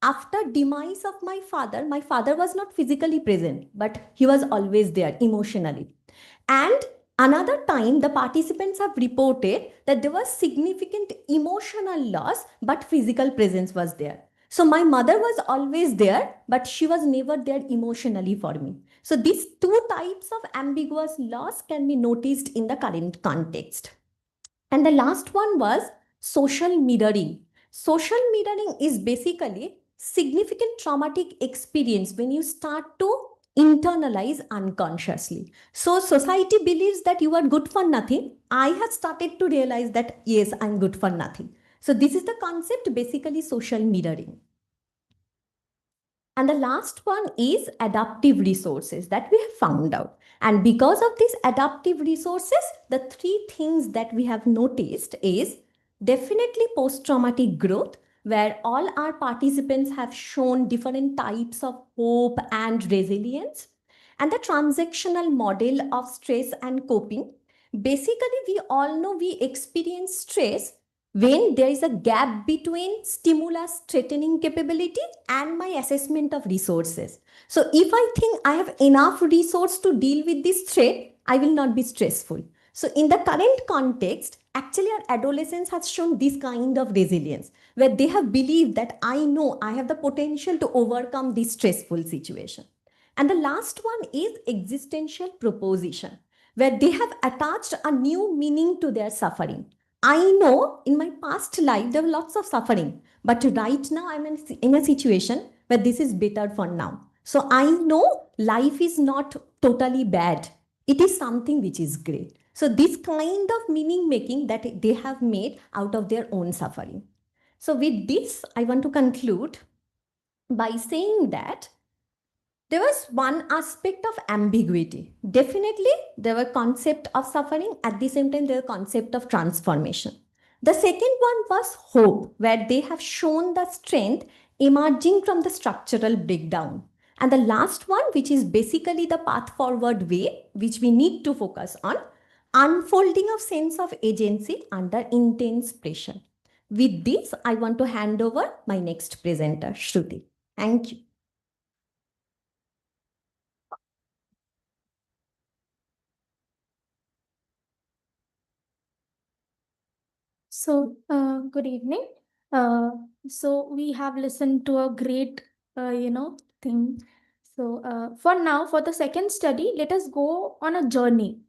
after demise of my father was not physically present, but he was always there emotionally. And another time, the participants have reported that there was significant emotional loss, but physical presence was there. So my mother was always there, but she was never there emotionally for me. So these 2 types of ambiguous loss can be noticed in the current context. And the last one was social mirroring. Social mirroring is basically significant traumatic experience when you start to internalize unconsciously. So society believes that you are good for nothing. I have started to realize that yes, I'm good for nothing. So this is the concept, basically social mirroring. And the last one is adaptive resources that we have found out. And because of these adaptive resources, the three things that we have noticed is definitely post-traumatic growth, where all our participants have shown different types of hope and resilience. And the transactional model of stress and coping. Basically, we all know we experience stress when there is a gap between stimulus threatening capability and my assessment of resources. So if I think I have enough resource to deal with this threat, I will not be stressful. So in the current context, actually our adolescence has shown this kind of resilience where they have believed that I know I have the potential to overcome this stressful situation. And the last one is existential proposition, where they have attached a new meaning to their suffering. I know in my past life there were lots of suffering, but right now I'm in a situation where this is better for now. So I know life is not totally bad. It is something which is great. So this kind of meaning making that they have made out of their own suffering. So with this, I want to conclude by saying that there was one aspect of ambiguity. Definitely, there were concept of suffering. At the same time, there were concept of transformation. The second one was hope, where they have shown the strength emerging from the structural breakdown. And the last one, which is basically the path forward way, which we need to focus on, unfolding of sense of agency under intense pressure. With this, I want to hand over my next presenter, Shruti. Thank you. Good evening. So we have listened to a great, thing. For now, for the second study, let us go on a journey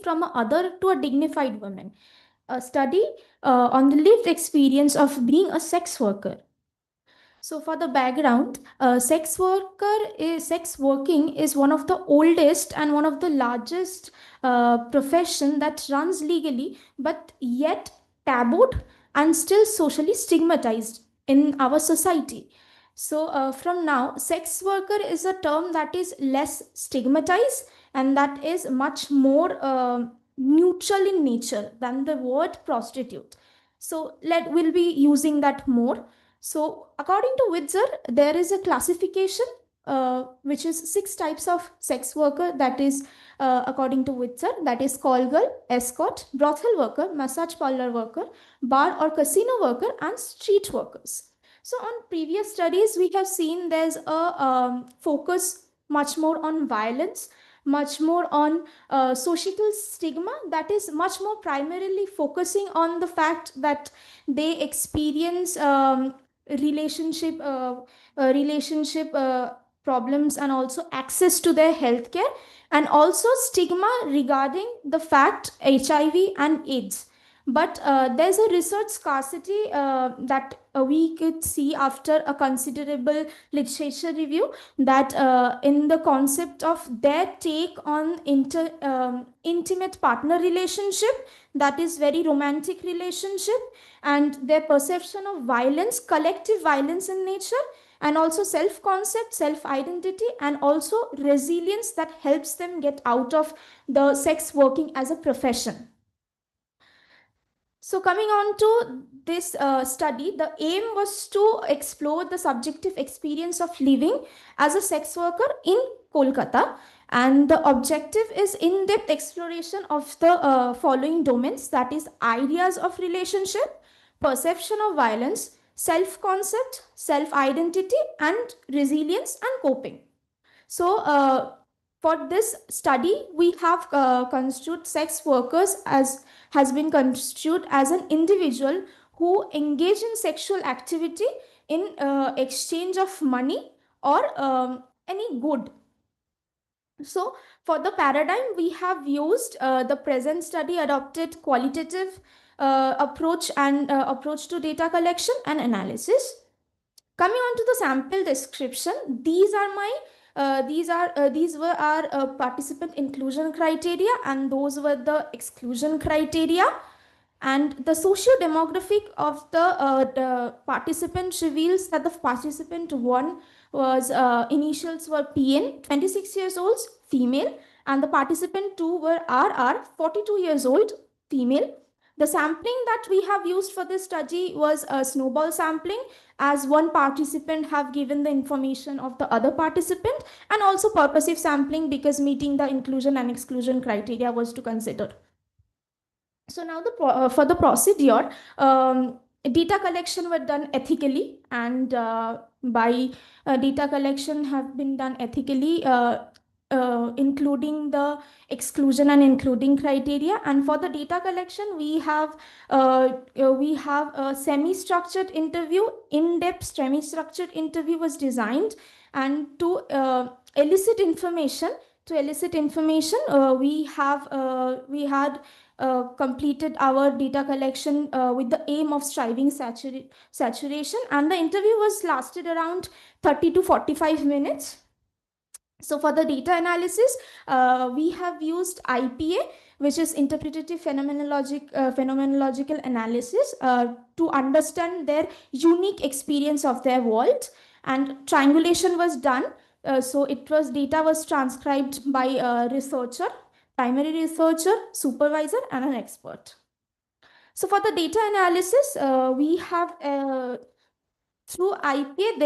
from a other to a dignified woman, a study on the lived experience of being a sex worker. So for the background, sex working is one of the oldest and one of the largest profession that runs legally, but yet tabooed and still socially stigmatized in our society. So from now, sex worker is a term that is less stigmatized and that is much more neutral in nature than the word prostitute. So we'll be using that more. So, according to Witzer, there is a classification which is 6 types of sex worker. That is, according to Witzer, that is call girl, escort, brothel worker, massage parlor worker, bar or casino worker, and street workers. So, on previous studies, we have seen there's a focus much more on violence, much more on societal stigma, that is much more primarily focusing on the fact that they experience relationship problems and also access to their healthcare, and also stigma regarding the fact HIV and AIDS. But there's a research scarcity that we could see after a considerable literature review, that in the concept of their take on intimate partner relationship, that is very romantic relationship, and their perception of violence, collective violence in nature, and also self concept, self identity, and also resilience that helps them get out of the sex working as a profession. So coming on to this study, the aim was to explore the subjective experience of living as a sex worker in Kolkata, and the objective is in-depth exploration of the following domains, that is ideas of relationship, perception of violence, self-concept, self-identity, and resilience and coping. So for this study, we have construed sex workers as has been construed as an individual who engage in sexual activity in exchange of money or any good. So for the paradigm, we have used the present study adopted qualitative approach and approach to data collection and analysis. Coming on to the sample description, these were our participant inclusion criteria, and those were the exclusion criteria. And the socio-demographic of the participant reveals that the participant one was initials were PN, 26 years old, female, and the participant two were RR, 42 years old, female. The sampling that we have used for this study was a snowball sampling, as one participant have given the information of the other participant, and also purposive sampling because meeting the inclusion and exclusion criteria was to consider. So now for the procedure, data collection were done ethically, and by data collection have been done ethically, including the exclusion and including criteria. And for the data collection, we have a semi-structured interview. In-depth semi-structured interview was designed, and to elicit information. We had completed our data collection with the aim of striving saturation, and the interview was lasted around 30 to 45 minutes. So for the data analysis, we have used IPA, which is interpretative phenomenological analysis, to understand their unique experience of their world, and triangulation was done. So data was transcribed by a researcher, primary researcher, supervisor, and an expert. So for the data analysis, we have through IPA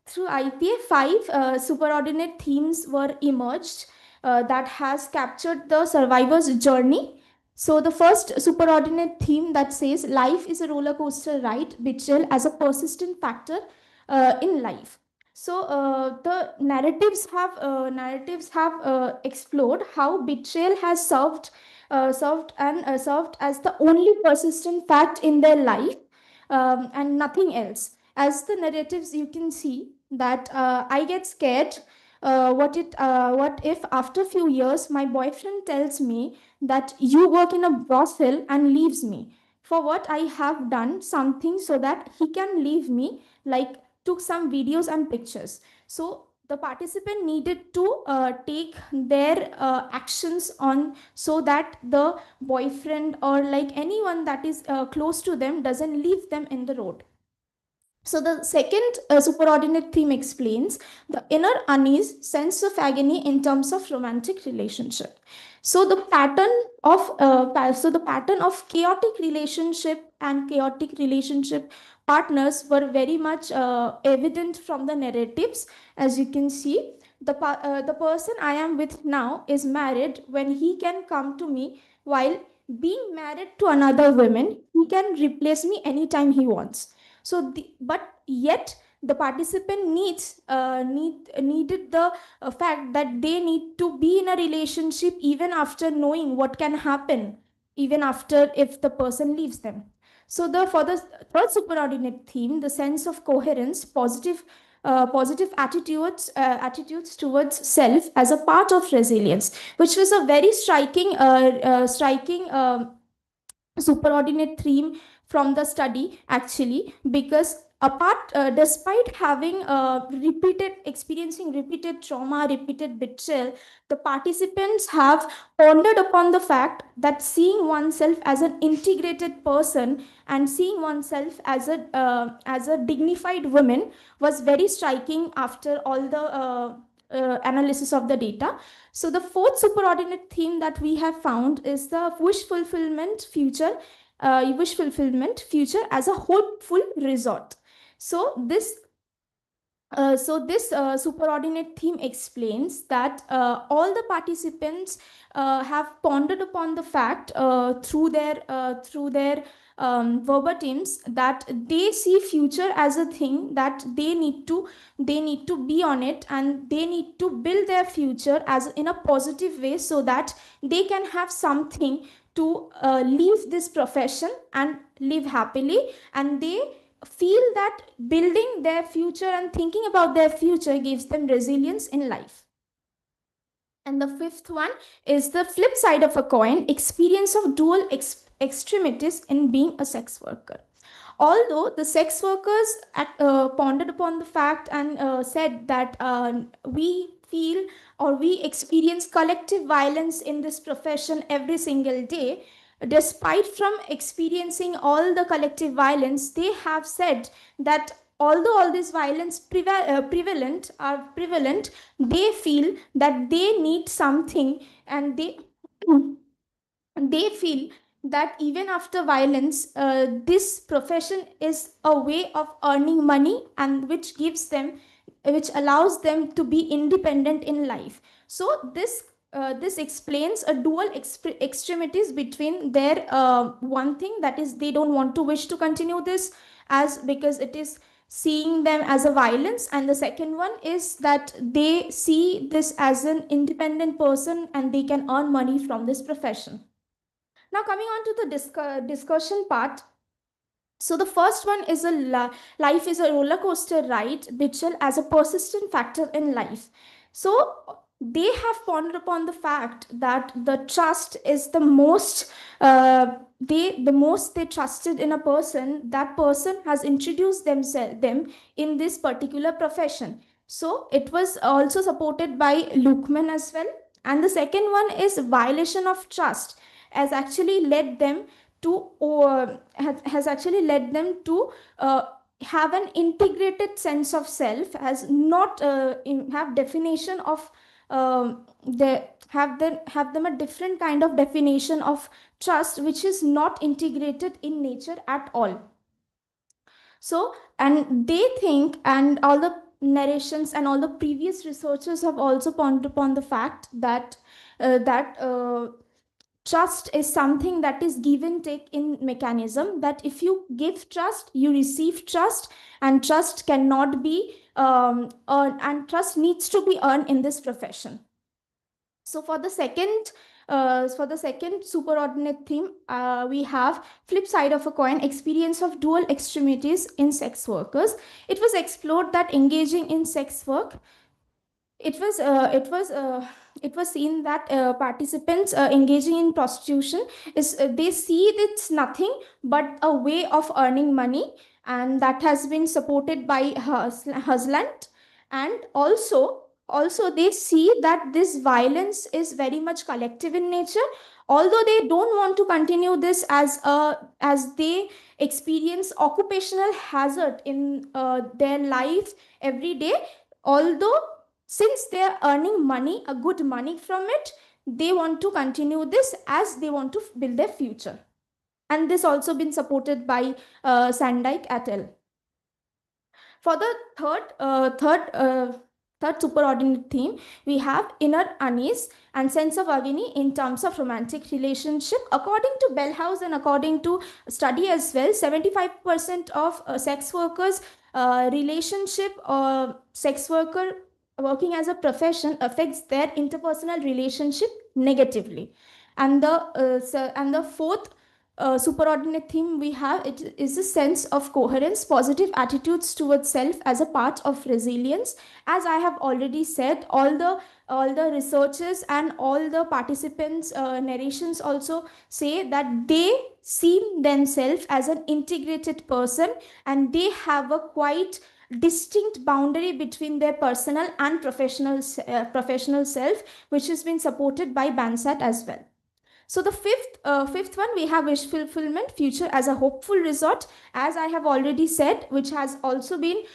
through IPA 5 superordinate themes were emerged that has captured the survivor's journey. So the first superordinate theme that says life is a roller coaster ride, betrayal as a persistent factor in life. So the narratives have explored how betrayal has served as the only persistent fact in their life, and nothing else. As the narratives, you can see that I get scared. What if after a few years my boyfriend tells me that you work in a brothel and leaves me for what I have done something so that he can leave me, like took some videos and pictures. So the participant needed to take their actions on, so that the boyfriend or like anyone that is close to them doesn't leave them in the road. So the second superordinate theme explains the inner unease, sense of agony in terms of romantic relationship. So the pattern of chaotic relationship and chaotic relationship partners were very much evident from the narratives. As you can see, the person I am with now is married. When he can come to me while being married to another woman, he can replace me anytime he wants. So but yet the participant needed the fact that they need to be in a relationship even after knowing what can happen, even after if the person leaves them. So for the third superordinate theme, the sense of coherence, positive attitudes towards self as a part of resilience, which was a very striking superordinate theme from the study, actually, because despite having experiencing repeated trauma, repeated betrayal, the participants have pondered upon the fact that seeing oneself as an integrated person and seeing oneself as a dignified woman was very striking after all the analysis of the data. So the fourth superordinate theme that we have found is the wish fulfillment future as a hopeful resort. So this superordinate theme explains that all the participants have pondered upon the fact through their verbatims that they see future as a thing that they need to be on it, and they need to build their future as in a positive way, so that they can have something to leave this profession and live happily, and they feel that building their future and thinking about their future gives them resilience in life. And the fifth one is the flip side of a coin, experience of dual extremities in being a sex worker. Although the sex workers pondered upon the fact and said that we feel or we experience collective violence in this profession every single day, despite from experiencing all the collective violence, they have said that although all this violence prevalent, they feel that they need something, and they feel that even after violence, this profession is a way of earning money, and which allows them to be independent in life. So this explains a dual extremities between their one thing, that is they don't want to wish to continue this as because it is seeing them as a violence, and the second one is that they see this as an independent person and they can earn money from this profession. Now coming on to the discussion part. So the first one is life is a roller coaster ride, Mitchell, as a persistent factor in life. So they have pondered upon the fact that the trust is the most the most they trusted in a person. That person has introduced them in this particular profession. So it was also supported by Lukeman as well. And the second one is violation of trust has actually led them to has actually led them to have an integrated sense of self, has not have definition of they have them a different kind of definition of trust, which is not integrated in nature at all. So, and they think, and all the narrations and all the previous researchers have also pondered upon the fact that trust is something that is give and take in mechanism, that if you give trust, you receive trust, and trust cannot be earned, and trust needs to be earned in this profession. So for the second superordinate theme, we have flip side of a coin, experience of dual extremities in sex workers. It was explored that engaging in sex work, it was seen that participants engaging in prostitution is they see it's nothing but a way of earning money, and that has been supported by Husland. And also they see that this violence is very much collective in nature, although they don't want to continue this as they experience occupational hazard in their life every day. Although since they are earning money, a good money from it, they want to continue this as they want to build their future. And this also been supported by Sandike et al. For the third superordinate theme, we have inner unease and sense of agony in terms of romantic relationship. According to Bellhouse and according to study as well, 75% of sex workers relationship or sex worker working as a profession affects their interpersonal relationship negatively. And the fourth superordinate theme we have, it is a sense of coherence, positive attitudes towards self as a part of resilience. As I have already said, all the researchers and all the participants narrations also say that they see themselves as an integrated person, and they have a quite distinct boundary between their personal and professional self, which has been supported by Bansat as well. So the fifth one, we have wish fulfillment, future as a hopeful resort, as I have already said, which has also been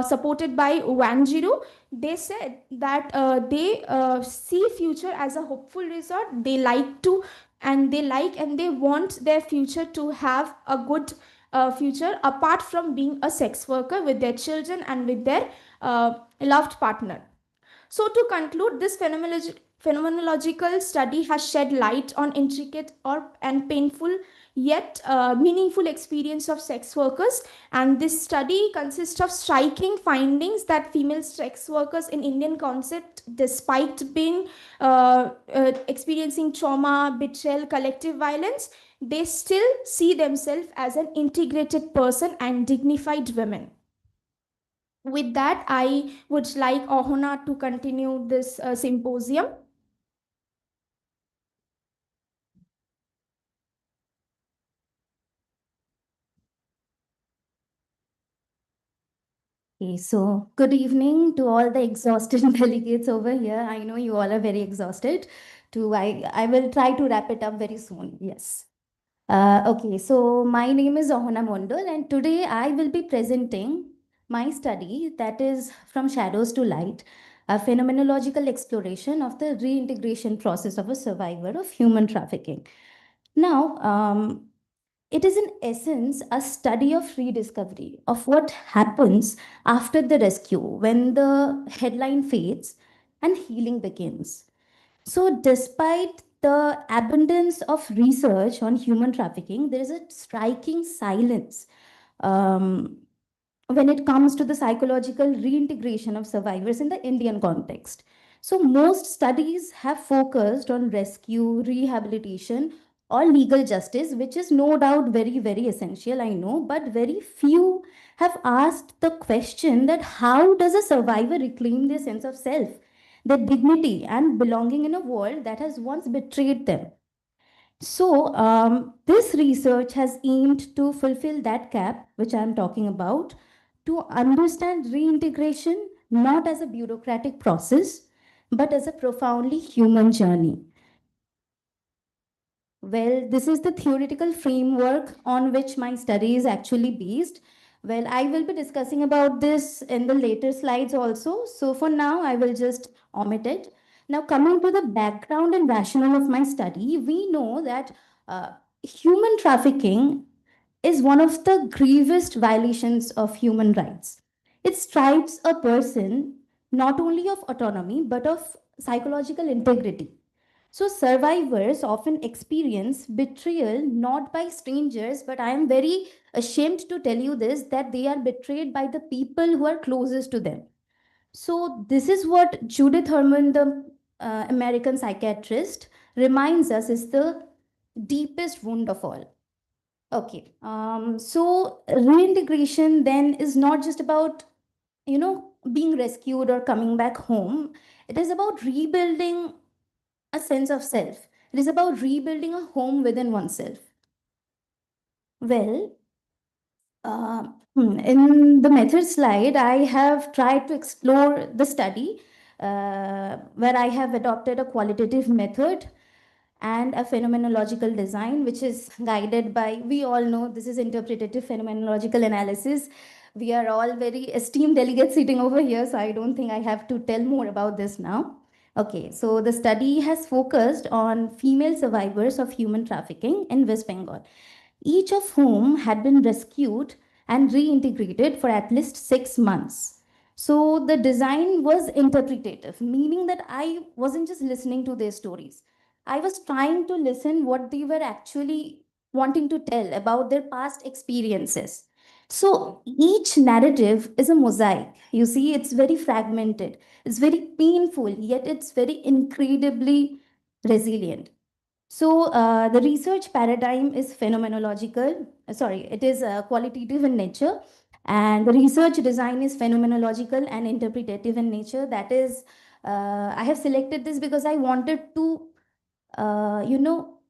supported by Wanjiru. They said that they see future as a hopeful resort. They like to, and they want their future to have a good future apart from being a sex worker with their children and with their loved partner. So to conclude, this phenomenological study has shed light on intricate and painful yet meaningful experience of sex workers. And this study consists of striking findings that female sex workers in Indian concept, despite being experiencing trauma, betrayal, collective violence, they still see themselves as an integrated person and dignified women. With that, I would like Ohana to continue this symposium. Okay, so good evening to all the exhausted delegates over here. I know you all are very exhausted. I will try to wrap it up very soon. Yes. Okay, so my name is Ohana Mondal, and today I will be presenting my study that is From Shadows to Light, a phenomenological exploration of the reintegration process of a survivor of human trafficking. Now, it is in essence a study of rediscovery of what happens after the rescue when the headline fades and healing begins. So, despite the abundance of research on human trafficking, there is a striking silence um, when it comes to the psychological reintegration of survivors in the Indian context. So, most studies have focused on rescue, rehabilitation, or legal justice, which is no doubt very, very essential, I know, but very few have asked the question that how does a survivor reclaim their sense of self, their dignity, and belonging in a world that has once betrayed them? So, this research has aimed to fulfill that gap, which I'm talking about, to understand reintegration not as a bureaucratic process, but as a profoundly human journey. Well, this is the theoretical framework on which my study is actually based. Well, I will be discussing about this in the later slides also. So for now, I will just omit it. Now, coming to the background and rationale of my study, we know that human trafficking is one of the gravest violations of human rights. It stripes a person not only of autonomy, but of psychological integrity. So, survivors often experience betrayal not by strangers, but I am very ashamed to tell you this that they are betrayed by the people who are closest to them. So, this is what Judith Herman, the American psychiatrist, reminds us is the deepest wound of all. Okay, so reintegration then is not just about, being rescued or coming back home. It is about rebuilding a sense of self. It is about rebuilding a home within oneself. Well, in the method slide, I have tried to explore the study where I have adopted a qualitative method and a phenomenological design, which is guided by, we all know this is interpretative phenomenological analysis. We are all very esteemed delegates sitting over here, so I don't think I have to tell more about this now. Okay, so the study has focused on female survivors of human trafficking in West Bengal, each of whom had been rescued and reintegrated for at least 6 months. So the design was interpretative, meaning that I wasn't just listening to their stories. I was trying to listen what they were actually wanting to tell about their past experiences. So each narrative is a mosaic. You see, it's very fragmented. It's very painful, yet it's very incredibly resilient. So the research paradigm is phenomenological. Sorry, it is qualitative in nature, and the research design is phenomenological and interpretative in nature. That is, I have selected this because I wanted to,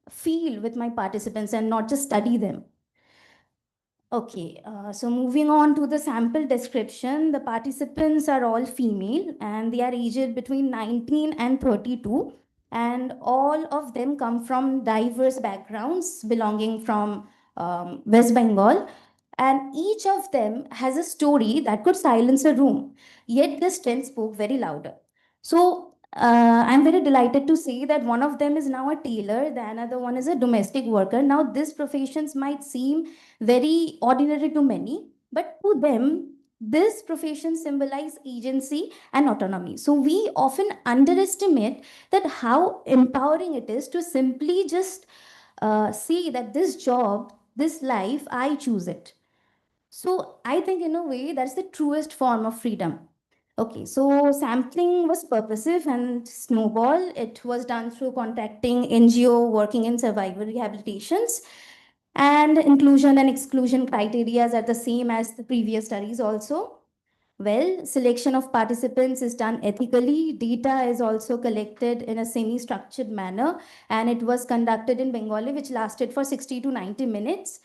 feel with my participants and not just study them. Okay, so moving on to the sample description, the participants are all female and they are aged between 19 and 32, and all of them come from diverse backgrounds belonging from West Bengal, and each of them has a story that could silence a room, yet the strength spoke very louder. So I'm very delighted to see that one of them is now a tailor, the another one is a domestic worker. Now, these professions might seem very ordinary to many, but to them, this profession symbolize agency and autonomy. So we often underestimate that how empowering it is to simply just see that this job, this life, I choose it. So I think in a way that's the truest form of freedom. Okay, so sampling was purposive and snowball. It was done through contacting NGO working in survival rehabilitations, and inclusion and exclusion criteria are the same as the previous studies also. Well, selection of participants is done ethically. Data is also collected in a semi-structured manner, and it was conducted in Bengali, which lasted for 60 to 90 minutes,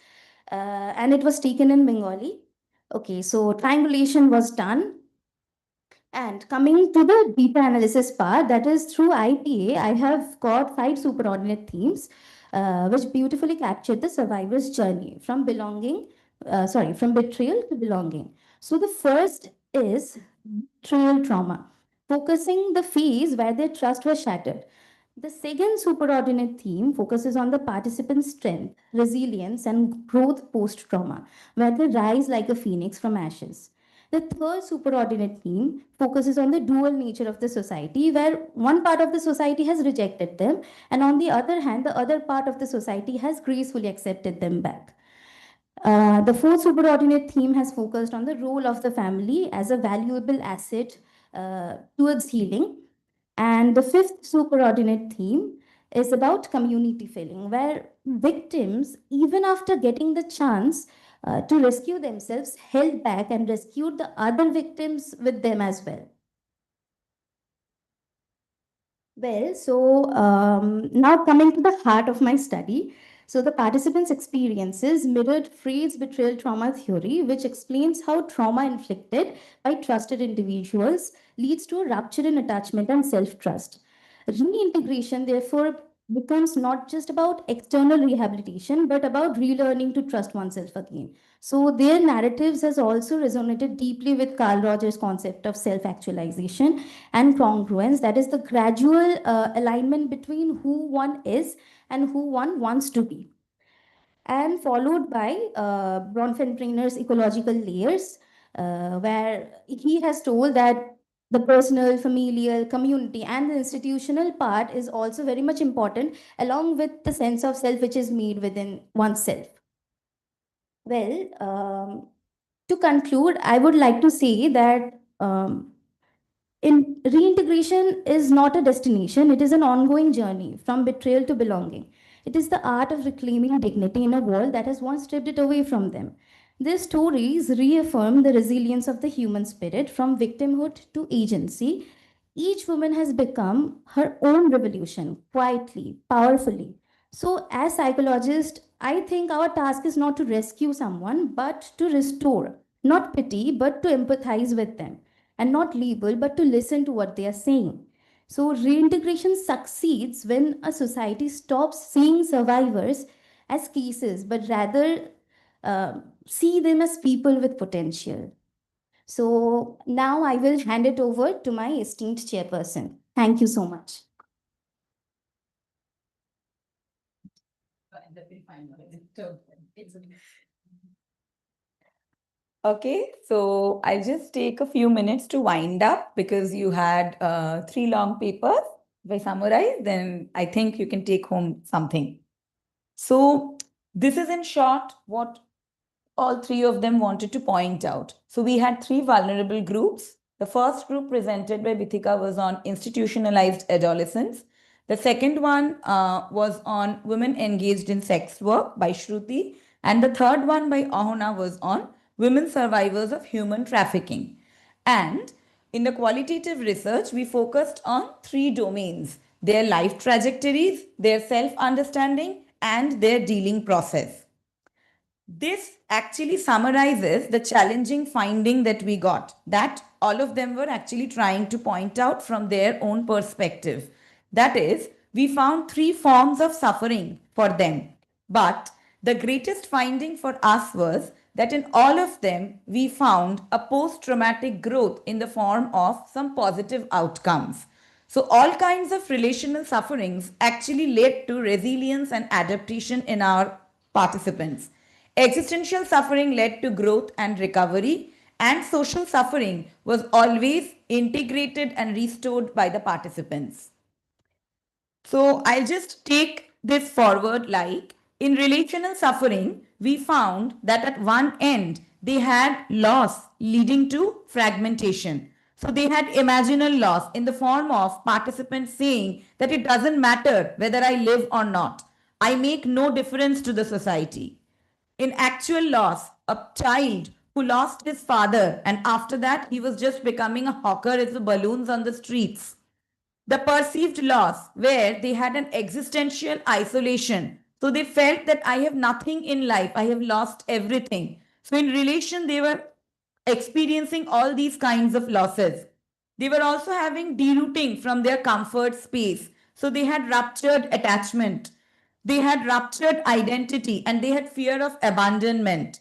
and it was taken in Bengali. Okay, so triangulation was done. And coming to the data analysis part, that is through IPA, I have got 5 superordinate themes. which beautifully captured the survivor's journey from from betrayal to belonging. So the first is betrayal trauma, focusing the phase where their trust was shattered. The second superordinate theme focuses on the participant's strength, resilience, and growth post trauma, where they rise like a phoenix from ashes. The third superordinate theme focuses on the dual nature of the society, where one part of the society has rejected them, and on the other hand, the other part of the society has gracefully accepted them back. The fourth superordinate theme has focused on the role of the family as a valuable asset towards healing. And the fifth superordinate theme is about community feeling, where victims, even after getting the chance to rescue themselves, held back and rescued the other victims with them as well. Now coming to the heart of my study. So the participants' experiences mirrored Freud's betrayal trauma theory, which explains how trauma inflicted by trusted individuals leads to a rupture in attachment and self-trust. Reintegration, therefore, becomes not just about external rehabilitation, but about relearning to trust oneself again. So their narratives has also resonated deeply with Carl Rogers' concept of self-actualization and congruence, that is the gradual alignment between who one is and who one wants to be. And followed by Bronfenbrenner's ecological layers, where he has told that the personal, familial, community, and the institutional part is also very much important, along with the sense of self which is made within oneself. To conclude, I would like to say that reintegration is not a destination, it is an ongoing journey from betrayal to belonging. It is the art of reclaiming dignity in a world that has once stripped it away from them. These stories reaffirm the resilience of the human spirit from victimhood to agency. Each woman has become her own revolution, quietly, powerfully. So, as psychologists, I think our task is not to rescue someone, but to restore, not pity, but to empathize with them, and not label, but to listen to what they are saying. So, reintegration succeeds when a society stops seeing survivors as cases, but rather see them as people with potential. So, now I will hand it over to my esteemed chairperson. Thank you so much. Okay, so I'll just take a few minutes to wind up because you had three long papers. If I summarize, then I think you can take home something. So this is in short what all three of them wanted to point out. So we had three vulnerable groups. The first group presented by Bithika was on institutionalized adolescents. The second one was on women engaged in sex work by Shruti. And the third one by Ahona was on women survivors of human trafficking. And in the qualitative research, we focused on three domains: their life trajectories, their self understanding, and their dealing process. This actually summarizes the challenging finding that we got, that all of them were actually trying to point out from their own perspective. That is, we found three forms of suffering for them. But the greatest finding for us was that in all of them, we found a post traumatic growth in the form of some positive outcomes. So, all kinds of relational sufferings actually led to resilience and adaptation in our participants. Existential suffering led to growth and recovery, and social suffering was always integrated and restored by the participants. So I'll just take this forward like in relational suffering, we found that at one end they had loss leading to fragmentation. So they had imaginal loss in the form of participants saying that it doesn't matter whether I live or not. I make no difference to the society. In actual loss, a child who lost his father and after that he was just becoming a hawker as the balloons on the streets. The perceived loss, where they had an existential isolation. So they felt that I have nothing in life, I have lost everything. So in relation, they were experiencing all these kinds of losses. They were also having derooting from their comfort space. So they had ruptured attachment. They had ruptured identity and they had fear of abandonment.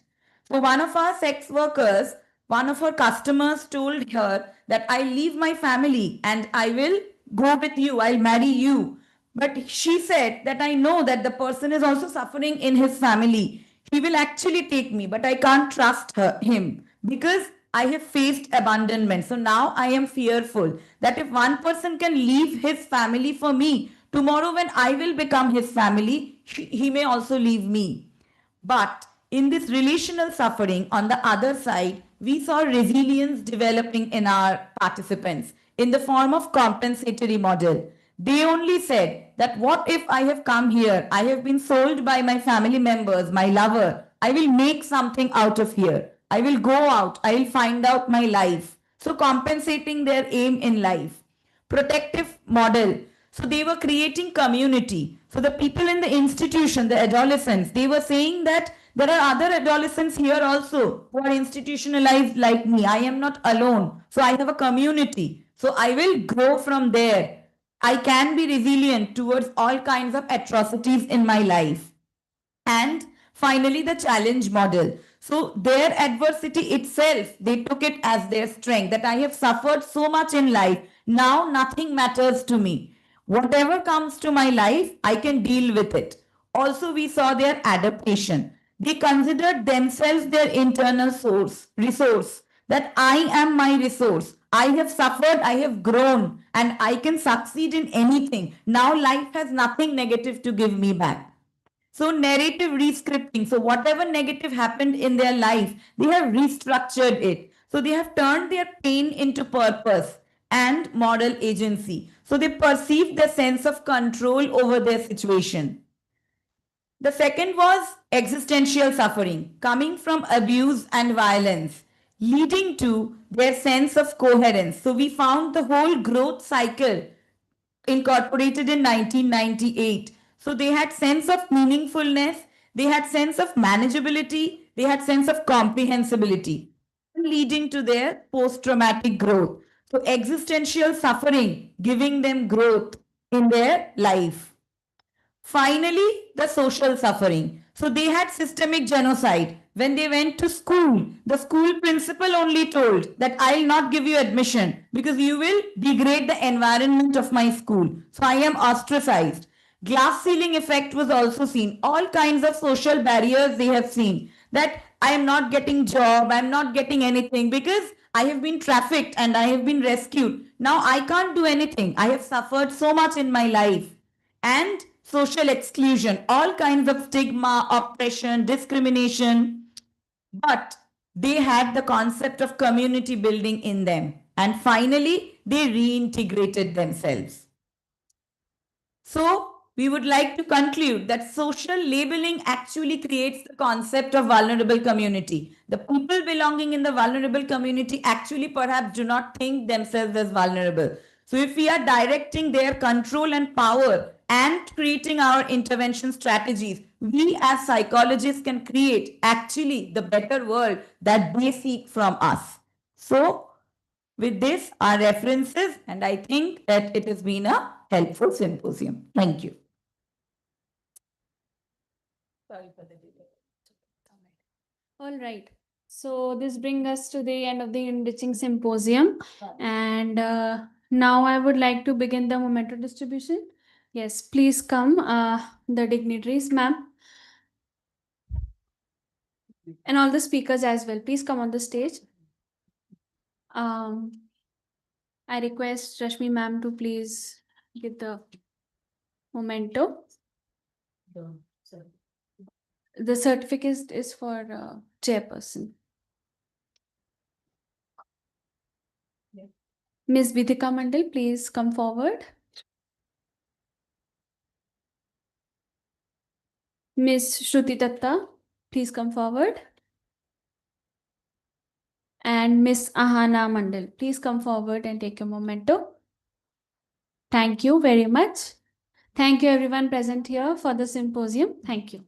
So one of our sex workers, one of her customers told her that I leave my family and I will go with you, I'll marry you. But she said that I know that the person is also suffering in his family. He will actually take me, but I can't trust him because I have faced abandonment. So now I am fearful that if one person can leave his family for me, tomorrow when I will become his family, he may also leave me. But in this relational suffering, on the other side, we saw resilience developing in our participants in the form of compensatory model. They only said that what if I have come here, I have been sold by my family members, my lover, I will make something out of here. I will go out, I will find out my life. So compensating their aim in life. Protective model. So they were creating community. So the people in the institution, the adolescents, they were saying that there are other adolescents here also who are institutionalized like me. I am not alone. So I have a community. So I will grow from there. I can be resilient towards all kinds of atrocities in my life. And finally, the challenge model. So their adversity itself, they took it as their strength, that I have suffered so much in life. Now nothing matters to me. Whatever comes to my life, I can deal with it. Also, we saw their adaptation. They considered themselves their internal resource, that I am my resource. I have suffered, I have grown, and I can succeed in anything. Now life has nothing negative to give me back. So narrative rescripting. So whatever negative happened in their life, they have restructured it. So they have turned their pain into purpose and moral agency. So they perceive the sense of control over their situation. The second was existential suffering coming from abuse and violence, leading to their sense of coherence. So we found the whole growth cycle incorporated in 1998. So they had sense of meaningfulness, they had sense of manageability, they had sense of comprehensibility, leading to their post-traumatic growth. So existential suffering giving them growth in their life. Finally, the social suffering. So they had systemic genocide. When they went to school, the school principal only told that I'll not give you admission because you will degrade the environment of my school. So I am ostracized. Glass ceiling effect was also seen. All kinds of social barriers they have seen. That I am not getting job, I am not getting anything because I have been trafficked and I have been rescued. Now I can't do anything. I have suffered so much in my life. And social exclusion, all kinds of stigma, oppression, discrimination. But they had the concept of community building in them. And finally, they reintegrated themselves. So, we would like to conclude that social labeling actually creates the concept of vulnerable community. The people belonging in the vulnerable community actually perhaps do not think themselves as vulnerable. So, if we are directing their control and power and creating our intervention strategies, we as psychologists can create actually the better world that they seek from us. So, with this, our references, and I think that it has been a helpful symposium. Thank you. Sorry for the delay. All right. So this brings us to the end of the enriching symposium. And now I would like to begin the memento distribution. Yes, please come, the dignitaries, ma'am. And all the speakers as well. Please come on the stage. I request Rashmi ma'am to please give the memento. The certificate is for chairperson. Ms. Vidhika Mandal, please come forward. Ms. Shruti Datta, please come forward. And Ms. Ahana Mandal, please come forward and take a memento. Thank you very much. Thank you everyone present here for the symposium. Thank you.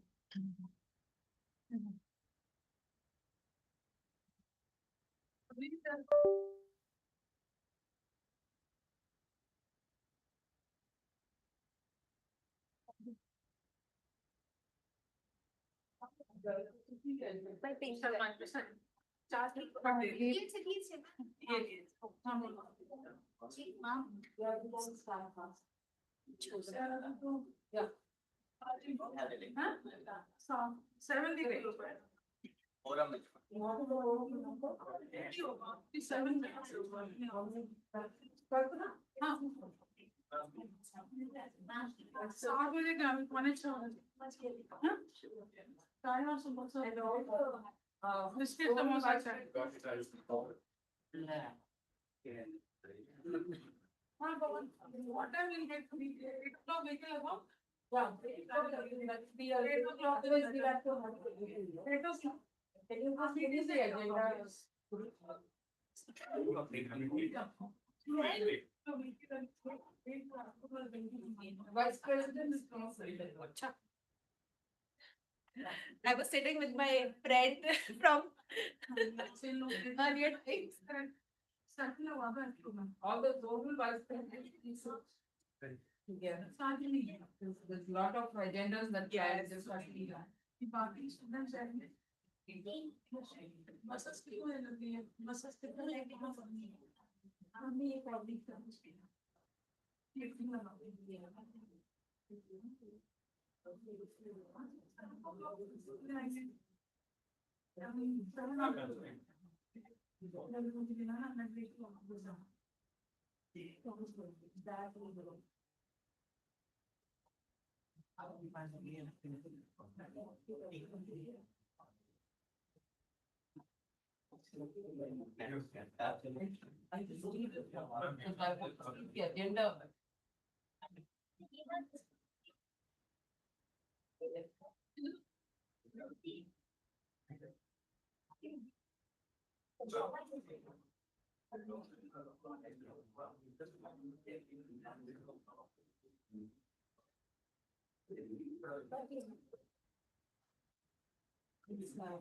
I was sitting with my friend from earlier times. All the global vice presidents. Yeah. There's a lot of agendas that carry this country.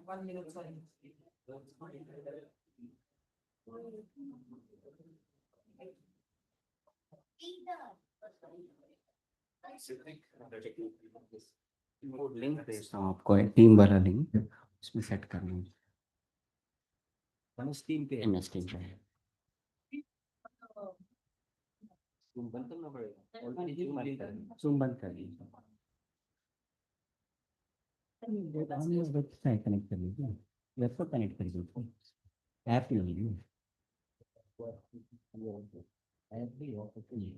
One minute, sorry. वो link भेजता हूँ आपको, team वाला link इसमें set करना है। MS team पे MS team पे Zoom बंद करना पड़ेगा। ऑलरेडी Zoom बंद कर लीजिए। वेबसाइट कनेक्ट कर लीजिए, वेबसाइट कनेक्ट कर लीजिए, ऐप ले लीजिए। ऐप भी हो सकती है।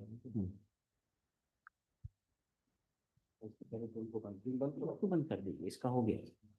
उसके पहले Zoom को बंद कर दीजिए, इसका हो गया।